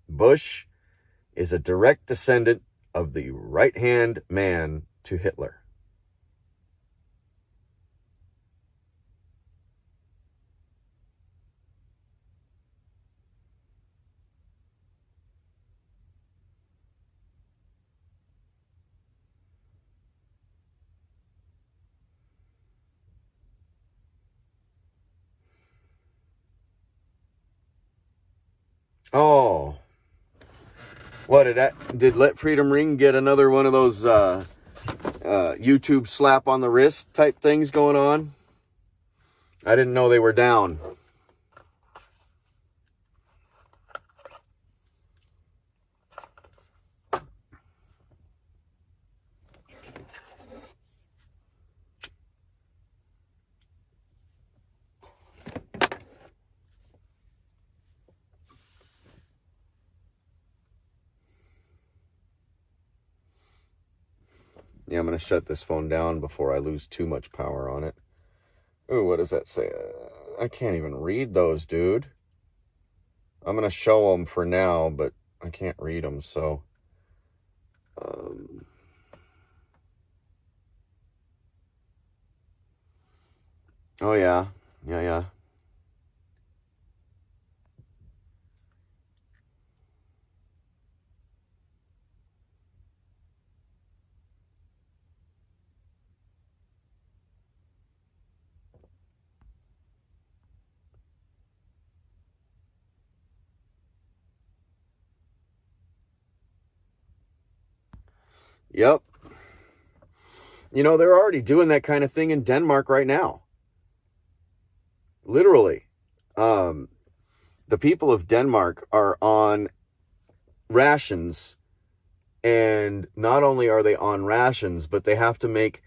Bush is a direct descendant of the right-hand man to Hitler. Oh, what did Let Freedom Ring get another one of those YouTube slap on the wrist type things going on? I didn't know they were down. Yeah, I'm going to shut this phone down before I lose too much power on it. Ooh, what does that say? I can't even read those, dude. I'm going to show them for now, but I can't read them, so... Oh, yeah. Yeah. Yep. You know, they're already doing that kind of thing in Denmark right now. Literally. The people of Denmark are on rations, and not only are they on rations, but they have to make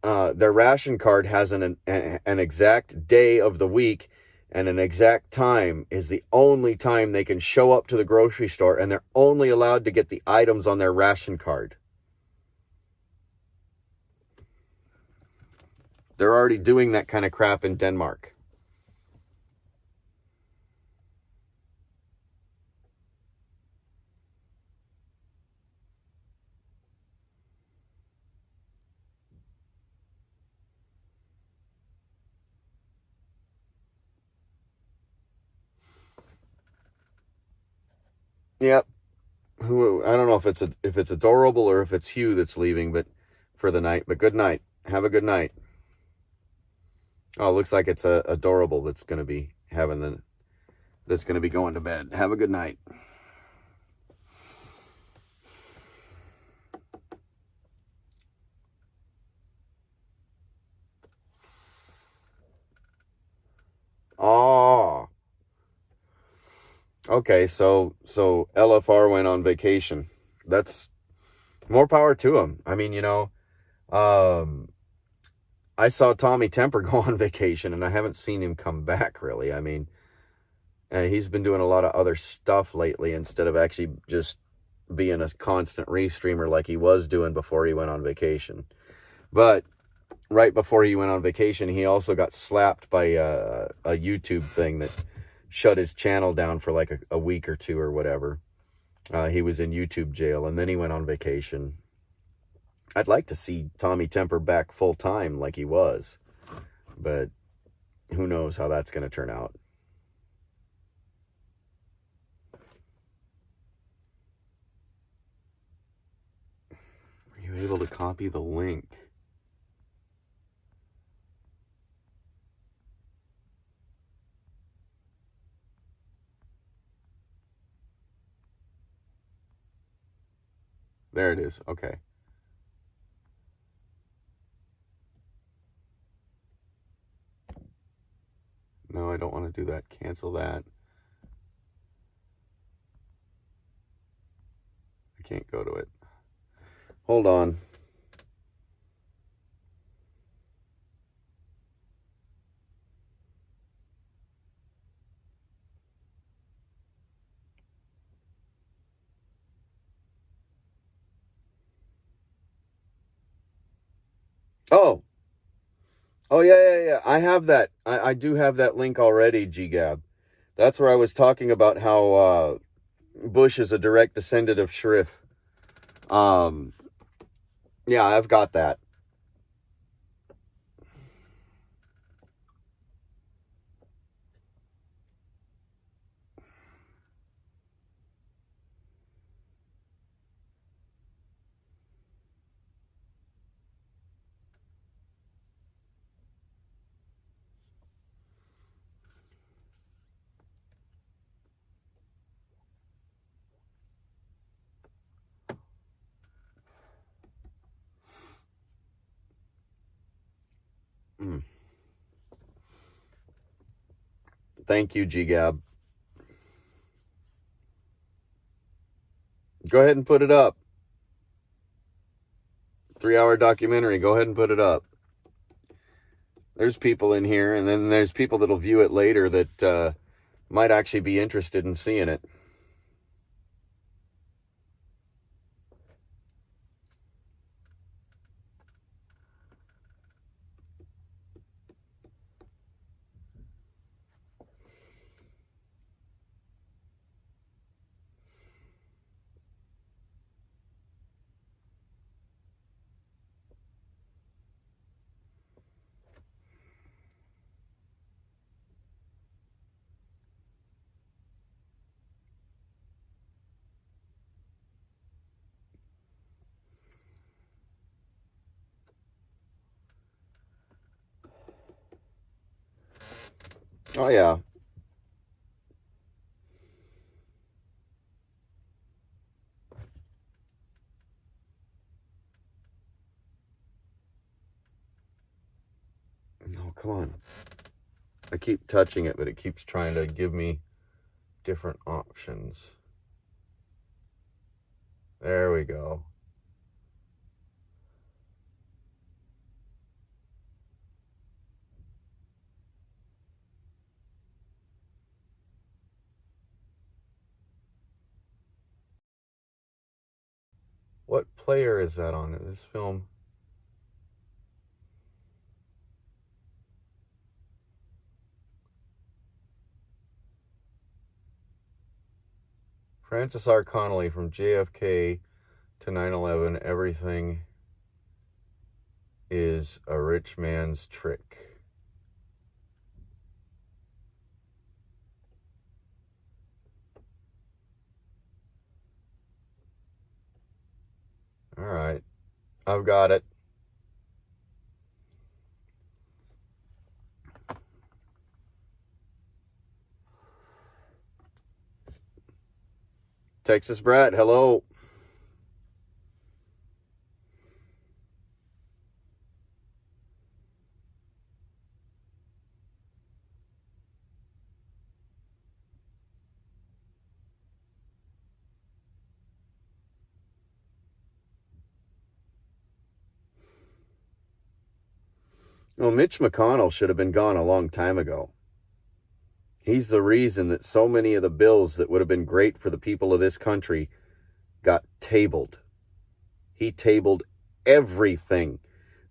their ration card has an exact day of the week, and an exact time is the only time they can show up to the grocery store, and they're only allowed to get the items on their ration card. They're already doing that kind of crap in Denmark. Yep. I don't know if it's adorable or if it's Hugh that's leaving, but for the night. But good night. Have a good night. Oh, it looks like it's adorable that's going to be going to bed. Have a good night. Oh. Okay, so LFR went on vacation. That's more power to him. I mean, I saw Tommy Temper go on vacation, and I haven't seen him come back, really. I mean, he's been doing a lot of other stuff lately instead of actually just being a constant restreamer like he was doing before he went on vacation. But right before he went on vacation, he also got slapped by a YouTube thing that shut his channel down for like a week or two or whatever. He was in YouTube jail, and then he went on vacation. I'd like to see Tommy Temper back full time like he was, but who knows how that's going to turn out. Were you able to copy the link? There it is. Okay. No, I don't want to do that. Cancel that. I can't go to it. Hold on. Oh, yeah. I have that. I do have that link already, GGab. That's where I was talking about how Bush is a direct descendant of Schriff. Yeah, I've got that. Thank you, GGab. Go ahead and put it up. 3-hour documentary. Go ahead and put it up. There's people in here, and then there's people that'll view it later that might actually be interested in seeing it. Oh, yeah. Oh, come on. I keep touching it, but it keeps trying to give me different options. There we go. What player is that on this film? Francis R. Connolly, from JFK to 9/11, everything is a rich man's trick. All right, I've got it. Texas Brat, hello. Well, Mitch McConnell should have been gone a long time ago. He's the reason that so many of the bills that would have been great for the people of this country got tabled. He tabled everything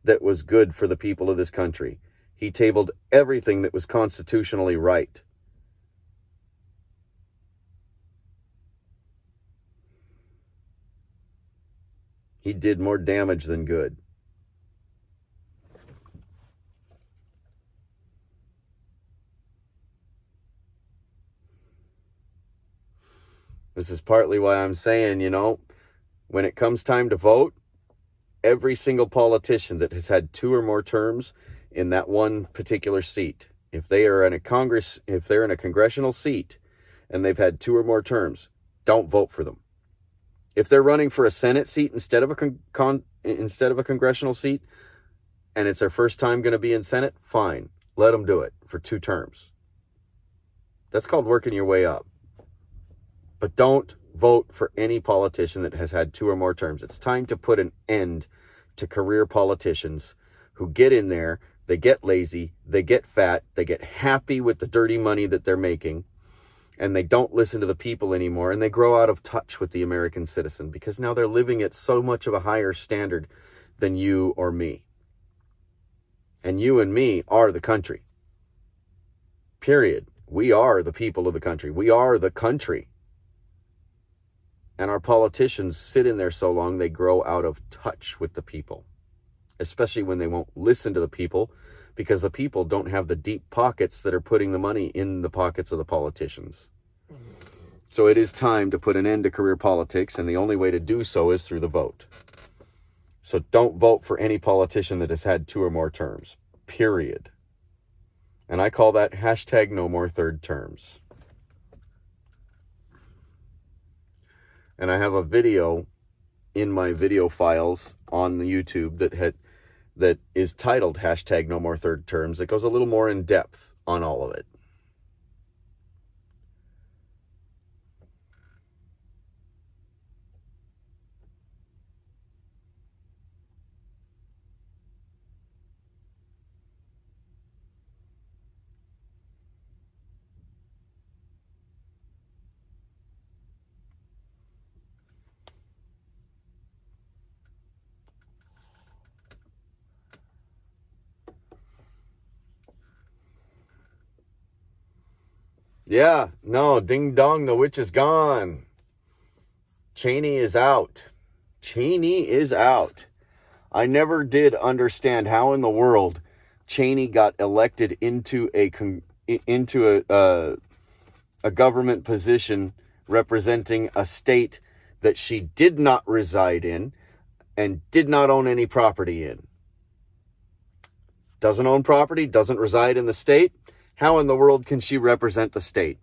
that was good for the people of this country. He tabled everything that was constitutionally right. He did more damage than good. This is partly why I'm saying, when it comes time to vote, every single politician that has had 2 or more terms in that one particular seat, if they're in a congressional seat and they've had 2 or more terms, don't vote for them. If they're running for a Senate seat instead of a congressional seat, and it's their first time going to be in Senate, fine, let them do it for 2 terms. That's called working your way up. But don't vote for any politician that has had 2 or more terms. It's time to put an end to career politicians who get in there, they get lazy, they get fat, they get happy with the dirty money that they're making, and they don't listen to the people anymore, and they grow out of touch with the American citizen because now they're living at so much of a higher standard than you or me. And you and me are the country. Period. We are the people of the country. We are the country. And our politicians sit in there so long, they grow out of touch with the people, especially when they won't listen to the people because the people don't have the deep pockets that are putting the money in the pockets of the politicians. So it is time to put an end to career politics, and the only way to do so is through the vote. So don't vote for any politician that has had 2 or more terms, period. And I call that hashtag no more third terms. And I have a video in my video files on the YouTube that is titled hashtag no more third terms. It goes a little more in depth on all of it. Yeah, no, ding dong, the witch is gone. Cheney is out. Cheney is out. I never did understand how in the world Cheney got elected into a government position representing a state that she did not reside in and did not own any property in. Doesn't own property, doesn't reside in the state. How in the world can she represent the state?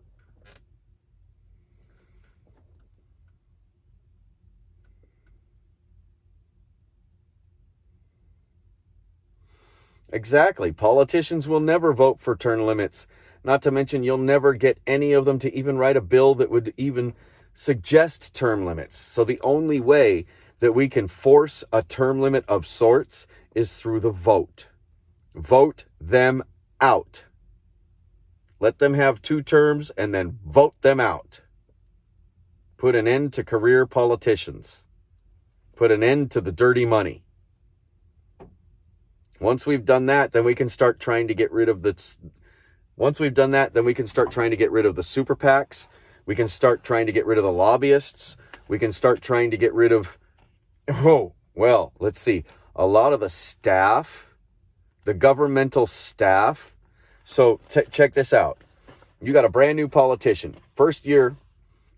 Exactly. Politicians will never vote for term limits. Not to mention, you'll never get any of them to even write a bill that would even suggest term limits. So the only way that we can force a term limit of sorts is through the vote. Vote them out. Let them have 2 terms and then vote them out. Put an end to career politicians. Put an end to the dirty money. Once we've done that, then we can start trying to get rid of the super PACs. We can start trying to get rid of the lobbyists. We can start trying to get rid of, let's see, a lot of the staff, the governmental staff. So check this out. You got a brand new politician. First year,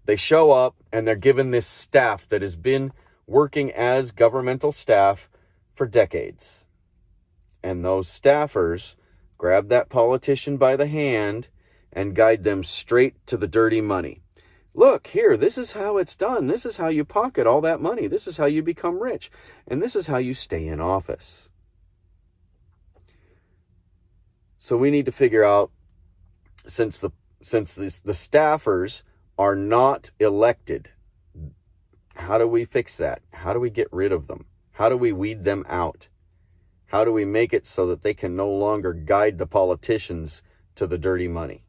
they show up and they're given this staff that has been working as governmental staff for decades. And those staffers grab that politician by the hand and guide them straight to the dirty money. Look, here, this is how it's done. This is how you pocket all that money. This is how you become rich. And this is how you stay in office. So we need to figure out, since the staffers are not elected, how do we fix that? How do we get rid of them? How do we weed them out? How do we make it so that they can no longer guide the politicians to the dirty money?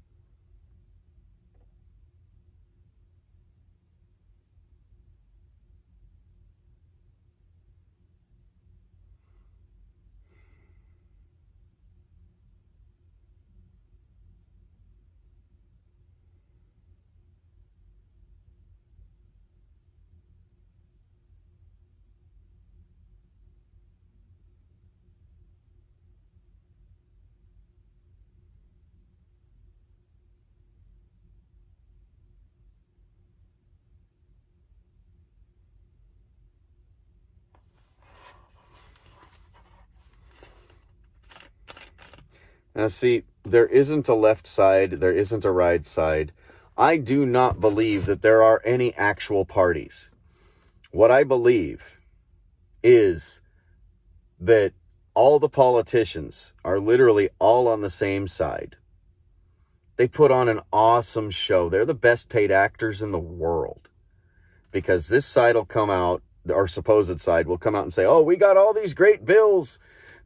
Now, see, there isn't a left side. There isn't a right side. I do not believe that there are any actual parties. What I believe is that all the politicians are literally all on the same side. They put on an awesome show. They're the best paid actors in the world. Because this side will come out, our supposed side will come out and say, oh, we got all these great bills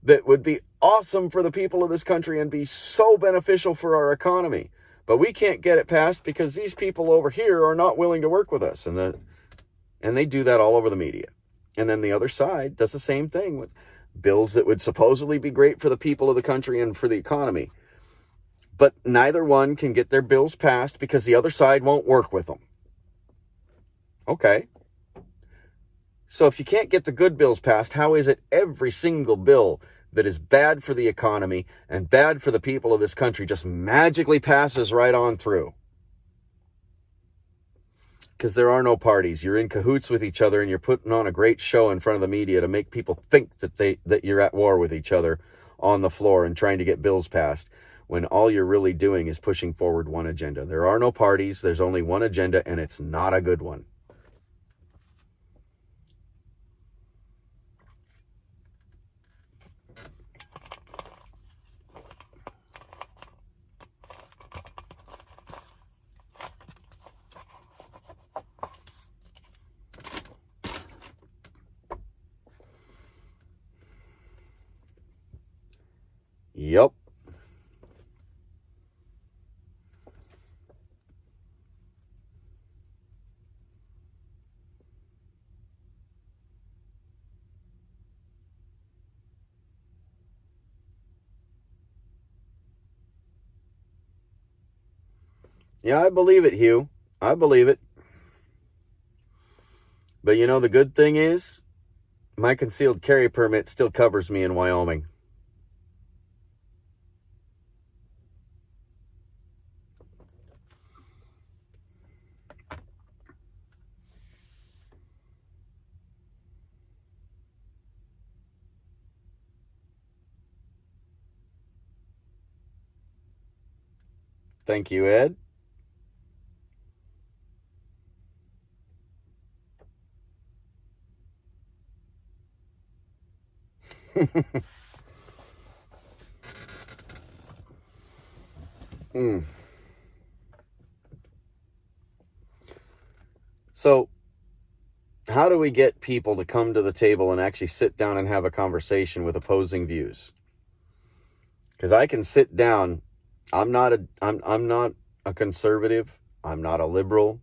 that would be awesome for the people of this country and be so beneficial for our economy. But we can't get it passed because these people over here are not willing to work with us. And they do that all over the media. And then the other side does the same thing with bills that would supposedly be great for the people of the country and for the economy. But neither one can get their bills passed because the other side won't work with them. Okay. So if you can't get the good bills passed, how is it every single bill that is bad for the economy and bad for the people of this country just magically passes right on through? Because there are no parties. You're in cahoots with each other and you're putting on a great show in front of the media to make people think that you're at war with each other on the floor and trying to get bills passed, when all you're really doing is pushing forward one agenda. There are no parties. There's only one agenda, and it's not a good one. Yep. Yeah, I believe it, Hugh. I believe it. But you know, the good thing is, my concealed carry permit still covers me in Wyoming. Thank you, Ed. So, how do we get people to come to the table and actually sit down and have a conversation with opposing views? Because I can sit down. I'm not a conservative. I'm not a liberal.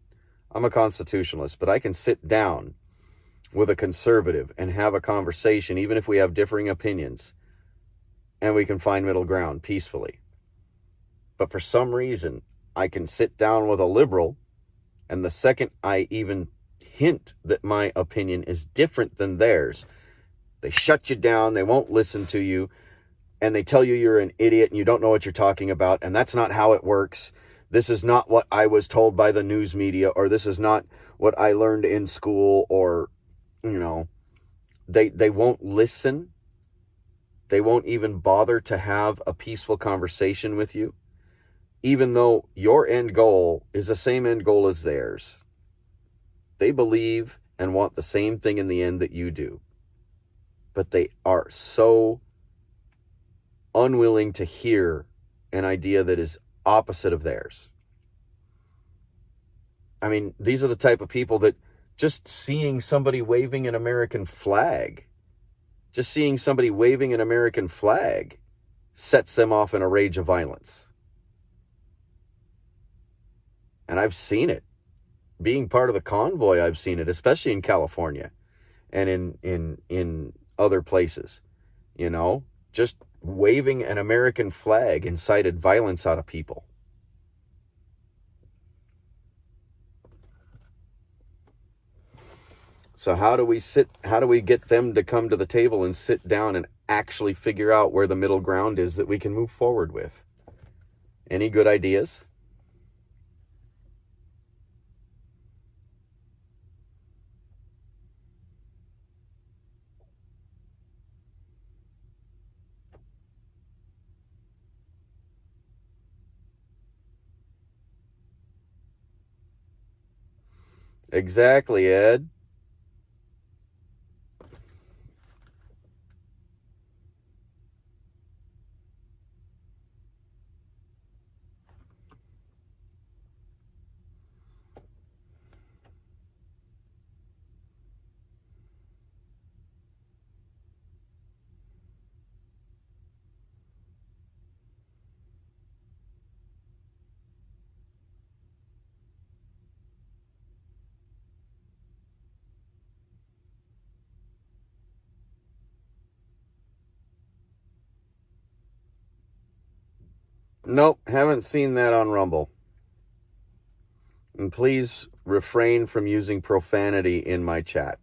I'm a constitutionalist. But I can sit down with a conservative and have a conversation, even if we have differing opinions, and we can find middle ground peacefully. But for some reason, I can sit down with a liberal, and the second I even hint that my opinion is different than theirs, they shut you down, they won't listen to you, and they tell you you're an idiot and you don't know what you're talking about, and that's not how it works. This is not what I was told by the news media, or this is not what I learned in school, or, they won't listen. They won't even bother to have a peaceful conversation with you, even though your end goal is the same end goal as theirs. They believe and want the same thing in the end that you do. But they are so unwilling to hear an idea that is opposite of theirs. I mean, these are the type of people that just seeing somebody waving an American flag, sets them off in a rage of violence. And I've seen it. Being part of the convoy, I've seen it, especially in California and in other places. Just waving an American flag incited violence out of people. So how do we get them to come to the table and sit down and actually figure out where the middle ground is that we can move forward with? Any good ideas? Exactly, Ed. Nope, haven't seen that on Rumble. And please refrain from using profanity in my chat.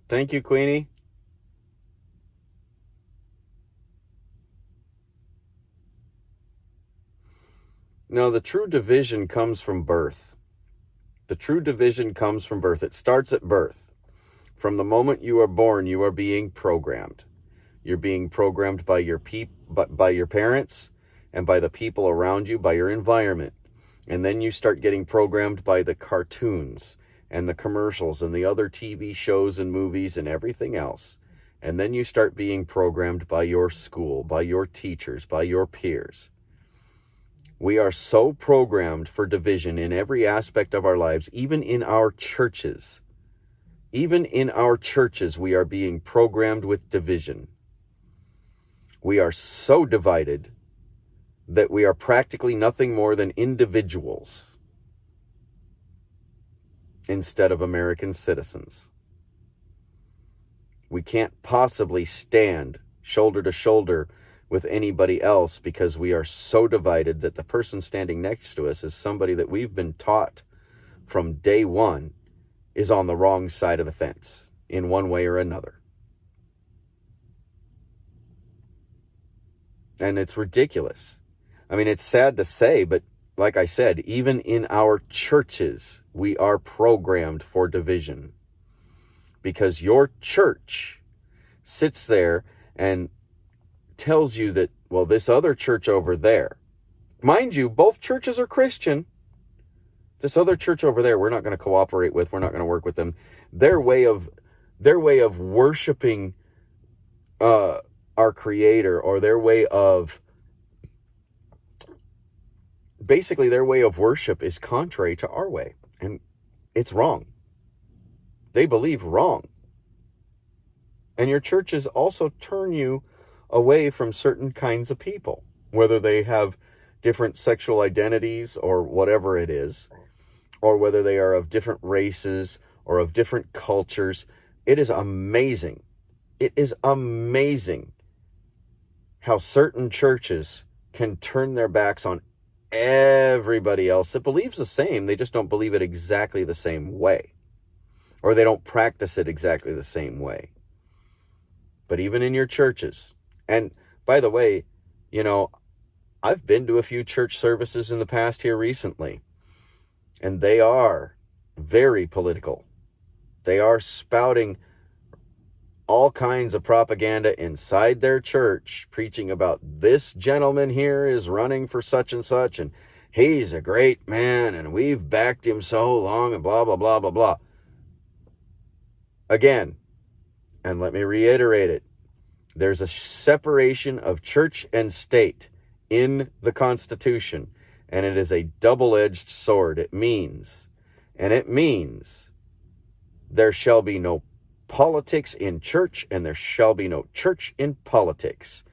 Thank you, Queenie. No, the true division comes from birth. The true division comes from birth. It starts at birth. From the moment you are born, you are being programmed. You're being programmed by your parents and by the people around you, by your environment. And then you start getting programmed by the cartoons and the commercials and the other TV shows and movies and everything else. And then you start being programmed by your school, by your teachers, by your peers. We are so programmed for division in every aspect of our lives, even in our churches. Even in our churches, we are being programmed with division. We are so divided that we are practically nothing more than individuals instead of American citizens. We can't possibly stand shoulder to shoulder with anybody else because we are so divided that the person standing next to us is somebody that we've been taught from day one is on the wrong side of the fence in one way or another. And it's ridiculous. I mean, it's sad to say, but like I said, even in our churches, we are programmed for division. Because your church sits there and tells you that, well, this other church over there, mind you, both churches are Christian. This other church over there, we're not going to cooperate with. We're not going to work with them. Their way of worshiping our Creator, or their way of worship is contrary to our way, and it's wrong. They believe wrong. And your churches also turn you away from certain kinds of people, whether they have different sexual identities or whatever it is, or whether they are of different races or of different cultures. It is amazing. It is amazing how certain churches can turn their backs on everybody else that believes the same. They just don't believe it exactly the same way, or they don't practice it exactly the same way. But even in your churches, and by the way, you know, I've been to a few church services in the past here recently, and they are very political. They are spouting all kinds of propaganda inside their church, preaching about this gentleman here is running for such and such, and he's a great man, and we've backed him so long, and blah, blah, blah, blah, blah. Again, and let me reiterate it, there's a separation of church and state in the Constitution, and it is a double-edged sword. It means there shall be no politics in church, and there shall be no church in politics.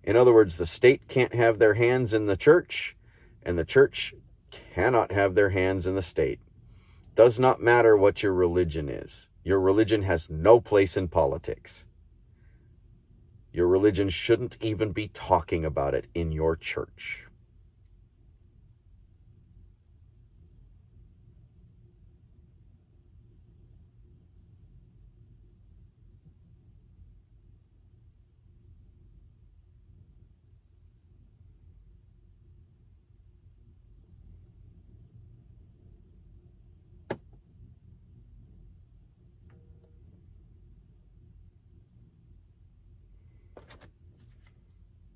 In other words, the state can't have their hands in the church, and the church cannot have their hands in the state. Does not matter what your religion is. Your religion has no place in politics. Your religion shouldn't even be talking about it in your church.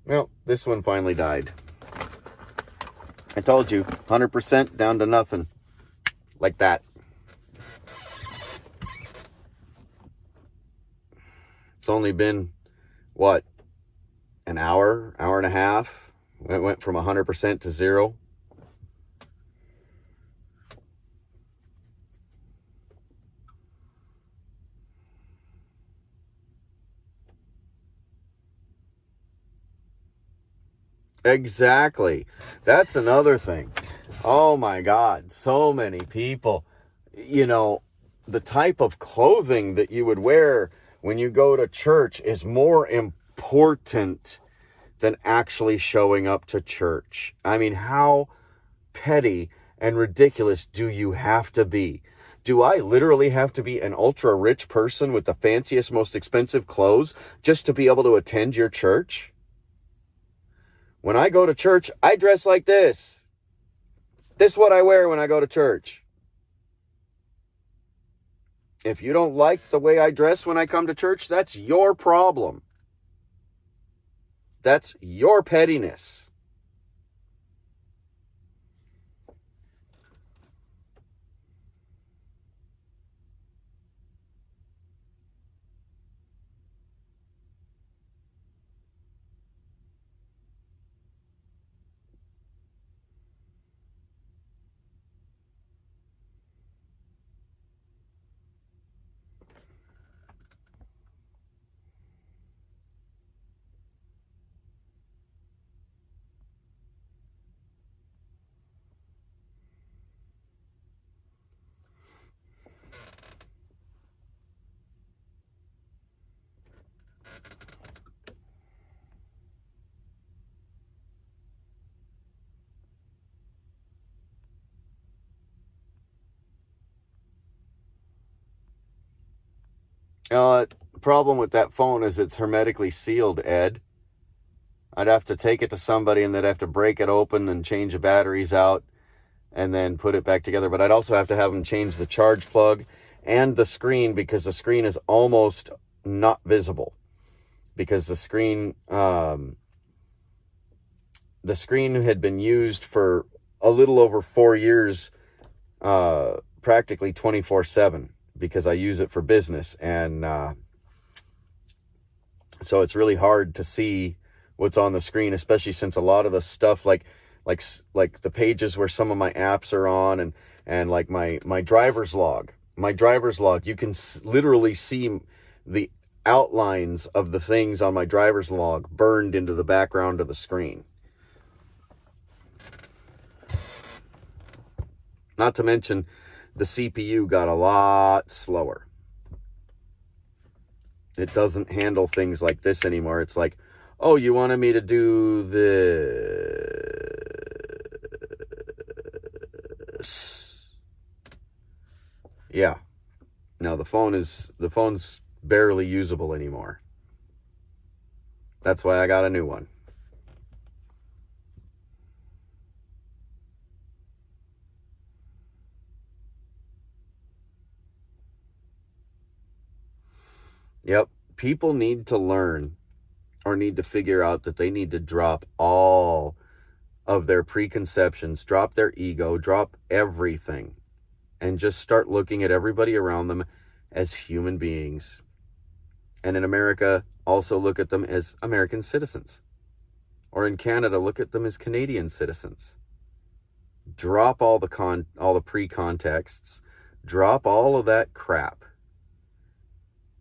Well, this one finally died. I told you, 100% down to nothing. Like that. It's only been, what, an hour and a half? When it went from 100% to 0. Exactly. That's another thing. Oh my God. So many people, you know, the type of clothing that you would wear when you go to church is more important than actually showing up to church. I mean, how petty and ridiculous do you have to be? Do I literally have to be an ultra rich person with the fanciest, most expensive clothes just to be able to attend your church? When I go to church, I dress like this. This is what I wear when I go to church. If you don't like the way I dress when I come to church, that's your problem. That's your pettiness. Problem with that phone is it's hermetically sealed, Ed. I'd have to take it to somebody and they'd have to break it open and change the batteries out and then put it back together. But I'd also have to have them change the charge plug and the screen, because the screen is almost not visible. Because the screen had been used for a little over 4 years, practically 24/7, because I use it for business. And so it's really hard to see what's on the screen, especially since a lot of the stuff like the pages where some of my apps are on, and like my driver's log, you can literally see the outlines of the things on my driver's log burned into the background of the screen. Not to mention the CPU got a lot slower. It doesn't handle things like this anymore. It's like, oh, you wanted me to do this. Yeah. No, the phone's barely usable anymore. That's why I got a new one. Yep. People need to learn, or need to figure out that they need to drop all of their preconceptions, drop their ego, drop everything, and just start looking at everybody around them as human beings. And in America, also look at them as American citizens. Or in Canada, look at them as Canadian citizens. Drop all the pre-contexts. Drop all of that crap.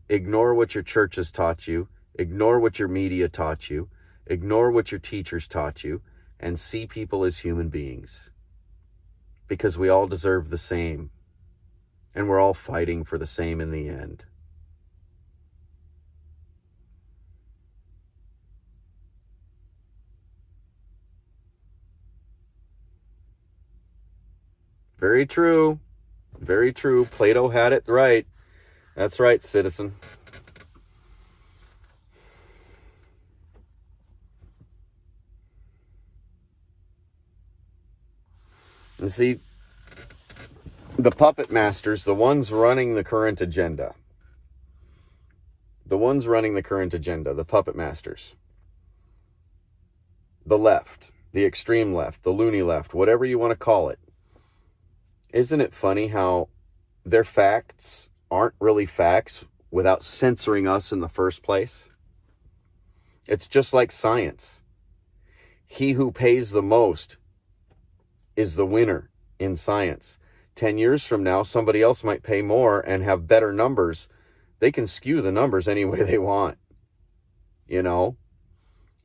Ignore what your church has taught you. Ignore what your media taught you. Ignore what your teachers taught you. And see people as human beings. Because we all deserve the same. And we're all fighting for the same in the end. Very true. Very true. Plato had it right. That's right, citizen. And see, the puppet masters, the ones running the current agenda, the puppet masters, the left, the extreme left, the loony left, whatever you want to call it. Isn't it funny how their facts aren't really facts without censoring us in the first place? It's just like science. He who pays the most is the winner in science. 10 years from now, somebody else might pay more and have better numbers. They can skew the numbers any way they want. You know,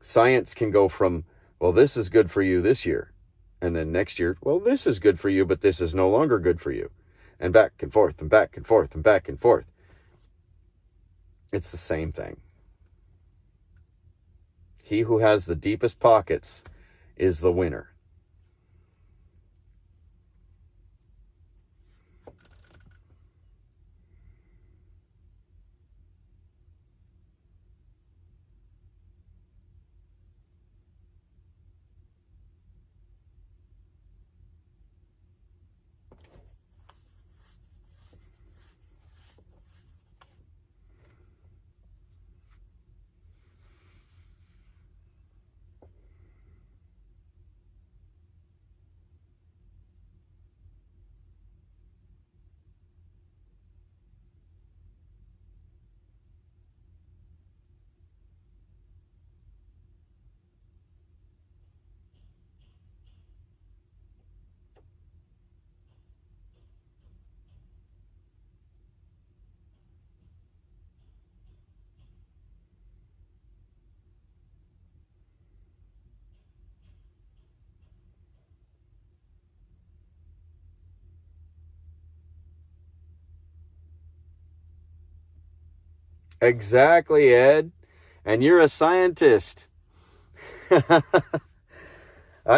science can go from, well, this is good for you this year. And then next year, well, this is good for you, but this is no longer good for you. And back and forth and back and forth and back and forth. It's the same thing. He who has the deepest pockets is the winner. Exactly, Ed. And you're a scientist. I'm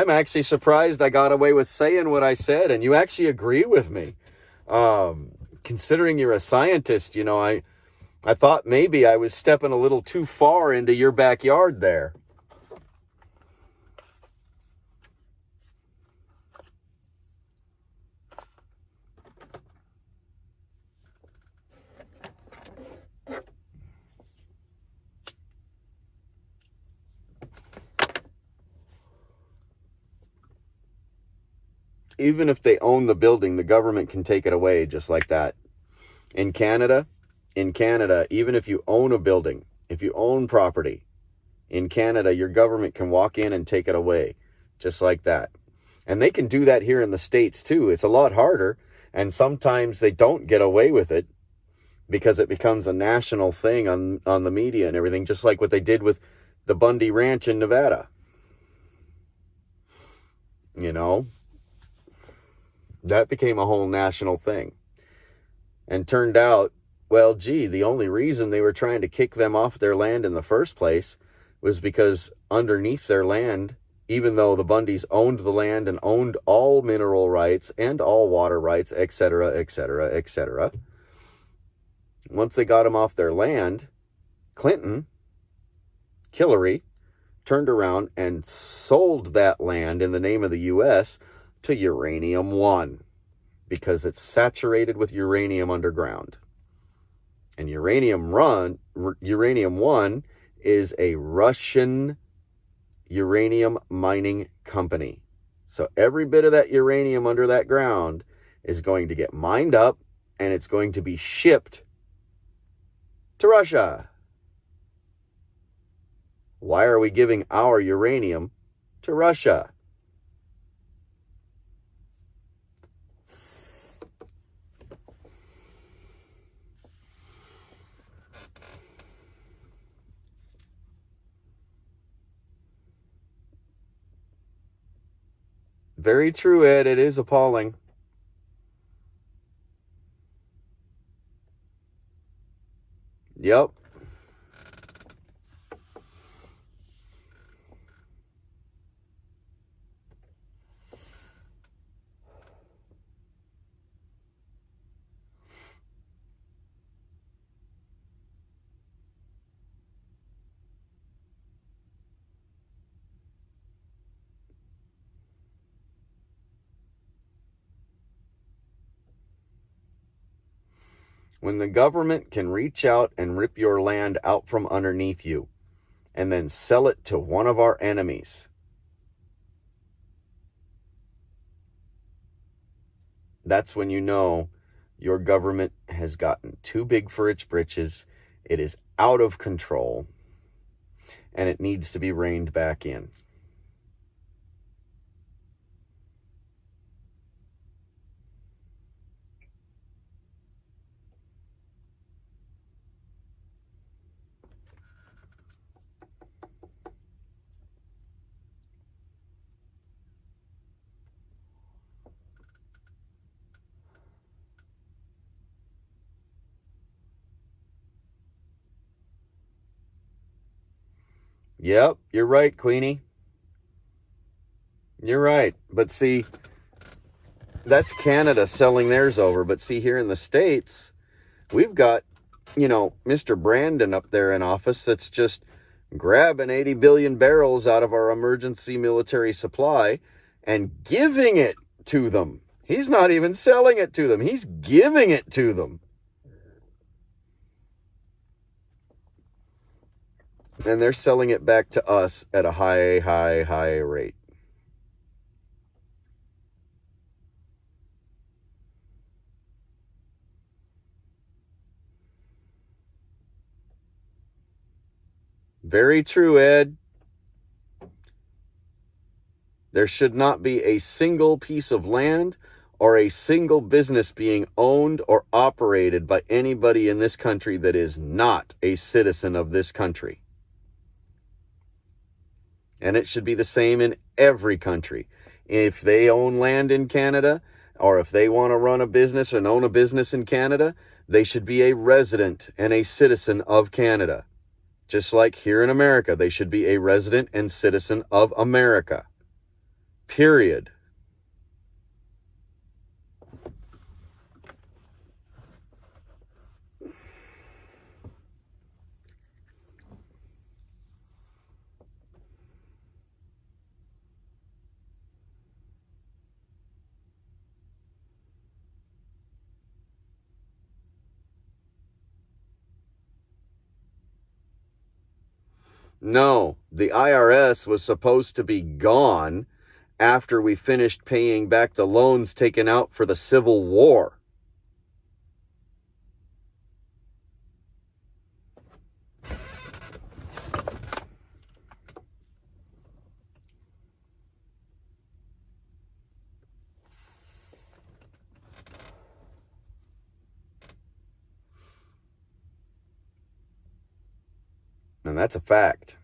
actually surprised I got away with saying what I said, and you actually agree with me. Considering you're a scientist, you know, I thought maybe I was stepping a little too far into your backyard there. Even if they own the building, the government can take it away just like that. In Canada, even if you own a building, if you own property, in Canada, your government can walk in and take it away just like that. And they can do that here in the States too. It's a lot harder, and sometimes they don't get away with it because it becomes a national thing on the media and everything, just like what they did with the Bundy Ranch in Nevada. You know? That became a whole national thing. And turned out, well, gee, the only reason they were trying to kick them off their land in the first place was because underneath their land, even though the Bundys owned the land and owned all mineral rights and all water rights, etc., etc., etc., once they got them off their land, Clinton, Hillary, turned around and sold that land in the name of the U.S. to Uranium One, because it's saturated with uranium underground. And Uranium One is a Russian uranium mining company. So every bit of that uranium under that ground is going to get mined up, and it's going to be shipped to Russia. Why are we giving our uranium to Russia? Very true, Ed. It is appalling. Yep. When the government can reach out and rip your land out from underneath you and then sell it to one of our enemies, that's when you know your government has gotten too big for its britches. It is out of control, and it needs to be reined back in. Yep, you're right, Queenie. You're right. But see, that's Canada selling theirs over. But see, here in the States, we've got, Mr. Brandon up there in office that's just grabbing 80 billion barrels out of our emergency military supply and giving it to them. He's not even selling it to them. He's giving it to them. And they're selling it back to us at a high rate. Very true, Ed. There should not be a single piece of land or a single business being owned or operated by anybody in this country that is not a citizen of this country. And it should be the same in every country. If they own land in Canada, or if they want to run a business and own a business in Canada, they should be a resident and a citizen of Canada. Just like here in America, they should be a resident and citizen of America. Period. No, the IRS was supposed to be gone after we finished paying back the loans taken out for the Civil War. And that's a fact.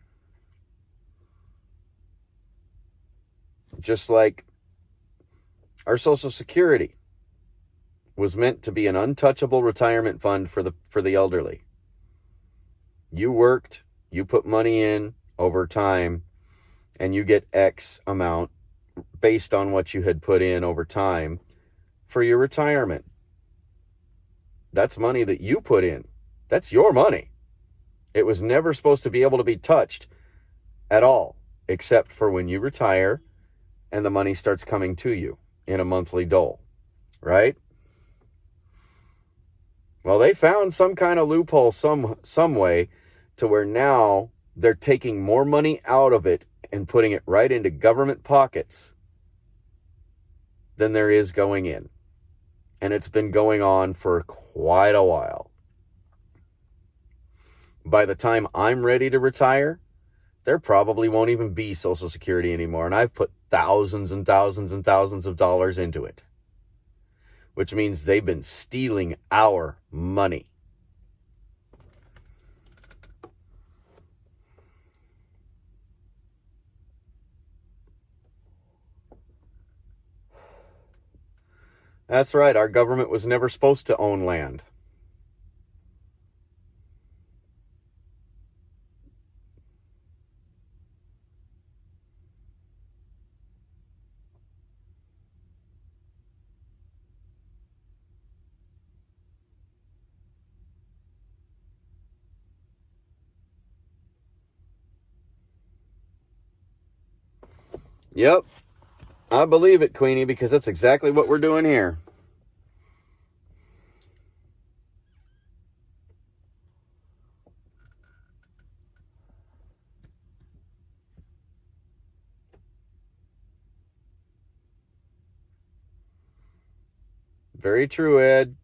Just like our Social Security was meant to be an untouchable retirement fund for the elderly. You worked, you put money in over time, and you get X amount based on what you had put in over time for your retirement. That's money that you put in. That's your money. It was never supposed to be able to be touched at all, except for when you retire and the money starts coming to you in a monthly dole, right? Well, they found some kind of loophole some way to where now they're taking more money out of it and putting it right into government pockets than there is going in. And it's been going on for quite a while. By the time I'm ready to retire, there probably won't even be Social Security anymore. And I've put thousands and thousands and thousands of dollars into it, which means they've been stealing our money. That's right, our government was never supposed to own land. Yep, I believe it, Queenie, because that's exactly what we're doing here. Very true, Ed.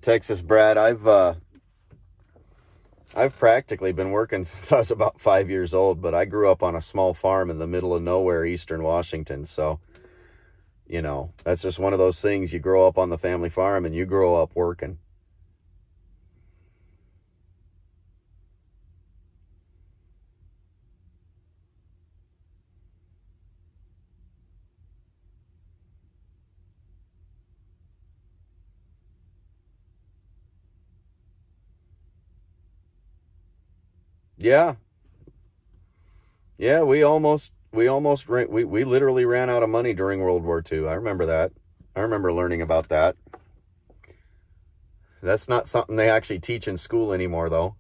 Texas Brad, I've practically been working since I was about 5 years old, but I grew up on a small farm in the middle of nowhere, eastern Washington. So, you know, that's just one of those things. You grow up on the family farm and you grow up working. Yeah. Yeah, we literally ran out of money during World War II. I remember that. I remember learning about that. That's not something they actually teach in school anymore, though.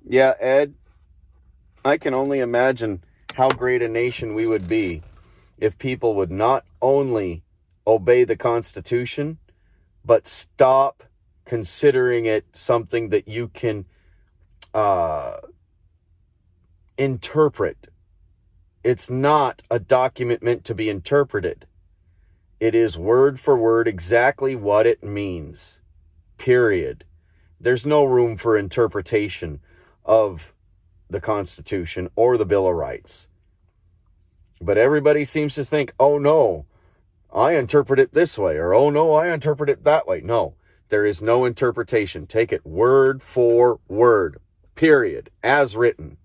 Yeah, Ed, I can only imagine how great a nation we would be if people would not only obey the Constitution, but stop considering it something that you can interpret. It's not a document meant to be interpreted. It is word for word exactly what it means. Period. There's no room for interpretation of the Constitution or the Bill of Rights. But everybody seems to think, oh no, I interpret it this way, or oh no, I interpret it that way. No, there is no interpretation. Take it word for word, period, as written.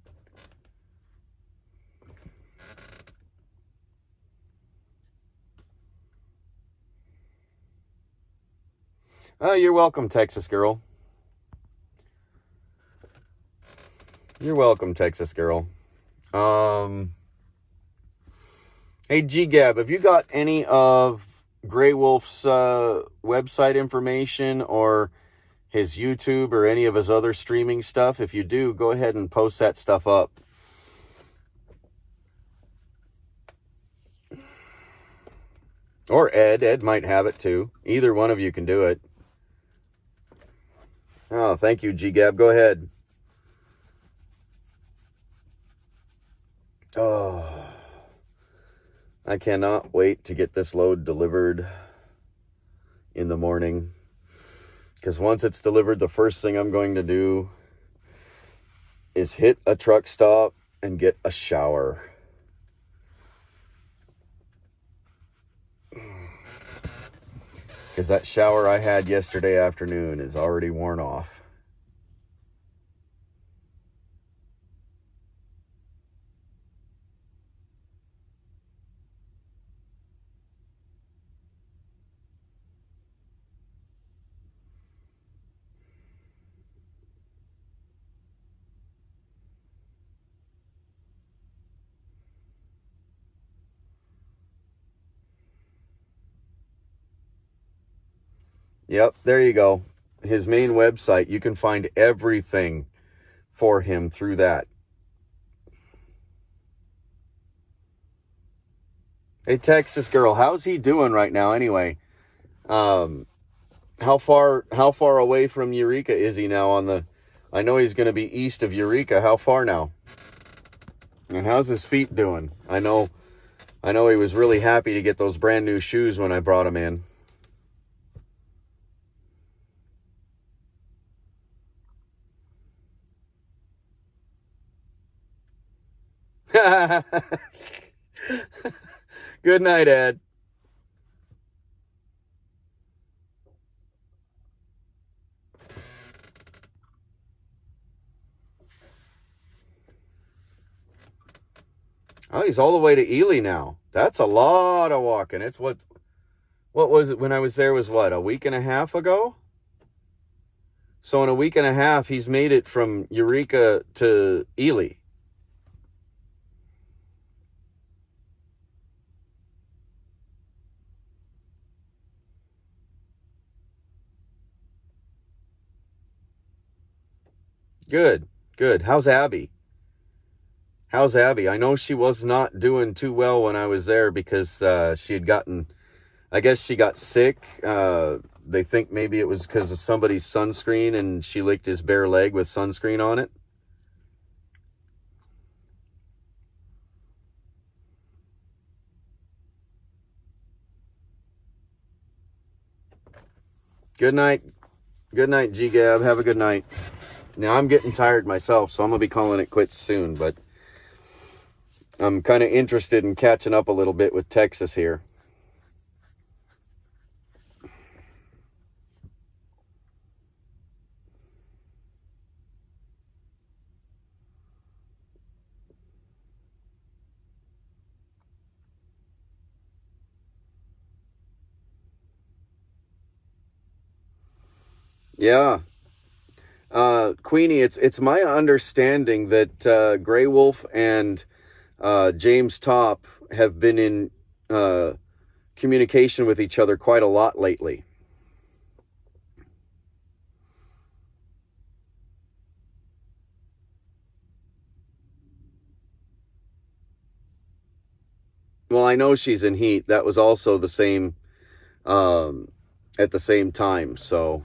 Oh, you're welcome, Texas girl. You're welcome, Texas girl. Hey, G-Gab, have you got any of Grey Wolf's website information or his YouTube or any of his other streaming stuff? If you do, go ahead and post that stuff up. Or Ed. Ed might have it too. Either one of you can do it. Oh, thank you, G-Gab. Go ahead. Oh, I cannot wait to get this load delivered in the morning. Because once it's delivered, the first thing I'm going to do is hit a truck stop and get a shower. Because that shower I had yesterday afternoon is already worn off. Yep, there you go. His main website, you can find everything for him through that. Hey, Texas girl, how's he doing right now anyway? How far away from Eureka is he now on the... I know he's going to be east of Eureka. How far now? And how's his feet doing? I know he was really happy to get those brand new shoes when I brought him in. Good night, Ed. Oh, he's all the way to Ely now. That's a lot of walking. It's what was it when I was there was what, a week and a half ago? So in a week and a half, he's made it from Eureka to Ely. Good. How's Abby? I know she was not doing too well when I was there because she had gotten, I guess she got sick. They think maybe it was because of somebody's sunscreen and she licked his bare leg with sunscreen on it. Good night, G-Gab. Have a good night. Now, I'm getting tired myself, so I'm going to be calling it quits soon, but I'm kind of interested in catching up a little bit with Texas here. Yeah. Queenie, it's my understanding that Grey Wolf and James Top have been in communication with each other quite a lot lately. Well, I know she's in heat. That was also the same at the same time, so...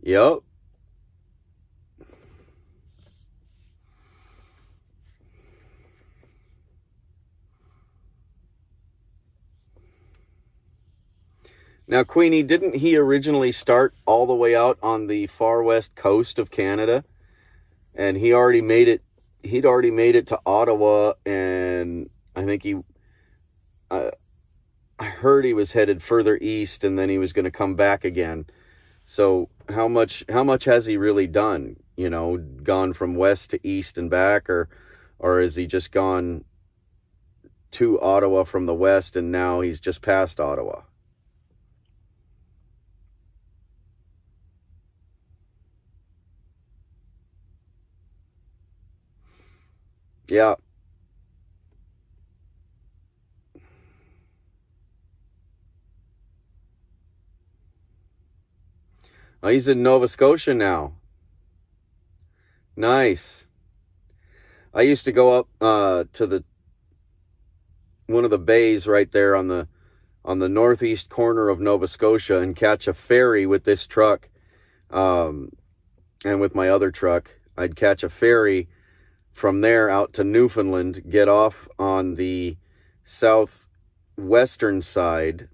Yep. Now, Queenie, didn't he originally start all the way out on the far west coast of Canada? And he'd already made it to Ottawa, and I think I heard he was headed further east, and then he was going to come back again. So how much has he really done? You know, gone from west to east and back, or has he just gone to Ottawa from the west, and now he's just past Ottawa? Yeah. Oh, he's in Nova Scotia now. Nice. I used to go up to one of the bays right there on the northeast corner of Nova Scotia and catch a ferry with this truck, and with my other truck. I'd catch a ferry from there out to Newfoundland, get off on the southwestern side.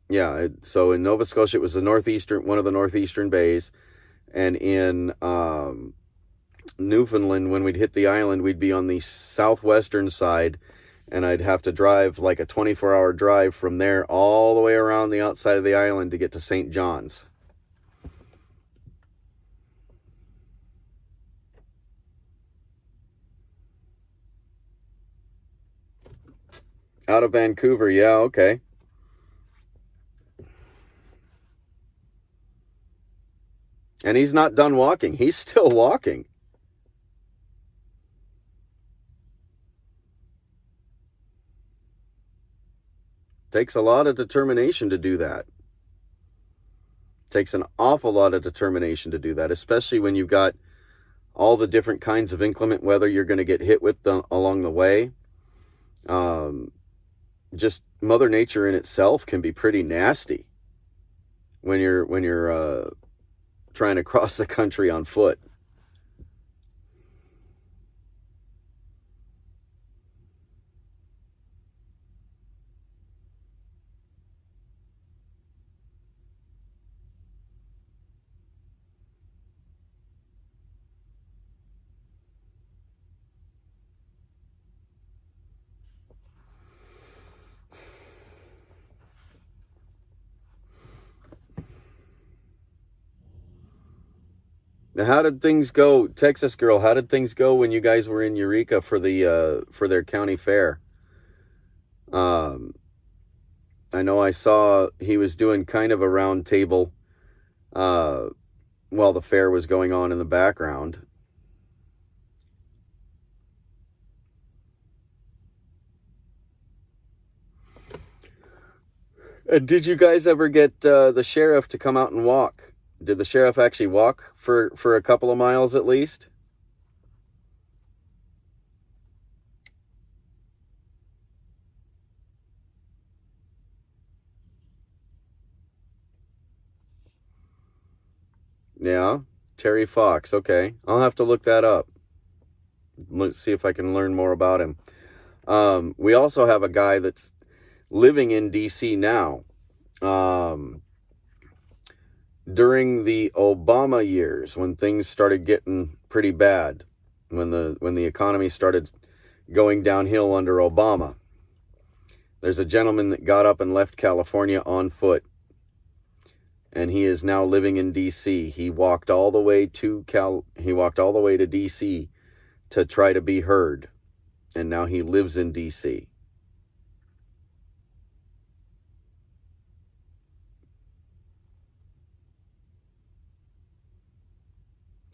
Yeah, so in Nova Scotia, it was one of the northeastern bays, and in Newfoundland, when we'd hit the island, we'd be on the southwestern side, and I'd have to drive like a 24-hour drive from there all the way around the outside of the island to get to St. John's. Out of Vancouver, yeah, okay. And he's not done walking. He's still walking. Takes a lot of determination to do that. Takes an awful lot of determination to do that, especially when you've got all the different kinds of inclement weather you're going to get hit with along the way. Just Mother Nature in itself can be pretty nasty when you're trying to cross the country on foot. Now, how did things go, Texas girl? How did things go when you guys were in Eureka for their county fair? I know I saw he was doing kind of a round table while the fair was going on in the background. And did you guys ever get the sheriff to come out and walk? Did the sheriff actually walk for a couple of miles at least? Yeah, Terry Fox. Okay, I'll have to look that up. Let's see if I can learn more about him. We also have a guy that's living in D.C. now. During the Obama years, when things started getting pretty bad, when the economy started going downhill under Obama, there's a gentleman that got up and left California on foot, and he is now living in D.C. He walked all the way to D.C. to try to be heard, and now he lives in D.C.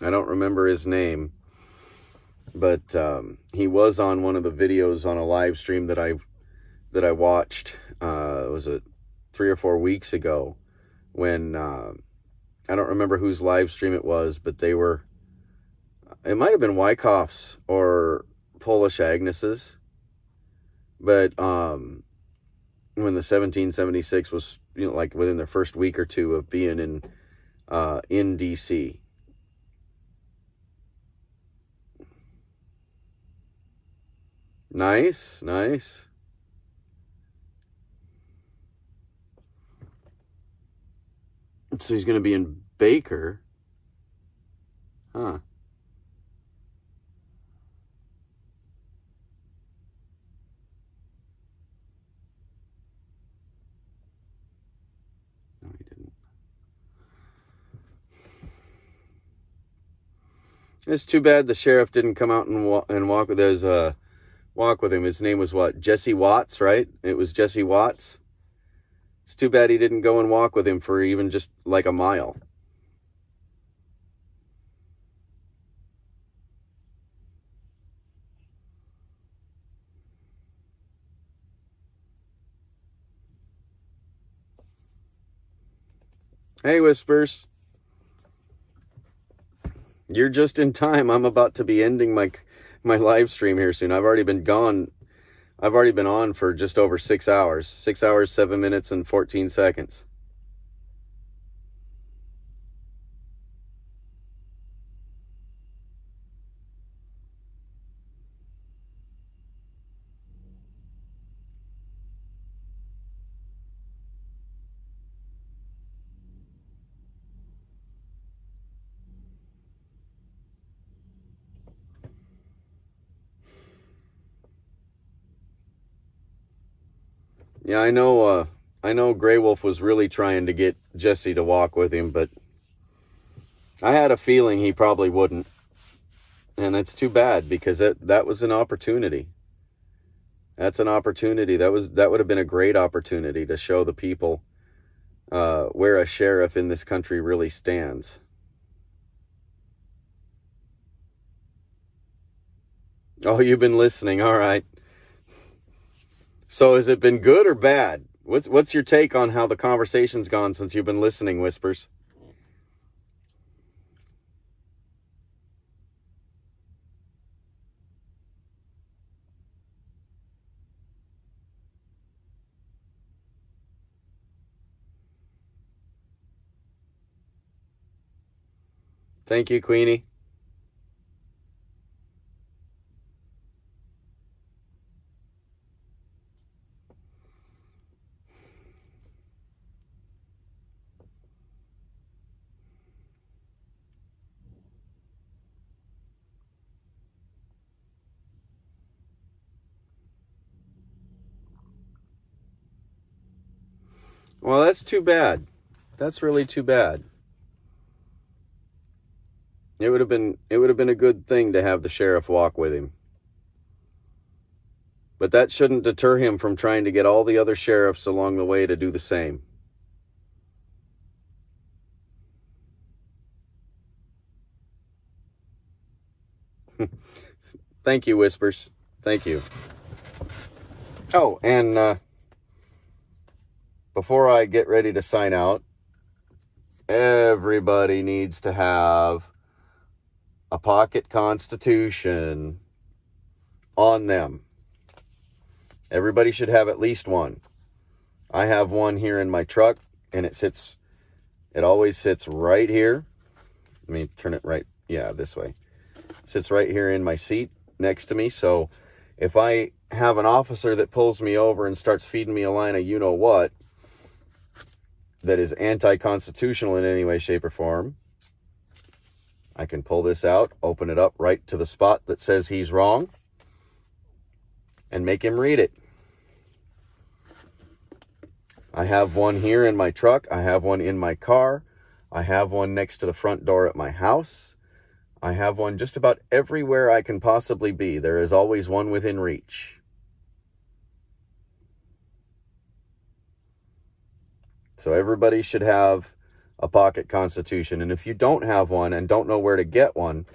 I don't remember his name, but he was on one of the videos on a live stream that I watched. It was 3 or 4 weeks ago when I don't remember whose live stream it was, but it might have been Wyckoff's or Polish Agnes's. But when the 1776 was, like within the first week or two of being in DC. Nice. So he's going to be in Baker. Huh. No, he didn't. It's too bad the sheriff didn't come out and walk with him. His name was what? Jesse Watts, right? It was Jesse Watts. It's too bad he didn't go and walk with him for even just like a mile. Hey, Whispers. You're just in time. I'm about to be ending my live stream here soon. I've already been gone. I've already been on for just over 6 hours. 6 hours, 7 minutes, and 14 seconds. Yeah, I know Grey Wolf was really trying to get Jesse to walk with him, but I had a feeling he probably wouldn't. And it's too bad, because that was an opportunity. That's an opportunity. That would have been a great opportunity to show the people where a sheriff in this country really stands. Oh, you've been listening. All right. So has it been good or bad? What's your take on how the conversation's gone since you've been listening, Whispers? Thank you, Queenie. Well, that's too bad. That's really too bad. It would have been a good thing to have the sheriff walk with him. But that shouldn't deter him from trying to get all the other sheriffs along the way to do the same. Thank you, Whispers. Thank you. Oh, and before I get ready to sign out, everybody needs to have a pocket constitution on them. Everybody should have at least one. I have one here in my truck, and it always sits right here. Let me turn it right, this way. It sits right here in my seat next to me, so if I have an officer that pulls me over and starts feeding me a line of you-know-what that is anti-constitutional in any way, shape, or form, I can pull this out, open it up right to the spot that says he's wrong, and make him read it. I have one here in my truck. I have one in my car. I have one next to the front door at my house. I have one just about everywhere I can possibly be. There is always one within reach. So everybody should have a pocket constitution. And if you don't have one and don't know where to get one,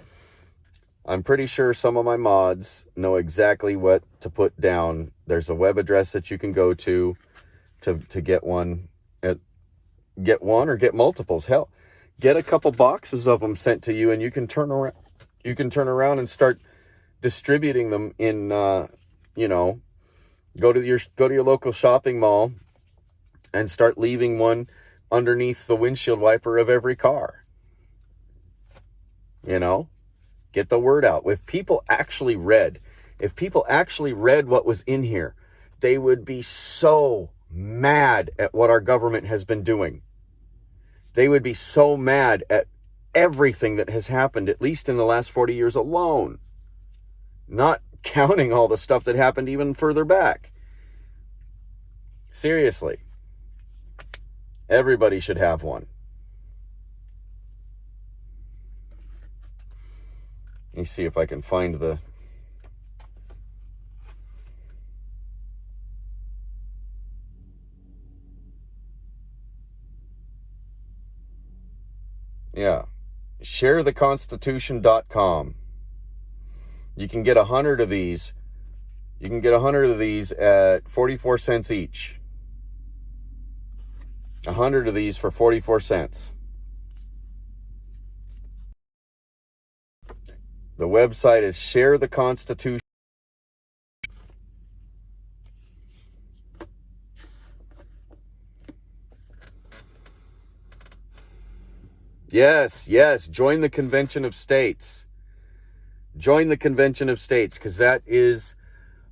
I'm pretty sure some of my mods know exactly what to put down. There's a web address that you can go to get one. Get one or get multiples. Hell, get a couple boxes of them sent to you, and you can turn around. You can turn around and start distributing them in. Go to your local shopping mall and start leaving one underneath the windshield wiper of every car. Get the word out. If people actually read what was in here, they would be so mad at what our government has been doing. They would be so mad at everything that has happened, at least in the last 40 years alone. Not counting all the stuff that happened even further back. Seriously. Everybody should have one. Let me see if I can find the... Yeah. Sharetheconstitution.com. You can get 100 of these. You can get 100 of these at 44 cents each. 100 of these for 44 cents. The website is Share the Constitution. Yes. Join the Convention of States. Join the Convention of States, because that is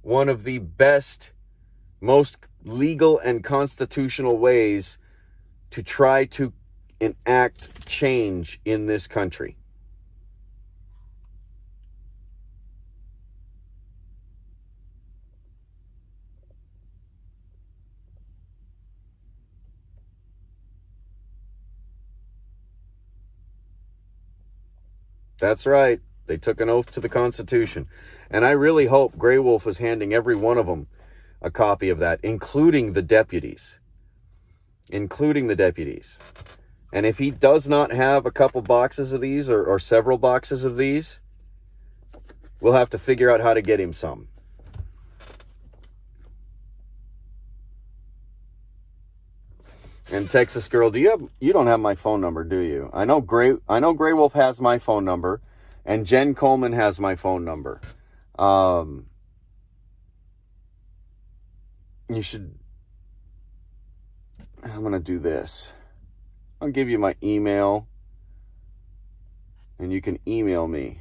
one of the best, most legal and constitutional ways to try to enact change in this country. That's right. They took an oath to the Constitution. And I really hope Grey Wolf is handing every one of them a copy of that, including the deputies. Including the deputies. And if he does not have a couple boxes of these, or several boxes of these, we'll have to figure out how to get him some. And Texas Girl, you don't have my phone number, do you? I know Grey Wolf has my phone number, and Jen Coleman has my phone number. You should... I'm going to do this. I'll give you my email, and you can email me.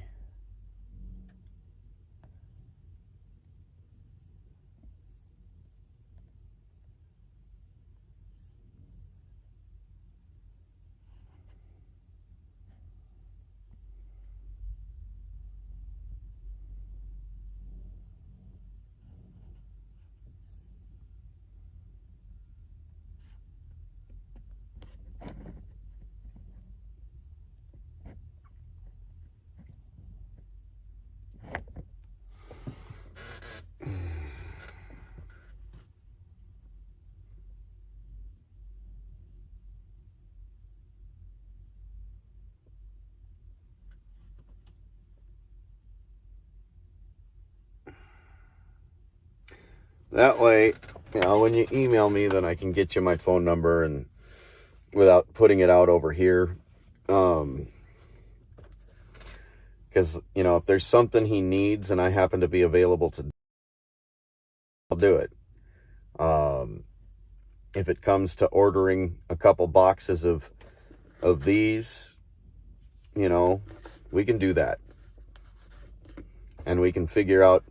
That way, when you email me, then I can get you my phone number and without putting it out over here. Because, if there's something he needs and I happen to be available to, I'll do it. If it comes to ordering a couple boxes of these, we can do that. And we can figure out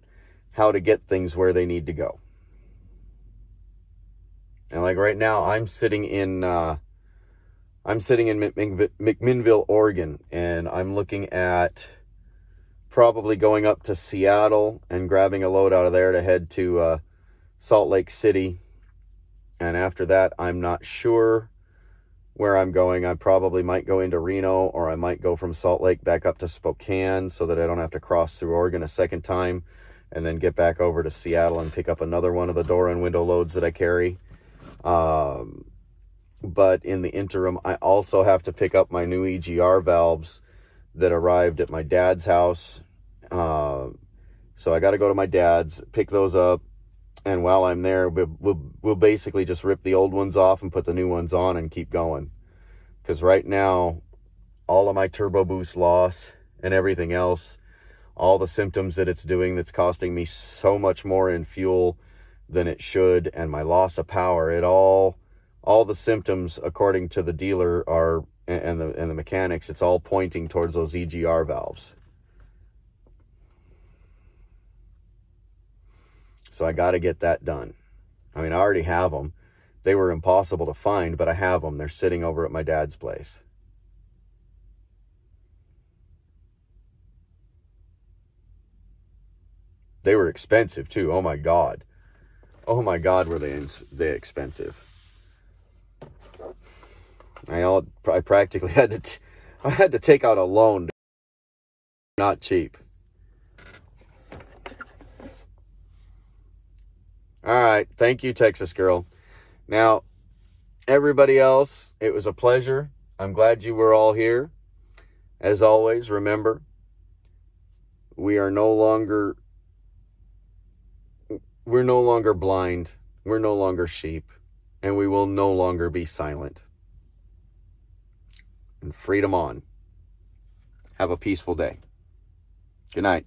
how to get things where they need to go. And like right now, I'm sitting in McMinnville, Oregon, and I'm looking at probably going up to Seattle and grabbing a load out of there to head to Salt Lake City. And after that, I'm not sure where I'm going. I probably might go into Reno, or I might go from Salt Lake back up to Spokane so that I don't have to cross through Oregon a second time, and then get back over to Seattle and pick up another one of the door and window loads that I carry. But in the interim, I also have to pick up my new EGR valves that arrived at my dad's house. So I got to go to my dad's, pick those up. And while I'm there, we'll basically just rip the old ones off and put the new ones on and keep going. Because right now, all of my turbo boost loss and everything else, all the symptoms that it's doing that's costing me so much more in fuel than it should, and my loss of power, all the symptoms, according to the dealer, are and the mechanics, it's all pointing towards those EGR valves. So I got to get that done. I mean, I already have them, They were impossible to find, but I have them. They're sitting over at my dad's place. They were expensive too. Oh my God. Oh my God, were they expensive. I practically had to take out a loan. Not cheap. All right. Thank you, Texas girl. Now, everybody else, it was a pleasure. I'm glad you were all here. As always, remember, we're no longer blind. We're no longer sheep. And we will no longer be silent. And freedom on. Have a peaceful day. Good night.